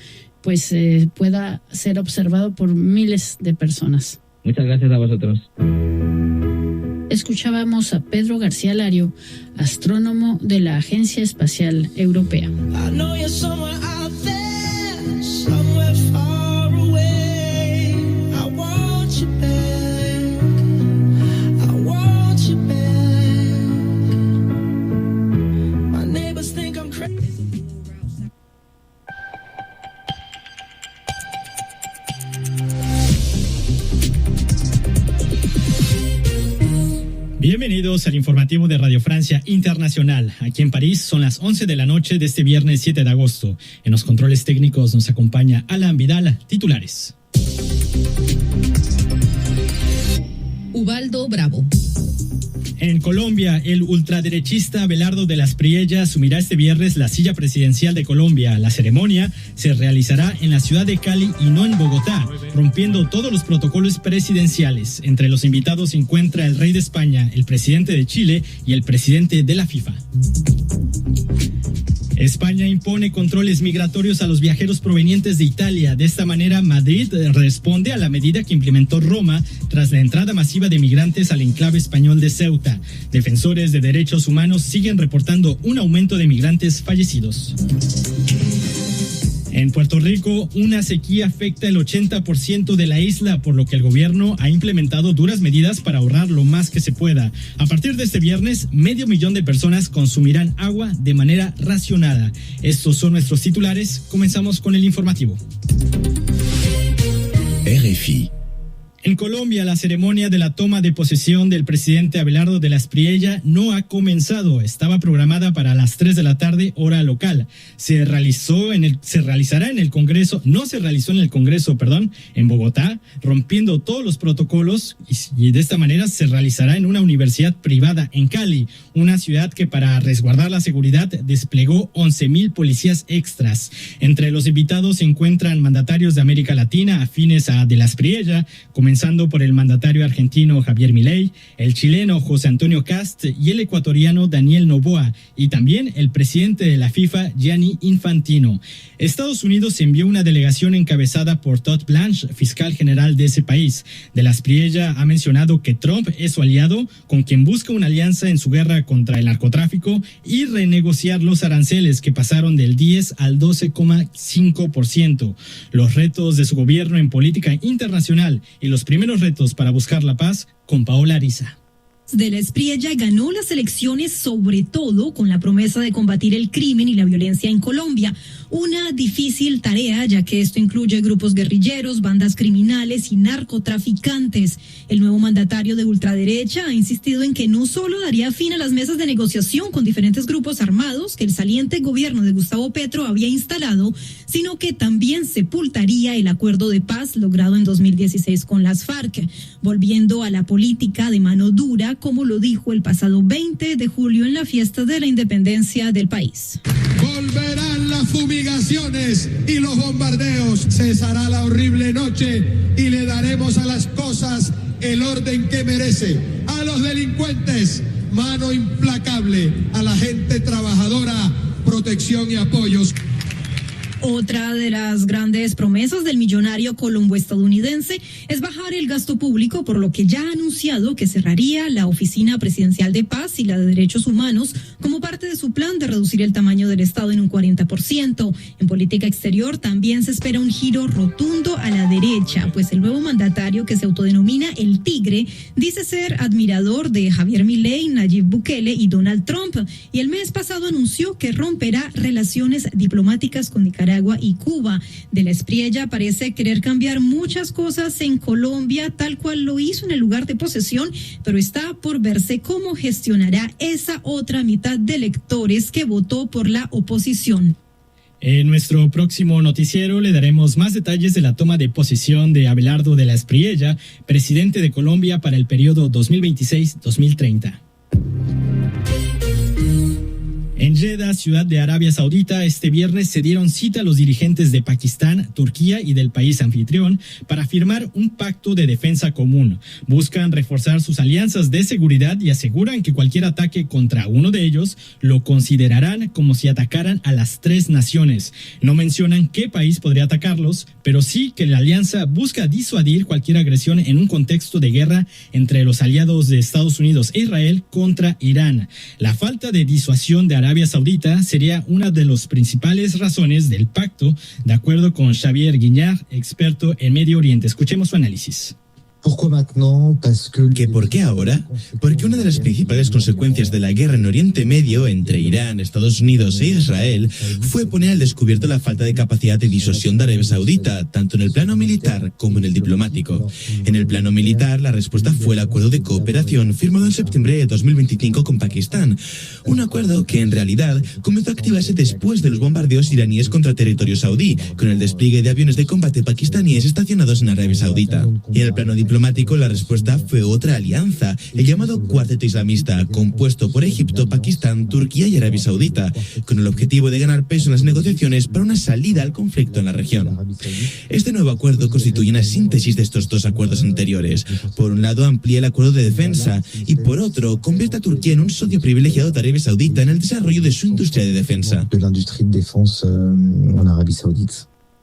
pues pueda ser observado por miles de personas. Muchas gracias a vosotros. Escuchábamos a Pedro García Lario, astrónomo de la Agencia Espacial Europea. Bienvenidos al informativo de Radio Francia Internacional. Aquí en París son las 11 de la noche de este viernes 7 de agosto. En los controles técnicos nos acompaña Alan Vidal. Titulares. Ubaldo Bravo. En Colombia, el ultraderechista Abelardo de las Priella asumirá este viernes la silla presidencial de Colombia. La ceremonia se realizará en la ciudad de Cali y no en Bogotá, rompiendo todos los protocolos presidenciales. Entre los invitados se encuentra el rey de España, el presidente de Chile y el presidente de la FIFA. España impone controles migratorios a los viajeros provenientes de Italia. De esta manera, Madrid responde a la medida que implementó Roma tras la entrada masiva de migrantes al enclave español de Ceuta. Defensores de derechos humanos siguen reportando un aumento de migrantes fallecidos. En Puerto Rico, una sequía afecta el 80% de la isla, por lo que el gobierno ha implementado duras medidas para ahorrar lo más que se pueda. A partir de este viernes, 500,000 de personas consumirán agua de manera racionada. Estos son nuestros titulares. Comenzamos con el informativo. RFI. En Colombia, la ceremonia de la toma de posesión del presidente Abelardo de las Priella no ha comenzado. Estaba programada para las 3 de la tarde, hora local. No se realizó en el Congreso, en Bogotá, rompiendo todos los protocolos y de esta manera se realizará en una universidad privada en Cali, una ciudad que para resguardar la seguridad desplegó 11,000 policías extras. Entre los invitados se encuentran mandatarios de América Latina afines a de las Priella, comenzando por el mandatario argentino Javier Milei, el chileno José Antonio Cast y el ecuatoriano Daniel Noboa, y también el presidente de la FIFA, Gianni Infantino. Estados Unidos envió una delegación encabezada por Todd Blanche, fiscal general de ese país. De las Priella ha mencionado que Trump es su aliado, con quien busca una alianza en su guerra contra el narcotráfico y renegociar los aranceles que pasaron del 10 al 12,5%. Los retos de su gobierno en política internacional y los primeros retos para buscar la paz, con Paola Ariza. De las Priella ganó las elecciones sobre todo con la promesa de combatir el crimen y la violencia en Colombia. Una difícil tarea, ya que esto incluye grupos guerrilleros, bandas criminales y narcotraficantes. El nuevo mandatario de ultraderecha ha insistido en que no solo daría fin a las mesas de negociación con diferentes grupos armados que el saliente gobierno de Gustavo Petro había instalado, sino que también sepultaría el acuerdo de paz logrado en 2016 con las FARC, volviendo a la política de mano dura, como lo dijo el pasado 20 de julio en la fiesta de la independencia del país. Volverán las fumigaciones y los bombardeos. Cesará la horrible noche y le daremos a las cosas el orden que merece. A los delincuentes, mano implacable. A la gente trabajadora, protección y apoyos. Otra de las grandes promesas del millonario colombo-estadounidense es bajar el gasto público, por lo que ya ha anunciado que cerraría la Oficina Presidencial de Paz y la de Derechos Humanos como parte de su plan de reducir el tamaño del Estado en un 40%. En política exterior también se espera un giro rotundo a la derecha, pues el nuevo mandatario, que se autodenomina el Tigre, dice ser admirador de Javier Milei, Nayib Bukele y Donald Trump, y el mes pasado anunció que romperá relaciones diplomáticas con Nicaragua Nicaragua y Cuba. De la Espriella parece querer cambiar muchas cosas en Colombia, tal cual lo hizo en el lugar de posesión, pero está por verse cómo gestionará esa otra mitad de electores que votó por la oposición. En nuestro próximo noticiero le daremos más detalles de la toma de posesión de Abelardo de la Espriella, presidente de Colombia para el periodo 2026-2030. En Jeddah, ciudad de Arabia Saudita, este viernes se dieron cita a los dirigentes de Pakistán, Turquía y del país anfitrión para firmar un pacto de defensa común. Buscan reforzar sus alianzas de seguridad y aseguran que cualquier ataque contra uno de ellos lo considerarán como si atacaran a las tres naciones. No mencionan qué país podría atacarlos, pero sí que la alianza busca disuadir cualquier agresión en un contexto de guerra entre los aliados de Estados Unidos e Israel contra Irán. La falta de disuasión de Arabia Saudita sería una de las principales razones del pacto, de acuerdo con Xavier Guignard, experto en Medio Oriente. Escuchemos su análisis. ¿Por qué ahora? Porque una de las principales consecuencias de la guerra en Oriente Medio entre Irán, Estados Unidos e Israel fue poner al descubierto la falta de capacidad de disuasión de Arabia Saudita, tanto en el plano militar como en el diplomático. En el plano militar, la respuesta fue el acuerdo de cooperación firmado en septiembre de 2025 con Pakistán, un acuerdo que en realidad comenzó a activarse después de los bombardeos iraníes contra territorio saudí, con el despliegue de aviones de combate pakistaníes estacionados en Arabia Saudita. Y en el plano diplomático, la respuesta fue otra alianza, el llamado Cuarteto Islamista, compuesto por Egipto, Pakistán, Turquía y Arabia Saudita, con el objetivo de ganar peso en las negociaciones para una salida al conflicto en la región. Este nuevo acuerdo constituye una síntesis de estos dos acuerdos anteriores. Por un lado, amplía el acuerdo de defensa y, por otro, convierte a Turquía en un socio privilegiado de Arabia Saudita en el desarrollo de su industria de defensa.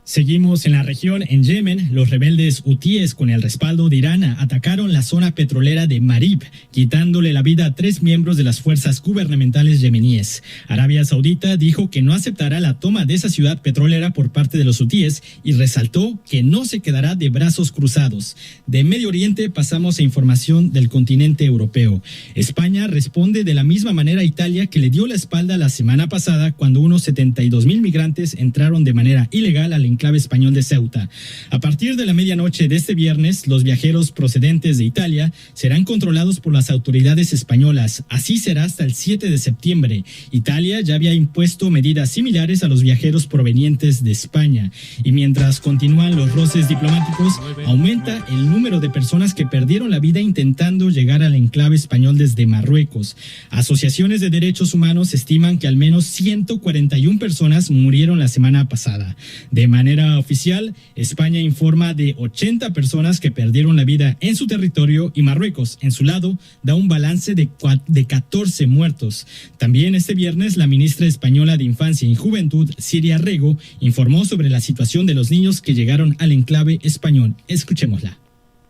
Seguimos en la región. En Yemen, los rebeldes hutíes con el respaldo de Irán atacaron la zona petrolera de Marib, quitándole la vida a 3 miembros de las fuerzas gubernamentales yemeníes. Arabia Saudita dijo que no aceptará la toma de esa ciudad petrolera por parte de los hutíes y resaltó que no se quedará de brazos cruzados. De Medio Oriente pasamos a información del continente europeo. España responde de la misma manera a Italia, que le dio la espalda la semana pasada cuando unos 72,000 migrantes entraron de manera ilegal al enclave español de Ceuta. A partir de la medianoche de este viernes, los viajeros procedentes de Italia serán controlados por las autoridades españolas. Así será hasta el 7 de septiembre. Italia ya había impuesto medidas similares a los viajeros provenientes de España. Y mientras continúan los roces diplomáticos, aumenta el número de personas que perdieron la vida intentando llegar al enclave español desde Marruecos. Asociaciones de derechos humanos estiman que al menos 141 personas murieron la semana pasada. De manera oficial, España informa de 80 personas que perdieron la vida en su territorio y Marruecos, en su lado, da un balance de 14 muertos. También este viernes, la ministra española de Infancia y Juventud, Siria Rego, informó sobre la situación de los niños que llegaron al enclave español. Escuchémosla.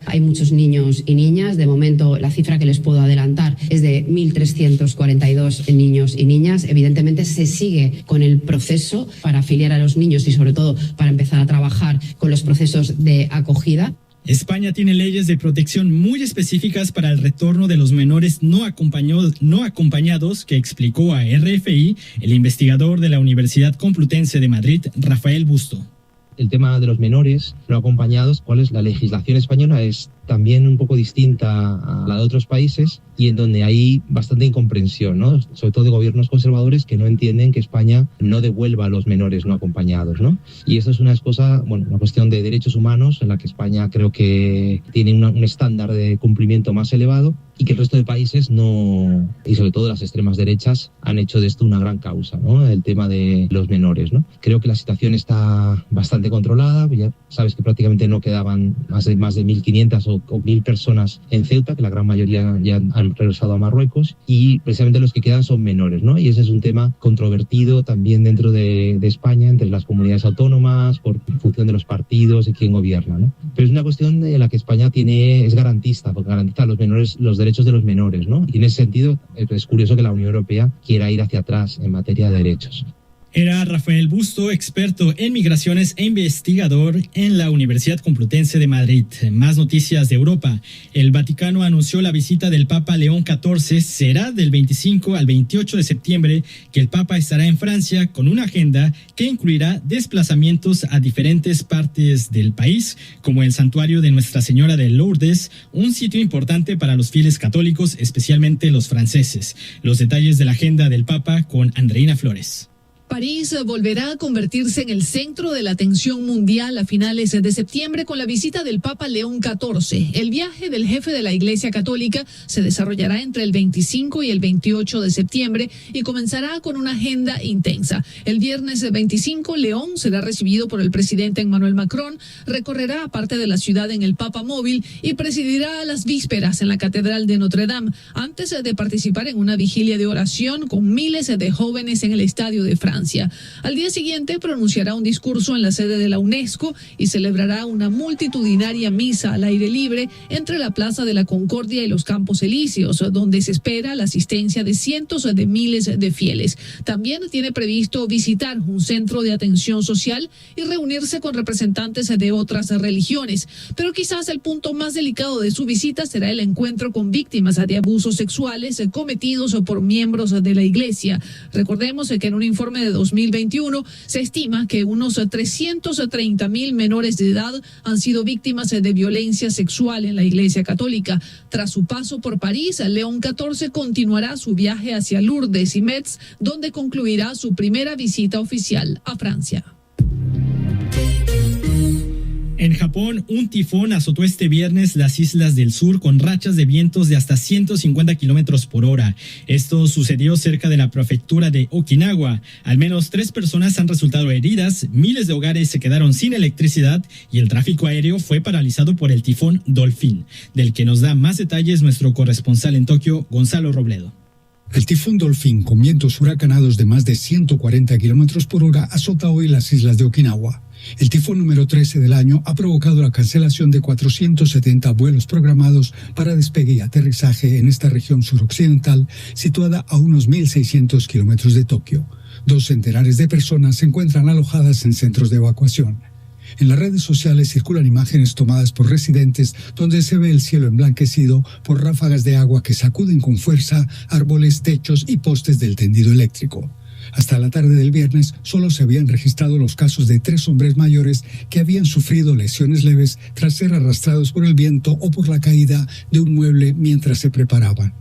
Hay muchos niños y niñas. De momento, la cifra que les puedo adelantar es de 1.342 niños y niñas. Evidentemente, se sigue con el proceso para afiliar a los niños y, sobre todo, para empezar a trabajar con los procesos de acogida. España tiene leyes de protección muy específicas para el retorno de los menores no acompañados, que explicó a RFI el investigador de la Universidad Complutense de Madrid, Rafael Busto. El tema de los menores no acompañados, cuál es la legislación española, es también un poco distinta a la de otros países y en donde hay bastante incomprensión, ¿no? Sobre todo de gobiernos conservadores que no entienden que España no devuelva a los menores no acompañados, ¿no? Y esto es una cuestión de derechos humanos en la que España creo que tiene un estándar de cumplimiento más elevado y que el resto de países no, y sobre todo las extremas derechas, han hecho de esto una gran causa, ¿no? El tema de los menores, ¿no? Creo que la situación está bastante controlada. Ya sabes que prácticamente no quedaban más de 1.500 o 1.000 personas en Ceuta, que la gran mayoría ya han regresado a Marruecos, y precisamente los que quedan son menores, ¿no? Y ese es un tema controvertido también dentro de España, entre las comunidades autónomas, por función de los partidos y quién gobierna, ¿no? Pero es una cuestión de la que España es garantista, porque garantiza a los menores los derechos de los menores, ¿no? Y en ese sentido es curioso que la Unión Europea quiera ir hacia atrás en materia de derechos. Era Rafael Busto, experto en migraciones e investigador en la Universidad Complutense de Madrid. Más noticias de Europa. El Vaticano anunció la visita del Papa León XIV. Será del 25 al 28 de septiembre que el Papa estará en Francia con una agenda que incluirá desplazamientos a diferentes partes del país, como el santuario de Nuestra Señora de Lourdes, un sitio importante para los fieles católicos, especialmente los franceses. Los detalles de la agenda del Papa con Andreina Flores. París volverá a convertirse en el centro de la atención mundial a finales de septiembre con la visita del Papa León XIV. El viaje del jefe de la Iglesia Católica se desarrollará entre el 25 y el 28 de septiembre y comenzará con una agenda intensa. El viernes 25, León será recibido por el presidente Emmanuel Macron, recorrerá parte de la ciudad en el Papa Móvil y presidirá las vísperas en la Catedral de Notre Dame, antes de participar en una vigilia de oración con miles de jóvenes en el Estadio de Francia. Al día siguiente pronunciará un discurso en la sede de la UNESCO y celebrará una multitudinaria misa al aire libre entre la Plaza de la Concordia y los Campos Elíseos, donde se espera la asistencia de cientos de miles de fieles. También tiene previsto visitar un centro de atención social y reunirse con representantes de otras religiones. Pero quizás el punto más delicado de su visita será el encuentro con víctimas de abusos sexuales cometidos por miembros de la Iglesia. Recordemos que en un informe de 2021 se estima que unos 330,000 menores de edad han sido víctimas de violencia sexual en la Iglesia Católica. Tras su paso por París, León XIV continuará su viaje hacia Lourdes y Metz, donde concluirá su primera visita oficial a Francia. En Japón, un tifón azotó este viernes las islas del sur con rachas de vientos de hasta 150 kilómetros por hora. Esto sucedió cerca de la prefectura de Okinawa. Al menos 3 personas han resultado heridas, miles de hogares se quedaron sin electricidad y el tráfico aéreo fue paralizado por el tifón Dolphin, del que nos da más detalles nuestro corresponsal en Tokio, Gonzalo Robledo. El tifón Dolphin, con vientos huracanados de más de 140 kilómetros por hora, azota hoy las islas de Okinawa. El tifón número 13 del año ha provocado la cancelación de 470 vuelos programados para despegue y aterrizaje en esta región suroccidental, situada a unos 1.600 kilómetros de Tokio. 2 centenares de personas se encuentran alojadas en centros de evacuación. En las redes sociales circulan imágenes tomadas por residentes donde se ve el cielo emblanquecido por ráfagas de agua que sacuden con fuerza árboles, techos y postes del tendido eléctrico. Hasta la tarde del viernes solo se habían registrado los casos de 3 hombres mayores que habían sufrido lesiones leves tras ser arrastrados por el viento o por la caída de un mueble mientras se preparaban.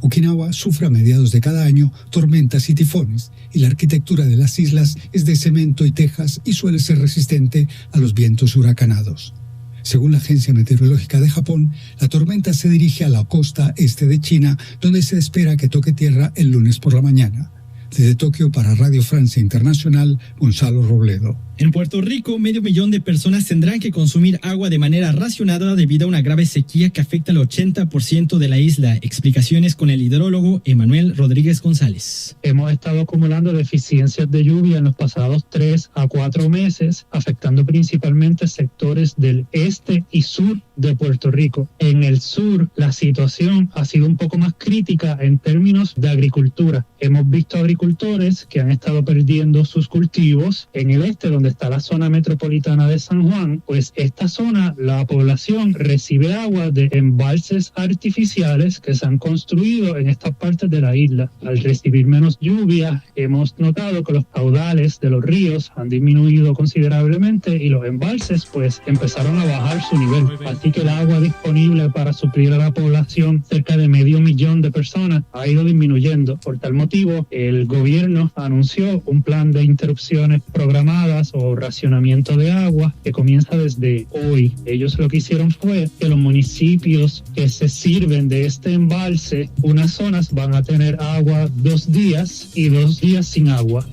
Okinawa sufre a mediados de cada año tormentas y tifones, y la arquitectura de las islas es de cemento y tejas y suele ser resistente a los vientos huracanados. Según la Agencia Meteorológica de Japón, la tormenta se dirige a la costa este de China, donde se espera que toque tierra el lunes por la mañana. Desde Tokio para Radio Francia Internacional, Gonzalo Robledo. En Puerto Rico, 500,000 de personas tendrán que consumir agua de manera racionada debido a una grave sequía que afecta al 80% de la isla. Explicaciones con el hidrólogo Emanuel Rodríguez González. Hemos estado acumulando deficiencias de lluvia en los pasados 3 a 4 meses, afectando principalmente sectores del este y sur de Puerto Rico. En el sur, la situación ha sido un poco más crítica en términos de agricultura. Hemos visto agricultores que han estado perdiendo sus cultivos. En el este, donde está la zona metropolitana de San Juan, pues esta zona, la población recibe agua de embalses artificiales que se han construido en estas partes de la isla. Al recibir menos lluvia, hemos notado que los caudales de los ríos han disminuido considerablemente y los embalses pues empezaron a bajar su nivel. Así que el agua disponible para suplir a la población, cerca de 500,000 de personas, ha ido disminuyendo. Por tal motivo, el gobierno anunció un plan de interrupciones programadas o racionamiento de agua que comienza desde hoy. Ellos lo que hicieron fue que los municipios que se sirven de este embalse, unas zonas van a tener agua 2 días y 2 días sin agua.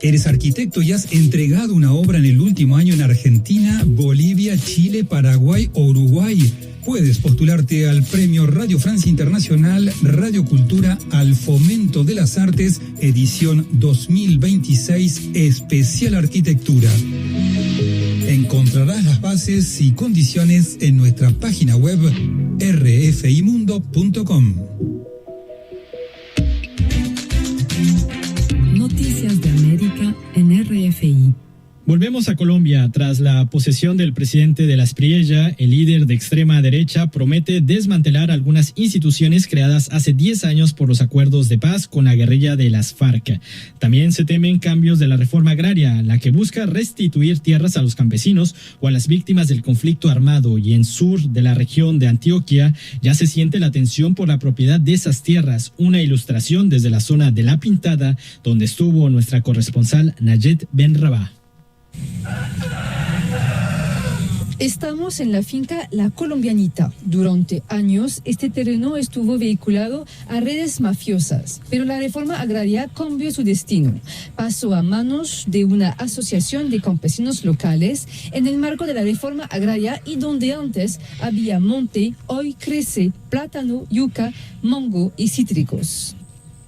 ¿Eres arquitecto y has entregado una obra en el último año en Argentina, Bolivia, Chile, Paraguay o Uruguay? Puedes postularte al Premio Radio Francia Internacional Radio Cultura al Fomento de las Artes, edición 2026, especial Arquitectura. Encontrarás las bases y condiciones en nuestra página web rfimundo.com. RFI. Volvemos a Colombia. Tras la posesión del presidente de la Espriella, el líder de extrema derecha promete desmantelar algunas instituciones creadas hace 10 años por los acuerdos de paz con la guerrilla de las FARC. También se temen cambios de la reforma agraria, la que busca restituir tierras a los campesinos o a las víctimas del conflicto armado. Y en sur de la región de Antioquia ya se siente la tensión por la propiedad de esas tierras. Una ilustración desde la zona de La Pintada, donde estuvo nuestra corresponsal Nayet Benrabah. Estamos en la finca La Colombianita. Durante años, este terreno estuvo vinculado a redes mafiosas, pero la reforma agraria cambió su destino. Pasó a manos de una asociación de campesinos locales en el marco de la reforma agraria, y donde antes había monte, hoy crece plátano, yuca, mango y cítricos.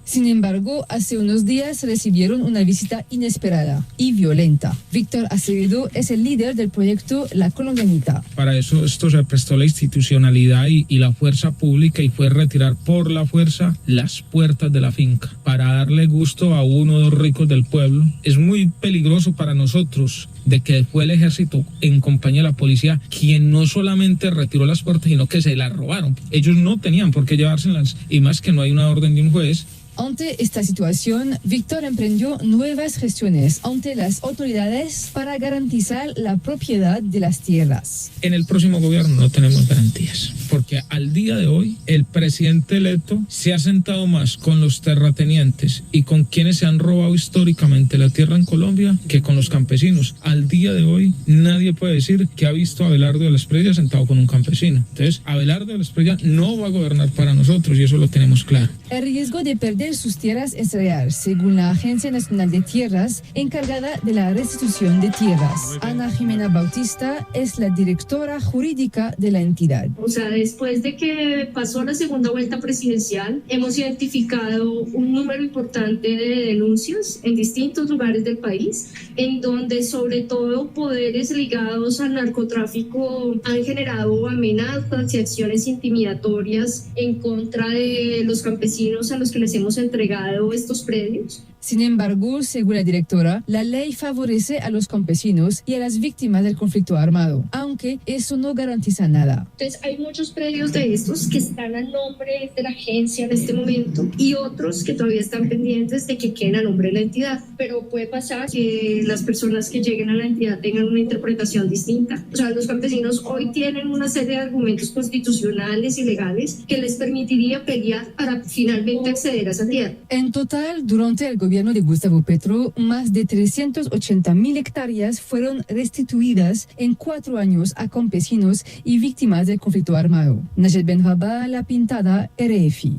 Sin embargo, hace unos días recibieron una visita inesperada y violenta. Víctor Acevedo es el líder del proyecto La Colombianita. Para eso esto se prestó la institucionalidad y la fuerza pública, y fue retirar por la fuerza las puertas de la finca para darle gusto a uno de los ricos del pueblo. Es muy peligroso para nosotros de que fue el ejército en compañía de la policía quien no solamente retiró las puertas, sino que se las robaron. Ellos no tenían por qué llevárselas, y más que no hay una orden de un juez. Ante esta situación, Víctor emprendió nuevas gestiones ante las autoridades para garantizar la propiedad de las tierras. En el próximo gobierno no tenemos garantías, porque al día de hoy el presidente electo se ha sentado más con los terratenientes y con quienes se han robado históricamente la tierra en Colombia que con los campesinos. Al día de hoy nadie puede decir que ha visto a Abelardo de la Espriella sentado con un campesino. Entonces, Abelardo de la Espriella no va a gobernar para nosotros, y eso lo tenemos claro. El riesgo de perder sus tierras es real, según la Agencia Nacional de Tierras, encargada de la restitución de tierras. Ana Jimena Bautista es la directora jurídica de la entidad. O sea, después de que pasó la segunda vuelta presidencial, hemos identificado un número importante de denuncias en distintos lugares del país, en donde sobre todo poderes ligados al narcotráfico han generado amenazas y acciones intimidatorias en contra de los campesinos a los que les hemos entregado estos predios. Sin embargo, según la directora, la ley favorece a los campesinos y a las víctimas del conflicto armado, aunque eso no garantiza nada. Entonces, hay muchos predios de estos que están a nombre de la agencia en este momento, y otros que todavía están pendientes de que queden a nombre de la entidad. Pero puede pasar que las personas que lleguen a la entidad tengan una interpretación distinta. O sea, los campesinos hoy tienen una serie de argumentos constitucionales y legales que les permitiría pelear para finalmente acceder a esa tierra. En total, durante el gobierno de Gustavo Petro, más de 380.000 hectáreas fueron restituidas en 4 años a campesinos y víctimas del conflicto armado. Nayet Benrabah, La Pintada, RFI.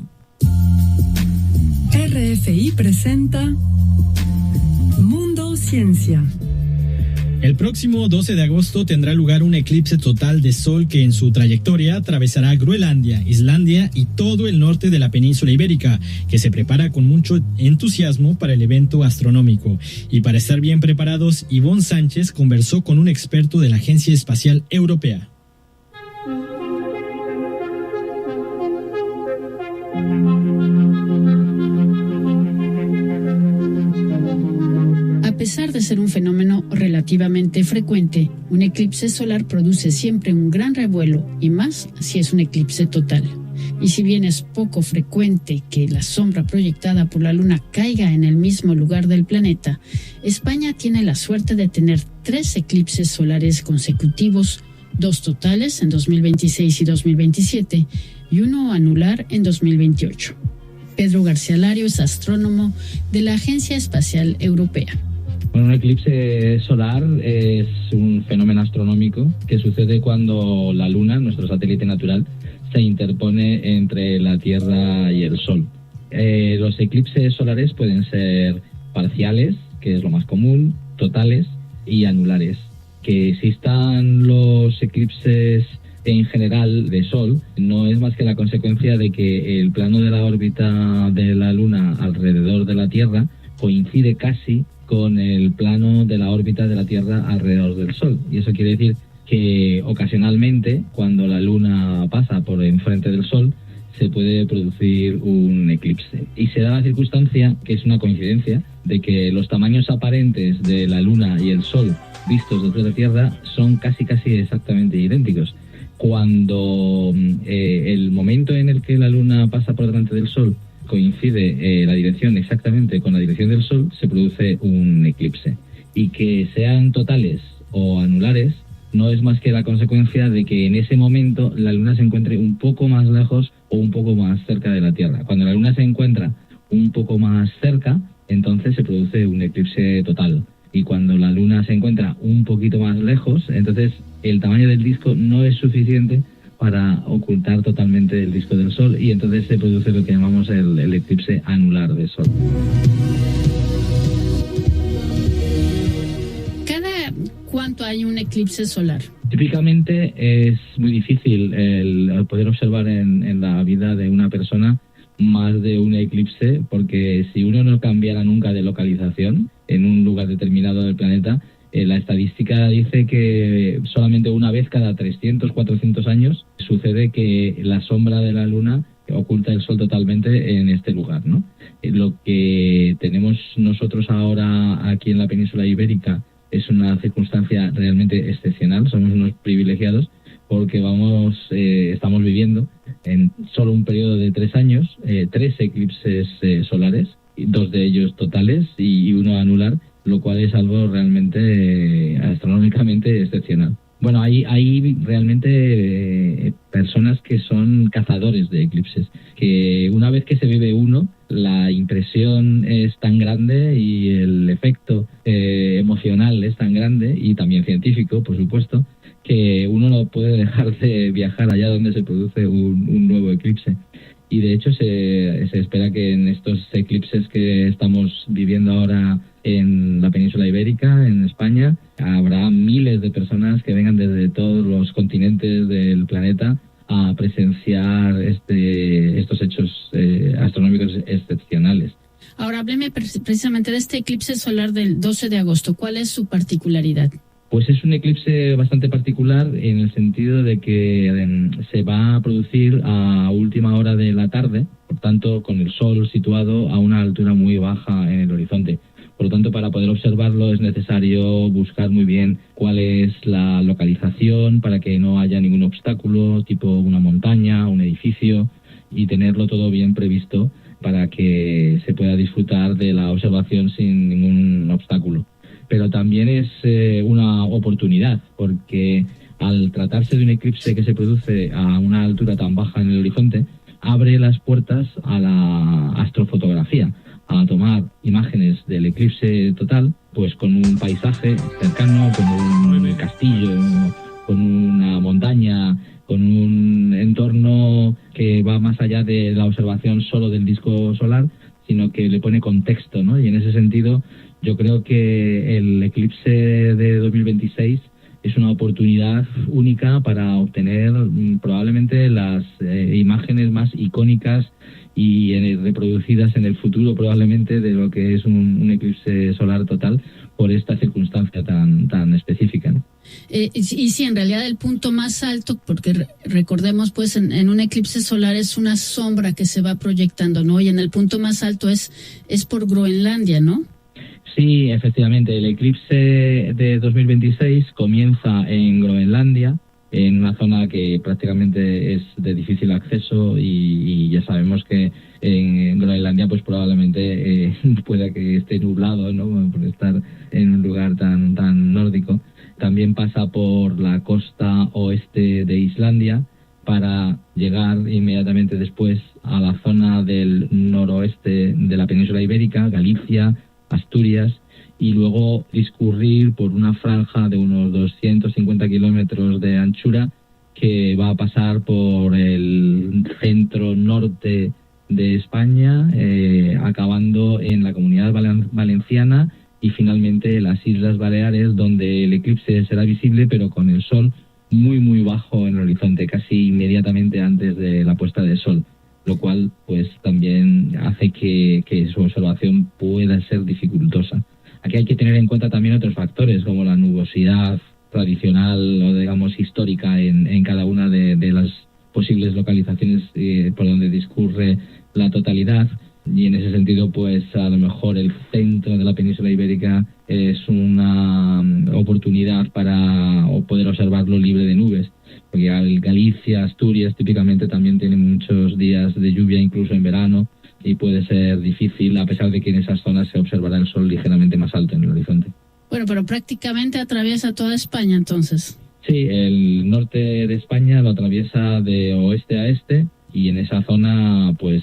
RFI presenta Mundo Ciencia. El próximo 12 de agosto tendrá lugar un eclipse total de sol que en su trayectoria atravesará Groenlandia, Islandia y todo el norte de la península ibérica, que se prepara con mucho entusiasmo para el evento astronómico. Y para estar bien preparados, Ivonne Sánchez conversó con un experto de la Agencia Espacial Europea. A pesar de ser un fenómeno relativamente frecuente, un eclipse solar produce siempre un gran revuelo, y más si es un eclipse total. Y si bien es poco frecuente que la sombra proyectada por la luna caiga en el mismo lugar del planeta, España tiene la suerte de tener 3 eclipses solares consecutivos, 2 totales en 2026 y 2027 y 1 anular en 2028. Pedro García Lario es astrónomo de la Agencia Espacial Europea. Bueno, un eclipse solar es un fenómeno astronómico que sucede cuando la Luna, nuestro satélite natural, se interpone entre la Tierra y el Sol. Los eclipses solares pueden ser parciales, que es lo más común, totales y anulares. Que existan los eclipses en general de Sol no es más que la consecuencia de que el plano de la órbita de la Luna alrededor de la Tierra coincide casi con el plano de la órbita de la Tierra alrededor del Sol. Y eso quiere decir que ocasionalmente, cuando la Luna pasa por enfrente del Sol, se puede producir un eclipse. Y se da la circunstancia, que es una coincidencia, de que los tamaños aparentes de la Luna y el Sol vistos desde la Tierra son casi exactamente idénticos. Cuando el momento en el que la Luna pasa por delante del Sol coincide la dirección exactamente con la dirección del Sol, se produce un eclipse. Y que sean totales o anulares no es más que la consecuencia de que en ese momento la Luna se encuentre un poco más lejos o un poco más cerca de la Tierra. Cuando la Luna se encuentra un poco más cerca, entonces se produce un eclipse total. Y cuando la Luna se encuentra un poquito más lejos, entonces el tamaño del disco no es suficiente para ocultar totalmente el disco del Sol, y entonces se produce lo que llamamos el eclipse anular del Sol. ¿Cada cuánto hay un eclipse solar? Típicamente es muy difícil el poder observar en la vida de una persona más de un eclipse, porque si uno no cambiara nunca de localización en un lugar determinado del planeta, la estadística dice que solamente una vez cada 300, 400 años sucede que la sombra de la Luna oculta el Sol totalmente en este lugar, ¿no? Lo que tenemos nosotros ahora aquí en la península ibérica es una circunstancia realmente excepcional. Somos unos privilegiados porque estamos viviendo en solo un periodo de 3 años 3 eclipses solares, 2 de ellos totales y uno anular, lo cual es algo realmente astronómicamente excepcional. Bueno, hay realmente personas que son cazadores de eclipses, que una vez que se vive uno, la impresión es tan grande y el efecto emocional es tan grande, y también científico, por supuesto, que uno no puede dejar de viajar allá donde se produce un nuevo eclipse. Y de hecho se espera que en estos eclipses que estamos viviendo ahora en la península ibérica, en España, habrá miles de personas que vengan desde todos los continentes del planeta a presenciar estos hechos astronómicos excepcionales. Ahora, hábleme precisamente de este eclipse solar del 12 de agosto. ¿Cuál es su particularidad? Pues es un eclipse bastante particular en el sentido de que se va a producir a última hora de la tarde, por tanto con el Sol situado a una altura muy baja en el horizonte. Por lo tanto, para poder observarlo es necesario buscar muy bien cuál es la localización para que no haya ningún obstáculo, tipo una montaña, un edificio, y tenerlo todo bien previsto para que se pueda disfrutar de la observación sin ningún obstáculo. Pero también es una oportunidad, porque al tratarse de un eclipse que se produce a una altura tan baja en el horizonte, abre las puertas a la astrofotografía, a tomar imágenes del eclipse total, pues con un paisaje cercano, con un castillo, con una montaña, con un entorno que va más allá de la observación solo del disco solar, sino que le pone contexto, ¿no? Y en ese sentido, yo creo que el eclipse de 2026 es una oportunidad única para obtener probablemente las imágenes más icónicas y reproducidas en el futuro probablemente de lo que es un eclipse solar total, por esta circunstancia tan específica, ¿no? Y sí, en realidad el punto más alto, porque recordemos pues en un eclipse solar es una sombra que se va proyectando, ¿no? Y en el punto más alto es por Groenlandia, ¿no? Sí, efectivamente, el eclipse de 2026 comienza en Groenlandia, en una zona que prácticamente es de difícil acceso, y ya sabemos que en Groenlandia pues probablemente pueda que esté nublado, ¿no? Por estar en un lugar tan nórdico. También pasa por la costa oeste de Islandia para llegar inmediatamente después a la zona del noroeste de la península ibérica, Galicia, Asturias, y luego discurrir por una franja de unos 250 kilómetros de anchura que va a pasar por el centro norte de España, acabando en la Comunidad Valenciana y finalmente las Islas Baleares, donde el eclipse será visible pero con el sol muy muy bajo en el horizonte, casi inmediatamente antes de la puesta de sol, lo cual pues también hace que su observación pueda ser dificultosa. Aquí hay que tener en cuenta también otros factores como la nubosidad tradicional o digamos histórica en cada una de las posibles localizaciones por donde discurre la totalidad. Y en ese sentido, pues a lo mejor el centro de la península ibérica es una oportunidad para poder observarlo libre de nubes, porque Galicia, Asturias típicamente también tienen muchos días de lluvia, incluso en verano, y puede ser difícil, a pesar de que en esas zonas se observará el sol ligeramente más alto en el horizonte. Bueno, pero prácticamente atraviesa toda España entonces. Sí, el norte de España lo atraviesa de oeste a este, y en esa zona pues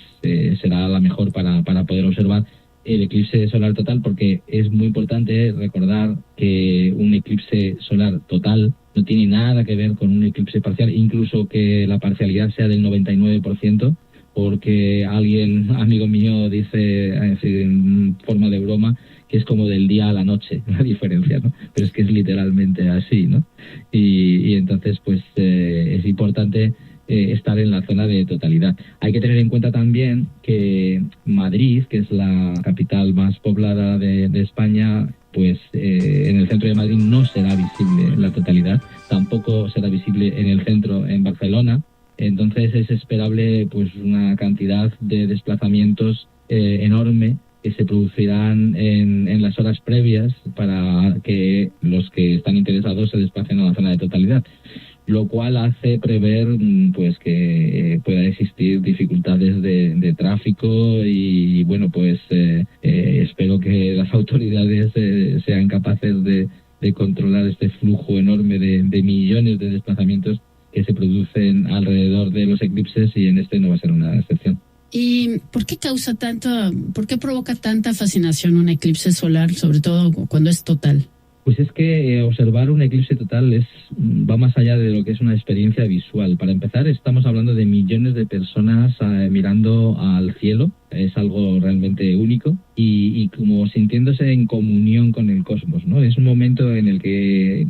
será la mejor para poder observar el eclipse solar total, porque es muy importante recordar que un eclipse solar total no tiene nada que ver con un eclipse parcial, incluso que la parcialidad sea del 99%, porque alguien, amigo mío, dice en forma de broma que es como del día a la noche la diferencia, ¿no? Pero es que es literalmente así, ¿no? Y entonces pues es importante estar en la zona de totalidad. Hay que tener en cuenta también que Madrid, que es la capital más poblada de España, pues en el centro de Madrid no será visible la totalidad, tampoco será visible en el centro, en Barcelona. Entonces es esperable pues una cantidad de desplazamientos enorme que se producirán en las horas previas para que los que están interesados se desplacen a la zona de totalidad, lo cual hace prever pues que pueda existir dificultades de tráfico y bueno, pues espero que las autoridades sean capaces de controlar este flujo enorme de millones de desplazamientos que se producen alrededor de los eclipses, y en este no va a ser una excepción. ¿Y por qué provoca tanta fascinación un eclipse solar, sobre todo cuando es total? Pues es que observar un eclipse total va más allá de lo que es una experiencia visual. Para empezar, estamos hablando de millones de personas mirando al cielo. Es algo realmente único y como sintiéndose en comunión con el cosmos, ¿no? Es un momento en el que,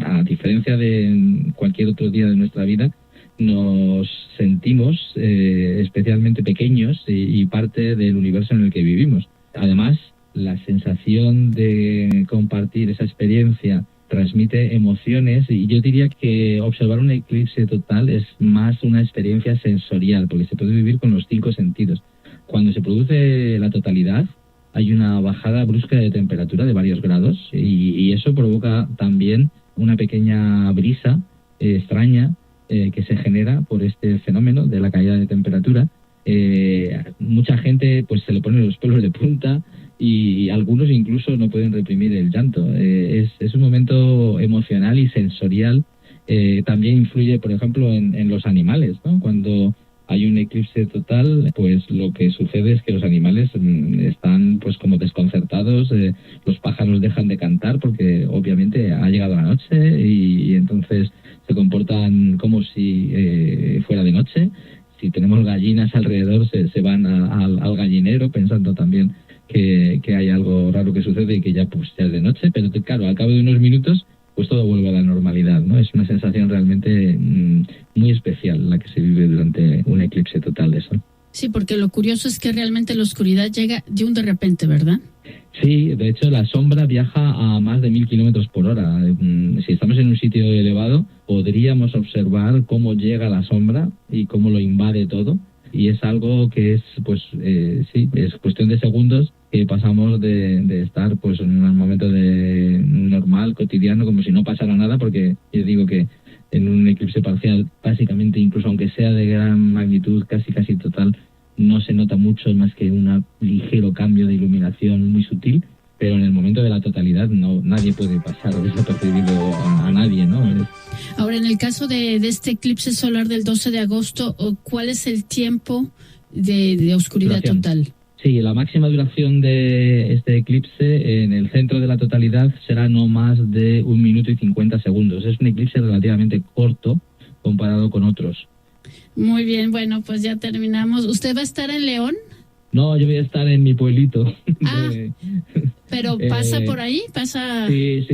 a diferencia de cualquier otro día de nuestra vida, nos sentimos especialmente pequeños y parte del universo en el que vivimos. Además, la sensación de compartir esa experiencia transmite emociones, y yo diría que observar un eclipse total es más una experiencia sensorial, porque se puede vivir con los 5 sentidos. Cuando se produce la totalidad, hay una bajada brusca de temperatura de varios grados, y eso provoca también una pequeña brisa extraña que se genera por este fenómeno de la caída de temperatura. Mucha gente pues se le ponen los pelos de punta, y algunos incluso no pueden reprimir el llanto. Es un momento emocional y sensorial. También influye, por ejemplo, en los animales, ¿no? Cuando hay un eclipse total, pues lo que sucede es que los animales están pues como desconcertados, los pájaros dejan de cantar porque obviamente ha llegado la noche, y entonces se comportan como si fuera de noche. Si tenemos gallinas alrededor, se van al gallinero pensando también que hay algo raro que sucede y que ya pues ya es de noche, pero claro, al cabo de unos minutos pues todo vuelve a la normalidad, ¿no? Es una sensación realmente muy especial la que se vive durante un eclipse total de sol. Sí, porque lo curioso es que realmente la oscuridad llega de repente, ¿verdad? Sí, de hecho la sombra viaja a más de 1000 kilómetros por hora. Si estamos en un sitio elevado, podríamos observar cómo llega la sombra y cómo lo invade todo. Y es algo que es, pues, es cuestión de segundos que pasamos de estar, pues, en un momento de normal, cotidiano, como si no pasara nada, porque yo digo que en un eclipse parcial, básicamente, incluso aunque sea de gran magnitud, casi total, no se nota mucho más que un ligero cambio de iluminación muy sutil, pero en el momento de la totalidad nadie puede pasar desapercibido a nadie, ¿no? Ahora, en el caso de este eclipse solar del 12 de agosto, ¿cuál es el tiempo de oscuridad total? Sí, la máxima duración de este eclipse en el centro de la totalidad será no más de 1 minuto y 50 segundos. Es un eclipse relativamente corto comparado con otros. Muy bien, bueno, pues ya terminamos. ¿Usted va a estar en León? No, yo voy a estar en mi pueblito. ¿Pero pasa por ahí? ¿Pasa? Sí.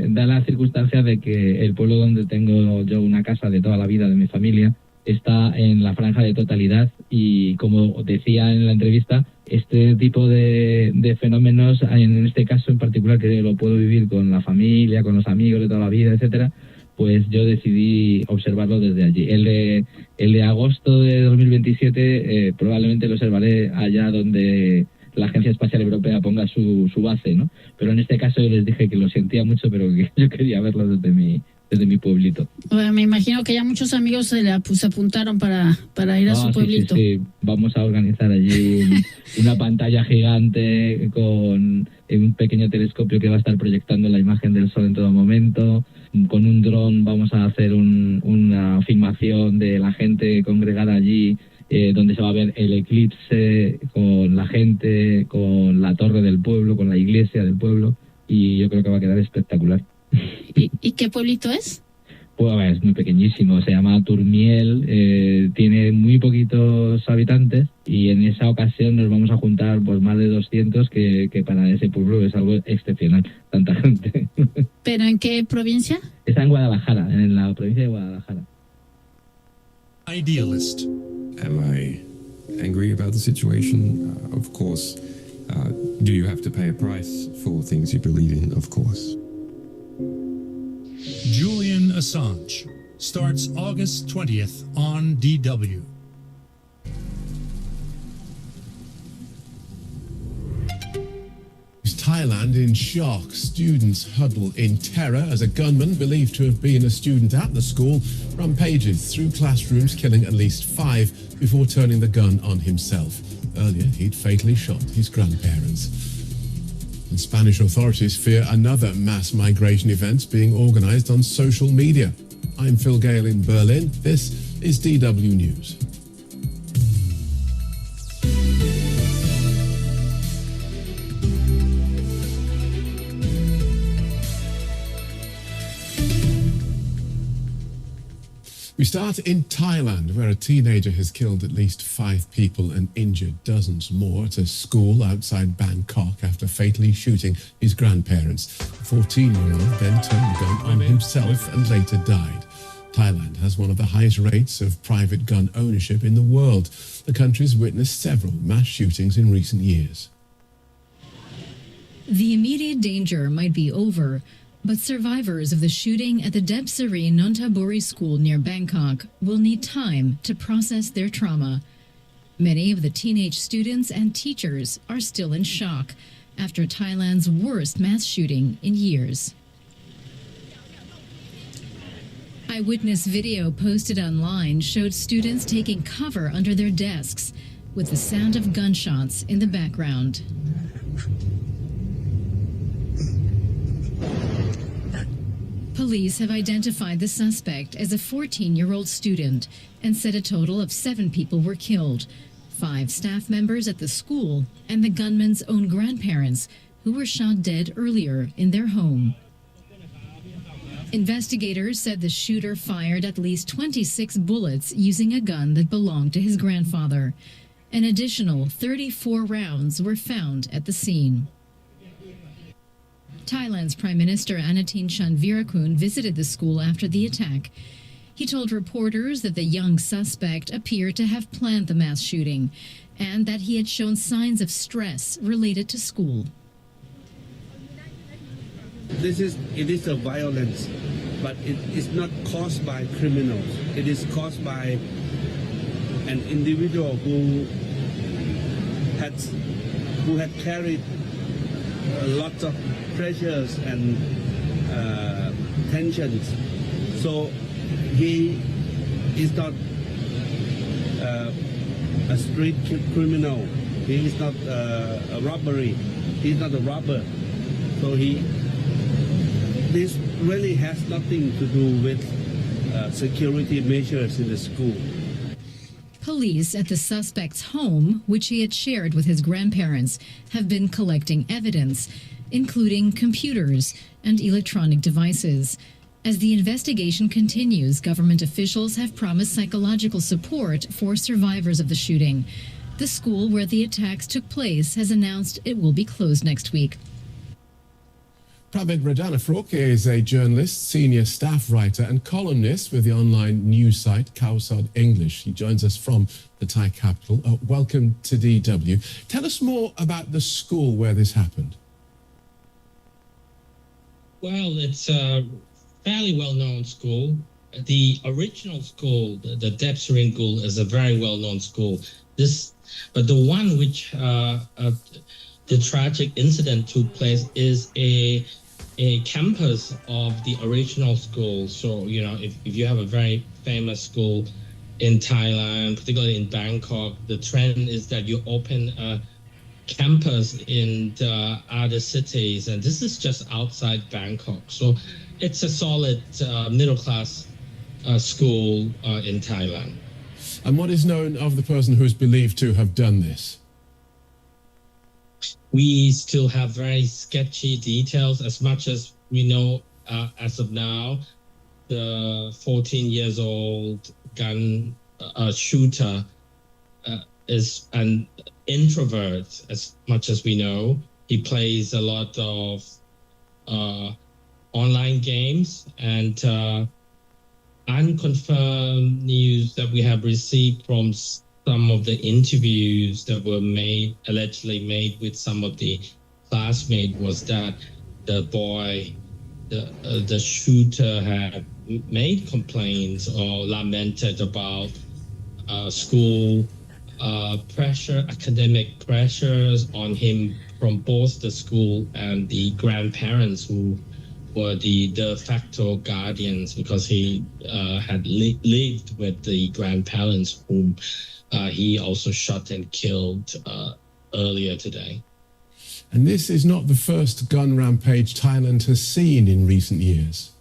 Da la circunstancia de que el pueblo donde tengo yo una casa de toda la vida de mi familia está en la franja de totalidad, y como decía en la entrevista, este tipo de fenómenos, en este caso en particular, que lo puedo vivir con la familia, con los amigos de toda la vida, etcétera, pues yo decidí observarlo desde allí. El de agosto de 2027 probablemente lo observaré allá donde la Agencia Espacial Europea ponga su base, ¿no? Pero en este caso yo les dije que lo sentía mucho, pero que yo quería verlo desde mi pueblito. Bueno, me imagino que ya muchos amigos se apuntaron para ir a su pueblito. Sí. Vamos a organizar allí una pantalla gigante con un pequeño telescopio que va a estar proyectando la imagen del Sol en todo momento. Con un dron vamos a hacer una filmación de la gente congregada allí, donde se va a ver el eclipse con la gente, con la torre del pueblo, con la iglesia del pueblo, y yo creo que va a quedar espectacular. ¿Y qué pueblito es? Pues es muy pequeñísimo, se llama Turmiel, tiene muy poquitos habitantes y en esa ocasión nos vamos a juntar pues más de 200, que para ese pueblo es algo excepcional, tanta gente. ¿Pero en qué provincia? Está en Guadalajara, en la provincia de Guadalajara. Idealist. Am I angry about the situation? Of course. Do you have to pay a price for things you believe in? Of course. Julian Assange starts August 20th on DW. Thailand in shock. Students huddle in terror as a gunman believed to have been a student at the school rampages through classrooms, killing at least 5 before turning the gun on himself. Earlier, he'd fatally shot his grandparents. And Spanish authorities fear another mass migration event being organized on social media. I'm Phil Gale in Berlin. This is DW News. We start in Thailand, where a teenager has killed at least 5 people and injured dozens more at a school outside Bangkok after fatally shooting his grandparents. The 14-year-old then turned the gun on himself and later died. Thailand has one of the highest rates of private gun ownership in the world. The country's witnessed several mass shootings in recent years. The immediate danger might be over, but survivors of the shooting at the Debsari Nonthaburi school near Bangkok will need time to process their trauma. Many of the teenage students and teachers are still in shock after Thailand's worst mass shooting in years. Eyewitness video posted online showed students taking cover under their desks with the sound of gunshots in the background. Police have identified the suspect as a 14-year-old student and said a total of 7 people were killed, 5 staff members at the school and the gunman's own grandparents, who were shot dead earlier in their home. Investigators said the shooter fired at least 26 bullets using a gun that belonged to his grandfather. An additional 34 rounds were found at the scene. Thailand's Prime Minister Anatin Chanvirakul visited the school after the attack. He told reporters that the young suspect appeared to have planned the mass shooting and that he had shown signs of stress related to school. It is a violence, but it is not caused by criminals. It is caused by an individual who had carried lots of pressures and tensions. So he is not a street criminal. He is not a robbery. He's not a robber. So this really has nothing to do with security measures in the school. Police at the suspect's home, which he had shared with his grandparents, have been collecting evidence, including computers and electronic devices. As the investigation continues, government officials have promised psychological support for survivors of the shooting. The school where the attacks took place has announced it will be closed next week. Pravid Radanafrok is a journalist, senior staff writer and columnist with the online news site Khawsod English. He joins us from the Thai capital. Welcome to DW. Tell us more about the school where this happened. Well, it's fairly well-known school. The original school, the Debsering School, is a very well-known school. But the one which the tragic incident took place is a campus of the original school. So, if you have a very famous school in Thailand, particularly in Bangkok, the trend is that you open a campus in the other cities, and this is just outside Bangkok. So it's a solid middle-class school in Thailand. And what is known of the person who is believed to have done this? We still have very sketchy details. As much as we know as of now, the 14-years-old gun shooter is an introvert, as much as we know. He plays a lot of online games, and unconfirmed news that we have received from some of the interviews that were allegedly made with some of the classmates was that the shooter had made complaints or lamented about school pressure, academic pressures on him from both the school and the grandparents who were the de facto guardians, because he had lived with the grandparents whom he also shot and killed earlier today. And this is not the first gun rampage Thailand has seen in recent years.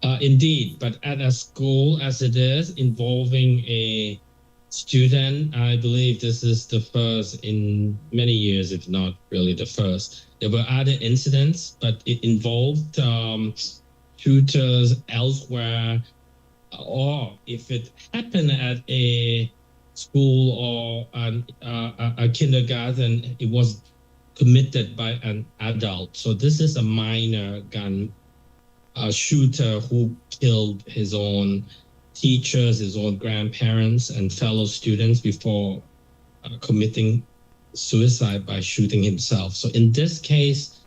Indeed, but at a school as it is, involving a student, I believe this is the first in many years, if not really the first. There were other incidents, but it involved shooters elsewhere, or if it happened at a school or a kindergarten, it was committed by an adult. So this is a minor gun shooter who killed his own teachers, his own grandparents, and fellow students before committing suicide by shooting himself. So in this case,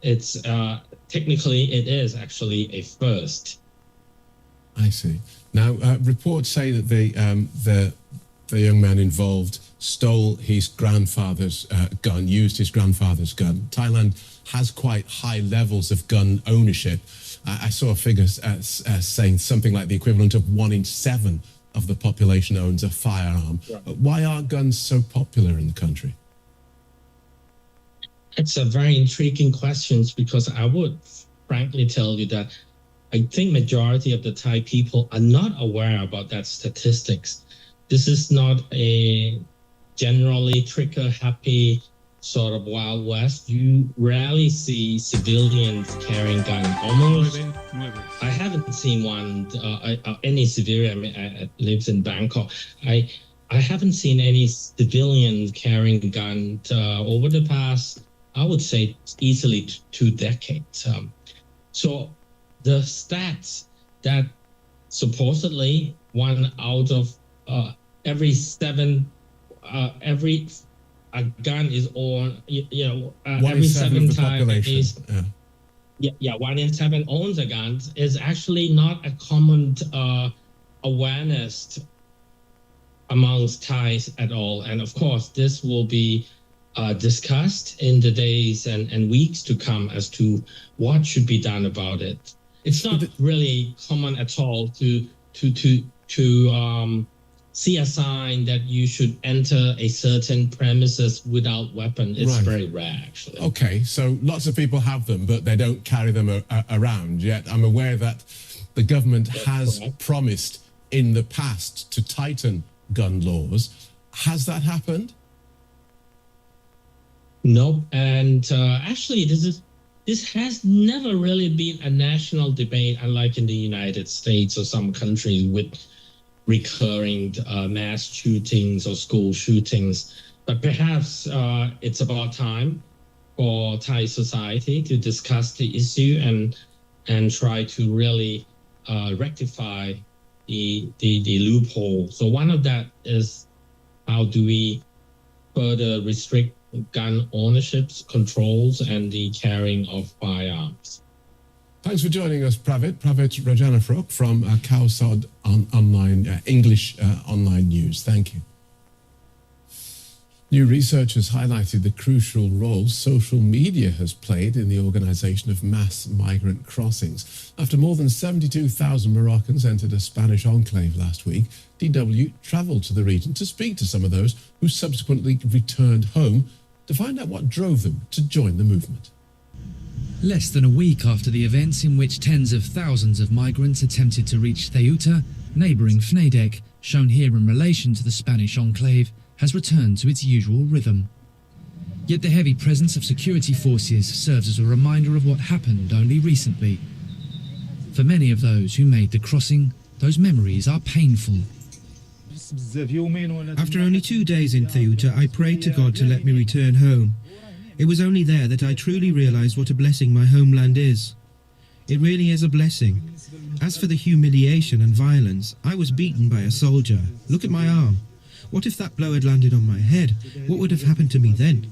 it's technically it is actually a first. I see. Now, reports say that the young man involved stole his grandfather's gun, used his grandfather's gun. Thailand has quite high levels of gun ownership. I saw a figure saying something like the equivalent of 1 in 7 of the population owns a firearm. Right. Why are guns so popular in the country? It's a very intriguing question, because I would frankly tell you that I think majority of the Thai people are not aware about that statistics. This is not a generally trigger-happy sort of Wild West. You rarely see civilians carrying guns. Almost, I haven't seen one, any civilian. I mean, I live in Bangkok. I haven't seen any civilians carrying guns over the past, I would say, easily 2 decades. So the stats that supposedly 1 out of every 7, a gun is owned, every 7 Thais, 1 in 7 owns a gun, is actually not a common awareness amongst Thais at all. And of course, this will be discussed in the days and weeks to come as to what should be done about it. It's not really common at all to see a sign that you should enter a certain premises without weapon. It's very rare, actually. Okay, so lots of people have them, but they don't carry them around. Yet I'm aware that the government has promised in the past to tighten gun laws. Has that happened? No, and actually this has never really been a national debate, unlike in the United States or some countries with recurring mass shootings or school shootings. But perhaps it's about time for Thai society to discuss the issue and try to really rectify the loophole. So one of that is, how do we further restrict gun ownerships, controls, and the carrying of firearms? Thanks for joining us, Pravit Rajanafrok from Kausod online English online news. Thank you. New research has highlighted the crucial role social media has played in the organisation of mass migrant crossings. After more than 72,000 Moroccans entered a Spanish enclave last week, DW travelled to the region to speak to some of those who subsequently returned home to find out what drove them to join the movement. Less than a week after the events in which tens of thousands of migrants attempted to reach Ceuta, neighbouring Fnedec, shown here in relation to the Spanish enclave, has returned to its usual rhythm. Yet the heavy presence of security forces serves as a reminder of what happened only recently. For many of those who made the crossing, those memories are painful. After only 2 days in Ceuta, I prayed to God to let me return home. It was only there that I truly realised what a blessing my homeland is. It really is a blessing. As for the humiliation and violence, I was beaten by a soldier. Look at my arm. What if that blow had landed on my head? What would have happened to me then?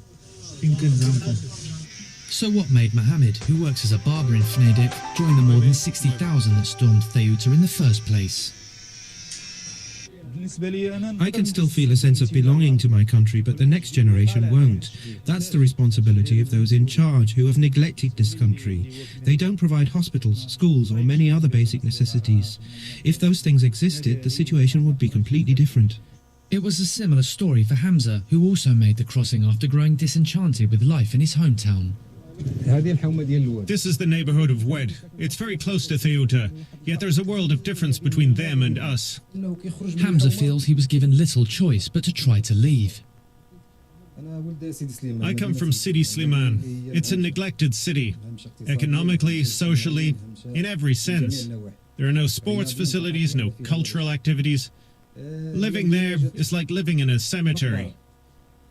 So what made Mohammed, who works as a barber in Fnedec, join the more than 60,000 that stormed Ceuta in the first place? I can still feel a sense of belonging to my country, but the next generation won't. That's the responsibility of those in charge who have neglected this country. They don't provide hospitals, schools, or many other basic necessities. If those things existed, the situation would be completely different. It was a similar story for Hamza, who also made the crossing after growing disenchanted with life in his hometown. This is the neighborhood of Wed. It's very close to Ceuta, yet there's a world of difference between them and us. Hamza feels he was given little choice but to try to leave. I come from Sidi Slimane. It's a neglected city, economically, socially, in every sense. There are no sports facilities, no cultural activities. Living there is like living in a cemetery.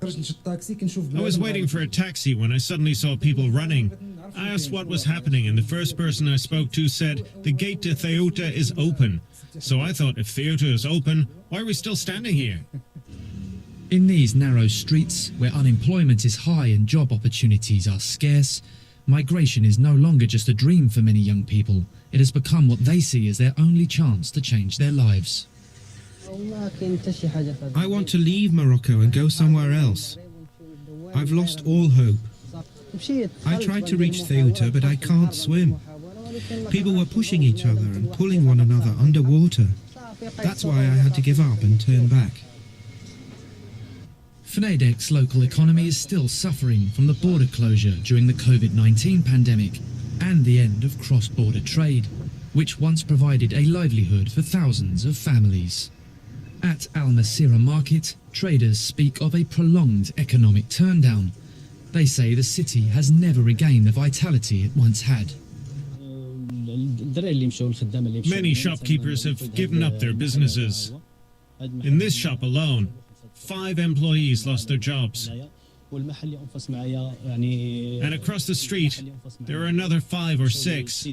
I was waiting for a taxi when I suddenly saw people running. I asked what was happening, and the first person I spoke to said, "The gate to Ceuta is open." So I thought, if Ceuta is open, why are we still standing here? In these narrow streets, where unemployment is high and job opportunities are scarce, migration is no longer just a dream for many young people. It has become what they see as their only chance to change their lives. I want to leave Morocco and go somewhere else. I've lost all hope. I tried to reach Ceuta, but I can't swim. People were pushing each other and pulling one another underwater. That's why I had to give up and turn back. Fnedec's local economy is still suffering from the border closure during the COVID-19 pandemic and the end of cross-border trade, which once provided a livelihood for thousands of families. At Al Masira Market, traders speak of a prolonged economic turndown. They say the city has never regained the vitality it once had. Many shopkeepers have given up their businesses. In this shop alone, 5 employees lost their jobs. And across the street, there are another 5 or 6.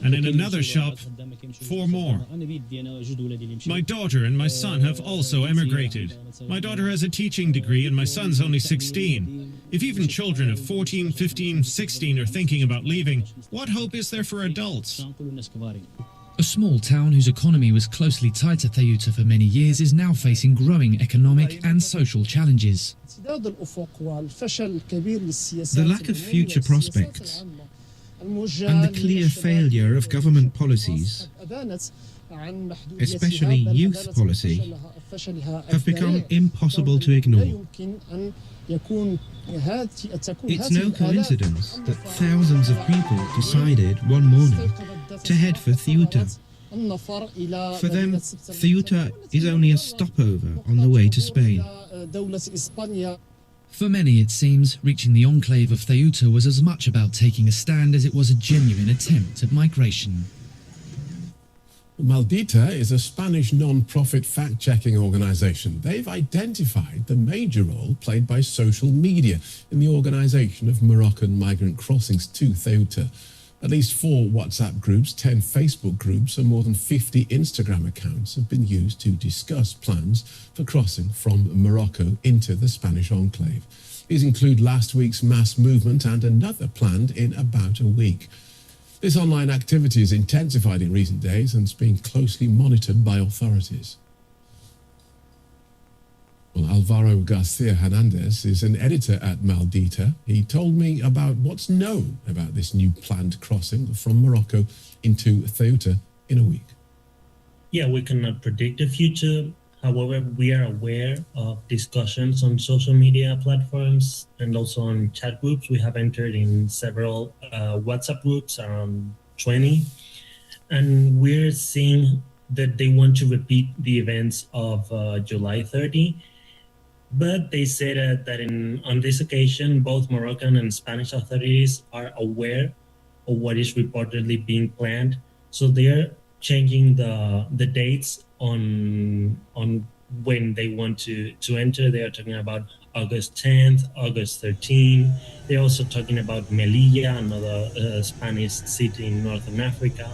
And in another shop, 4 more. My daughter and my son have also emigrated. My daughter has a teaching degree and my son's only 16. If even children of 14, 15, 16 are thinking about leaving, what hope is there for adults? A small town whose economy was closely tied to Ceuta for many years is now facing growing economic and social challenges. The lack of future prospects and the clear failure of government policies, especially youth policy, have become impossible to ignore. It's no coincidence that thousands of people decided one morning to head for Ceuta. For them, Ceuta is only a stopover on the way to Spain. For many, it seems, reaching the enclave of Ceuta was as much about taking a stand as it was a genuine attempt at migration. Maldita is a Spanish non-profit fact-checking organization. They've identified the major role played by social media in the organization of Moroccan migrant crossings to Ceuta. At least 4 WhatsApp groups, 10 Facebook groups, and more than 50 Instagram accounts have been used to discuss plans for crossing from Morocco into the Spanish enclave. These include last week's mass movement and another planned in about a week. This online activity has intensified in recent days and is being closely monitored by authorities. Well, Alvaro Garcia Hernandez is an editor at Maldita. He told me about what's known about this new planned crossing from Morocco into Ceuta in a week. Yeah, we cannot predict the future. However, we are aware of discussions on social media platforms and also on chat groups. We have entered in several WhatsApp groups, around 20, and we're seeing that they want to repeat the events of July 30. But they said that on this occasion, both Moroccan and Spanish authorities are aware of what is reportedly being planned. So they're changing the dates on when they want to enter. They are talking about August 10th, August 13th. They're also talking about Melilla, another Spanish city in Northern Africa.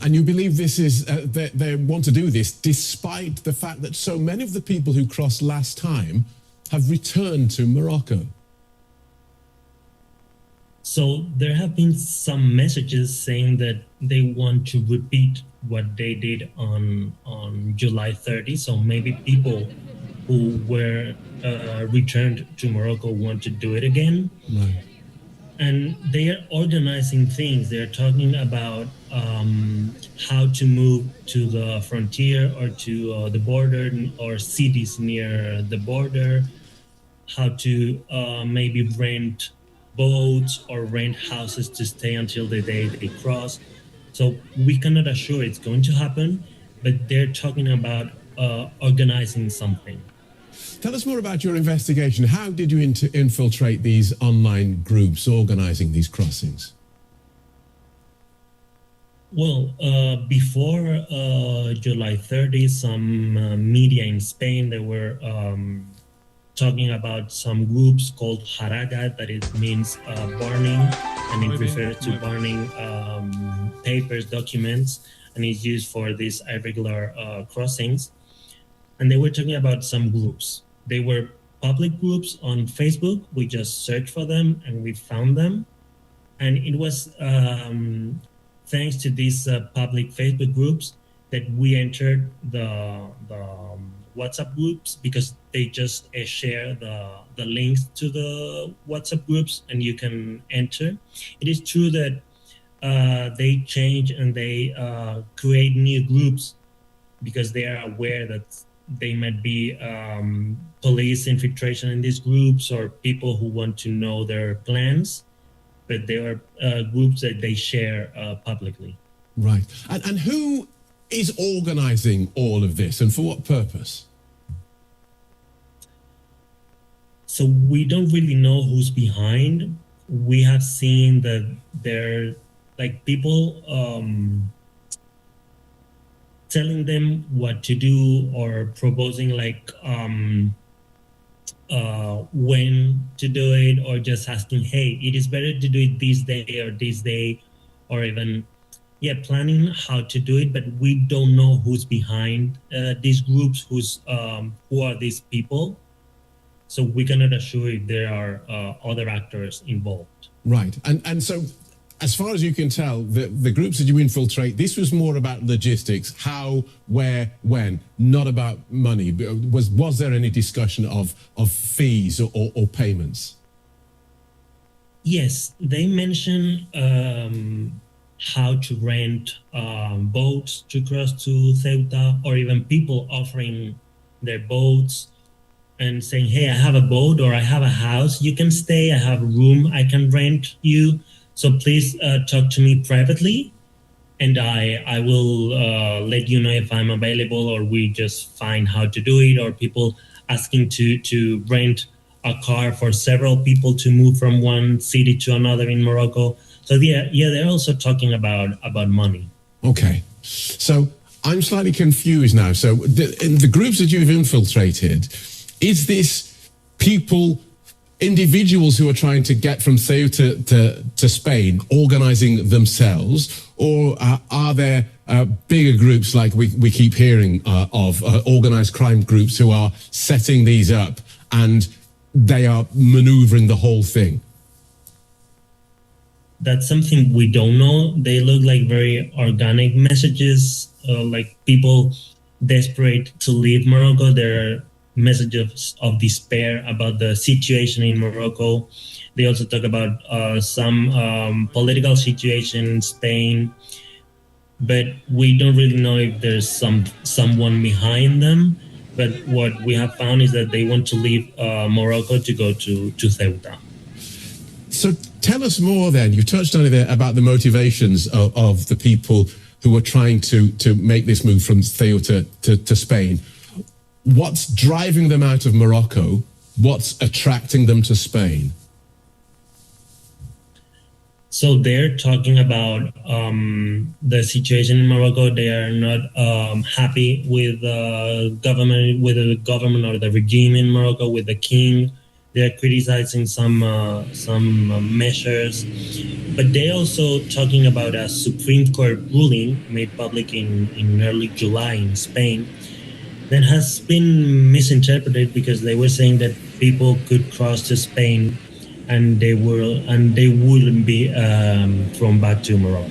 And you believe this is, they want to do this despite the fact that so many of the people who crossed last time have returned to Morocco? So there have been some messages saying that they want to repeat what they did on July 30. So maybe people who were returned to Morocco want to do it again. Right. And they are organizing things. They're talking about how to move to the frontier or to the border or cities near the border, how to maybe rent boats or rent houses to stay until the day they cross. So we cannot assure it's going to happen, but they're talking about organizing something. Tell us more about your investigation. How did you infiltrate these online groups organizing these crossings? Well, before July 30, some media in Spain, they were talking about some groups called Haraga, that it means burning, and it refers to burning papers, documents, and it's used for these irregular crossings. And they were talking about some groups. They were public groups on Facebook. We just searched for them and we found them. And it was thanks to these public Facebook groups that we entered the WhatsApp groups, because they just share the links to the WhatsApp groups and you can enter. It is true that they change and they create new groups because they are aware that they might be police infiltration in these groups or people who want to know their plans, but they are groups that they share publicly. Right. And who is organizing all of this and for what purpose? So we don't really know who's behind. We have seen that there like people telling them what to do or proposing like when to do it, or just asking, hey, it is better to do it this day, or even planning how to do it. But we don't know who's behind these groups, who are these people. So we cannot assure if there are other actors involved. Right. And so, as far as you can tell, the groups that you infiltrate, this was more about logistics, how, where, when, not about money. Was there any discussion of fees or payments? Yes, they mentioned how to rent boats to cross to Ceuta, or even people offering their boats and saying, hey, I have a boat or I have a house, you can stay, I have a room, I can rent you. So please talk to me privately, and I will let you know if I'm available, or we just find how to do it, or people asking to rent a car for several people to move from one city to another in Morocco. So they're also talking about money. Okay. So I'm slightly confused now. So in the groups that you've infiltrated, is this people, individuals who are trying to get from Ceuta to Spain, organizing themselves, or are there bigger groups like we keep hearing of, organized crime groups who are setting these up and they are maneuvering the whole thing? That's something we don't know. They look like very organic messages, like people desperate to leave Morocco. There are messages of despair about the situation in Morocco. They also talk about some political situation in Spain, but we don't really know if there's someone behind them. But what we have found is that they want to leave Morocco to go to Ceuta. So tell us more then. You touched on it there about the motivations of the people who are trying to make this move from Ceuta to Spain. What's driving them out of Morocco? What's attracting them to Spain? So they're talking about the situation in Morocco. They are not happy with the government or the regime in Morocco, with the king. They're criticizing some measures, but they're also talking about a Supreme Court ruling made public in early July in Spain that has been misinterpreted, because they were saying that people could cross to Spain and they wouldn't be thrown back to Morocco.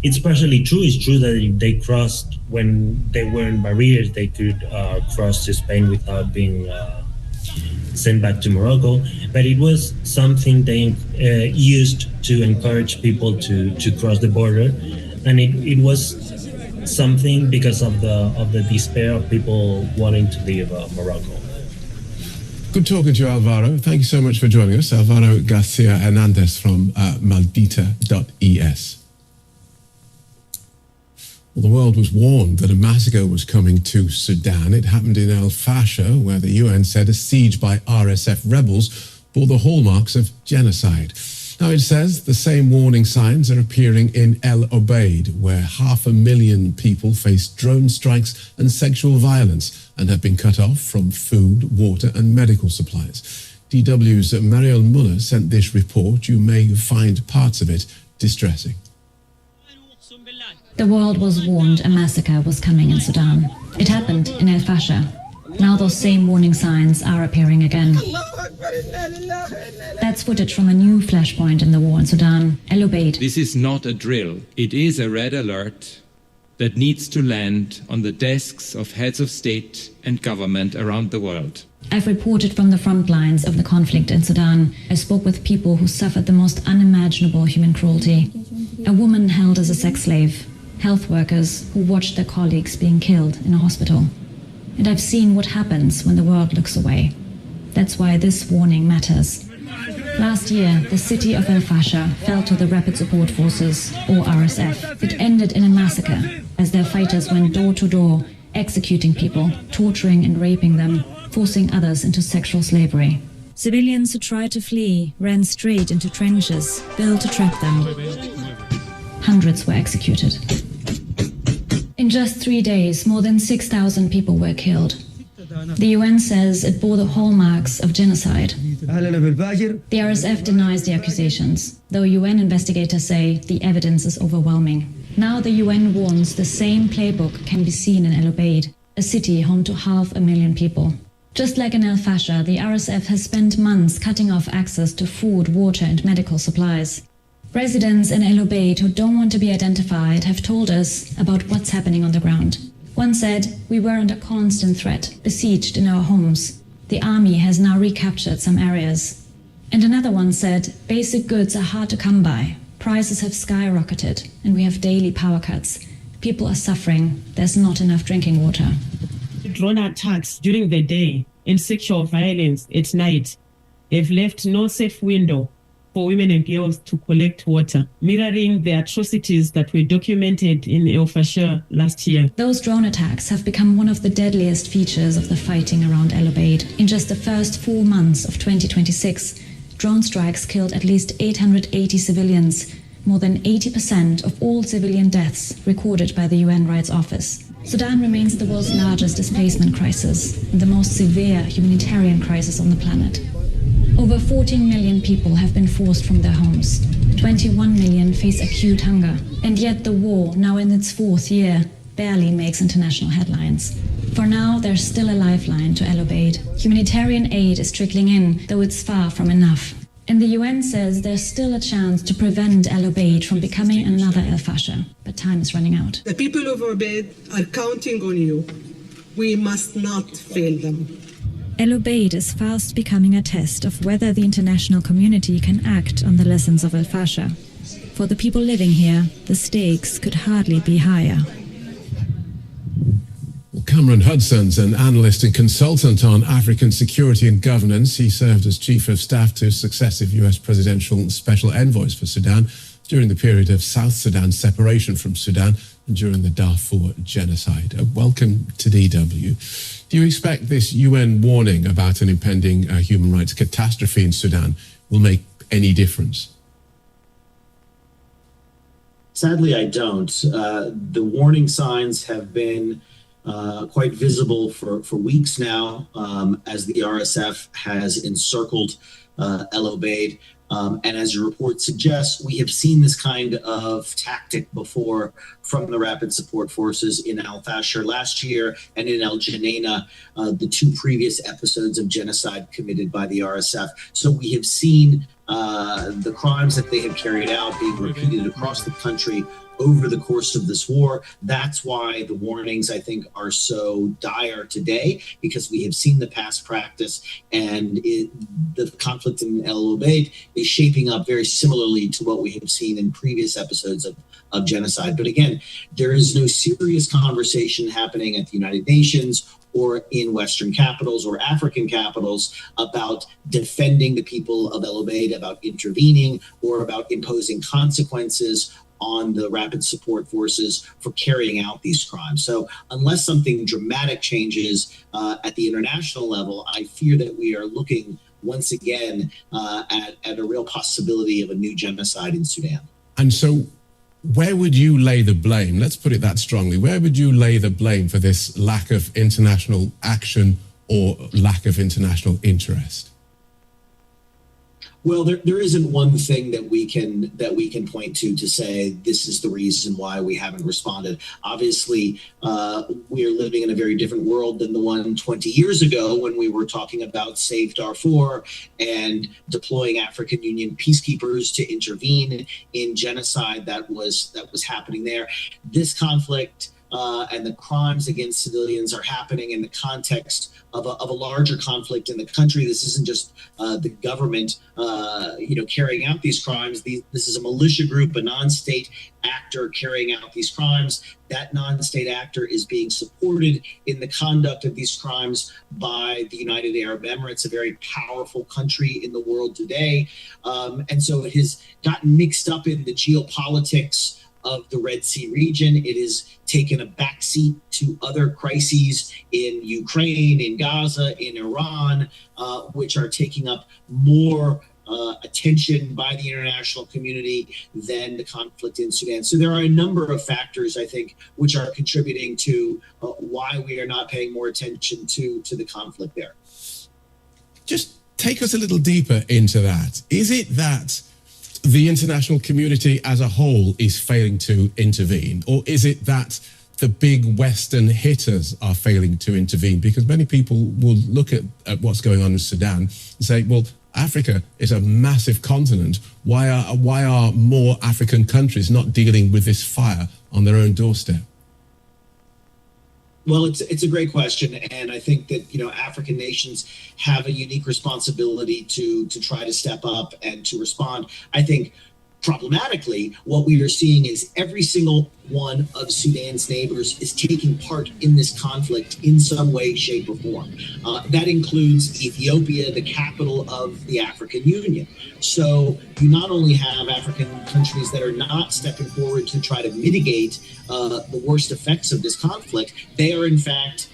It's partially true. It's true that if they crossed when they weren't barriers, they could cross to Spain without being sent back to Morocco, but it was something they used to encourage people to cross the border, and it was something because of the despair of people wanting to leave Morocco. Good talking to you, Alvaro. Thank you so much for joining us. Alvaro Garcia Hernandez from Maldita.es. Well, the world was warned that a massacre was coming to Sudan. It happened in El Fasher, where the UN said a siege by RSF rebels bore the hallmarks of genocide. Now, it says the same warning signs are appearing in El Obeid, where 500,000 people face drone strikes and sexual violence and have been cut off from food, water and medical supplies. DW's Mariel Muller sent this report. You may find parts of it distressing. The world was warned a massacre was coming in Sudan. It happened in El Fasher. Now those same warning signs are appearing again. That's footage from a new flashpoint in the war in Sudan, El Obeid. This is not a drill. It is a red alert that needs to land on the desks of heads of state and government around the world. I've reported from the front lines of the conflict in Sudan. I spoke with people who suffered the most unimaginable human cruelty. A woman held as a sex slave, health workers who watched their colleagues being killed in a hospital. And I've seen what happens when the world looks away. That's why this warning matters. Last year, the city of El Fasher fell to the Rapid Support Forces, or RSF. It ended in a massacre, as their fighters went door to door, executing people, torturing and raping them, forcing others into sexual slavery. Civilians who tried to flee ran straight into trenches built to trap them. Hundreds were executed. In just 3 days, more than 6,000 people were killed. The UN says it bore the hallmarks of genocide. The RSF denies the accusations, though UN investigators say the evidence is overwhelming. Now the UN warns the same playbook can be seen in El Obeid, a city home to 500,000 people. Just like in El Fasher, the RSF has spent months cutting off access to food, water and medical supplies. Residents in El Obeid who don't want to be identified have told us about what's happening on the ground. One said, "We were under constant threat, besieged in our homes. The army has now recaptured some areas." And another one said, "Basic goods are hard to come by. Prices have skyrocketed and we have daily power cuts. People are suffering. There's not enough drinking water." Drone attacks during the day and sexual violence at night have left no safe window for women and girls to collect water, mirroring the atrocities that were documented in El Fasher last year. Those drone attacks have become one of the deadliest features of the fighting around El Obeid. In just the first 4 months of 2026, drone strikes killed at least 880 civilians, more than 80% of all civilian deaths recorded by the UN Rights Office. Sudan remains the world's largest displacement crisis and the most severe humanitarian crisis on the planet. Over 14 million people have been forced from their homes. 21 million face acute hunger. And yet the war, now in its 4th year, barely makes international headlines. For now, there's still a lifeline to El Obeid. Humanitarian aid is trickling in, though it's far from enough. And the UN says there's still a chance to prevent El Obeid from becoming another El Fasher, but time is running out. The people of Obeid are counting on you. We must not fail them. El Obeid is fast becoming a test of whether the international community can act on the lessons of El Fasher. For the people living here, the stakes could hardly be higher. Cameron Hudson's an analyst and consultant on African security and governance. He served as chief of staff to successive U.S. presidential special envoys for Sudan during the period of South Sudan's separation from Sudan and during the Darfur genocide. Welcome to DW. Do you expect this UN warning about an impending human rights catastrophe in Sudan will make any difference? Sadly, I don't. The warning signs have been quite visible for weeks now, as the RSF has encircled El Obeid. And as your report suggests, we have seen this kind of tactic before from the Rapid Support Forces in Al Fasher last year and in El Geneina, the two previous episodes of genocide committed by the RSF. So we have seen the crimes that they have carried out being repeated across the country over the course of this war. That's why the warnings, I think, are so dire today, because we have seen the past practice, and the conflict in El Obeid is shaping up very similarly to what we have seen in previous episodes of genocide. But again, there is no serious conversation happening at the United Nations or in Western capitals or African capitals about defending the people of El Obeid, about intervening, or about imposing consequences on the Rapid Support Forces for carrying out these crimes. So unless something dramatic changes at the international level, I fear that we are looking once again at a real possibility of a new genocide in Sudan. And so where would you lay the blame? Let's put it that strongly. Where would you lay the blame for this lack of international action or lack of international interest? Well, there isn't one thing that we can point to say this is the reason why we haven't responded. Obviously, we are living in a very different world than the one 20 years ago when we were talking about Save Darfur and deploying African Union peacekeepers to intervene in genocide that was happening there. This conflict and the crimes against civilians are happening in the context of a larger conflict in the country. This isn't just the government, carrying out these crimes. This is a militia group, a non-state actor carrying out these crimes. That non-state actor is being supported in the conduct of these crimes by the United Arab Emirates, a very powerful country in the world today. And so it has gotten mixed up in the geopolitics of the Red Sea region. It has taken a backseat to other crises in Ukraine, in Gaza, in Iran, which are taking up more attention by the international community than the conflict in Sudan. So there are a number of factors, I think, which are contributing to why we are not paying more attention to the conflict there. Just take us a little deeper into that. Is it that the international community as a whole is failing to intervene, or is it that the big Western hitters are failing to intervene? Because many people will look at what's going on in Sudan and say, well, Africa is a massive continent. Why are more African countries not dealing with this fire on their own doorstep? Well, it's a great question, and I think that African nations have a unique responsibility to try to step up and to respond. I think problematically, what we are seeing is every single one of Sudan's neighbors is taking part in this conflict in some way, shape, or form. That includes Ethiopia, the capital of the African Union. So you not only have African countries that are not stepping forward to try to mitigate the worst effects of this conflict, they are in fact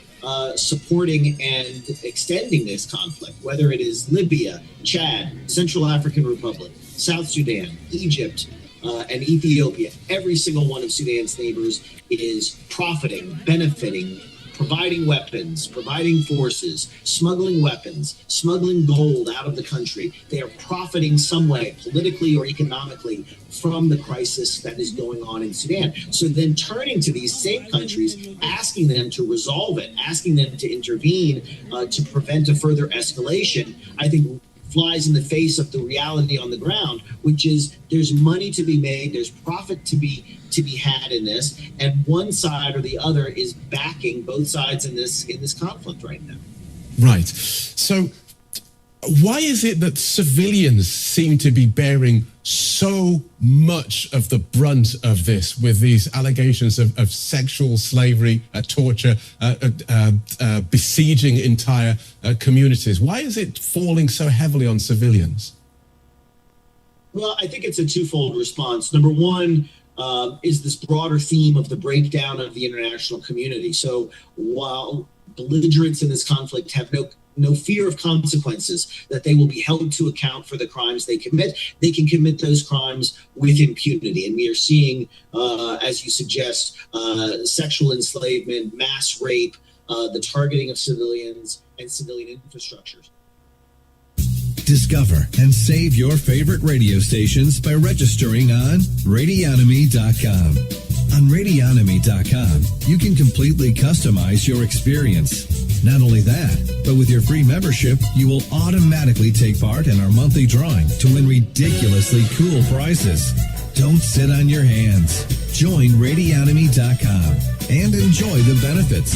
supporting and extending this conflict, whether it is Libya, Chad, Central African Republic, South Sudan, Egypt, and Ethiopia. Every single one of Sudan's neighbors is profiting, benefiting providing weapons, providing forces, smuggling weapons, smuggling gold out of the country. They are profiting some way, politically or economically, from the crisis that is going on in Sudan. So then turning to these same countries, asking them to resolve it, asking them to intervene to prevent a further escalation, I think flies in the face of the reality on the ground, which is there's money to be made, there's profit to be had in this, and one side or the other is backing both sides in this conflict right now. Right. So why is it that civilians seem to be bearing so much of the brunt of this, with these allegations of sexual slavery, torture, besieging entire communities? Why is it falling so heavily on civilians? Well, I think it's a twofold response. Number one is this broader theme of the breakdown of the international community. So while belligerents in this conflict have no fear of consequences, that they will be held to account for the crimes they commit, they can commit those crimes with impunity. And we are seeing, as you suggest, sexual enslavement, mass rape, the targeting of civilians and civilian infrastructures. Discover and save your favorite radio stations by registering on Radionomy.com. On Radionomy.com, you can completely customize your experience. Not only that, but with your free membership, you will automatically take part in our monthly drawing to win ridiculously cool prizes. Don't sit on your hands. Join Radionomy.com and enjoy the benefits.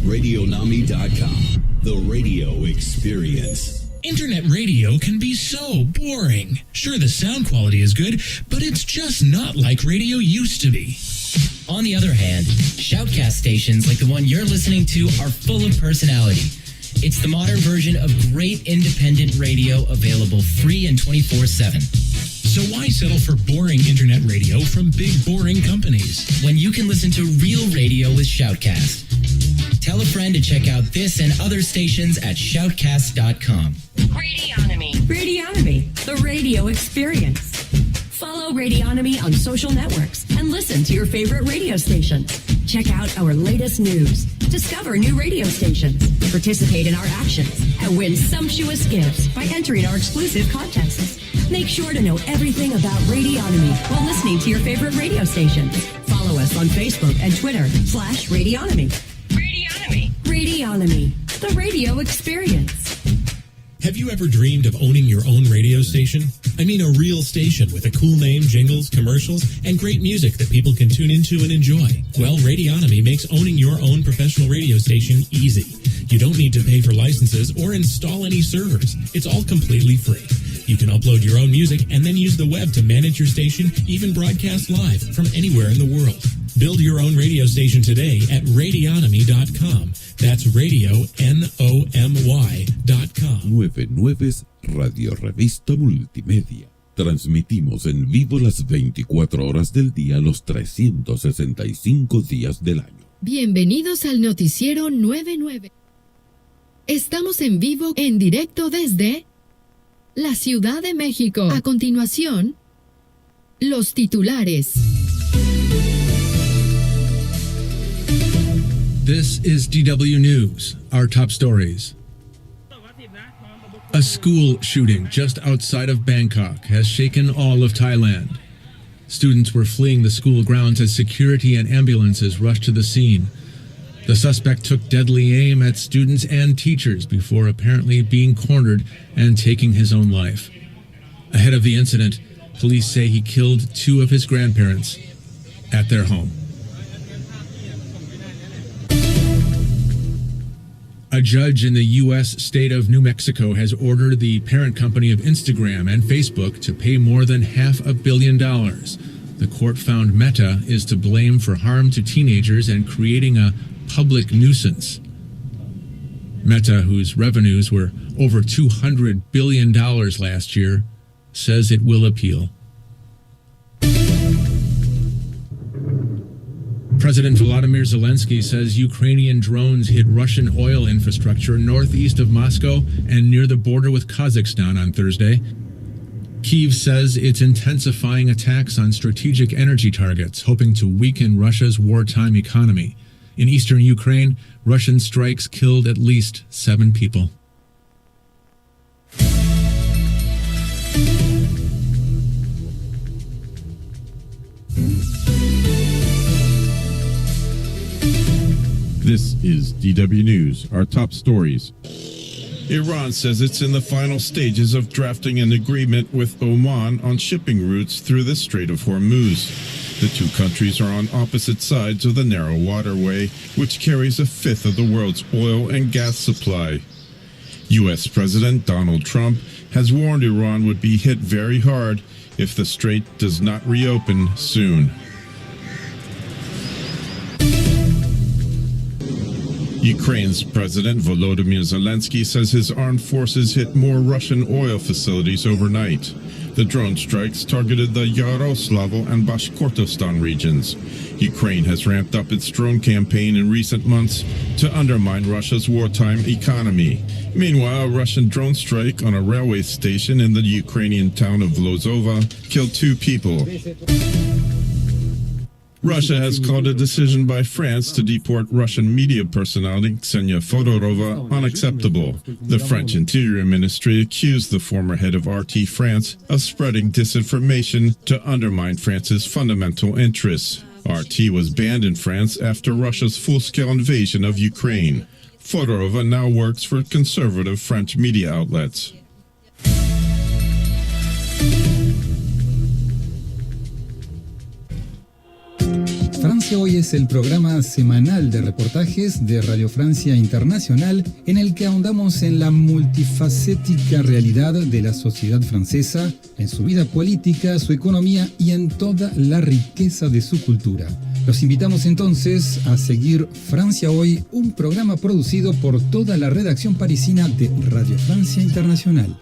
Radionomy.com, the radio experience. Internet radio can be so boring. Sure, the sound quality is good, but it's just not like radio used to be. On the other hand, shoutcast stations like the one you're listening to are full of personality. It's the modern version of great independent radio, available free and 24/7. So why settle for boring internet radio from big boring companies when you can listen to real radio with Shoutcast? Tell a friend to check out this and other stations at shoutcast.com. Radionomy. Radionomy, the radio experience. Follow Radionomy on social networks and listen to your favorite radio station. Check out our latest news. Discover new radio stations. Participate in our actions and win sumptuous gifts by entering our exclusive contests. Make sure to know everything about Radionomy while listening to your favorite radio stations. Follow us on Facebook and Twitter /Radionomy. Radionomy. Radionomy, the radio experience. Have you ever dreamed of owning your own radio station? I mean a real station with a cool name, jingles, commercials, and great music that people can tune into and enjoy. Well, Radionomy makes owning your own professional radio station easy. You don't need to pay for licenses or install any servers. It's all completely free. You can upload your own music and then use the web to manage your station, even broadcast live from anywhere in the world. Build your own radio station today at Radionomy.com. That's RadioNOMY.com. Nueve Nueves Radio Revista Multimedia. Transmitimos en vivo las 24 horas del día, los 365 días del año. Bienvenidos al noticiero 99. Estamos en vivo, en directo desde la Ciudad de México. A continuación, los titulares. This is DW News, our top stories. A school shooting just outside of Bangkok has shaken all of Thailand. Students were fleeing the school grounds as security and ambulances rushed to the scene. The suspect took deadly aim at students and teachers before apparently being cornered and taking his own life. Ahead of the incident, police say he killed 2 of his grandparents at their home. A judge in the U.S. state of New Mexico has ordered the parent company of Instagram and Facebook to pay more than $500 million. The court found Meta is to blame for harm to teenagers and creating a public nuisance. Meta, whose revenues were over $200 billion last year, says it will appeal. President Volodymyr Zelensky says Ukrainian drones hit Russian oil infrastructure northeast of Moscow and near the border with Kazakhstan on Thursday. Kyiv says it's intensifying attacks on strategic energy targets, hoping to weaken Russia's wartime economy. In eastern Ukraine, Russian strikes killed at least 7 people. This is DW News, our top stories. Iran says it's in the final stages of drafting an agreement with Oman on shipping routes through the Strait of Hormuz. The two countries are on opposite sides of the narrow waterway, which carries a fifth of the world's oil and gas supply. U.S. President Donald Trump has warned Iran would be hit very hard if the strait does not reopen soon. Ukraine's President Volodymyr Zelensky says his armed forces hit more Russian oil facilities overnight. The drone strikes targeted the Yaroslavl and Bashkortostan regions. Ukraine has ramped up its drone campaign in recent months to undermine Russia's wartime economy. Meanwhile, a Russian drone strike on a railway station in the Ukrainian town of Lozova killed 2 people. Russia has called a decision by France to deport Russian media personality Ksenia Fodorova unacceptable. The French Interior Ministry accused the former head of RT France of spreading disinformation to undermine France's fundamental interests. RT was banned in France after Russia's full-scale invasion of Ukraine. Fodorova now works for conservative French media outlets. Francia Hoy es el programa semanal de reportajes de Radio Francia Internacional en el que ahondamos en la multifacética realidad de la sociedad francesa, en su vida política, su economía y en toda la riqueza de su cultura. Los invitamos entonces a seguir Francia Hoy, un programa producido por toda la redacción parisina de Radio Francia Internacional.